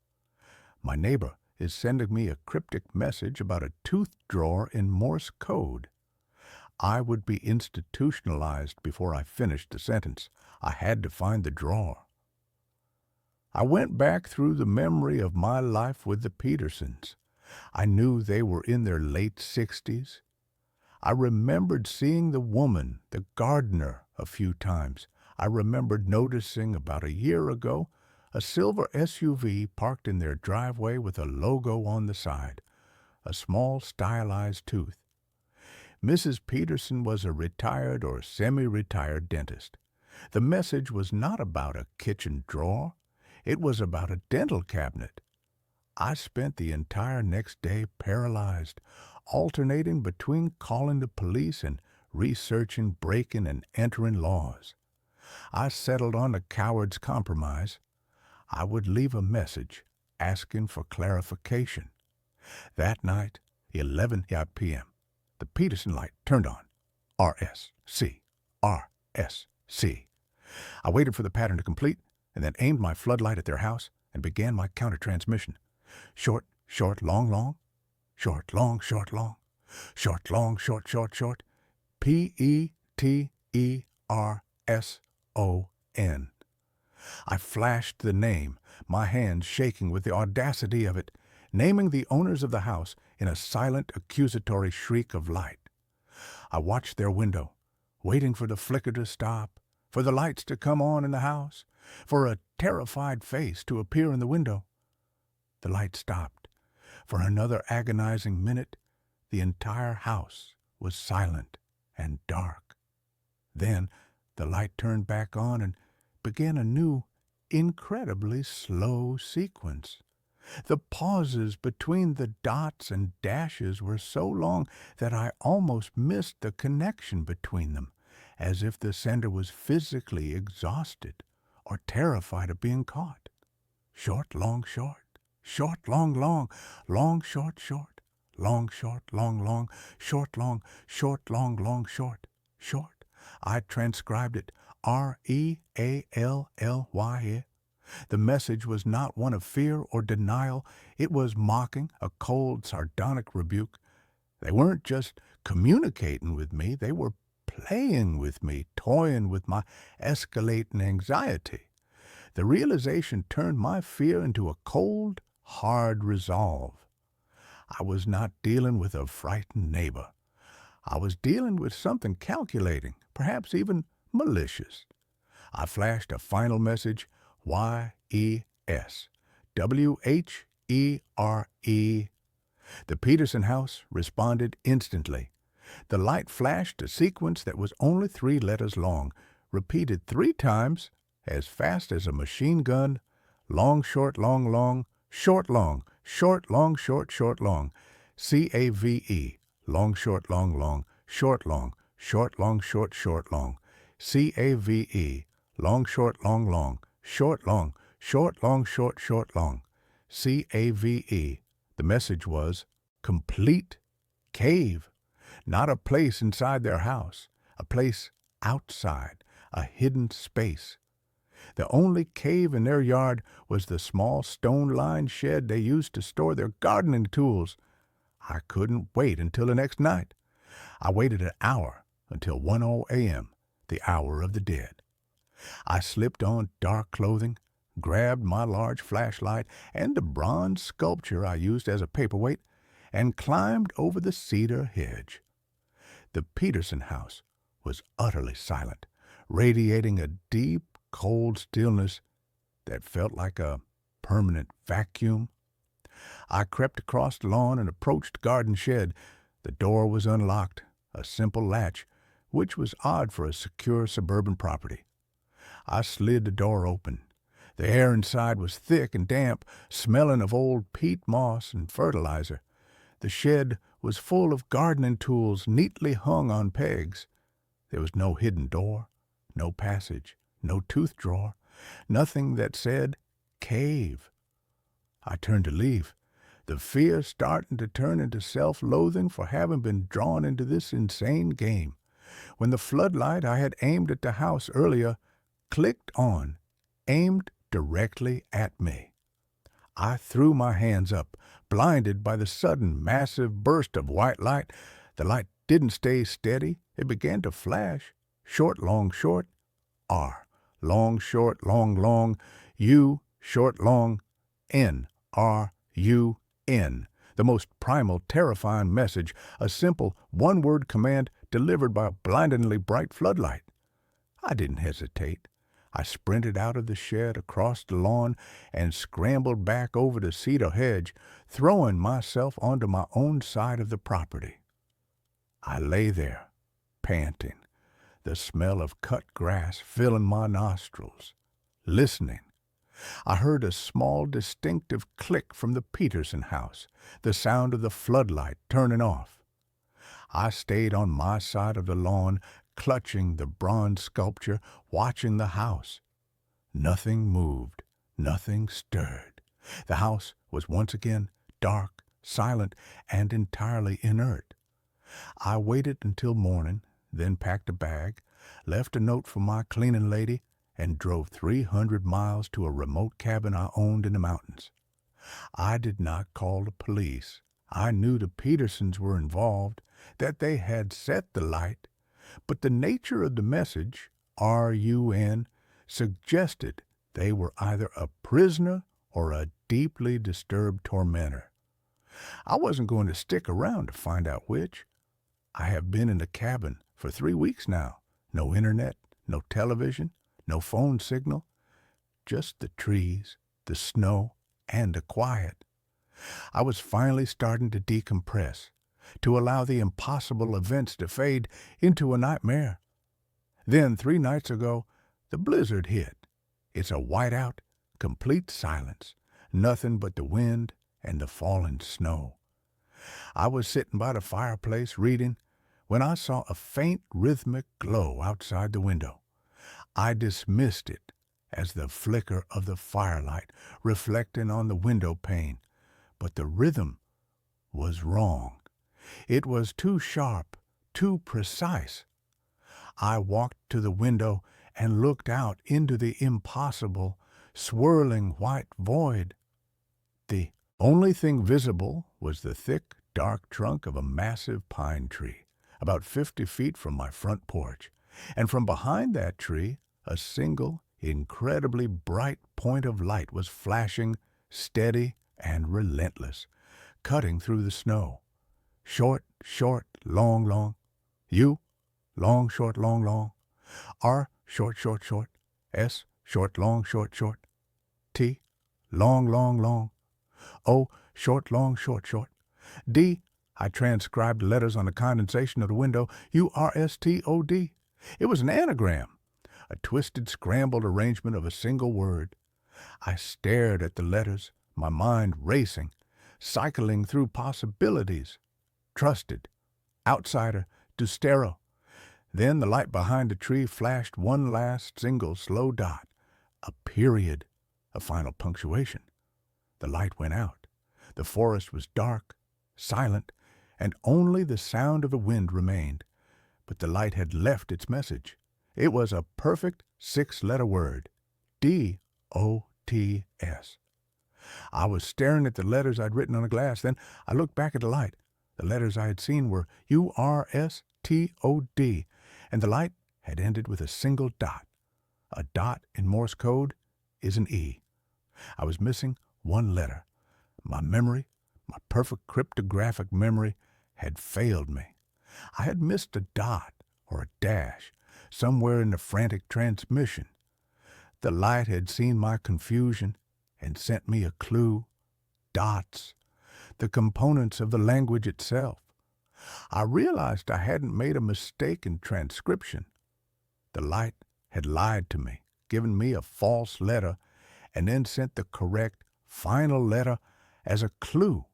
My neighbor is sending me a cryptic message about a tooth drawer in Morse code. I would be institutionalized before I finished the sentence. I had to find the drawer. I went back through the memory of my life with the Petersons. I knew they were in their late 60s. I remembered seeing the woman, the gardener, a few times. I remembered noticing about a year ago a silver SUV parked in their driveway with a logo on the side, a small stylized tooth. Mrs. Peterson was a retired or semi-retired dentist. The message was not about a kitchen drawer. It was about a dental cabinet. I spent the entire next day paralyzed, alternating between calling the police and researching breaking and entering laws. I settled on a coward's compromise. I would leave a message asking for clarification. That night, 11 p.m., the Peterson light turned on. RSC, RSC. I waited for the pattern to complete and then aimed my floodlight at their house and began my counter-transmission. Short, short, long, long. Short, long, short, long. Short, long, short, short, short. PETERSON. I flashed the name, my hands shaking with the audacity of it, naming the owners of the house in a silent, accusatory shriek of light. I watched their window, waiting for the flicker to stop, for the lights to come on in the house, for a terrified face to appear in the window. The light stopped. For another agonizing minute, the entire house was silent and dark. Then the light turned back on and began a new, incredibly slow sequence. The pauses between the dots and dashes were so long that I almost missed the connection between them, as if the sender was physically exhausted, or terrified of being caught. Short, long, short. Short, long, long. Long, short, short. Long, short, long, long. Short, long, short, long, long, short. Short. I transcribed it. R-E-A-L-L-Y. The message was not one of fear or denial. It was mocking, a cold, sardonic rebuke. They weren't just communicating with me. They were playing with me, toying with my escalating anxiety. The realization turned my fear into a cold, hard resolve. I was not dealing with a frightened neighbor. I was dealing with something calculating, perhaps even malicious. I flashed a final message, Y-E-S, W-H-E-R-E. The Peterson house responded instantly. The light flashed a sequence that was only 3 letters long, repeated 3 times, as fast as a machine gun, long, short, long, long, short, long, short, long, short, short, long, C-A-V-E, long, short, long, long, short, long, short, long, short, short, long, C-A-V-E, long, short, long, long, short, long, short, long, short, short, long, C-A-V-E. The message was, complete cave, not a place inside their house, a place outside, a hidden space. The only cave in their yard was the small stone-lined shed they used to store their gardening tools. I couldn't wait until the next night. I waited an hour until 1 a.m., the hour of the dead. I slipped on dark clothing, grabbed my large flashlight and the bronze sculpture I used as a paperweight, and climbed over the cedar hedge. The Peterson house was utterly silent, radiating a deep, cold stillness that felt like a permanent vacuum. I crept across the lawn and approached the garden shed. The door was unlocked, a simple latch, which was odd for a secure suburban property. I slid the door open. The air inside was thick and damp, smelling of old peat moss and fertilizer. The shed was full of gardening tools neatly hung on pegs. There was no hidden door, no passage, no tooth drawer, nothing that said cave. I turned to leave, the fear starting to turn into self-loathing for having been drawn into this insane game, when the floodlight I had aimed at the house earlier clicked on, aimed directly at me. I threw my hands up, blinded by the sudden massive burst of white light. The light didn't stay steady. It began to flash. Short, long, short, R. Long, short, long, long, U, short, long, N, R, U, N. The most primal, terrifying message, a simple, one-word command delivered by a blindingly bright floodlight. I didn't hesitate. I sprinted out of the shed, across the lawn, and scrambled back over the cedar hedge, throwing myself onto my own side of the property. I lay there, panting, the smell of cut grass filling my nostrils, listening. I heard a small, distinctive click from the Peterson house, the sound of the floodlight turning off. I stayed on my side of the lawn, clutching the bronze sculpture, watching the house. Nothing moved, nothing stirred. The house was once again dark, silent, and entirely inert. I waited until morning, then packed a bag, left a note for my cleaning lady, and drove 300 miles to a remote cabin I owned in the mountains. I did not call the police. I knew the Petersons were involved, that they had set the light, but the nature of the message, R-U-N, suggested they were either a prisoner or a deeply disturbed tormentor. I wasn't going to stick around to find out which. I have been in the cabin for 3 weeks now. No internet, no television, no phone signal, just the trees, the snow, and the quiet. I was finally starting to decompress, to allow the impossible events to fade into a nightmare. Then 3 nights ago, the blizzard hit. It's a whiteout, complete silence, nothing but the wind and the falling snow. I was sitting by the fireplace reading when I saw a faint rhythmic glow outside the window. I dismissed it as the flicker of the firelight reflecting on the window pane, but the rhythm was wrong. It was too sharp, too precise. I walked to the window and looked out into the impossible, swirling white void. The only thing visible was the thick, dark trunk of a massive pine tree, about 50 feet from my front porch, and from behind that tree, a single, incredibly bright point of light was flashing, steady and relentless, cutting through the snow. Short, short, long, long. U, long, short, long, long. R, short, short, short. S, short, long, short, short. T, long, long, long. O, short, long, short, short. D, I transcribed letters on the condensation of the window. URSTOD. It was an anagram, a twisted, scrambled arrangement of a single word. I stared at the letters, my mind racing, cycling through possibilities. Trusted, outsider, Dustero. Then the light behind the tree flashed one last single slow dot, a period, a final punctuation. The light went out. The forest was dark, silent, and only the sound of the wind remained. But the light had left its message. It was a perfect 6-letter word, D-O-T-S. I was staring at the letters I'd written on the glass. Then I looked back at the light. The letters I had seen were U-R-S-T-O-D, and the light had ended with a single dot. A dot in Morse code is an E. I was missing one letter. My memory, my perfect cryptographic memory, had failed me. I had missed a dot or a dash somewhere in the frantic transmission. The light had seen my confusion and sent me a clue. Dots, the components of the language itself. I realized I hadn't made a mistake in transcription. The light had lied to me, given me a false letter, and then sent the correct, final letter as a clue.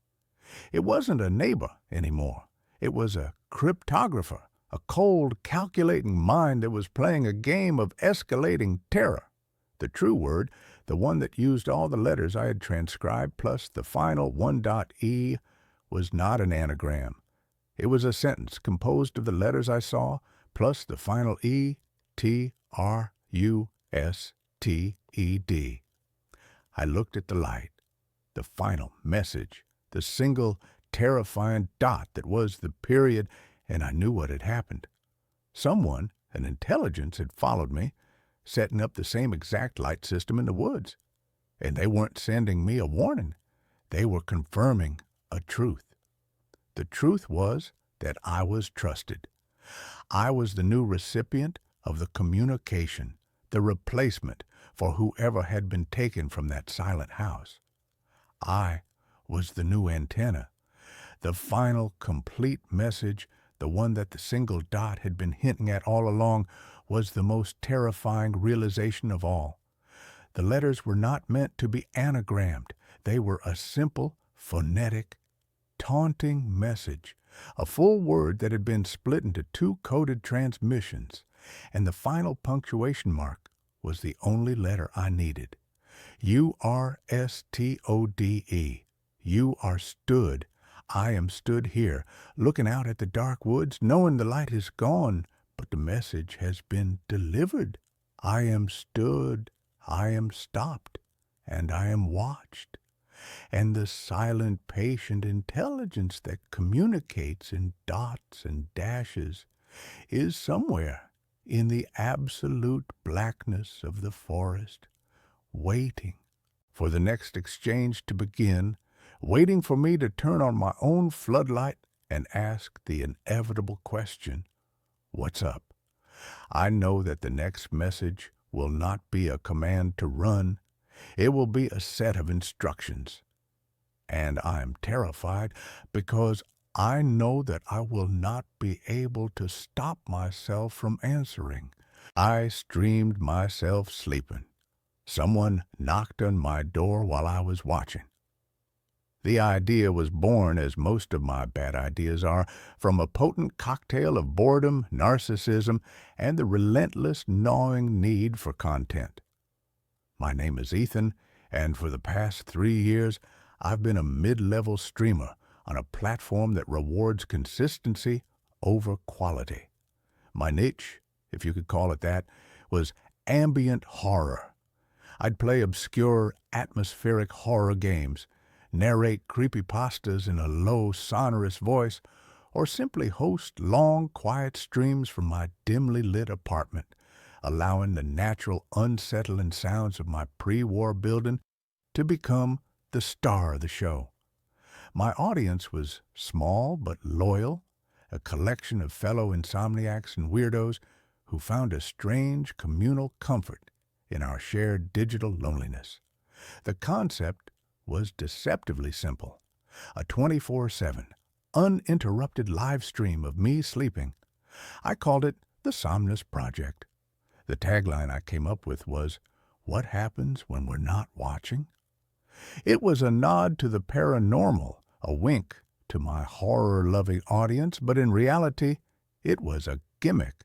It wasn't a neighbor anymore. It was a cryptographer, a cold, calculating mind that was playing a game of escalating terror. The true word, the one that used all the letters I had transcribed plus the final E, was not an anagram. It was a sentence composed of the letters I saw plus the final E, T, R, U, S, T, E, D. I looked at the light, the final message, the single terrifying dot that was the period, and I knew what had happened. Someone, an intelligence, had followed me, setting up the same exact light system in the woods. And they weren't sending me a warning. They were confirming a truth. The truth was that I was trusted. I was the new recipient of the communication, the replacement for whoever had been taken from that silent house. I was the new antenna, the final, complete message, the one that the single dot had been hinting at all along, was the most terrifying realization of all. The letters were not meant to be anagrammed. They were a simple, phonetic, taunting message, a full word that had been split into 2 coded transmissions, and the final punctuation mark was the only letter I needed. U-R-S-T-O-D-E. You are stood. I am stood here, looking out at the dark woods, knowing the light is gone, but the message has been delivered. I am stood, I am stopped, and I am watched. And the silent, patient intelligence that communicates in dots and dashes is somewhere in the absolute blackness of the forest, waiting for the next exchange to begin, waiting for me to turn on my own floodlight and ask the inevitable question, what's up? I know that the next message will not be a command to run. It will be a set of instructions. And I'm terrified because I know that I will not be able to stop myself from answering. I streamed myself sleeping. Someone knocked on my door while I was watching. The idea was born, as most of my bad ideas are, from a potent cocktail of boredom, narcissism, and the relentless gnawing need for content. My name is Ethan, and for the past 3 years, I've been a mid-level streamer on a platform that rewards consistency over quality. My niche, if you could call it that, was ambient horror. I'd play obscure, atmospheric horror games, narrate creepypastas in a low, sonorous voice, or simply host long, quiet streams from my dimly lit apartment, allowing the natural, unsettling sounds of my pre-war building to become the star of the show. My audience was small but loyal, a collection of fellow insomniacs and weirdos who found a strange communal comfort in our shared digital loneliness. The concept was deceptively simple: a 24/7, uninterrupted live stream of me sleeping. I called it the Somnus Project. The tagline I came up with was, "What happens when we're not watching?" It was a nod to the paranormal, a wink to my horror-loving audience, but in reality, it was a gimmick,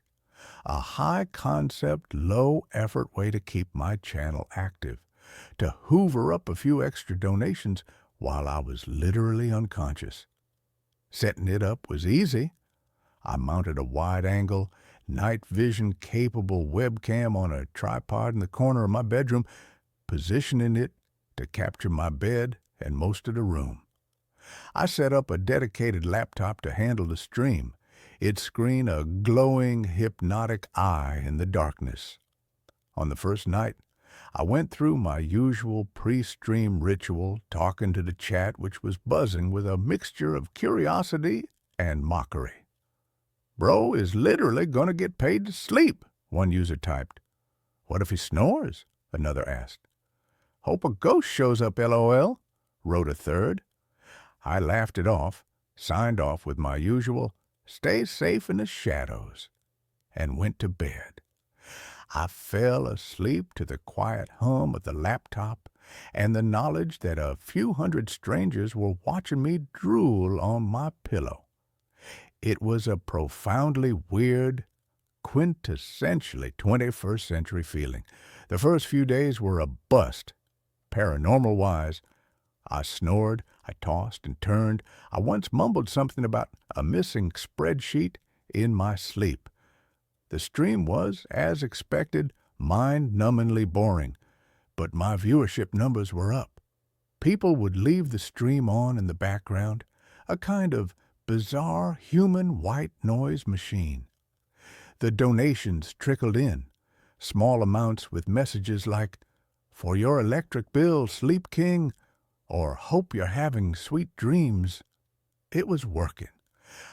a high-concept, low-effort way to keep my channel active, to hoover up a few extra donations while I was literally unconscious. Setting it up was easy. I mounted a wide-angle, night-vision-capable webcam on a tripod in the corner of my bedroom, positioning it to capture my bed and most of the room. I set up a dedicated laptop to handle the stream, its screen a glowing, hypnotic eye in the darkness. On the first night, I went through my usual pre-stream ritual, talking to the chat, which was buzzing with a mixture of curiosity and mockery. "Bro is literally gonna get paid to sleep," one user typed. "What if he snores?" another asked. "Hope a ghost shows up, LOL," wrote a third. I laughed it off, signed off with my usual, "Stay safe in the shadows," and went to bed. I fell asleep to the quiet hum of the laptop and the knowledge that a few hundred strangers were watching me drool on my pillow. It was a profoundly weird, quintessentially 21st century feeling. The first few days were a bust, paranormal-wise. I snored, I tossed and turned. I once mumbled something about a missing spreadsheet in my sleep. The stream was, as expected, mind-numbingly boring, but my viewership numbers were up. People would leave the stream on in the background, a kind of bizarre human white noise machine. The donations trickled in, small amounts with messages like, "For your electric bill, Sleep King," or "Hope you're having sweet dreams." It was working.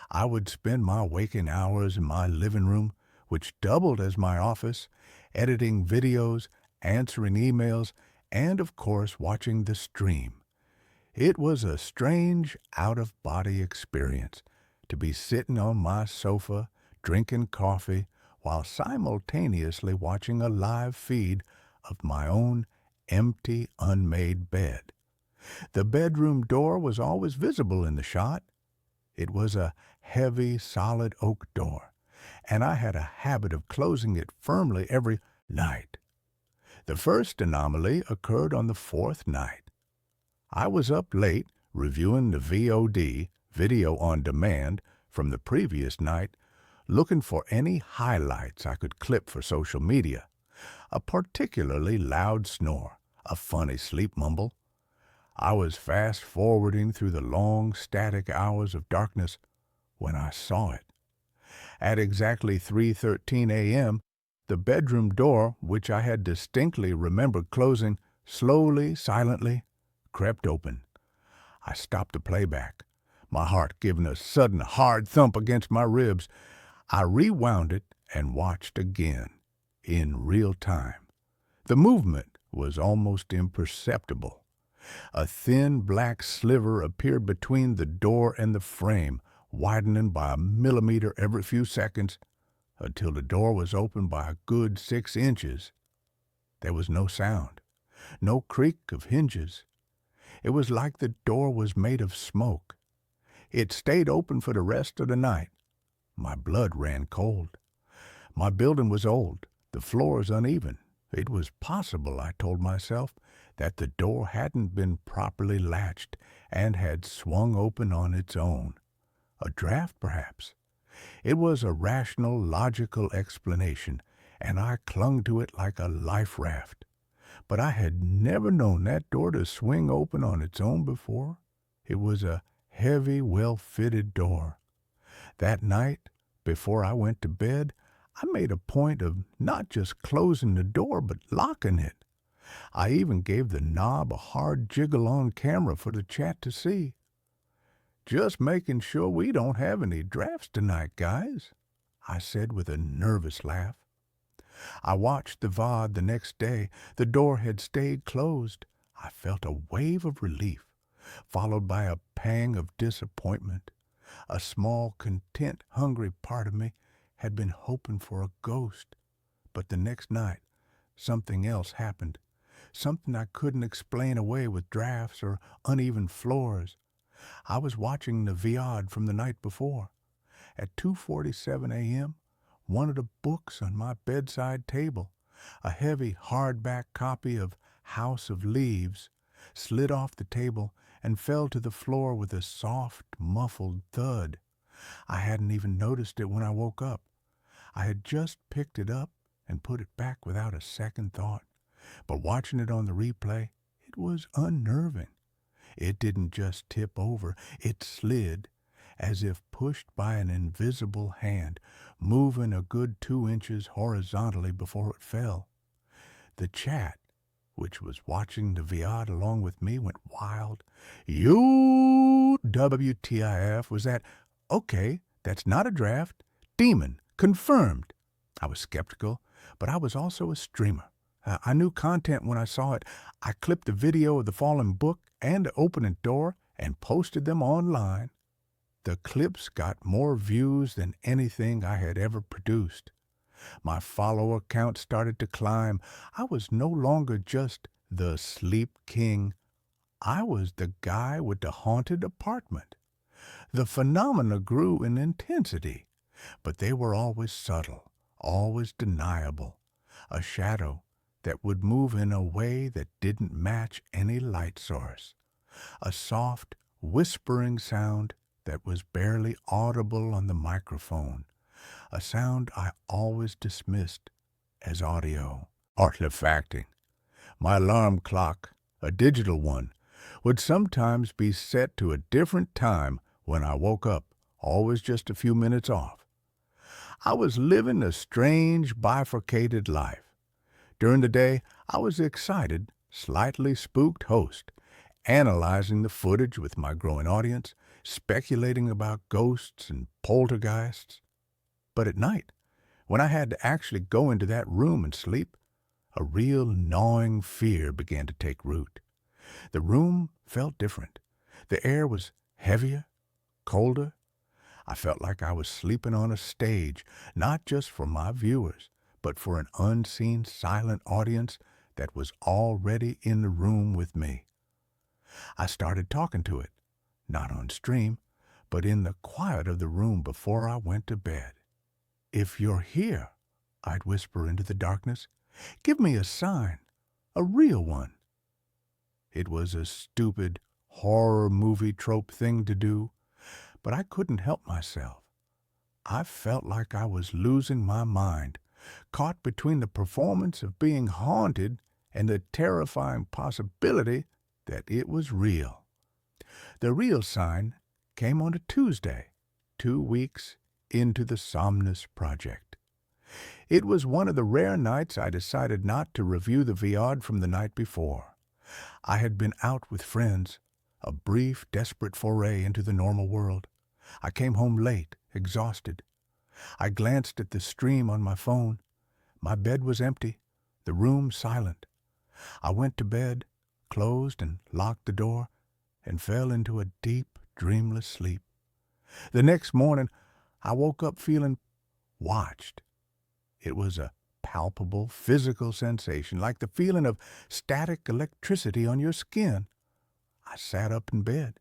I would spend my waking hours in my living room, which doubled as my office, editing videos, answering emails, and, of course, watching the stream. It was a strange, out-of-body experience to be sitting on my sofa, drinking coffee, while simultaneously watching a live feed of my own empty, unmade bed. The bedroom door was always visible in the shot. It was a heavy, solid oak door, and I had a habit of closing it firmly every night. The first anomaly occurred on the fourth night. I was up late reviewing the VOD, video on demand, from the previous night, looking for any highlights I could clip for social media. A particularly loud snore, a funny sleep mumble. I was fast-forwarding through the long, static hours of darkness when I saw it. At exactly 3:13 a.m., the bedroom door, which I had distinctly remembered closing, slowly, silently, crept open. I stopped the playback, my heart giving a sudden hard thump against my ribs. I rewound it and watched again, in real time. The movement was almost imperceptible. A thin black sliver appeared between the door and the frame, widening by a millimeter every few seconds, until the door was opened by a good 6 inches. There was no sound, no creak of hinges. It was like the door was made of smoke. It stayed open for the rest of the night. My blood ran cold. My building was old, the floors uneven, It was possible, I told myself, that the door hadn't been properly latched and had swung open on its own. A draft, perhaps. It was a rational, logical explanation, and I clung to it like a life raft. But I had never known that door to swing open on its own before. It was a heavy, well-fitted door. That night, before I went to bed, I made a point of not just closing the door, but locking it. I even gave the knob a hard jiggle on camera for the chat to see. "Just making sure we don't have any drafts tonight, guys," I said with a nervous laugh. I watched the VOD the next day. The door had stayed closed. I felt a wave of relief, followed by a pang of disappointment. A small, content, hungry part of me had been hoping for a ghost. But the next night, something else happened. Something I couldn't explain away with drafts or uneven floors. I was watching the VOD from the night before. At 2:47 a.m., one of the books on my bedside table, a heavy hardback copy of House of Leaves, slid off the table and fell to the floor with a soft, muffled thud. I hadn't even noticed it when I woke up. I had just picked it up and put it back without a second thought. But watching it on the replay, it was unnerving. It didn't just tip over, it slid, as if pushed by an invisible hand, moving a good 2 inches horizontally before it fell. The chat, which was watching the VOD along with me, went wild. "You WTIF, was that? Okay, that's not a draft. Demon, confirmed." I was skeptical, but I was also a streamer. I knew content when I saw it. I clipped the video of the fallen book and the opening door and posted them online. The clips got more views than anything I had ever produced. My follower count started to climb. I was no longer just the Sleep King. I was the guy with the haunted apartment. The phenomena grew in intensity, but they were always subtle, always deniable. A shadow that would move in a way that didn't match any light source. A soft, whispering sound that was barely audible on the microphone. A sound I always dismissed as audio. Artifacting. My alarm clock, a digital one, would sometimes be set to a different time when I woke up, always just a few minutes off. I was living a strange, bifurcated life. During the day, I was the excited, slightly spooked host, analyzing the footage with my growing audience, speculating about ghosts and poltergeists. But at night, when I had to actually go into that room and sleep, a real gnawing fear began to take root. The room felt different. The air was heavier, colder. I felt like I was sleeping on a stage, not just for my viewers, but for an unseen, silent audience that was already in the room with me. I started talking to it, not on stream, but in the quiet of the room before I went to bed. "If you're here," I'd whisper into the darkness, "give me a sign, a real one." It was a stupid, horror movie trope thing to do, but I couldn't help myself. I felt like I was losing my mind, caught between the performance of being haunted and the terrifying possibility that it was real. The real sign came on a Tuesday, 2 weeks into the Somnus Project. It was one of the rare nights I decided not to review the VOD from the night before. I had been out with friends, a brief, desperate foray into the normal world. I came home late, exhausted. I glanced at the stream on my phone. My bed was empty, the room silent. I went to bed, closed and locked the door, and fell into a deep, dreamless sleep. The next morning, I woke up feeling watched. It was a palpable, physical sensation, like the feeling of static electricity on your skin. I sat up in bed.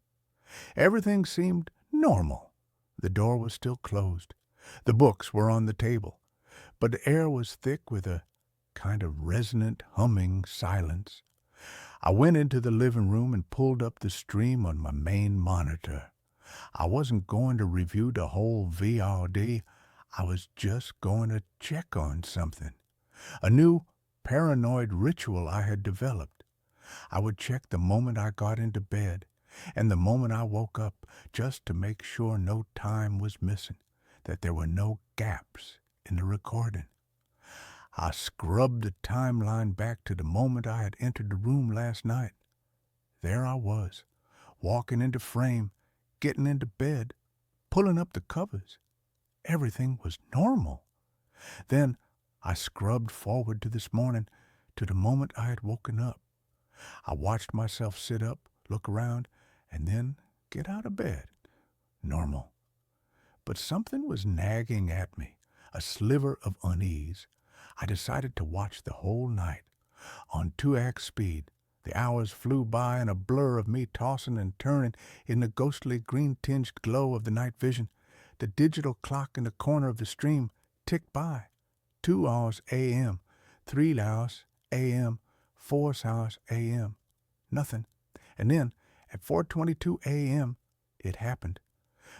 Everything seemed normal. The door was still closed. The books were on the table, but the air was thick with a kind of resonant humming silence. I went into the living room and pulled up the stream on my main monitor. I wasn't going to review the whole VOD. I was just going to check on something. A new paranoid ritual I had developed. I would check the moment I got into bed and the moment I woke up, just to make sure no time was missing, that there were no gaps in the recording. I scrubbed the timeline back to the moment I had entered the room last night. There I was, walking into frame, getting into bed, pulling up the covers. Everything was normal. Then I scrubbed forward to this morning, to the moment I had woken up. I watched myself sit up, look around, and then get out of bed. Normal. But something was nagging at me, a sliver of unease. I decided to watch the whole night. On 2x speed, the hours flew by in a blur of me tossing and turning in the ghostly green-tinged glow of the night vision. The digital clock in the corner of the stream ticked by. 2 hours a.m., 3 hours a.m., 4 hours a.m. Nothing. And then, at 4:22 a.m., it happened.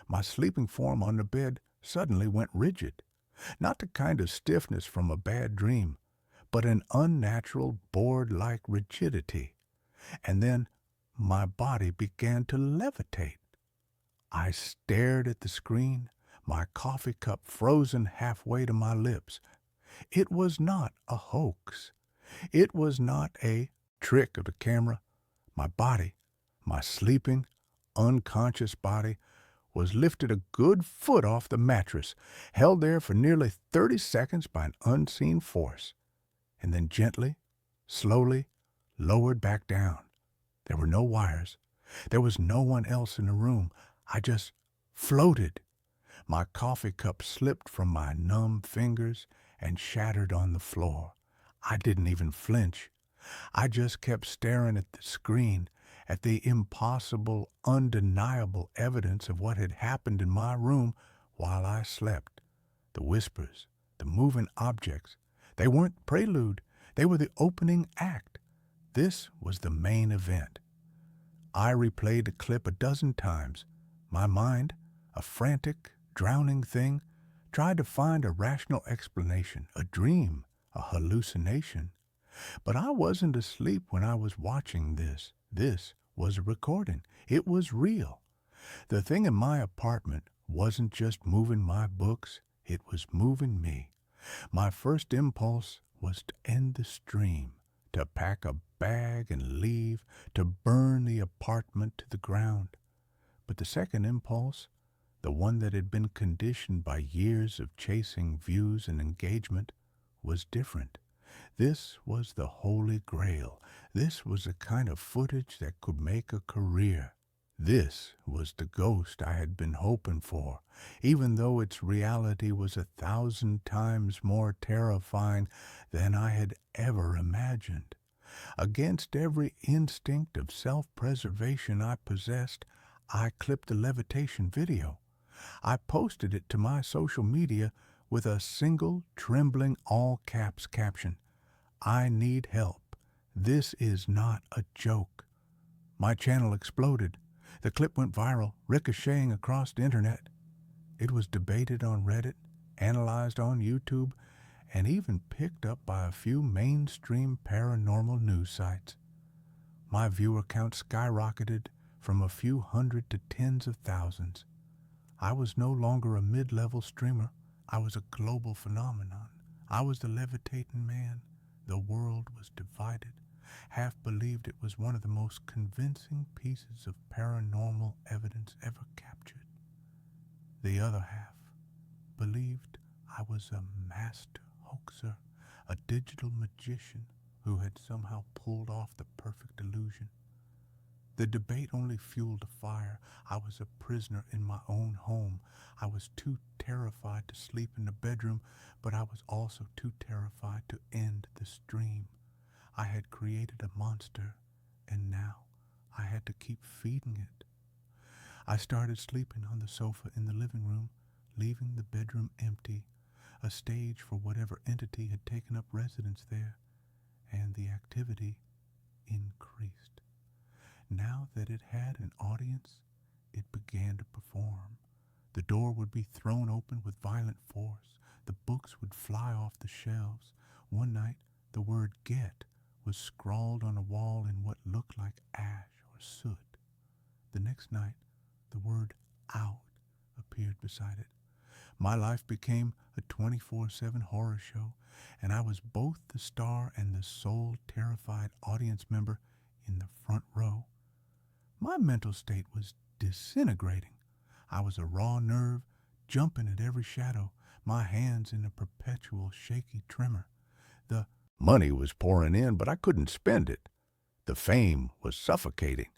My sleeping form on the bed suddenly went rigid. Not the kind of stiffness from a bad dream, but an unnatural board-like rigidity. And then my body began to levitate. I stared at the screen, my coffee cup frozen halfway to my lips. It was not a hoax. It was not a trick of the camera. My body, my sleeping, unconscious body, was lifted a good foot off the mattress, held there for nearly 30 seconds by an unseen force, and then gently, slowly, lowered back down. There were no wires. There was no one else in the room. I just floated. My coffee cup slipped from my numb fingers and shattered on the floor. I didn't even flinch. I just kept staring at the screen, at the impossible, undeniable evidence of what had happened in my room while I slept. The whispers, the moving objects, they weren't prelude. They were the opening act. This was the main event. I replayed the clip a dozen times. My mind, a frantic, drowning thing, tried to find a rational explanation, a dream, a hallucination. But I wasn't asleep when I was watching this. This was a recording. It was real. The thing in my apartment wasn't just moving my books, it was moving me. My first impulse was to end the stream, to pack a bag and leave, to burn the apartment to the ground. But the second impulse, the one that had been conditioned by years of chasing views and engagement, was different. This was the Holy Grail. This was the kind of footage that could make a career. This was the ghost I had been hoping for, even though its reality was 1,000 times more terrifying than I had ever imagined. Against every instinct of self-preservation I possessed, I clipped the levitation video. I posted it to my social media with a single, trembling, all-caps caption. I need help. This is not a joke. My channel exploded. The clip went viral, ricocheting across the internet. It was debated on Reddit, analyzed on YouTube, and even picked up by a few mainstream paranormal news sites. My viewer count skyrocketed from a few hundred to tens of thousands. I was no longer a mid-level streamer. I was a global phenomenon. I was the levitating man. The world was divided. Half believed it was one of the most convincing pieces of paranormal evidence ever captured. The other half believed I was a master hoaxer, a digital magician who had somehow pulled off the perfect illusion. The debate only fueled the fire. I was a prisoner in my own home. I was too terrified to sleep in the bedroom, but I was also too terrified to end the stream. I had created a monster, and now I had to keep feeding it. I started sleeping on the sofa in the living room, leaving the bedroom empty. a stage for whatever entity had taken up residence there, and the activity increased. Now that it had an audience, it began to perform. The door would be thrown open with violent force. The books would fly off the shelves. One night, the word "get" was scrawled on a wall in what looked like ash or soot. The next night, the word "out" appeared beside it. My life became a 24/7 horror show, and I was both the star and the sole terrified audience member in the front row. My mental state was disintegrating. I was a raw nerve, jumping at every shadow, my hands in a perpetual shaky tremor. The money was pouring in, but I couldn't spend it. The fame was suffocating.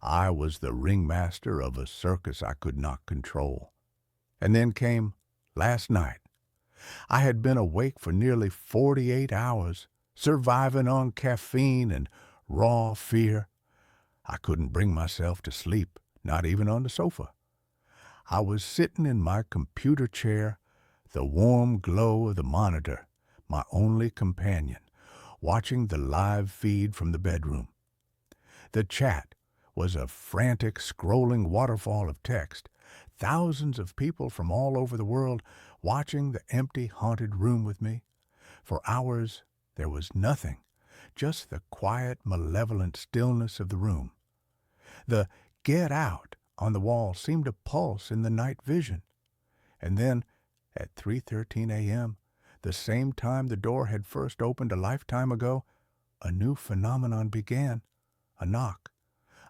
I was the ringmaster of a circus I could not control. And then came last night. I had been awake for nearly 48 hours, surviving on caffeine and raw fear. I couldn't bring myself to sleep, not even on the sofa. I was sitting in my computer chair, the warm glow of the monitor, my only companion, watching the live feed from the bedroom. The chat was a frantic, scrolling waterfall of text. Thousands of people from all over the world watching the empty, haunted room with me. For hours, there was nothing, just the quiet, malevolent stillness of the room. The "get out" on the wall seemed to pulse in the night vision. And then, at 3:13 a.m., the same time the door had first opened a lifetime ago, a new phenomenon began. A knock.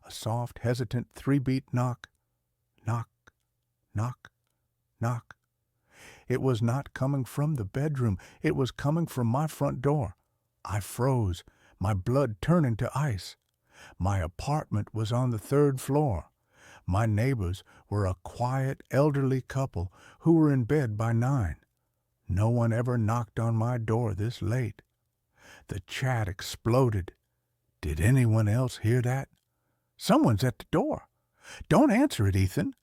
A soft, hesitant, 3-beat knock. Knock, knock, knock. It was not coming from the bedroom. It was coming from my front door. I froze, my blood turning to ice. My apartment was on the 3rd floor. My neighbors were a quiet, elderly couple who were in bed by 9. No one ever knocked on my door this late. The chat exploded. Did anyone else hear that? Someone's at the door. Don't answer it, Ethan.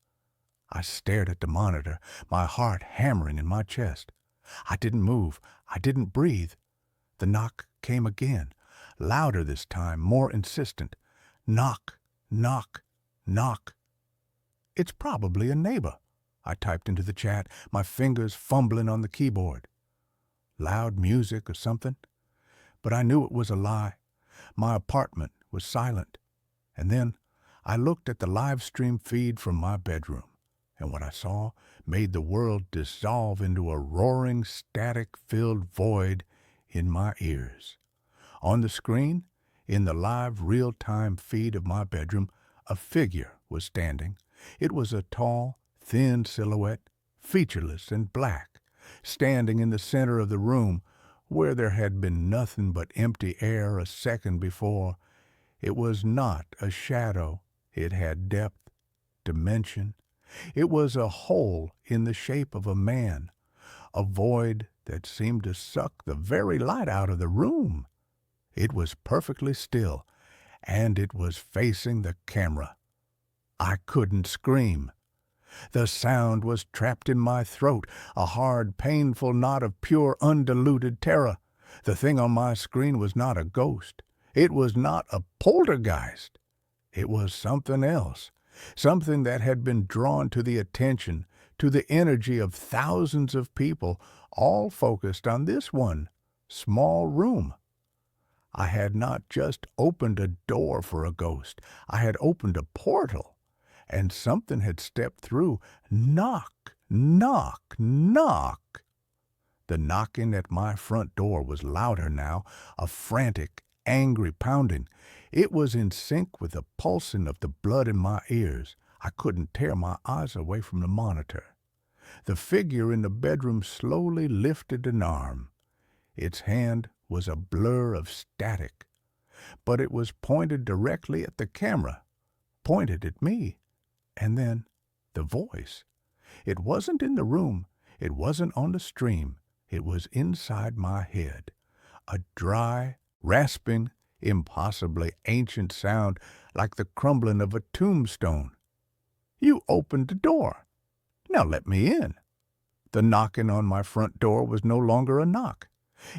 I stared at the monitor, my heart hammering in my chest. I didn't move. I didn't breathe. The knock came again, louder this time, more insistent. Knock, knock, knock. It's probably a neighbor, I typed into the chat, my fingers fumbling on the keyboard. Loud music or something? But I knew it was a lie. My apartment was silent. And then I looked at the live stream feed from my bedroom, and what I saw made the world dissolve into a roaring, static-filled void in my ears. On the screen, in the live real-time feed of my bedroom, a figure was standing. It was a tall, thin silhouette, featureless and black, standing in the center of the room where there had been nothing but empty air a second before. It was not a shadow. It had depth, dimension. It was a hole in the shape of a man, a void that seemed to suck the very light out of the room. It was perfectly still, and it was facing the camera. I couldn't scream. The sound was trapped in my throat, a hard, painful knot of pure, undiluted terror. The thing on my screen was not a ghost. It was not a poltergeist. It was something else, something that had been drawn to the attention, to the energy of thousands of people, all focused on this one small room. I had not just opened a door for a ghost. I had opened a portal, and something had stepped through. Knock, knock, knock. The knocking at my front door was louder now, a frantic, angry pounding. It was in sync with the pulsing of the blood in my ears. I couldn't tear my eyes away from the monitor. The figure in the bedroom slowly lifted an arm. Its hand was a blur of static, but it was pointed directly at the camera, pointed at me. And then the voice. It wasn't in the room. It wasn't on the stream. It was inside my head. A dry, rasping, impossibly ancient sound like the crumbling of a tombstone. You opened the door. Now let me in. The knocking on my front door was no longer a knock.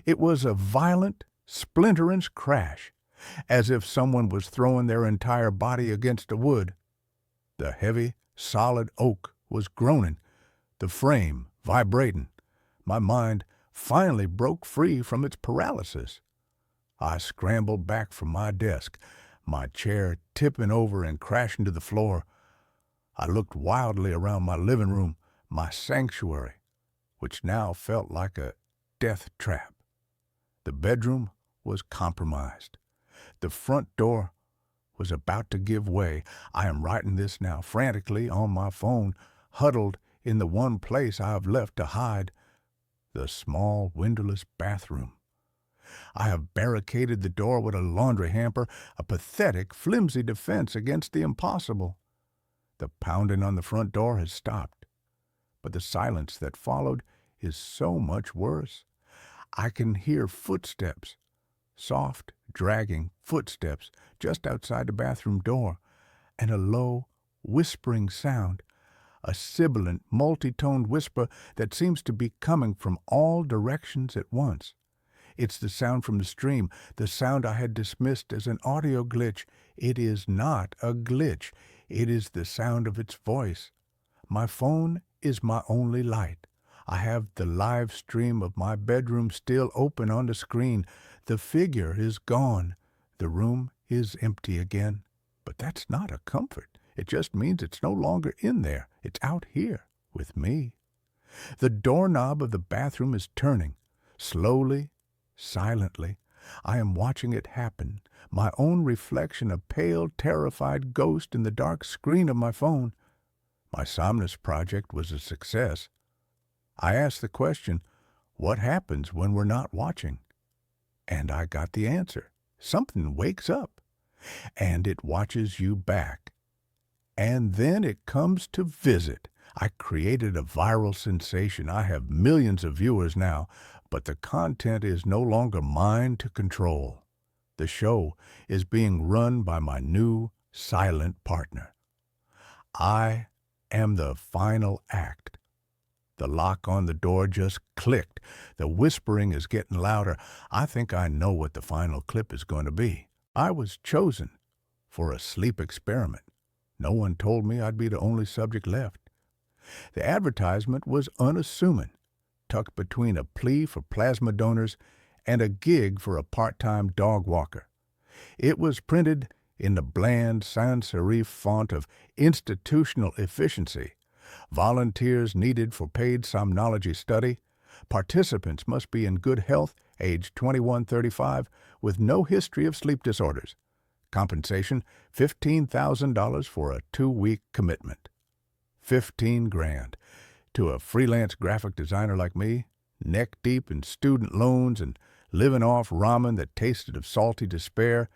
It was a violent, splintering crash, as if someone was throwing their entire body against a wood. The heavy, solid oak was groaning, the frame vibrating. My mind finally broke free from its paralysis. I scrambled back from my desk, my chair tipping over and crashing to the floor. I looked wildly around my living room, my sanctuary, which now felt like a death trap. The bedroom was compromised. The front door was about to give way. I am writing this now frantically on my phone, huddled in the one place I have left to hide, the small windowless bathroom. I have barricaded the door with a laundry hamper, a pathetic, flimsy defense against the impossible. The pounding on the front door has stopped, but the silence that followed is so much worse. I can hear footsteps, soft, dragging footsteps just outside the bathroom door, and a low, whispering sound, a sibilant, multi-toned whisper that seems to be coming from all directions at once. It's the sound from the stream, the sound I had dismissed as an audio glitch. It is not a glitch. It is the sound of its voice. My phone is my only light. I have the live stream of my bedroom still open on the screen. The figure is gone. The room is empty again. But that's not a comfort. It just means it's no longer in there. It's out here with me. The doorknob of the bathroom is turning. Slowly, silently, I am watching it happen. My own reflection, a pale, terrified ghost in the dark screen of my phone. My Somnus project was a success. I asked the question, what happens when we're not watching? And I got the answer. Something wakes up, and it watches you back. And then it comes to visit. I created a viral sensation. I have millions of viewers now, but the content is no longer mine to control. The show is being run by my new silent partner. I am the final act. The lock on the door just clicked. The whispering is getting louder. I think I know what the final clip is going to be. I was chosen for a sleep experiment. No one told me I'd be the only subject left. The advertisement was unassuming, tucked between a plea for plasma donors and a gig for a part-time dog walker. It was printed in the bland sans-serif font of institutional efficiency. Volunteers needed for paid somnology study. Participants must be in good health, age 21-35, with no history of sleep disorders. Compensation, $15,000 for a 2-week commitment. $15,000. To a freelance graphic designer like me, neck deep in student loans and living off ramen that tasted of salty despair,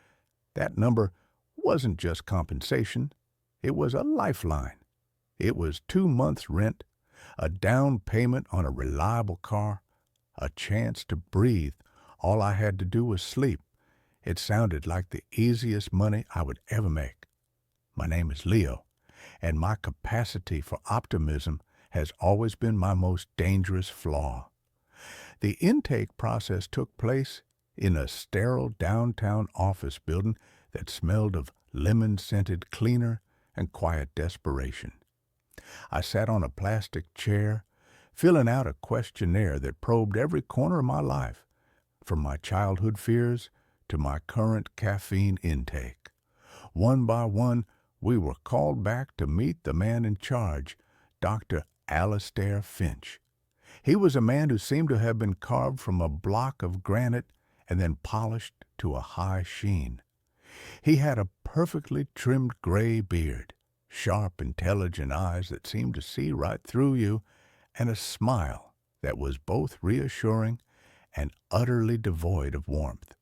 that number wasn't just compensation. It was a lifeline. It was 2 months' rent, a down payment on a reliable car, a chance to breathe. All I had to do was sleep. It sounded like the easiest money I would ever make. My name is Leo, and my capacity for optimism has always been my most dangerous flaw. The intake process took place in a sterile downtown office building that smelled of lemon-scented cleaner and quiet desperation. I sat on a plastic chair, filling out a questionnaire that probed every corner of my life, from my childhood fears to my current caffeine intake. One by one, we were called back to meet the man in charge, Dr. Alastair Finch. He was a man who seemed to have been carved from a block of granite and then polished to a high sheen. He had a perfectly trimmed gray beard, sharp, intelligent eyes that seemed to see right through you, and a smile that was both reassuring and utterly devoid of warmth.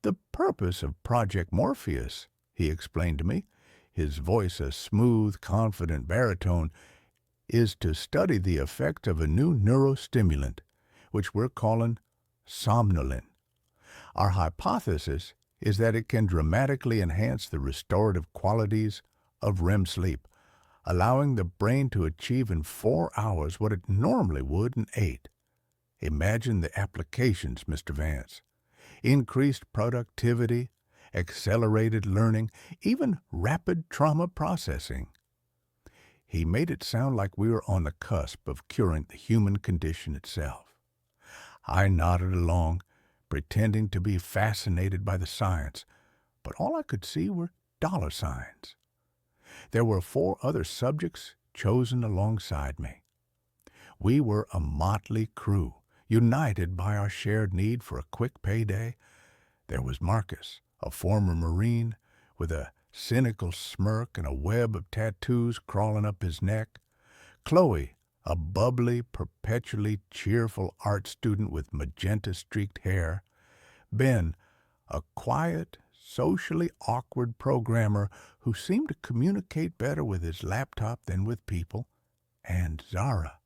"The purpose of Project Morpheus," he explained to me, his voice a smooth, confident baritone, "is to study the effect of a new neurostimulant, which we're calling somnolin. Our hypothesis is that it can dramatically enhance the restorative qualities of REM sleep. allowing the brain to achieve in 4 hours what it normally would in 8. Imagine the applications, Mr. Vance. Increased productivity, accelerated learning, even rapid trauma processing. He made it sound like we were on the cusp of curing the human condition itself. I nodded along, pretending to be fascinated by the science, but all I could see were dollar signs. There were 4 other subjects chosen alongside me. We were a motley crew, united by our shared need for a quick payday. There was Marcus, a former Marine, with a cynical smirk and a web of tattoos crawling up his neck. Chloe, a bubbly, perpetually cheerful art student with magenta-streaked hair. Ben, a quiet, socially awkward programmer who seemed to communicate better with his laptop than with people. And Zara,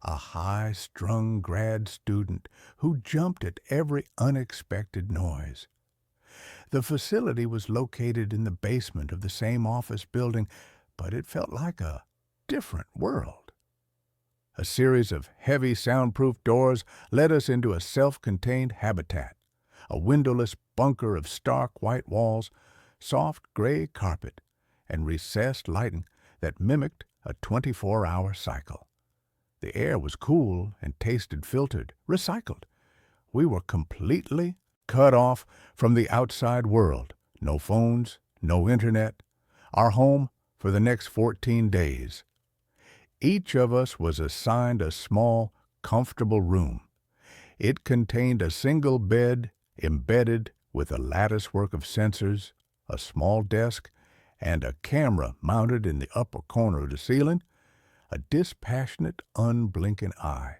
a high-strung grad student who jumped at every unexpected noise. The facility was located in the basement of the same office building, but it felt like a different world. A series of heavy soundproof doors led us into a self-contained habitat, a windowless bunker of stark white walls, soft gray carpet, and recessed lighting that mimicked a 24-hour cycle. The air was cool and tasted filtered, recycled. We were completely cut off from the outside world. No phones, no internet. Our home for the next 14 days. Each of us was assigned a small, comfortable room. It contained a single bed embedded with a latticework of sensors, a small desk, and a camera mounted in the upper corner of the ceiling, a dispassionate, unblinking eye.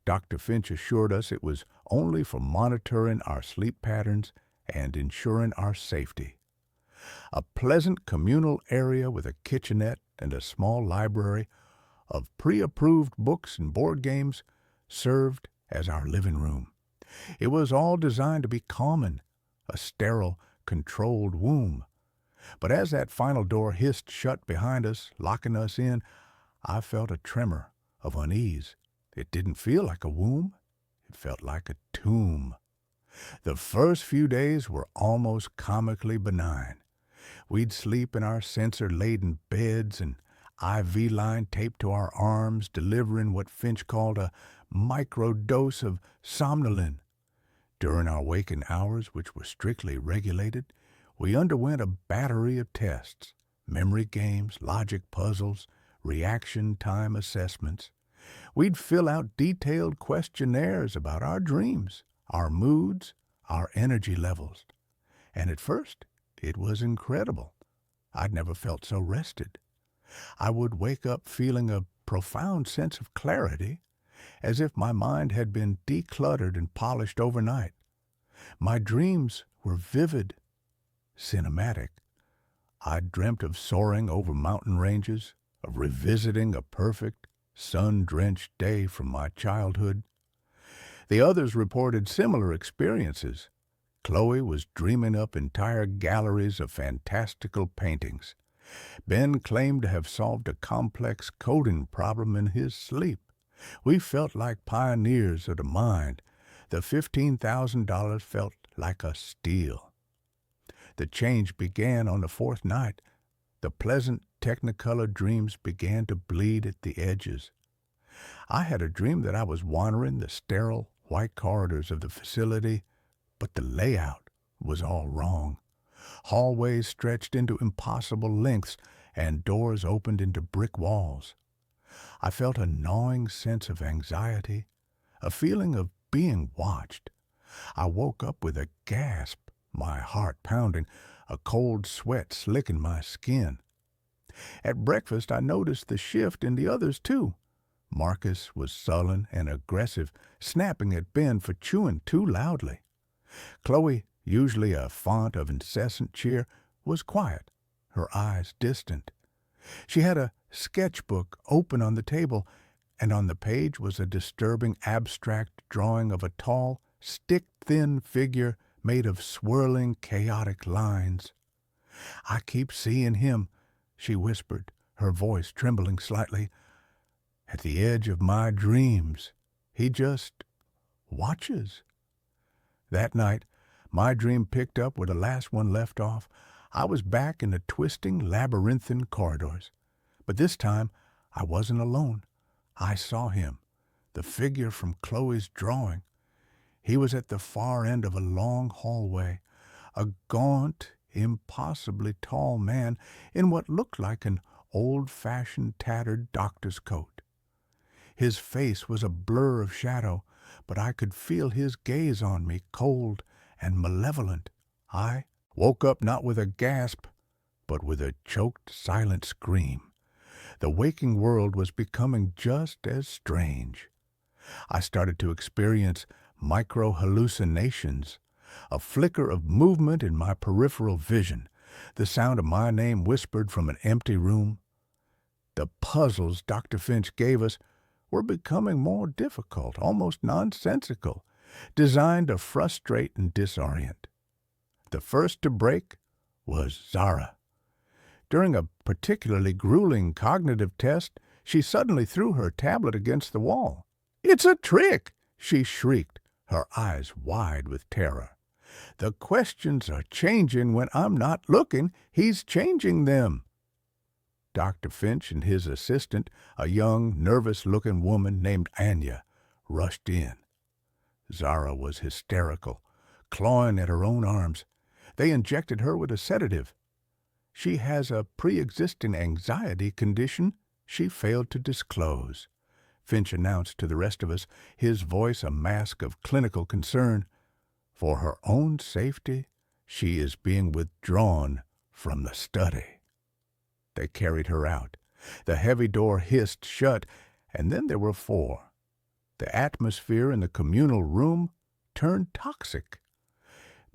Dr. Finch assured us it was only for monitoring our sleep patterns and ensuring our safety. A pleasant communal area with a kitchenette and a small library of pre-approved books and board games served as our living room. It was all designed to be calming, a sterile, controlled womb. But as that final door hissed shut behind us, locking us in, I felt a tremor of unease. It didn't feel like a womb. It felt like a tomb. The first few days were almost comically benign. We'd sleep in our sensor-laden beds and IV line taped to our arms, delivering what Finch called a microdose of somnolin. During our waking hours, which were strictly regulated, we underwent a battery of tests, memory games, logic puzzles, reaction time assessments. We'd fill out detailed questionnaires about our dreams, our moods, our energy levels. And at first, it was incredible. I'd never felt so rested. I would wake up feeling a profound sense of clarity, as if my mind had been decluttered and polished overnight. My dreams were vivid, cinematic. I dreamt of soaring over mountain ranges, of revisiting a perfect, sun-drenched day from my childhood. The others reported similar experiences. Chloe was dreaming up entire galleries of fantastical paintings. Ben claimed to have solved a complex coding problem in his sleep. We felt like pioneers of the mind. The $15,000 felt like a steal. The change began on the 4th night. The pleasant Technicolor dreams began to bleed at the edges. I had a dream that I was wandering the sterile white corridors of the facility, but the layout was all wrong. Hallways stretched into impossible lengths, and doors opened into brick walls. I felt a gnawing sense of anxiety, a feeling of being watched. I woke up with a gasp, my heart pounding, a cold sweat slicking my skin. At breakfast, I noticed the shift in the others, too. Marcus was sullen and aggressive, snapping at Ben for chewing too loudly. Chloe, usually a font of incessant cheer, was quiet, her eyes distant. She had a sketchbook open on the table, and on the page was a disturbing abstract drawing of a tall, stick-thin figure made of swirling, chaotic lines. "I keep seeing him," she whispered, her voice trembling slightly. "At the edge of my dreams. He just watches." That night, my dream picked up where the last one left off. I was back in the twisting, labyrinthine corridors. But this time, I wasn't alone. I saw him, the figure from Chloe's drawing. He was at the far end of a long hallway, a gaunt, impossibly tall man in what looked like an old-fashioned tattered doctor's coat. His face was a blur of shadow, but I could feel his gaze on me, cold and malevolent. I woke up not with a gasp, but with a choked, silent scream. The waking world was becoming just as strange. I started to experience micro-hallucinations, a flicker of movement in my peripheral vision, the sound of my name whispered from an empty room. The puzzles Dr. Finch gave us were becoming more difficult, almost nonsensical, designed to frustrate and disorient. The first to break was Zara. During a particularly grueling cognitive test, she suddenly threw her tablet against the wall. "It's a trick!" she shrieked, her eyes wide with terror. "The questions are changing when I'm not looking. He's changing them." Dr. Finch and his assistant, a young, nervous-looking woman named Anya, rushed in. Zara was hysterical, clawing at her own arms. They injected her with a sedative. She has a pre-existing anxiety condition she failed to disclose, Finch announced to the rest of us, his voice a mask of clinical concern. For her own safety, she is being withdrawn from the study. They carried her out. The heavy door hissed shut, and then there were four. The atmosphere in the communal room turned toxic.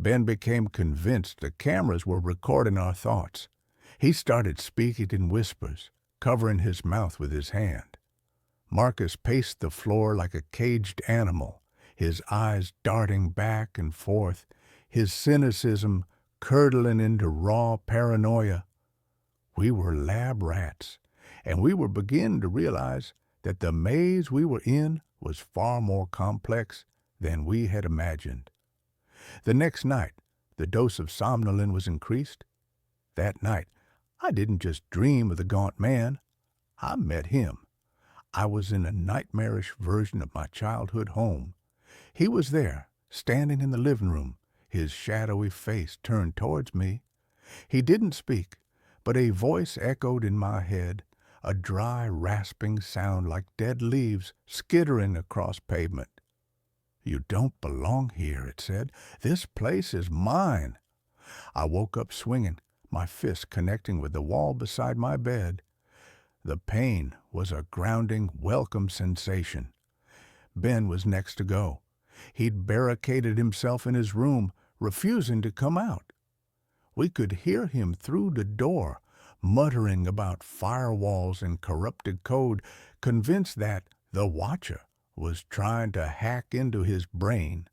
Ben became convinced the cameras were recording our thoughts. He started speaking in whispers, covering his mouth with his hand. Marcus paced the floor like a caged animal, his eyes darting back and forth, his cynicism curdling into raw paranoia. We were lab rats, and we were beginning to realize that the maze we were in was far more complex than we had imagined. The next night, the dose of somnolin was increased. That night, I didn't just dream of the gaunt man. I met him. I was in a nightmarish version of my childhood home. He was there, standing in the living room, his shadowy face turned towards me. He didn't speak, but a voice echoed in my head, a dry, rasping sound like dead leaves skittering across pavement. "You don't belong here," it said. "This place is mine." I woke up swinging, my fist connecting with the wall beside my bed. The pain was a grounding, welcome sensation. Ben was next to go. He'd barricaded himself in his room, refusing to come out. We could hear him through the door, muttering about firewalls and corrupted code, convinced that the Watcher was trying to hack into his brain.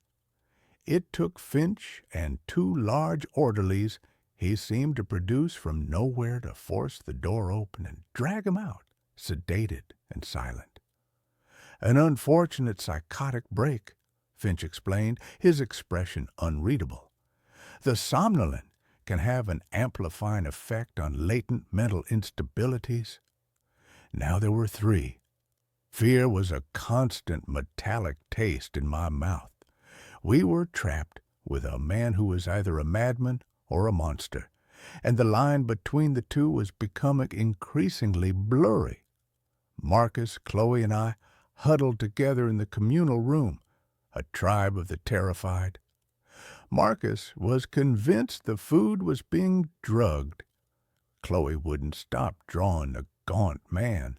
It took Finch and 2 large orderlies he seemed to produce from nowhere to force the door open and drag him out, sedated and silent. "An unfortunate psychotic break," Finch explained, his expression unreadable. "The somnolent can have an amplifying effect on latent mental instabilities." Now there were 3. Fear was a constant metallic taste in my mouth. We were trapped with a man who was either a madman or a monster, and the line between the two was becoming increasingly blurry. Marcus, Chloe, and I huddled together in the communal room, a tribe of the terrified. Marcus was convinced the food was being drugged. Chloe wouldn't stop drawing the gaunt man,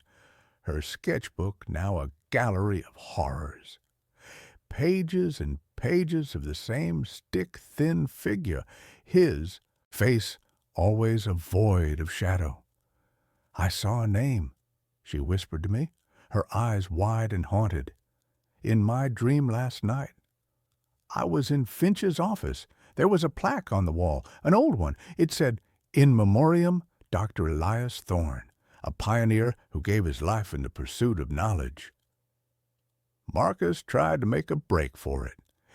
her sketchbook now a gallery of horrors. Pages and pages of the same stick-thin figure, his face always a void of shadow. "I saw a name," she whispered to me, her eyes wide and haunted. "In my dream last night. I was in Finch's office. There was a plaque on the wall, an old one. It said, 'In Memoriam, Dr. Elias Thorne.' a pioneer who gave his life in the pursuit of knowledge. Marcus tried to make a break for it.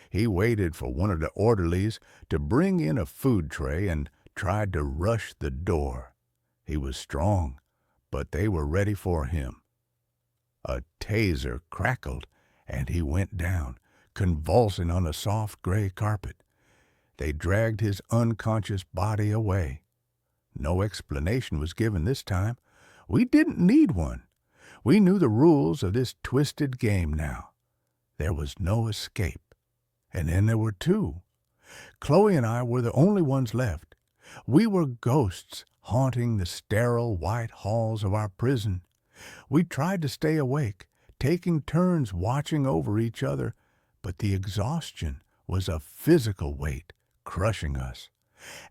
He waited for one of the orderlies to bring in a food tray and tried to rush the door. He was strong, but they were ready for him. A taser crackled, and he went down, convulsing on the soft gray carpet. They dragged his unconscious body away. No explanation was given this time. We didn't need one. We knew the rules of this twisted game now. There was no escape. And then there were two. Chloe and I were the only ones left. We were ghosts haunting the sterile white halls of our prison. We tried to stay awake, taking turns watching over each other, but the exhaustion was a physical weight crushing us.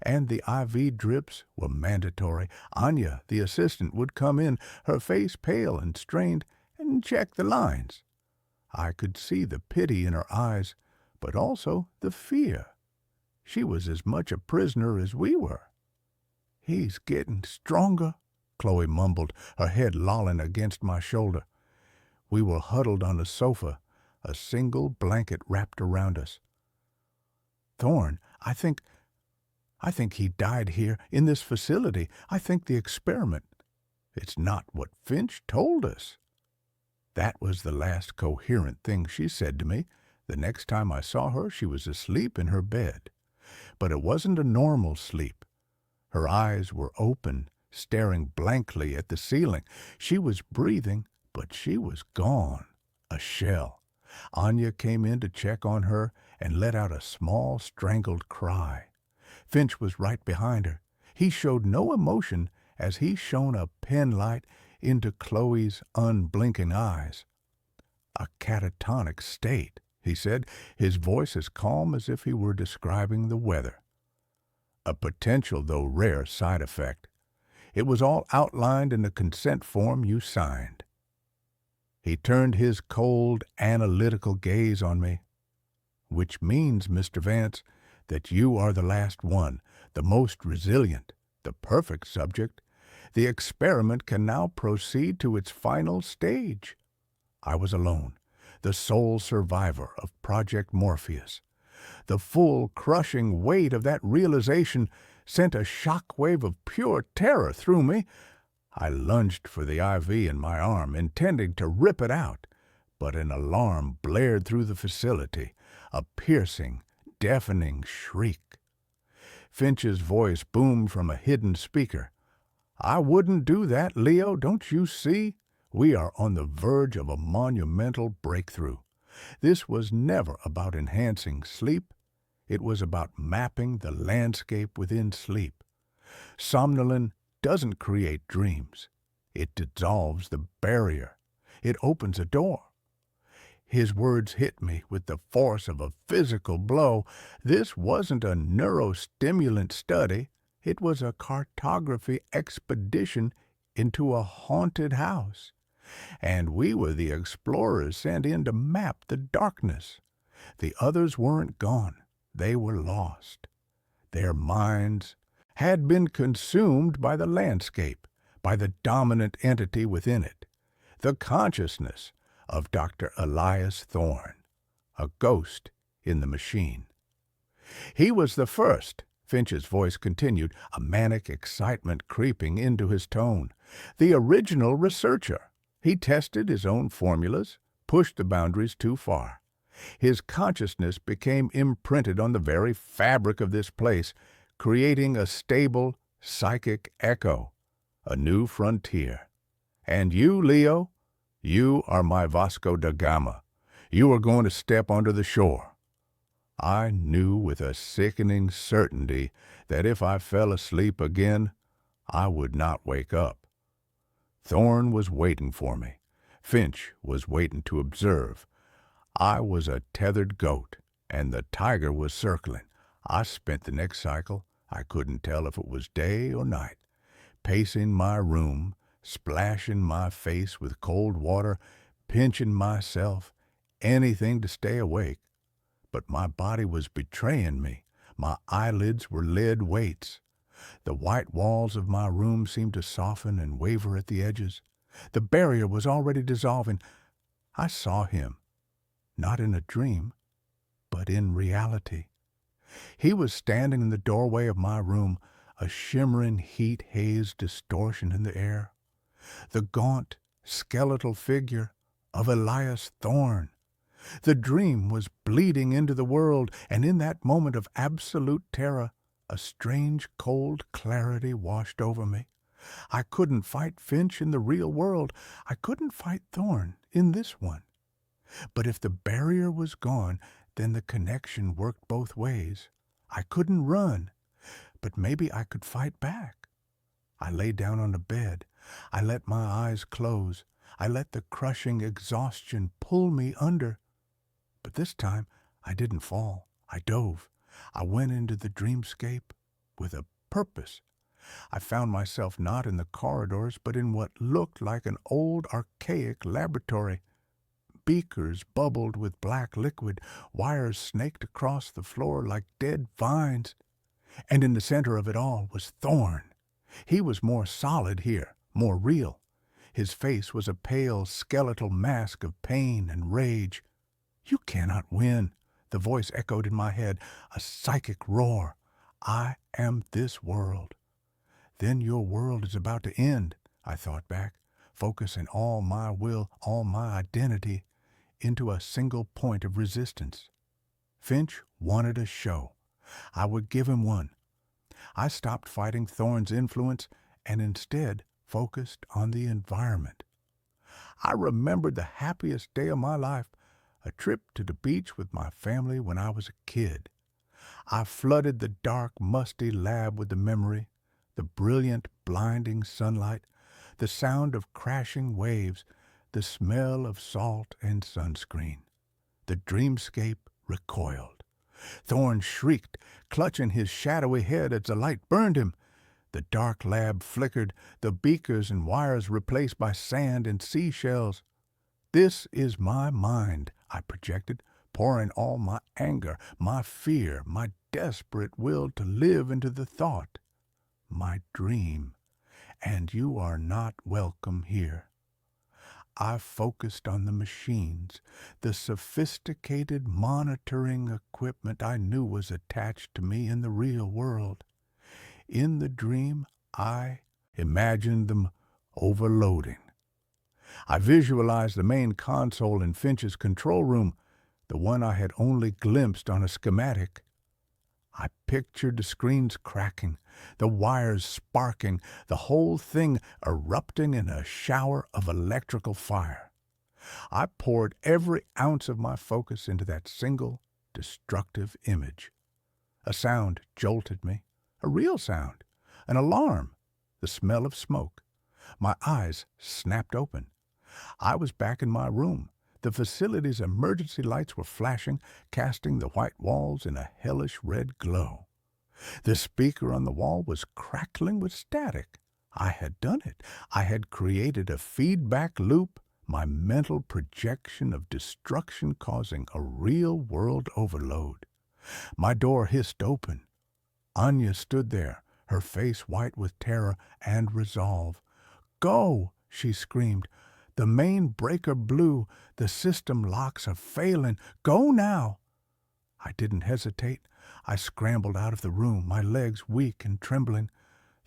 And the IV drips were mandatory. Anya, the assistant, would come in, her face pale and strained, and check the lines. I could see the pity in her eyes, but also the fear. She was as much a prisoner as we were. "He's getting stronger," Chloe mumbled, her head lolling against my shoulder. We were huddled on the sofa, a single blanket wrapped around us. "Thorne, I think he died here, in this facility. I think the experiment." "It's not what Finch told us." That was the last coherent thing she said to me. The next time I saw her, she was asleep in her bed. But it wasn't a normal sleep. Her eyes were open, staring blankly at the ceiling. She was breathing, but she was gone, a shell. Anya came in to check on her and let out a small, strangled cry. Finch was right behind her. He showed no emotion as he shone a penlight into Chloe's unblinking eyes. "A catatonic state," he said, his voice as calm as if he were describing the weather. "A potential, though rare, side effect. It was all outlined in the consent form you signed." He turned his cold, analytical gaze on me. "Which means, Mr. Vance, that you are the last one, the most resilient, the perfect subject. The experiment can now proceed to its final stage." I was alone, the sole survivor of Project Morpheus. The full, crushing weight of that realization sent a shock wave of pure terror through me. I lunged for the IV in my arm, intending to rip it out, but an alarm blared through the facility, a piercing, deafening shriek. Finch's voice boomed from a hidden speaker. "I wouldn't do that, Leo, don't you see? We are on the verge of a monumental breakthrough. This was never about enhancing sleep. It was about mapping the landscape within sleep. Somnolin doesn't create dreams. It dissolves the barrier. It opens a door." His words hit me with the force of a physical blow. This wasn't a neurostimulant study. It was a cartography expedition into a haunted house. And we were the explorers sent in to map the darkness. The others weren't gone. They were lost. Their minds had been consumed by the landscape, by the dominant entity within it, the consciousness of Dr. Elias Thorne, a ghost in the machine. "He was the first," Finch's voice continued, a manic excitement creeping into his tone. "The original researcher. He tested his own formulas, pushed the boundaries too far. His consciousness became imprinted on the very fabric of this place, creating a stable, psychic echo, a new frontier. And you, Leo, you are my Vasco da Gama. You are going to step onto the shore." I knew with a sickening certainty that if I fell asleep again, I would not wake up. Thorne was waiting for me. Finch was waiting to observe. I was a tethered goat, and the tiger was circling. I spent the next cycle, I couldn't tell if it was day or night, pacing my room, splashing my face with cold water, pinching myself, anything to stay awake. But my body was betraying me. My eyelids were lead weights. The white walls of my room seemed to soften and waver at the edges. The barrier was already dissolving. I saw him, not in a dream, but in reality. He was standing in the doorway of my room, a shimmering heat-hazed distortion in the air. The gaunt, skeletal figure of Elias Thorne. The dream was bleeding into the world, and in that moment of absolute terror, a strange, cold clarity washed over me. I couldn't fight Finch in the real world. I couldn't fight Thorne in this one. But if the barrier was gone, then the connection worked both ways. I couldn't run, but maybe I could fight back. I lay down on the bed. I let my eyes close. I let the crushing exhaustion pull me under. But this time, I didn't fall. I dove. I went into the dreamscape with a purpose. I found myself not in the corridors, but in what looked like an old, archaic laboratory. Beakers bubbled with black liquid, wires snaked across the floor like dead vines. And in the center of it all was Thorne. He was more solid here, more real. His face was a pale, skeletal mask of pain and rage. "You cannot win," the voice echoed in my head, a psychic roar. "I am this world." "Then your world is about to end," I thought back, focusing all my will, all my identity, into a single point of resistance. Finch wanted a show. I would give him one. I stopped fighting Thorne's influence and instead focused on the environment. I remembered the happiest day of my life, a trip to the beach with my family when I was a kid. I flooded the dark, musty lab with the memory, the brilliant, blinding sunlight, the sound of crashing waves, the smell of salt and sunscreen. The dreamscape recoiled. Thorne shrieked, clutching his shadowy head as the light burned him. The dark lab flickered, the beakers and wires replaced by sand and seashells. "This is my mind," I projected, pouring all my anger, my fear, my desperate will to live into the thought. "My dream, and you are not welcome here." I focused on the machines, the sophisticated monitoring equipment I knew was attached to me in the real world. In the dream, I imagined them overloading. I visualized the main console in Finch's control room, the one I had only glimpsed on a schematic. I pictured the screens cracking, the wires sparking, the whole thing erupting in a shower of electrical fire. I poured every ounce of my focus into that single, destructive image. A sound jolted me, a real sound, an alarm, the smell of smoke. My eyes snapped open. I was back in my room. The facility's emergency lights were flashing, casting the white walls in a hellish red glow. The speaker on the wall was crackling with static. I had done it. I had created a feedback loop, my mental projection of destruction causing a real-world overload. My door hissed open. Anya stood there, her face white with terror and resolve. "Go!" she screamed. "The main breaker blew. The system locks are failing. Go now!" I didn't hesitate. I scrambled out of the room, my legs weak and trembling.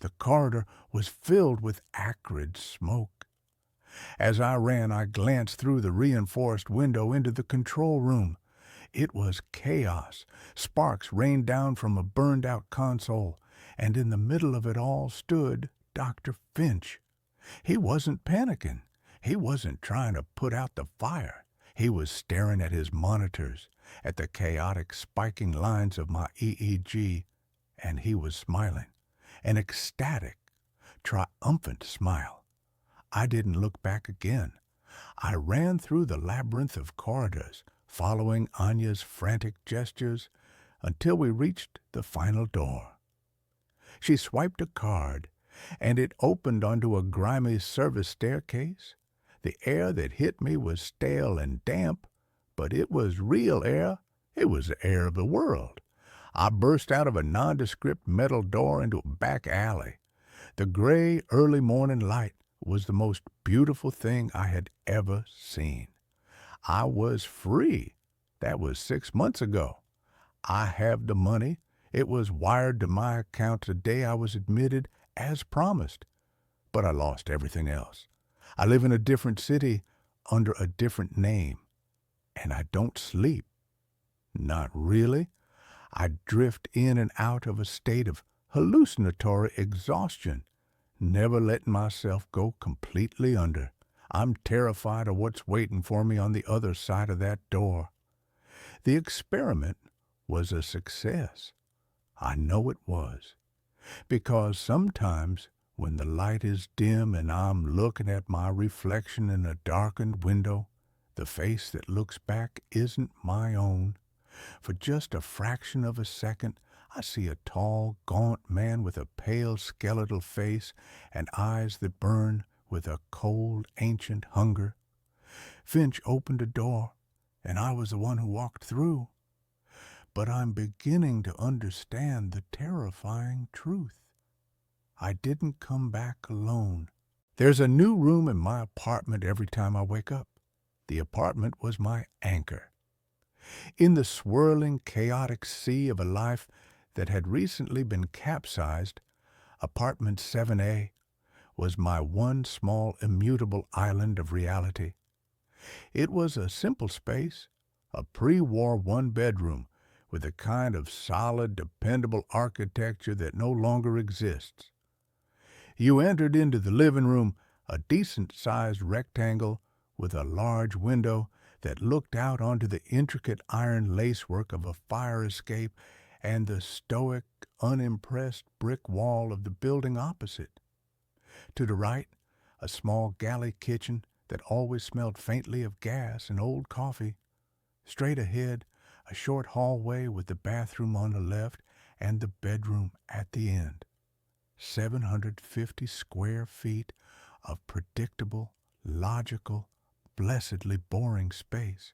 The corridor was filled with acrid smoke. As I ran, I glanced through the reinforced window into the control room. It was chaos. Sparks rained down from a burned-out console, and in the middle of it all stood Dr. Finch. He wasn't panicking. He wasn't trying to put out the fire. He was staring at his monitors, at the chaotic spiking lines of my EEG, and he was smiling, an ecstatic, triumphant smile. I didn't look back again. I ran through the labyrinth of corridors, following Anya's frantic gestures, until we reached the final door. She swiped a card, and it opened onto a grimy service staircase. The air that hit me was stale and damp, but it was real air. It was the air of the world. I burst out of a nondescript metal door into a back alley. The gray early morning light was the most beautiful thing I had ever seen. I was free. That was 6 months ago. I have the money. It was wired to my account the day I was admitted, as promised. But I lost everything else. I live in a different city under a different name. And I don't sleep. Not really. I drift in and out of a state of hallucinatory exhaustion, never letting myself go completely under. I'm terrified of what's waiting for me on the other side of that door. The experiment was a success. I know it was. Because sometimes when the light is dim and I'm looking at my reflection in a darkened window, the face that looks back isn't my own. For just a fraction of a second, I see a tall, gaunt man with a pale, skeletal face and eyes that burn with a cold, ancient hunger. Finch opened a door, and I was the one who walked through. But I'm beginning to understand the terrifying truth. I didn't come back alone. There's a new room in my apartment every time I wake up. The apartment was my anchor. In the swirling, chaotic sea of a life that had recently been capsized, apartment 7A was my one small immutable island of reality. It was a simple space, a pre-war one-bedroom with a kind of solid, dependable architecture that no longer exists. You entered into the living room, a decent-sized rectangle with a large window that looked out onto the intricate iron lacework of a fire escape and the stoic, unimpressed brick wall of the building opposite. To the right, a small galley kitchen that always smelled faintly of gas and old coffee. Straight ahead, a short hallway with the bathroom on the left and the bedroom at the end. 750 square feet of predictable, logical, blessedly boring space.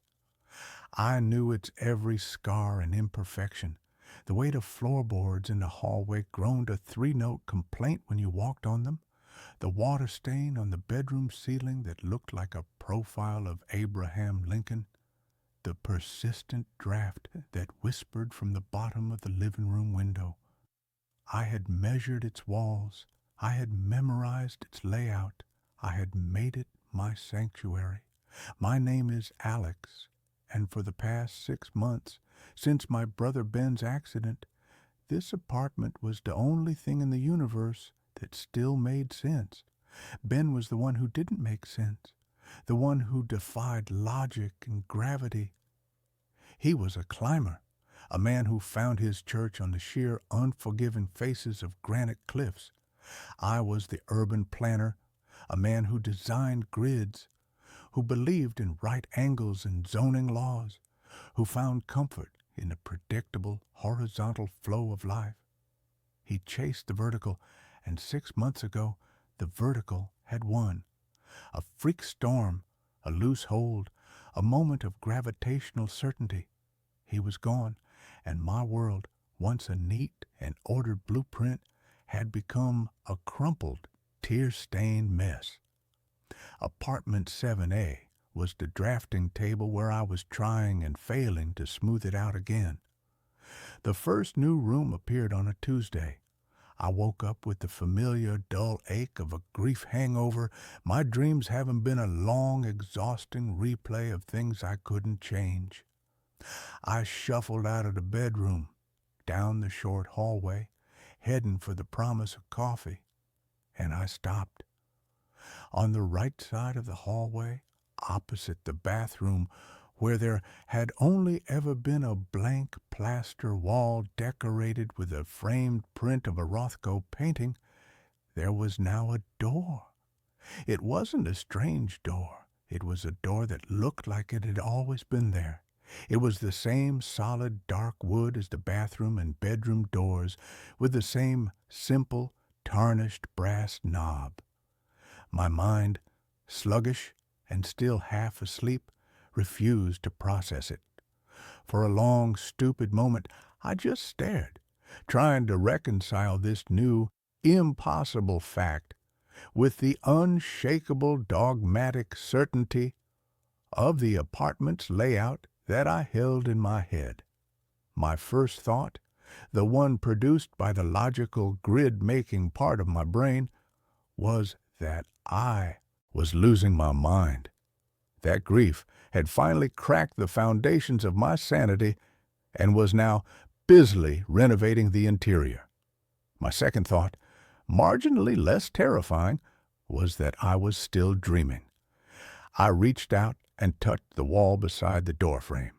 I knew its every scar and imperfection. The weight of floorboards in the hallway groaned a three-note complaint when you walked on them. The water stain on the bedroom ceiling that looked like a profile of Abraham Lincoln. The persistent draft that whispered from the bottom of the living room window. I had measured its walls. I had memorized its layout. I had made it my sanctuary. My name is Alex, and for the past 6 months, since my brother Ben's accident, this apartment was the only thing in the universe that still made sense. Ben was the one who didn't make sense, the one who defied logic and gravity. He was a climber, a man who found his church on the sheer, unforgiving faces of granite cliffs. I was the urban planner, a man who designed grids, who believed in right angles and zoning laws, who found comfort in the predictable, horizontal flow of life. He chased the vertical, and 6 months ago, the vertical had won. A freak storm, a loose hold, a moment of gravitational certainty. He was gone, and my world, once a neat and ordered blueprint, had become a crumpled, tear-stained mess. Apartment 7A was the drafting table where I was trying and failing to smooth it out again. The first new room appeared on a Tuesday. I woke up with the familiar dull ache of a grief hangover, my dreams having been a long, exhausting replay of things I couldn't change. I shuffled out of the bedroom, down the short hallway, heading for the promise of coffee, and I stopped. On the right side of the hallway, opposite the bathroom, where there had only ever been a blank plaster wall decorated with a framed print of a Rothko painting, there was now a door. It wasn't a strange door. It was a door that looked like it had always been there. It was the same solid dark wood as the bathroom and bedroom doors, with the same simple, tarnished brass knob. My mind, sluggish and still half asleep, refused to process it. For a long, stupid moment, I just stared, trying to reconcile this new, impossible fact with the unshakable dogmatic certainty of the apartment's layout that I held in my head. My first thought, the one produced by the logical grid-making part of my brain, was that I was losing my mind. That grief had finally cracked the foundations of my sanity and was now busily renovating the interior. My second thought, marginally less terrifying, was that I was still dreaming. I reached out and touched the wall beside the doorframe.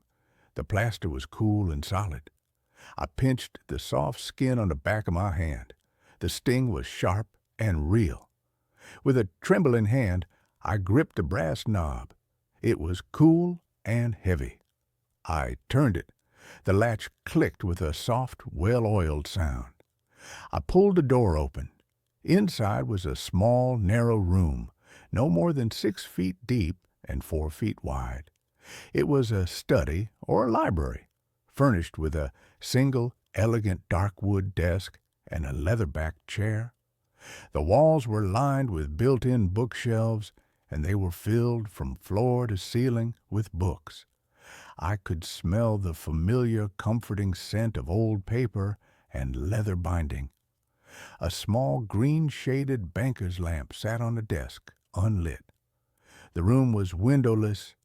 The plaster was cool and solid. I pinched the soft skin on the back of my hand. The sting was sharp and real. With a trembling hand, I gripped the brass knob. It was cool and heavy. I turned it. The latch clicked with a soft, well-oiled sound. I pulled the door open. Inside was a small, narrow room, no more than 6 feet deep and 4 feet wide. It was a study or a library, furnished with a single, elegant dark wood desk and a leather-backed chair. The walls were lined with built-in bookshelves, and they were filled from floor to ceiling with books. I could smell the familiar, comforting scent of old paper and leather binding. A small green-shaded banker's lamp sat on the desk, unlit. The room was windowless,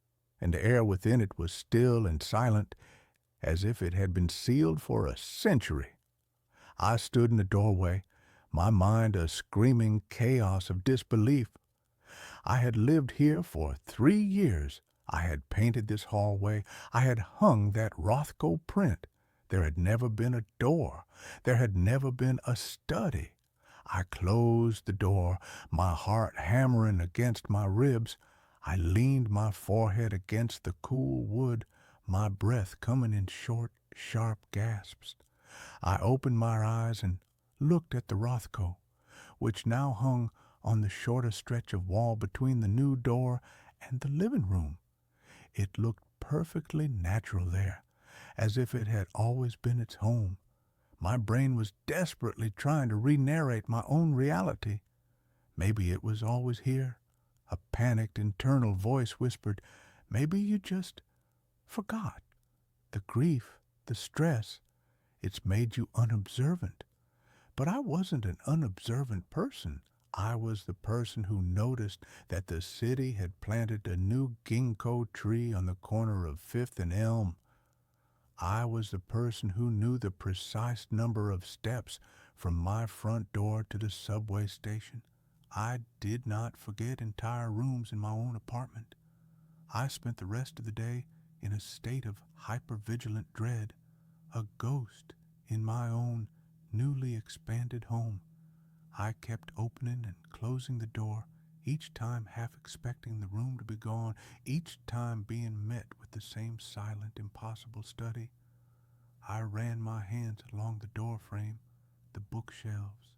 and the air within it was still and silent, as if it had been sealed for a century. I stood in the doorway, my mind a screaming chaos of disbelief. I had lived here for 3 years. I had painted this hallway. I had hung that Rothko print. There had never been a door. There had never been a study. I closed the door, my heart hammering against my ribs. I leaned my forehead against the cool wood, my breath coming in short, sharp gasps. I opened my eyes and looked at the Rothko, which now hung on the shorter stretch of wall between the new door and the living room. It looked perfectly natural there, as if it had always been its home. My brain was desperately trying to re-narrate my own reality. Maybe it was always here. A panicked internal voice whispered, maybe you just forgot. The grief, the stress, it's made you unobservant. But I wasn't an unobservant person. I was the person who noticed that the city had planted a new ginkgo tree on the corner of 5th and Elm. I was the person who knew the precise number of steps from my front door to the subway station. I did not forget entire rooms in my own apartment. I spent the rest of the day in a state of hypervigilant dread, a ghost in my own newly expanded home. I kept opening and closing the door, each time half expecting the room to be gone, each time being met with the same silent, impossible study. I ran my hands along the door frame, the bookshelves.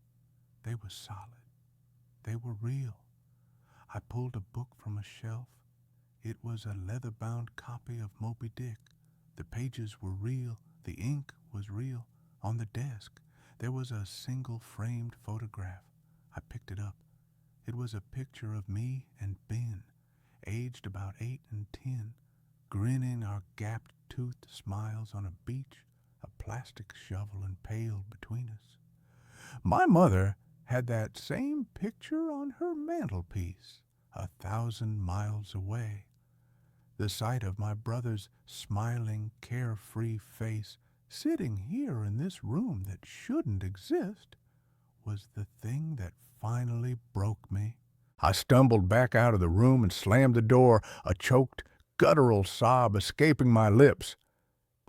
They were solid. They were real. I pulled a book from a shelf. It was a leather-bound copy of Moby Dick. The pages were real. The ink was real. On the desk, there was a single framed photograph. I picked it up. It was a picture of me and Ben, aged about 8 and 10, grinning our gap-toothed smiles on a beach, a plastic shovel and pail between us. My mother had that same picture on her mantelpiece, 1,000 miles away. The sight of my brother's smiling, carefree face sitting here in this room that shouldn't exist was the thing that finally broke me. I stumbled back out of the room and slammed the door, a choked, guttural sob escaping my lips.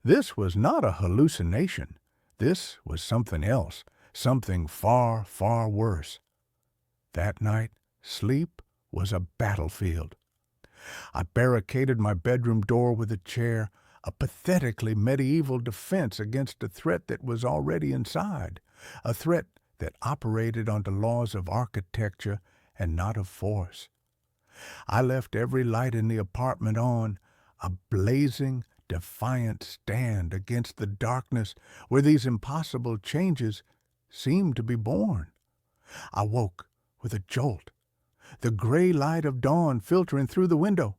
This was not a hallucination. This was something else, something far, far worse. That night, sleep was a battlefield. I barricaded my bedroom door with a chair, a pathetically medieval defense against a threat that was already inside, a threat that operated on the laws of architecture and not of force. I left every light in the apartment on, a blazing, defiant stand against the darkness where these impossible changes seemed to be born. I woke with a jolt, the gray light of dawn filtering through the window.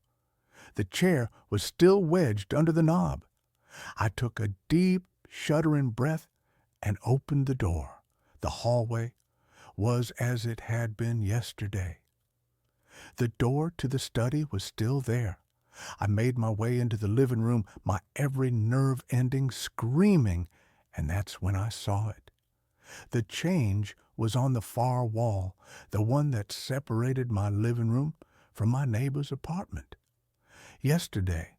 The chair was still wedged under the knob. I took a deep, shuddering breath and opened the door. The hallway was as it had been yesterday. The door to the study was still there. I made my way into the living room, my every nerve ending screaming, and that's when I saw it. The change was on the far wall, the one that separated my living room from my neighbor's apartment. Yesterday,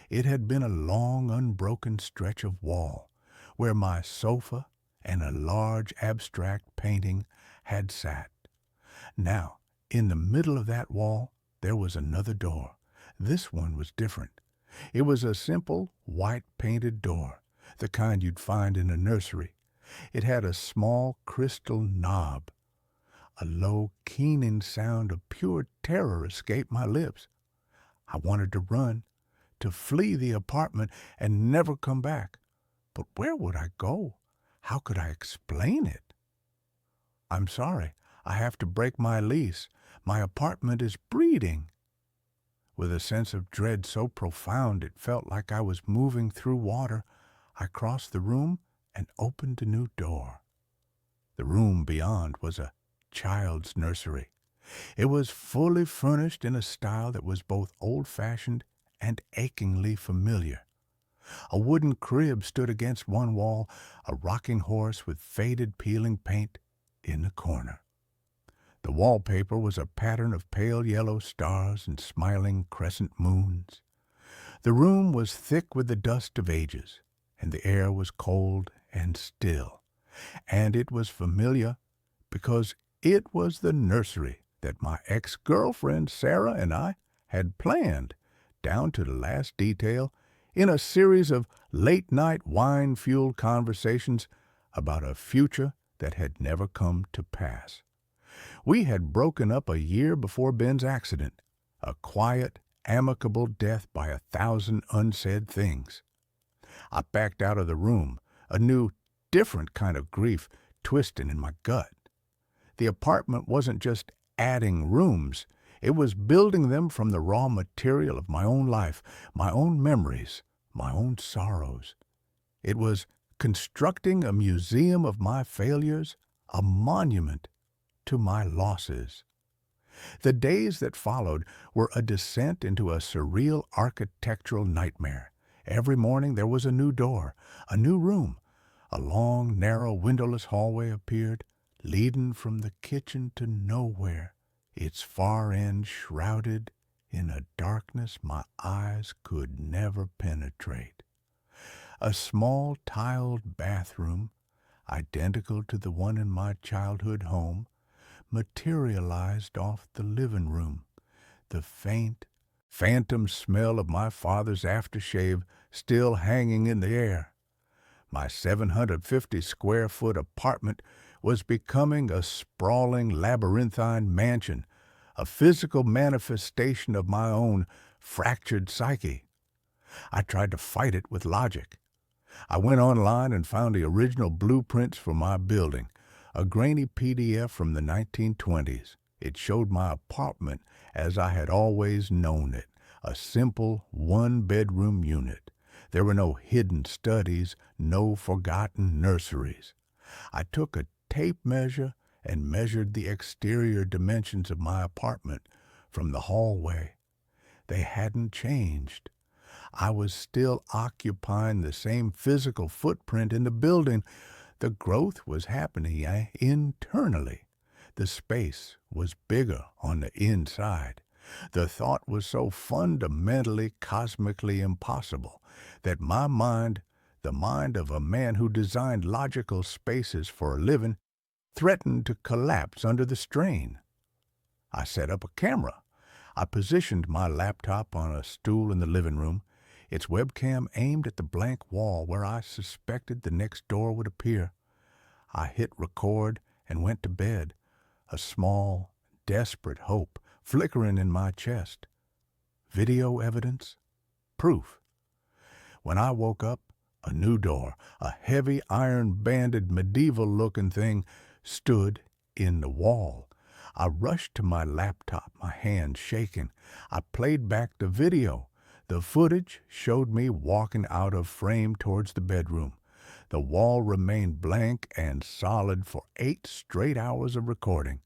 it had been a long, unbroken stretch of wall where my sofa and a large abstract painting had sat. Now, in the middle of that wall, there was another door. This one was different. It was a simple, white-painted door, the kind you'd find in a nursery. It had a small crystal knob. A low, keening sound of pure terror escaped my lips. I wanted to run, to flee the apartment and never come back. But where would I go? How could I explain it? "I'm sorry, I have to break my lease. My apartment is breeding." With a sense of dread so profound it felt like I was moving through water, I crossed the room and opened a new door. The room beyond was a child's nursery. It was fully furnished in a style that was both old-fashioned and achingly familiar. A wooden crib stood against one wall, a rocking horse with faded peeling paint in the corner. The wallpaper was a pattern of pale yellow stars and smiling crescent moons. The room was thick with the dust of ages, and the air was cold and still. And it was familiar because it was the nursery that my ex-girlfriend Sarah and I had planned, down to the last detail, in a series of late-night wine-fueled conversations about a future that had never come to pass. We had broken up a year before Ben's accident, a quiet, amicable death by 1,000 unsaid things. I backed out of the room, a new, different kind of grief twisting in my gut. The apartment wasn't just adding rooms, it was building them from the raw material of my own life, my own memories, my own sorrows. It was constructing a museum of my failures, a monument to my losses. The days that followed were a descent into a surreal architectural nightmare. Every morning there was a new door, a new room. A long, narrow, windowless hallway appeared, leading from the kitchen to nowhere, its far end shrouded in a darkness my eyes could never penetrate. A small tiled bathroom, identical to the one in my childhood home, materialized off the living room, the faint, phantom smell of my father's aftershave still hanging in the air. My 750-square-foot apartment was becoming a sprawling labyrinthine mansion, a physical manifestation of my own fractured psyche. I tried to fight it with logic. I went online and found the original blueprints for my building, a grainy PDF from the 1920s. It showed my apartment as I had always known it, a simple one-bedroom unit. There were no hidden studies, no forgotten nurseries. I took a tape measure and measured the exterior dimensions of my apartment from the hallway. They hadn't changed. I was still occupying the same physical footprint in the building. The growth was happening internally. The space was bigger on the inside. The thought was so fundamentally, cosmically impossible that my mind, the mind of a man who designed logical spaces for a living, threatened to collapse under the strain. I set up a camera. I positioned my laptop on a stool in the living room, its webcam aimed at the blank wall where I suspected the next door would appear. I hit record and went to bed, a small, desperate hope flickering in my chest. Video evidence? Proof. When I woke up, a new door, a heavy iron-banded medieval-looking thing, stood in the wall. I rushed to my laptop, my hands shaking. I played back the video. The footage showed me walking out of frame towards the bedroom. The wall remained blank and solid for 8 straight hours of recording.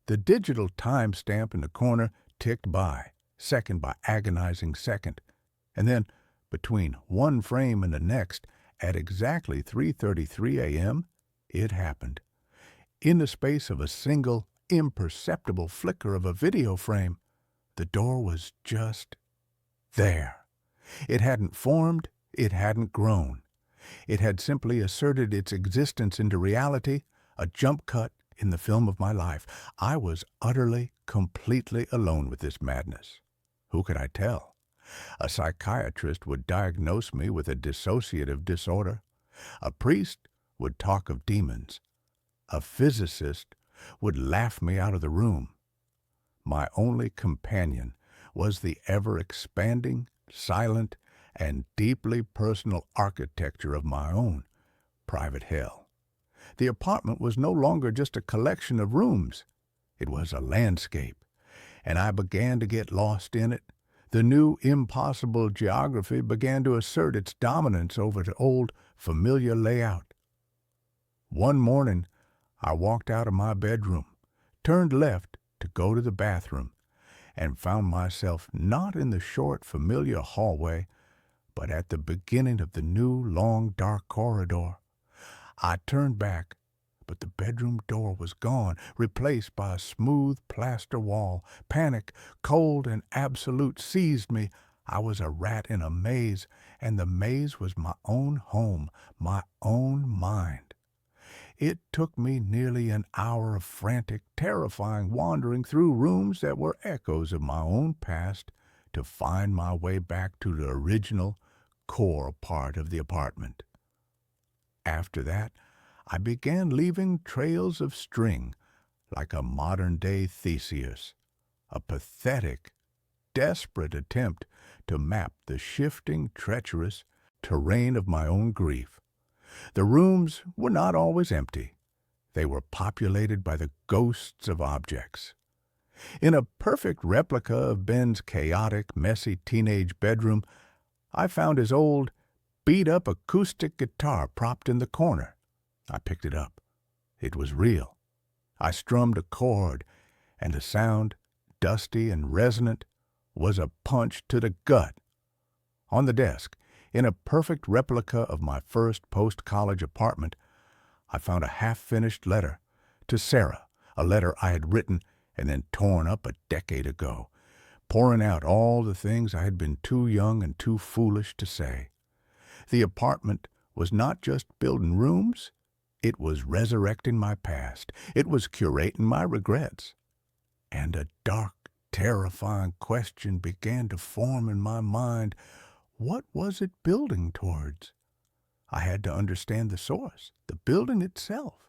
The digital timestamp in the corner ticked by, second by agonizing second. And then, between one frame and the next, at exactly 3:33 a.m., it happened. In the space of a single, imperceptible flicker of a video frame, the door was just there. It hadn't formed, it hadn't grown. It had simply asserted its existence into reality, a jump cut in the film of my life. I was utterly, completely alone with this madness. Who could I tell? A psychiatrist would diagnose me with a dissociative disorder. A priest would talk of demons. A physicist would laugh me out of the room. My only companion was the ever-expanding, silent, and deeply personal architecture of my own private hell. The apartment was no longer just a collection of rooms. It was a landscape, and I began to get lost in it. The new, impossible geography began to assert its dominance over the old, familiar layout. One morning, I walked out of my bedroom, turned left to go to the bathroom, and found myself not in the short, familiar hallway, but at the beginning of the new, long, dark corridor. I turned back, but the bedroom door was gone, replaced by a smooth plaster wall. Panic, cold and absolute, seized me. I was a rat in a maze, and the maze was my own home, my own mind. It took me nearly an hour of frantic, terrifying wandering through rooms that were echoes of my own past to find my way back to the original, core part of the apartment. After that, I began leaving trails of string, like a modern-day Theseus, a pathetic, desperate attempt to map the shifting, treacherous terrain of my own grief. The rooms were not always empty. They were populated by the ghosts of objects. In a perfect replica of Ben's chaotic, messy teenage bedroom, I found his old, beat-up acoustic guitar propped in the corner. I picked it up. It was real. I strummed a chord, and the sound, dusty and resonant, was a punch to the gut. On the desk, in a perfect replica of my first post-college apartment, I found a half-finished letter to Sarah, a letter I had written and then torn up a decade ago, pouring out all the things I had been too young and too foolish to say. The apartment was not just building rooms, it was resurrecting my past. It was curating my regrets. And a dark, terrifying question began to form in my mind. What was it building towards? I had to understand the source, the building itself.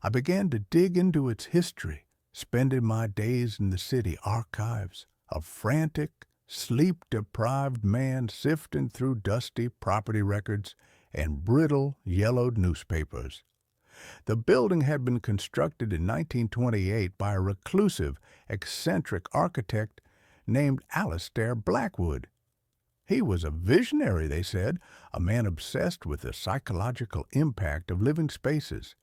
I began to dig into its history, spending my days in the city archives, a frantic, sleep-deprived man sifting through dusty property records and brittle, yellowed newspapers. The building had been constructed in 1928 by a reclusive, eccentric architect named Alistair Blackwood. He was a visionary, they said, a man obsessed with the psychological impact of living spaces.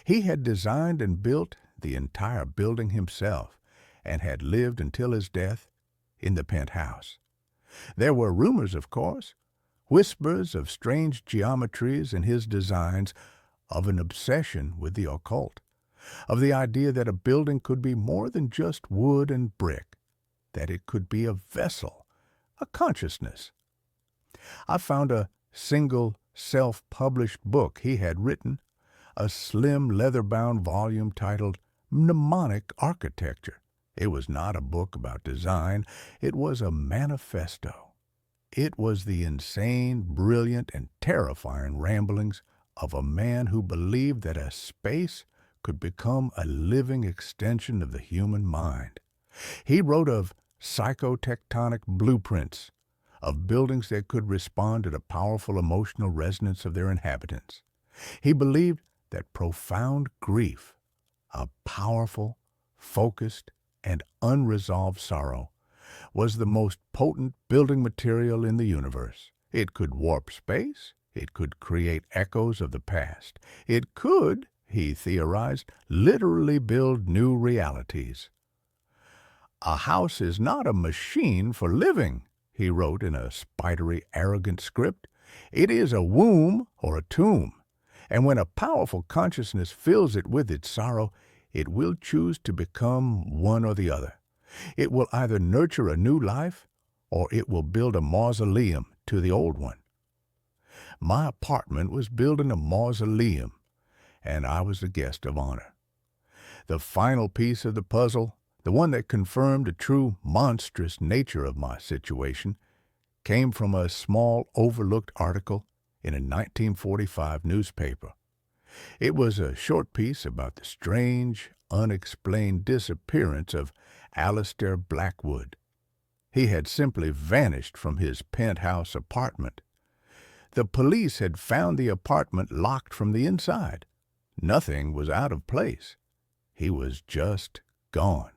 He had designed and built the entire building himself and had lived until his death in the penthouse. There were rumors, of course, whispers of strange geometries in his designs, of an obsession with the occult, of the idea that a building could be more than just wood and brick, that it could be a vessel, a consciousness. I found a single self-published book he had written, a slim leather-bound volume titled Mnemonic Architecture. It was not a book about design, it was a manifesto. It was the insane, brilliant, and terrifying ramblings of a man who believed that a space could become a living extension of the human mind. He wrote of psychotectonic blueprints, of buildings that could respond to the powerful emotional resonance of their inhabitants. He believed that profound grief, a powerful, focused, and unresolved sorrow, was the most potent building material in the universe. It could warp space. It could create echoes of the past. It could, he theorized, literally build new realities. A house is not a machine for living, he wrote in a spidery, arrogant script. It is a womb or a tomb. And when a powerful consciousness fills it with its sorrow, it will choose to become one or the other. It will either nurture a new life or it will build a mausoleum to the old one. My apartment was building a mausoleum, and I was the guest of honor. The final piece of the puzzle, the one that confirmed the true monstrous nature of my situation, came from a small overlooked article in a 1945 newspaper. It was a short piece about the strange, unexplained disappearance of Alistair Blackwood. He had simply vanished from his penthouse apartment. The police had found the apartment locked from the inside. Nothing was out of place. He was just gone.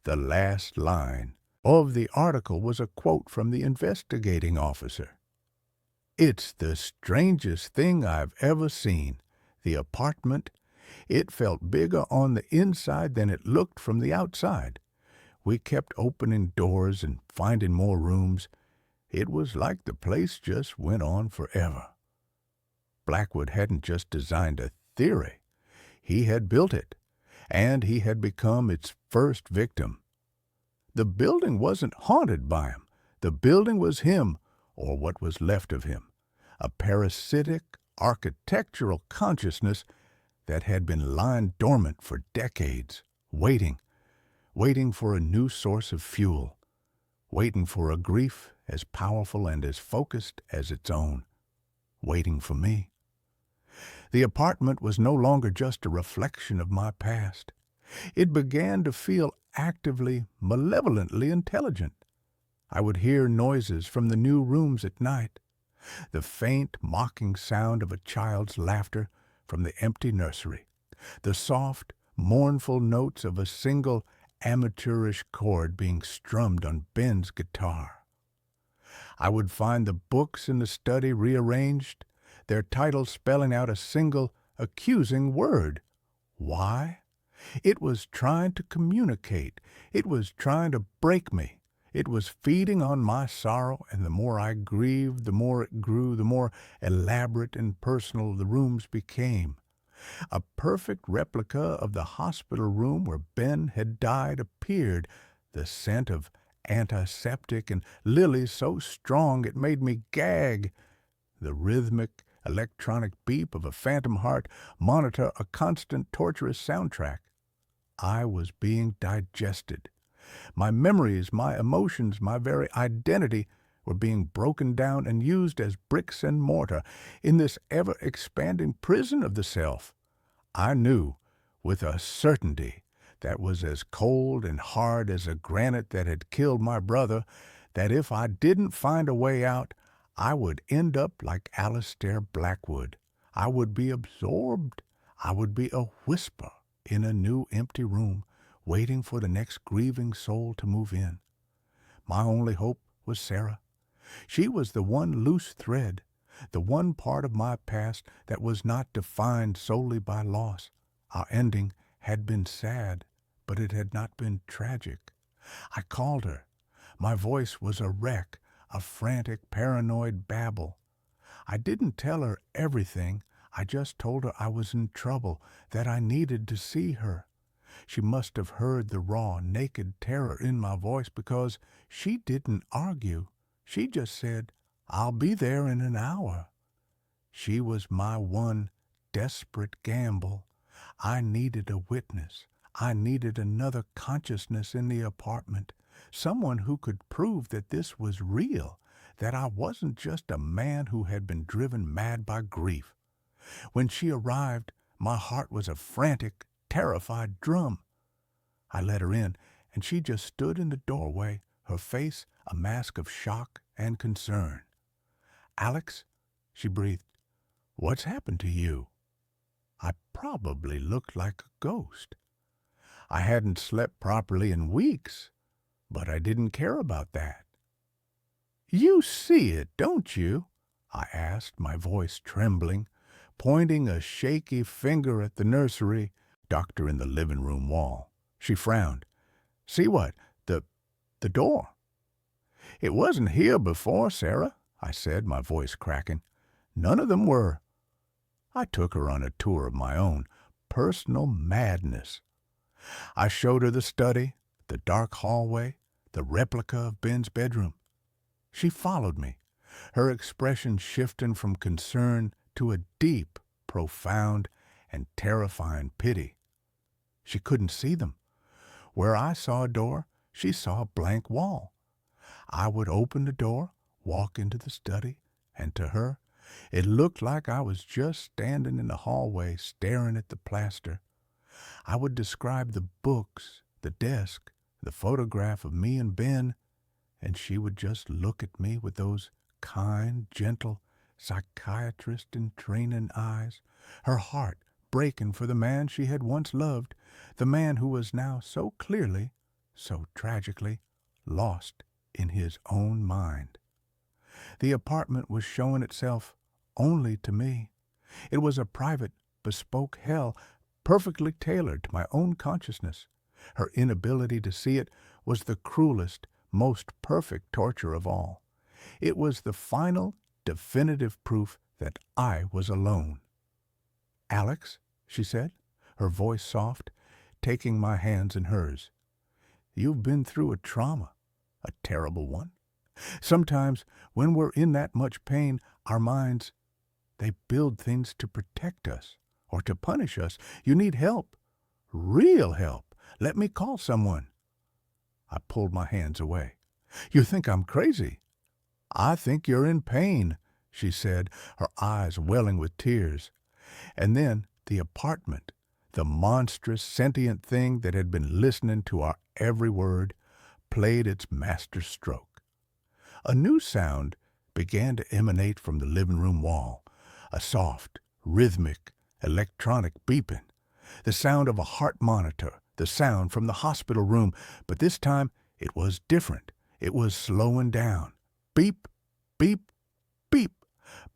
The last line of the article was a quote from the investigating officer. "It's the strangest thing I've ever seen. The apartment, it felt bigger on the inside than it looked from the outside. We kept opening doors and finding more rooms. It was like the place just went on forever." Blackwood hadn't just designed a theory. He had built it, and he had become its first victim. The building wasn't haunted by him. The building was him, or what was left of him, a parasitic architectural consciousness that had been lying dormant for decades, waiting for a new source of fuel, waiting for a grief as powerful and as focused as its own, waiting for me. The apartment was no longer just a reflection of my past. It began to feel actively, malevolently intelligent. I would hear noises from the new rooms at night, the faint, mocking sound of a child's laughter from the empty nursery, the soft, mournful notes of a single amateurish chord being strummed on Ben's guitar. I would find the books in the study rearranged, their titles spelling out a single accusing word. Why? It was trying to communicate. It was trying to break me. It was feeding on my sorrow, and the more I grieved, the more it grew, the more elaborate and personal the rooms became. A perfect replica of the hospital room where Ben had died appeared, the scent of antiseptic and lilies so strong it made me gag. The rhythmic, electronic beep of a phantom heart monitor a constant torturous soundtrack. I was being digested. My memories, my emotions, my very identity were being broken down and used as bricks and mortar in this ever-expanding prison of the self. I knew, with a certainty that was as cold and hard as a granite that had killed my brother, that if I didn't find a way out, I would end up like Alistair Blackwood. I would be absorbed. I would be a whisper in a new empty room, waiting for the next grieving soul to move in. My only hope was Sarah. She was the one loose thread, the one part of my past that was not defined solely by loss. Our ending had been sad, but it had not been tragic. I called her. My voice was a wreck, a frantic, paranoid babble. I didn't tell her everything. I just told her I was in trouble, that I needed to see her. She must have heard the raw, naked terror in my voice because she didn't argue. She just said, "I'll be there in an hour." She was my one desperate gamble. I needed a witness. I needed another consciousness in the apartment, someone who could prove that this was real, that I wasn't just a man who had been driven mad by grief. When she arrived, my heart was a frantic, terrified drum. I let her in, and she just stood in the doorway, her face a mask of shock and concern. "Alex," she breathed, "what's happened to you?" I probably looked like a ghost. I hadn't slept properly in weeks, but I didn't care about that. "You see it, don't you?" I asked, my voice trembling, pointing a shaky finger at the nursery doctor in the living room wall. She frowned. "See what? The door." "It wasn't here before, Sarah," I said, my voice cracking. "None of them were." I took her on a tour of my own personal madness. I showed her the study, the dark hallway, the replica of Ben's bedroom. She followed me, her expression shifting from concern to a deep, profound, and terrifying pity. She couldn't see them. Where I saw a door, she saw a blank wall. I would open the door, walk into the study, and to her, it looked like I was just standing in the hallway staring at the plaster. I would describe the books, the desk, the photograph of me and Ben, and she would just look at me with those kind, gentle, psychiatrist-in-training eyes, her heart breaking for the man she had once loved, the man who was now so clearly, so tragically, lost in his own mind. The apartment was showing itself only to me. It was a private, bespoke hell, perfectly tailored to my own consciousness. Her inability to see it was the cruelest, most perfect torture of all. It was the final, definitive proof that I was alone. "Alex," she said, her voice soft, taking my hands in hers, "you've been through a trauma, a terrible one. Sometimes, when we're in that much pain, our minds, they build things to protect us or to punish us. You need help, real help. Let me call someone." I pulled my hands away. "You think I'm crazy." "I think you're in pain," she said, her eyes welling with tears. And then the apartment, the monstrous sentient thing that had been listening to our every word, played its master stroke. A new sound began to emanate from the living room wall, a soft, rhythmic, electronic beeping, the sound of a heart monitor, the sound from the hospital room, but this time it was different. It was slowing down. Beep, beep, beep,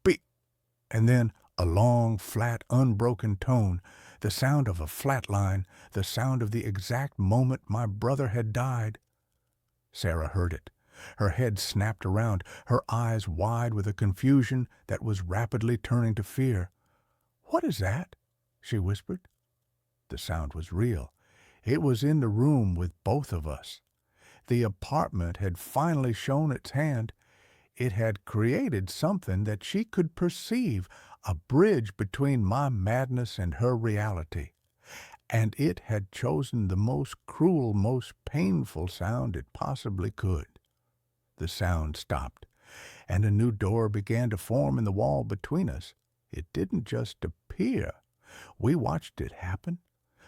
beep, and then a long, flat, unbroken tone, the sound of a flat line, the sound of the exact moment my brother had died. Sarah heard it. Her head snapped around, her eyes wide with a confusion that was rapidly turning to fear. "What is that?" she whispered. The sound was real. It was in the room with both of us. The apartment had finally shown its hand. It had created something that she could perceive, a bridge between my madness and her reality. And it had chosen the most cruel, most painful sound it possibly could. The sound stopped, and a new door began to form in the wall between us. It didn't just appear. We watched it happen.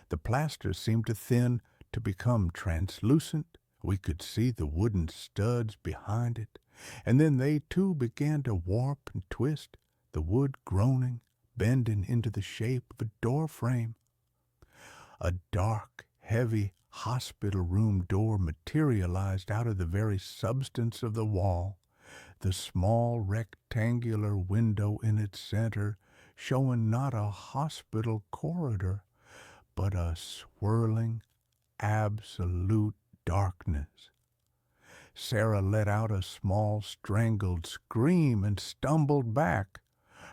The plaster seemed to thin, to become translucent. We could see the wooden studs behind it, and then they too began to warp and twist, the wood groaning, bending into the shape of a door frame. A dark, heavy hospital room door materialized out of the very substance of the wall, the small rectangular window in its center showing not a hospital corridor, but a swirling, absolute darkness. Sarah let out a small, strangled scream and stumbled back,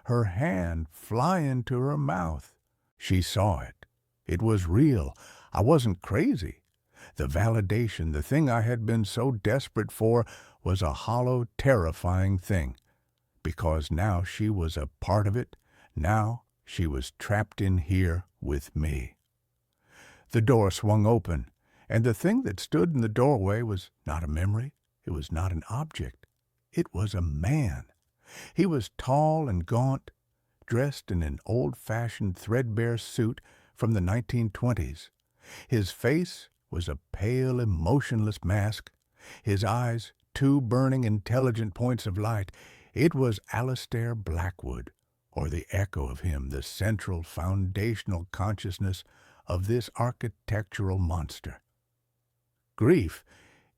her hand flying to her mouth. She saw it. It was real. I wasn't crazy. The validation, the thing I had been so desperate for, was a hollow, terrifying thing. Because now she was a part of it. Now she was trapped in here with me. The door swung open, and the thing that stood in the doorway was not a memory. It was not an object. It was a man. He was tall and gaunt, dressed in an old-fashioned threadbare suit from the 1920s. His face was a pale, emotionless mask. His eyes, two burning, intelligent points of light. It was Alistair Blackwood, or the echo of him, the central, foundational consciousness of this architectural monster. Grief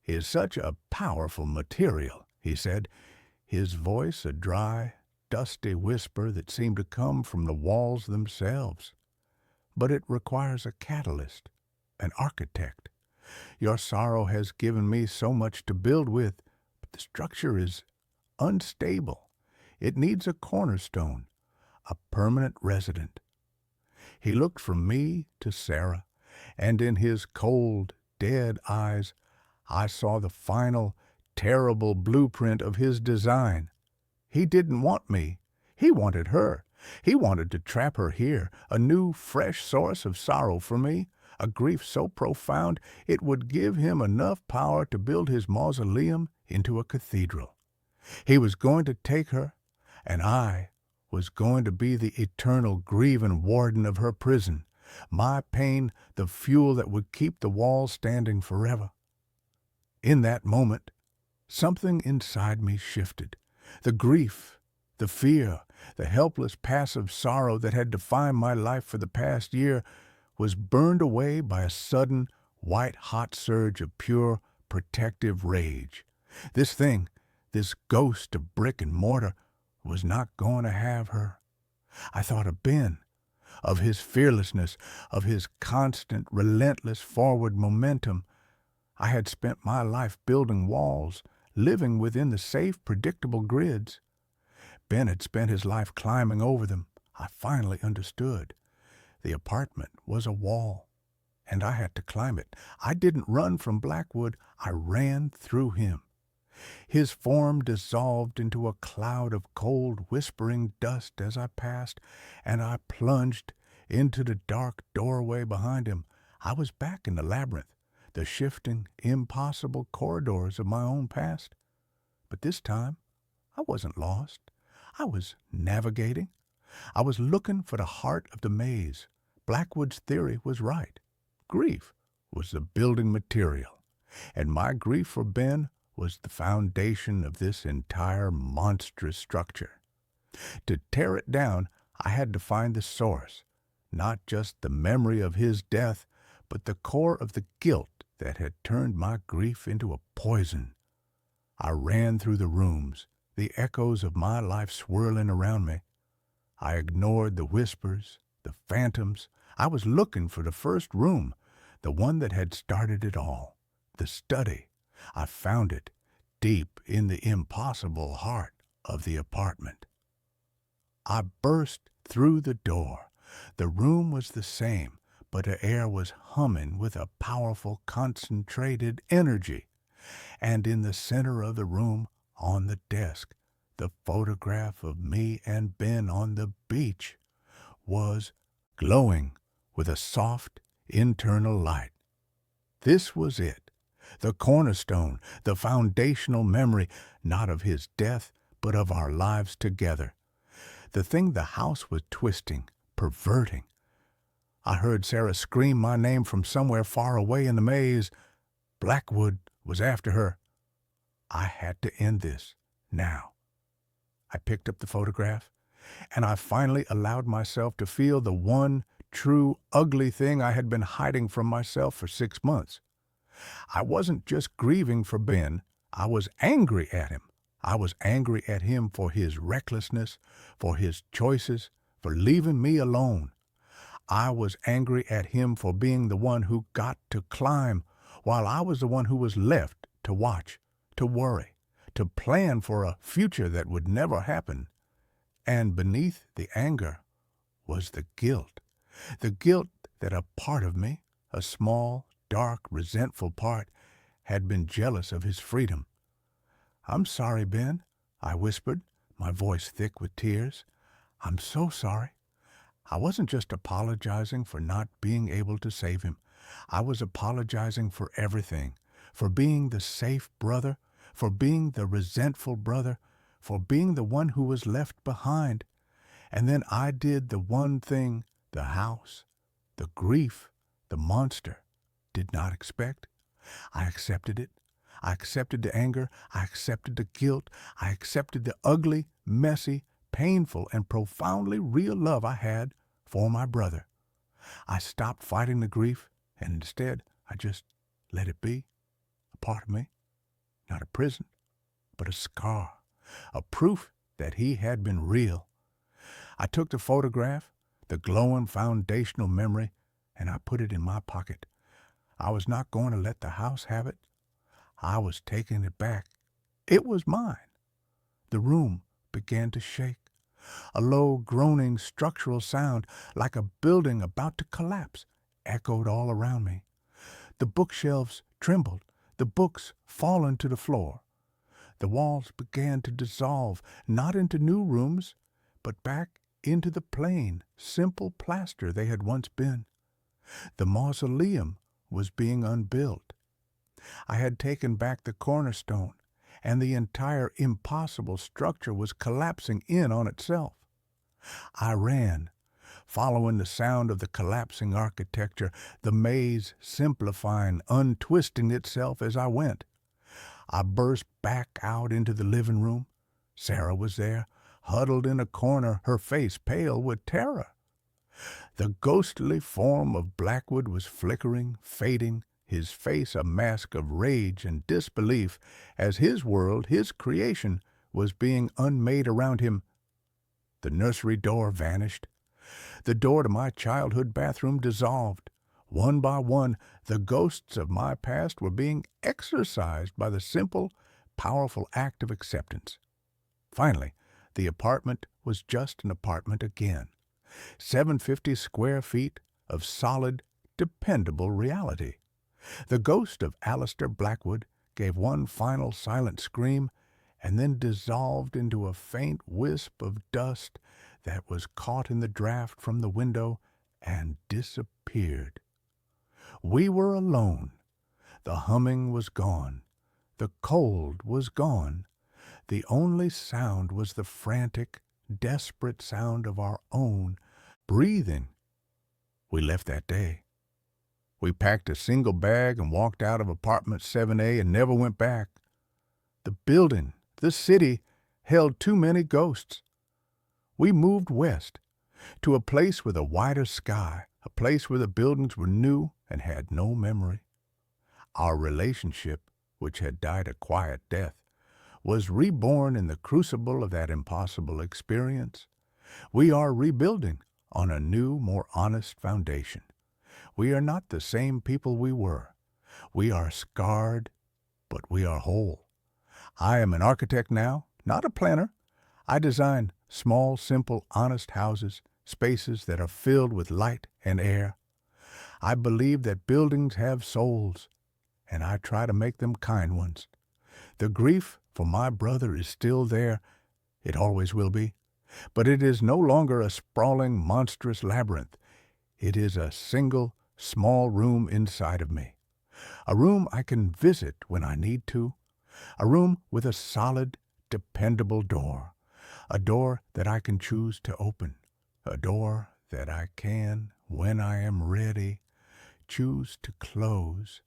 is such a powerful material, he said, his voice a dry, dusty whisper that seemed to come from the walls themselves. But it requires a catalyst, an architect. Your sorrow has given me so much to build with, but the structure is unstable. It needs a cornerstone, a permanent resident. He looked from me to Sarah, and in his cold, dead eyes I saw the final, terrible blueprint of his design. He didn't want me. He wanted her. He wanted to trap her here, a new, fresh source of sorrow for me, a grief so profound it would give him enough power to build his mausoleum into a cathedral. He was going to take her, and I was going to be the eternal grieving warden of her prison, my pain the fuel that would keep the walls standing forever. In that moment, something inside me shifted. The grief, the fear, the helpless passive sorrow that had defined my life for the past year was burned away by a sudden, white-hot surge of pure, protective rage. This thing, this ghost of brick and mortar, was not going to have her. I thought of Ben, of his fearlessness, of his constant, relentless forward momentum. I had spent my life building walls, living within the safe, predictable grids. Ben had spent his life climbing over them. I finally understood. The apartment was a wall, and I had to climb it. I didn't run from Blackwood. I ran through him. His form dissolved into a cloud of cold, whispering dust as I passed, and I plunged into the dark doorway behind him. I was back in the labyrinth, the shifting, impossible corridors of my own past. But this time, I wasn't lost. I was navigating. I was looking for the heart of the maze. Blackwood's theory was right. Grief was the building material, and my grief for Ben was the foundation of this entire monstrous structure. To tear it down, I had to find the source, not just the memory of his death, but the core of the guilt that had turned my grief into a poison. I ran through the rooms, the echoes of my life swirling around me. I ignored the whispers, the phantoms. I was looking for the first room, the one that had started it all, the study. I found it deep in the impossible heart of the apartment. I burst through the door. The room was the same, but the air was humming with a powerful, concentrated energy. And in the center of the room, on the desk, the photograph of me and Ben on the beach was glowing with a soft, internal light. This was it, the cornerstone, the foundational memory, not of his death, but of our lives together. The thing the house was twisting, perverting. I heard Sarah scream my name from somewhere far away in the maze. Blackwood was after her. I had to end this, now. I picked up the photograph, and I finally allowed myself to feel the one true ugly thing I had been hiding from myself for 6 months. I wasn't just grieving for Ben. I was angry at him. I was angry at him for his recklessness, for his choices, for leaving me alone. I was angry at him for being the one who got to climb, while I was the one who was left to watch, to worry, to plan for a future that would never happen. And beneath the anger was the guilt that a part of me, a small, dark, resentful part, had been jealous of his freedom. "I'm sorry, Ben," I whispered, my voice thick with tears. "I'm so sorry. I wasn't just apologizing for not being able to save him. I was apologizing for everything, for being the safe brother, for being the resentful brother, for being the one who was left behind. And then I did the one thing the house, the grief, the monster did not expect. I accepted it. I accepted the anger. I accepted the guilt. I accepted the ugly, messy, painful, and profoundly real love I had for my brother. I stopped fighting the grief, and instead I just let it be, a part of me, not a prison, but a scar, a proof that he had been real. I took the photograph, the glowing foundational memory, and I put it in my pocket. I was not going to let the house have it. I was taking it back. It was mine. The room began to shake. A low, groaning structural sound, like a building about to collapse, echoed all around me. The bookshelves trembled, the books fallen to the floor. The walls began to dissolve, not into new rooms, but back into the plain, simple plaster they had once been. The mausoleum was being unbuilt. I had taken back the cornerstone, and the entire impossible structure was collapsing in on itself. I ran, following the sound of the collapsing architecture, the maze simplifying, untwisting itself as I went. I burst back out into the living room. Sarah was there, huddled in a corner, her face pale with terror. The ghostly form of Blackwood was flickering, fading, his face a mask of rage and disbelief as his world, his creation, was being unmade around him. The nursery door vanished. The door to my childhood bathroom dissolved. One by one, the ghosts of my past were being exorcised by the simple, powerful act of acceptance. Finally, the apartment was just an apartment again. 750 square feet of solid, dependable reality. The ghost of Alistair Blackwood gave one final silent scream and then dissolved into a faint wisp of dust that was caught in the draft from the window and disappeared. We were alone. The humming was gone. The cold was gone. The only sound was the frantic, desperate sound of our own breathing. We left that day. We packed a single bag and walked out of apartment 7A and never went back. The building, the city, held too many ghosts. We moved west, to a place with a wider sky, a place where the buildings were new and had no memory. Our relationship, which had died a quiet death, was reborn in the crucible of that impossible experience. We are rebuilding on a new, more honest foundation. We are not the same people we were. We are scarred, but we are whole. I am an architect now, not a planner. I design small, simple, honest houses, spaces that are filled with light and air. I believe that buildings have souls, and I try to make them kind ones. The grief for my brother is still there. It always will be. But it is no longer a sprawling, monstrous labyrinth. It is a single, small room inside of me. A room I can visit when I need to. A room with a solid, dependable door. A door that I can choose to open. A door that I can, when I am ready, choose to close.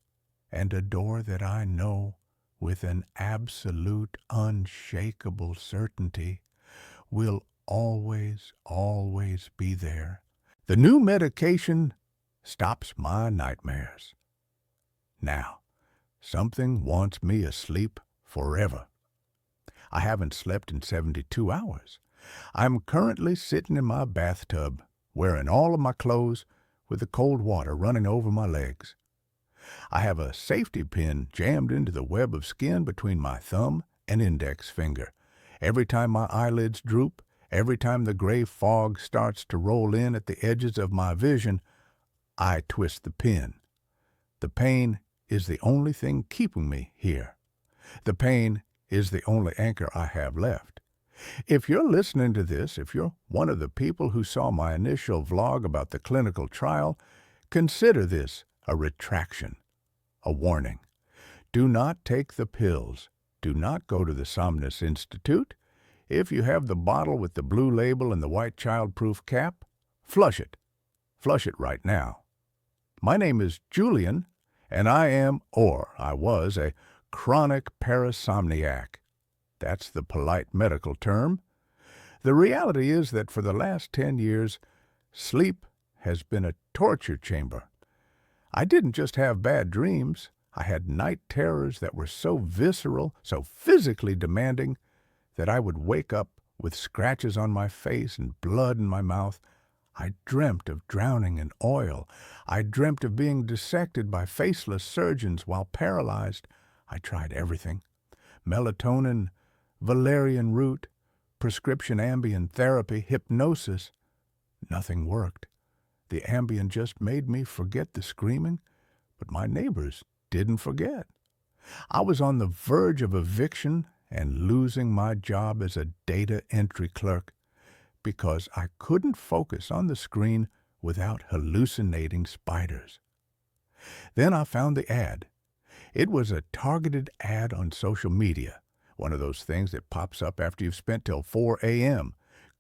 And a door that I know, with an absolute, unshakable certainty, will always, always be there. The new medication stops my nightmares. Now, something wants me asleep forever. I haven't slept in 72 hours. I'm currently sitting in my bathtub, wearing all of my clothes, with the cold water running over my legs. I have a safety pin jammed into the web of skin between my thumb and index finger. Every time my eyelids droop, every time the gray fog starts to roll in at the edges of my vision, I twist the pin. The pain is the only thing keeping me here. The pain is the only anchor I have left. If you're listening to this, if you're one of the people who saw my initial vlog about the clinical trial, consider this a retraction, a warning. Do not take the pills. Do not go to the Somnus Institute. If you have the bottle with the blue label and the white child-proof cap, flush it. Flush it right now. My name is Julian, and I was a chronic parasomniac. That's the polite medical term. The reality is that for the last 10 years, sleep has been a torture chamber. I didn't just have bad dreams. I had night terrors that were so visceral, so physically demanding, that I would wake up with scratches on my face and blood in my mouth. I dreamt of drowning in oil. I dreamt of being dissected by faceless surgeons while paralyzed. I tried everything. Melatonin, valerian root, prescription Ambien therapy, hypnosis. Nothing worked. The Ambien just made me forget the screaming, but my neighbors didn't forget. I was on the verge of eviction and losing my job as a data entry clerk because I couldn't focus on the screen without hallucinating spiders. Then I found the ad. It was a targeted ad on social media, one of those things that pops up after you've spent till 4 a.m.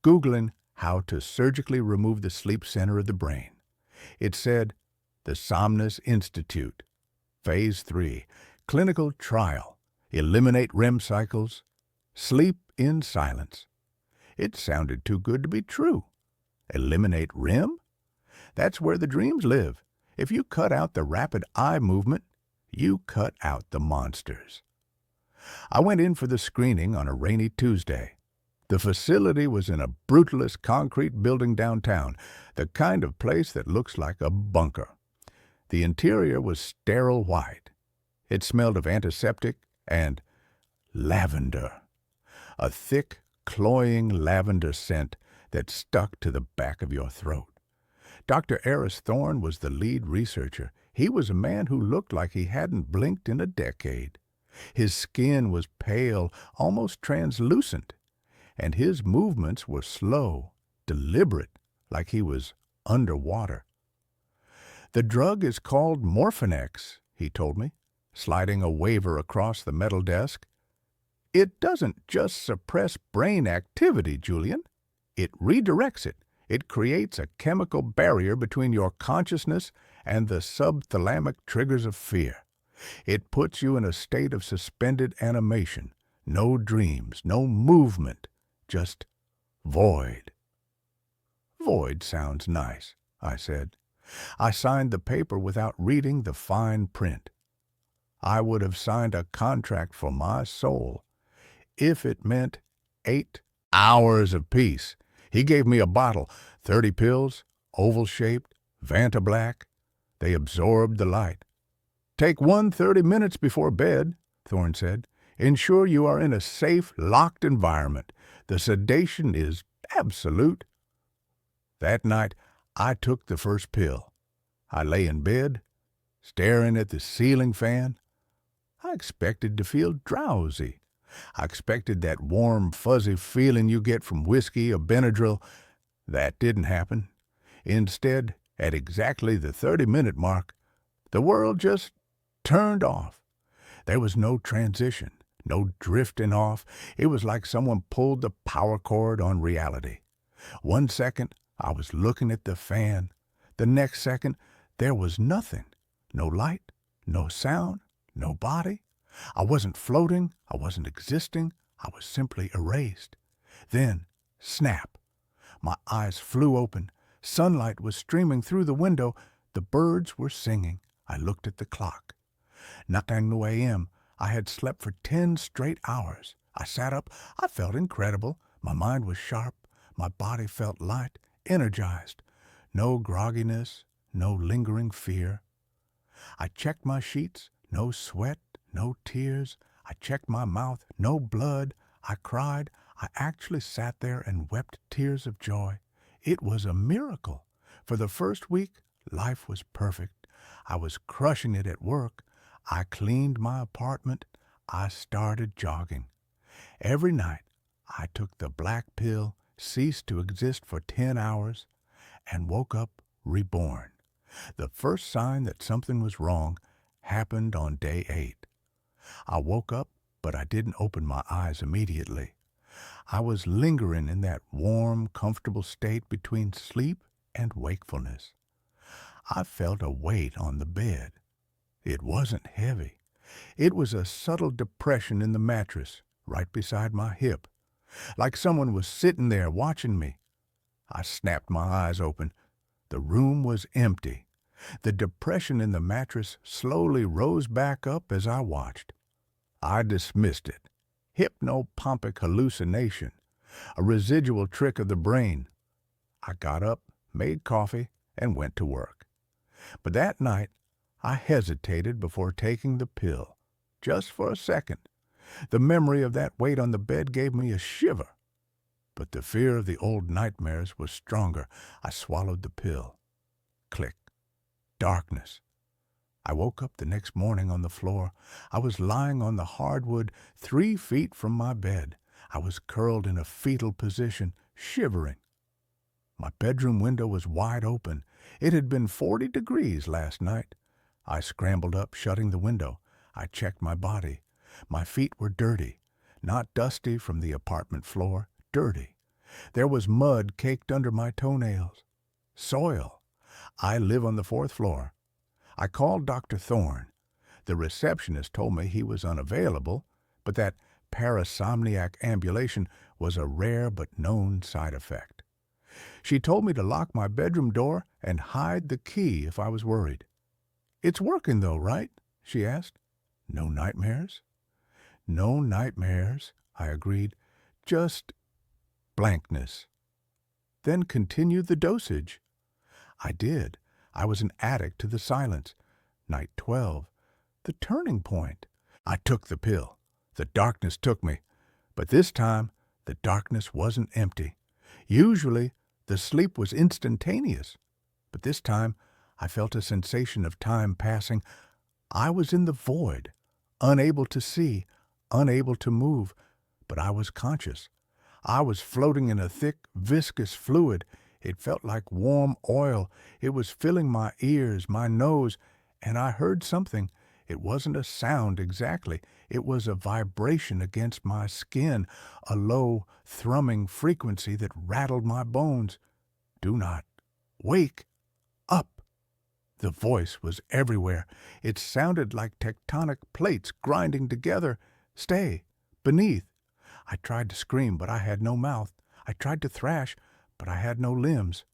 Googling how to surgically remove the sleep center of the brain. It said, the Somnus Institute, Phase 3, Clinical Trial, Eliminate REM cycles, Sleep in Silence. It sounded too good to be true. Eliminate REM? That's where the dreams live. If you cut out the rapid eye movement, you cut out the monsters. I went in for the screening on a rainy Tuesday. The facility was in a brutalist concrete building downtown, the kind of place that looks like a bunker. The interior was sterile white. It smelled of antiseptic and lavender, a thick, cloying lavender scent that stuck to the back of your throat. Dr. Eris Thorne was the lead researcher. He was a man who looked like he hadn't blinked in a decade. His skin was pale, almost translucent, and his movements were slow, deliberate, like he was underwater. The drug is called Morphinex, he told me, sliding a waiver across the metal desk. It doesn't just suppress brain activity, Julian. It redirects it. It creates a chemical barrier between your consciousness and the subthalamic triggers of fear. It puts you in a state of suspended animation. No dreams, no movement, just void. Void sounds nice, I said. I signed the paper without reading the fine print. I would have signed a contract for my soul if it meant 8 hours of peace. He gave me a bottle, 30 pills, oval-shaped, Vanta Black. They absorbed the light. Take 30 minutes before bed, Thorne said. Ensure you are in a safe, locked environment. The sedation is absolute. That night, I took the first pill. I lay in bed, staring at the ceiling fan. I expected to feel drowsy. I expected that warm, fuzzy feeling you get from whiskey or Benadryl. That didn't happen. Instead, at exactly the 30-minute mark, the world just turned off. There was no transition, no drifting off. It was like someone pulled the power cord on reality. 1 second, I was looking at the fan. The next second, there was nothing. No light, no sound, no body. I wasn't floating. I wasn't existing. I was simply erased. Then, snap. My eyes flew open. Sunlight was streaming through the window. The birds were singing. I looked at the clock. 9 a.m. I had slept for 10 straight hours. I sat up. I felt incredible. My mind was sharp. My body felt light, energized. No grogginess, no lingering fear. I checked my sheets. No sweat, no tears. I checked my mouth. No blood. I cried. I actually sat there and wept tears of joy. It was a miracle. For the first week, life was perfect. I was crushing it at work. I cleaned my apartment. I started jogging. Every night, I took the black pill, ceased to exist for 10 hours, and woke up reborn. The first sign that something was wrong happened on day 8. I woke up, but I didn't open my eyes immediately. I was lingering in that warm, comfortable state between sleep and wakefulness. I felt a weight on the bed. It wasn't heavy. It was a subtle depression in the mattress, right beside my hip, like someone was sitting there watching me. I snapped my eyes open. The room was empty. The depression in the mattress slowly rose back up as I watched. I dismissed it. Hypnopompic hallucination, a residual trick of the brain. I got up, made coffee, and went to work. But that night, I hesitated before taking the pill, just for a second. The memory of that weight on the bed gave me a shiver. But the fear of the old nightmares was stronger. I swallowed the pill. Click. Darkness. I woke up the next morning on the floor. I was lying on the hardwood 3 feet from my bed. I was curled in a fetal position, shivering. My bedroom window was wide open. It had been 40 degrees last night. I scrambled up, shutting the window. I checked my body. My feet were dirty, not dusty from the apartment floor, dirty. There was mud caked under my toenails. Soil. I live on the 4th floor. I called Dr. Thorne. The receptionist told me he was unavailable, but that parasomniac ambulation was a rare but known side effect. She told me to lock my bedroom door and hide the key if I was worried. "It's working though, right?" she asked. "No nightmares?" "No nightmares," I agreed. "Just blankness." "Then continue the dosage." I did. I was an addict to the silence. Night 12. The turning point. I took the pill. The darkness took me. But this time, the darkness wasn't empty. Usually, the sleep was instantaneous. But this time, I felt a sensation of time passing. I was in the void, unable to see, unable to move, but I was conscious. I was floating in a thick, viscous fluid. It felt like warm oil. It was filling my ears, my nose, and I heard something. It wasn't a sound exactly. It was a vibration against my skin, a low, thrumming frequency that rattled my bones. "Do not wake up." The voice was everywhere. It sounded like tectonic plates grinding together. "Stay. Beneath." I tried to scream, but I had no mouth. I tried to thrash, but I had no limbs.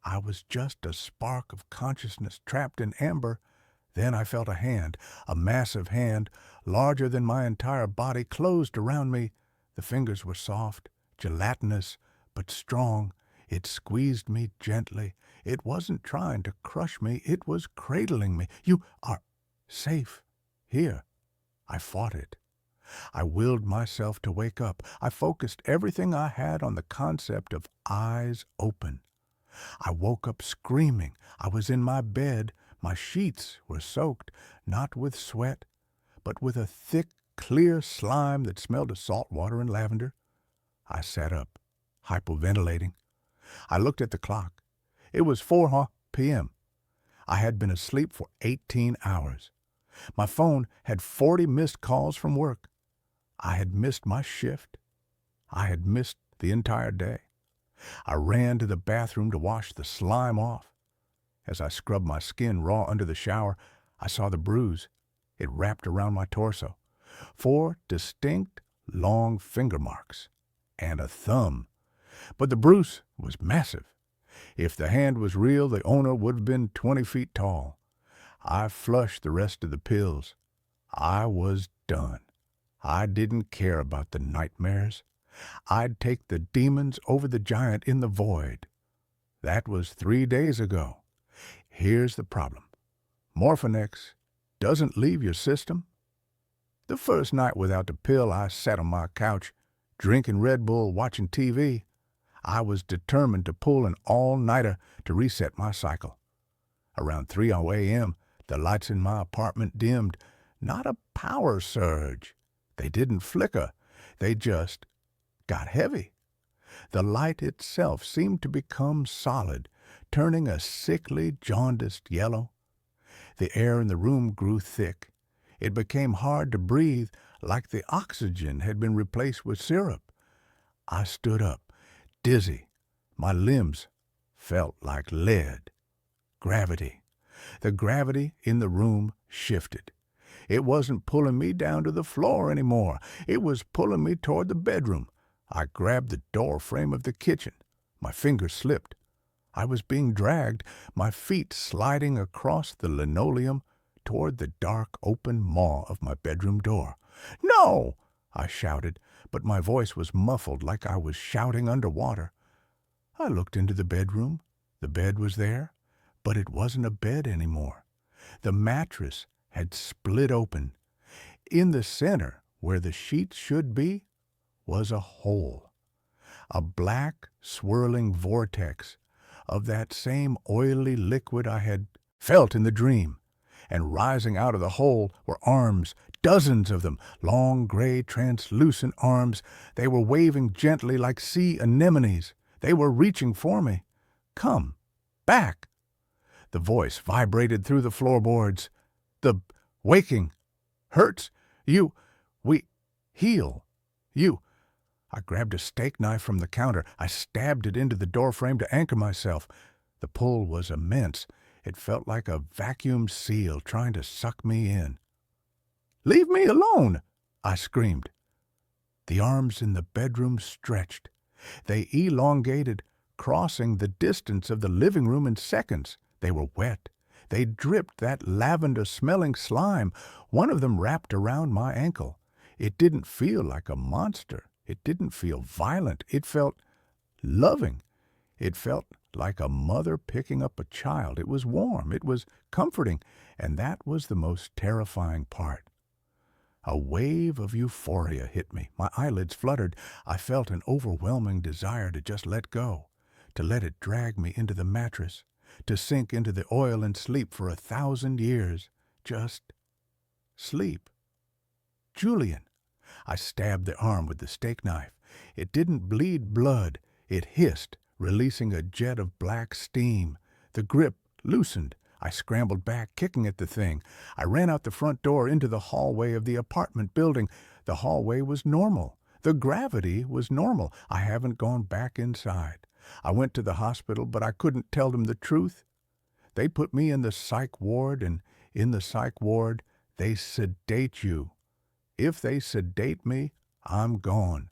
I was just a spark of consciousness trapped in amber. Then I felt a hand, a massive hand, larger than my entire body, closed around me. The fingers were soft, gelatinous, but strong. It squeezed me gently. It wasn't trying to crush me. It was cradling me. "You are safe here." I fought it. I willed myself to wake up. I focused everything I had on the concept of eyes open. I woke up screaming. I was in my bed. My sheets were soaked, not with sweat, but with a thick, clear slime that smelled of salt water and lavender. I sat up, hypoventilating. I looked at the clock. It was 4 p.m. I had been asleep for 18 hours. My phone had 40 missed calls from work. I had missed my shift. I had missed the entire day. I ran to the bathroom to wash the slime off. As I scrubbed my skin raw under the shower, I saw the bruise. It wrapped around my torso. 4 distinct, long finger marks. And a thumb. But the bruise was massive. If the hand was real, the owner would have been 20 feet tall. I flushed the rest of the pills. I was done. I didn't care about the nightmares. I'd take the demons over the giant in the void. That was 3 days ago. Here's the problem. Morphinex doesn't leave your system. The first night without the pill, I sat on my couch, drinking Red Bull, watching TV. I was determined to pull an all-nighter to reset my cycle. Around 3 a.m., the lights in my apartment dimmed. Not a power surge. They didn't flicker. They just got heavy. The light itself seemed to become solid, turning a sickly, jaundiced yellow. The air in the room grew thick. It became hard to breathe, like the oxygen had been replaced with syrup. I stood up, dizzy. My limbs felt like lead. Gravity. The gravity in the room shifted. It wasn't pulling me down to the floor anymore. It was pulling me toward the bedroom. I grabbed the door frame of the kitchen. My fingers slipped. I was being dragged, my feet sliding across the linoleum toward the dark open maw of my bedroom door. "No!" I shouted, but my voice was muffled like I was shouting underwater. I looked into the bedroom. The bed was there, but it wasn't a bed anymore. The mattress had split open. In the center, where the sheets should be, was a hole. A black, swirling vortex of that same oily liquid I had felt in the dream. And rising out of the hole were arms, dozens of them, long, gray, translucent arms. They were waving gently like sea anemones. They were reaching for me. "Come back!" The voice vibrated through the floorboards. "The waking hurts. We heal. You." I grabbed a steak knife from the counter. I stabbed it into the doorframe to anchor myself. The pull was immense. It felt like a vacuum seal trying to suck me in. "Leave me alone!" I screamed. The arms in the bedroom stretched. They elongated, crossing the distance of the living room in seconds. They were wet. They dripped that lavender-smelling slime. One of them wrapped around my ankle. It didn't feel like a monster. It didn't feel violent. It felt loving. It felt like a mother picking up a child. It was warm. It was comforting. And that was the most terrifying part. A wave of euphoria hit me. My eyelids fluttered. I felt an overwhelming desire to just let go, to let it drag me into the mattress, to sink into the oil and sleep for 1,000 years. Just sleep. "Julian." I stabbed the arm with the steak knife. It didn't bleed blood. It hissed, releasing a jet of black steam. The grip loosened. I scrambled back, kicking at the thing. I ran out the front door into the hallway of the apartment building. The hallway was normal. The gravity was normal. I haven't gone back inside. I went to the hospital, but I couldn't tell them the truth. They put me in the psych ward, and in the psych ward, they sedate you. If they sedate me, I'm gone.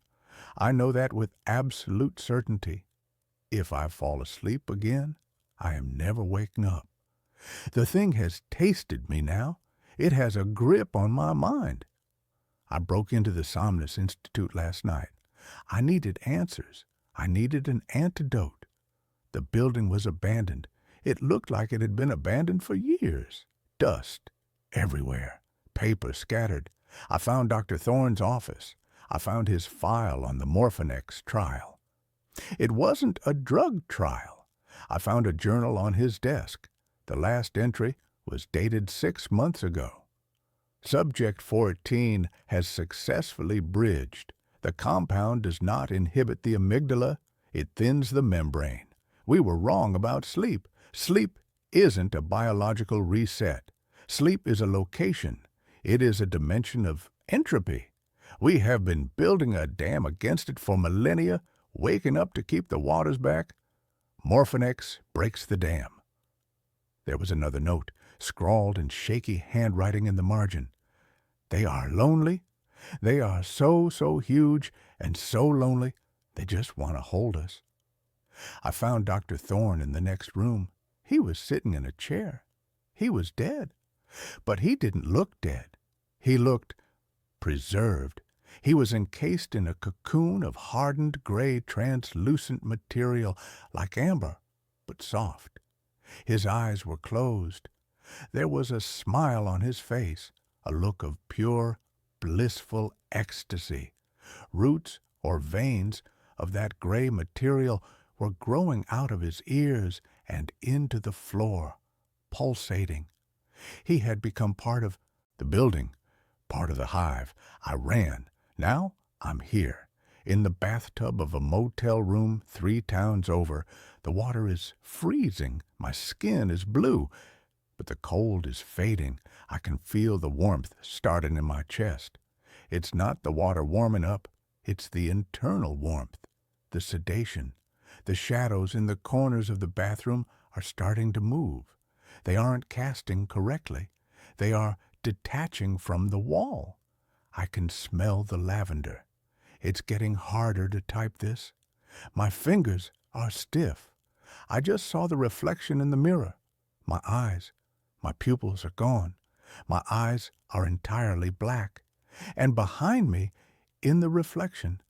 I know that with absolute certainty. If I fall asleep again, I am never waking up. The thing has tasted me now. It has a grip on my mind. I broke into the Somnus Institute last night. I needed answers. I needed an antidote. The building was abandoned. It looked like it had been abandoned for years. Dust everywhere. Paper scattered. I found Dr. Thorne's office. I found his file on the Morphinex trial. It wasn't a drug trial. I found a journal on his desk. The last entry was dated 6 months ago. Subject 14 has successfully bridged. The compound does not inhibit the amygdala. It thins the membrane. We were wrong about sleep. Sleep isn't a biological reset. Sleep is a location. It is a dimension of entropy. We have been building a dam against it for millennia, waking up to keep the waters back. Morphinex breaks the dam. There was another note, scrawled in shaky handwriting in the margin. They are lonely. They are so huge and so lonely, they just want to hold us. I found Dr. Thorne in the next room. He was sitting in a chair. He was dead. But he didn't look dead. He looked preserved. He was encased in a cocoon of hardened gray translucent material like amber, but soft. His eyes were closed. There was a smile on his face, a look of pure, blissful ecstasy. Roots or veins of that gray material were growing out of his ears and into the floor, pulsating. He had become part of the building, part of the hive. I ran. Now I'm here, in the bathtub of a motel room 3 towns over. The water is freezing. My skin is blue, but the cold is fading. I can feel the warmth starting in my chest. It's not the water warming up. It's the internal warmth, the sedation. The shadows in the corners of the bathroom are starting to move. They aren't casting correctly. They are detaching from the wall. I can smell the lavender. It's getting harder to type this. My fingers are stiff. I just saw the reflection in the mirror. My pupils are gone. My eyes are entirely black. And behind me, in the reflection,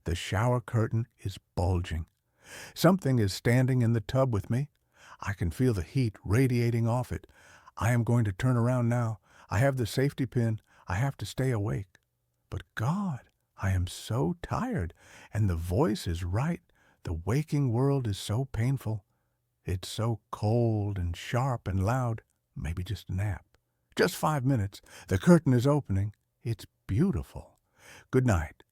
the shower curtain is bulging. Something is standing in the tub with me. I can feel the heat radiating off it. I am going to turn around now. I have the safety pin. I have to stay awake. But God, I am so tired, and the voice is right. The waking world is so painful. It's so cold and sharp and loud. Maybe just a nap. Just 5 minutes. The curtain is opening. It's beautiful. Good night.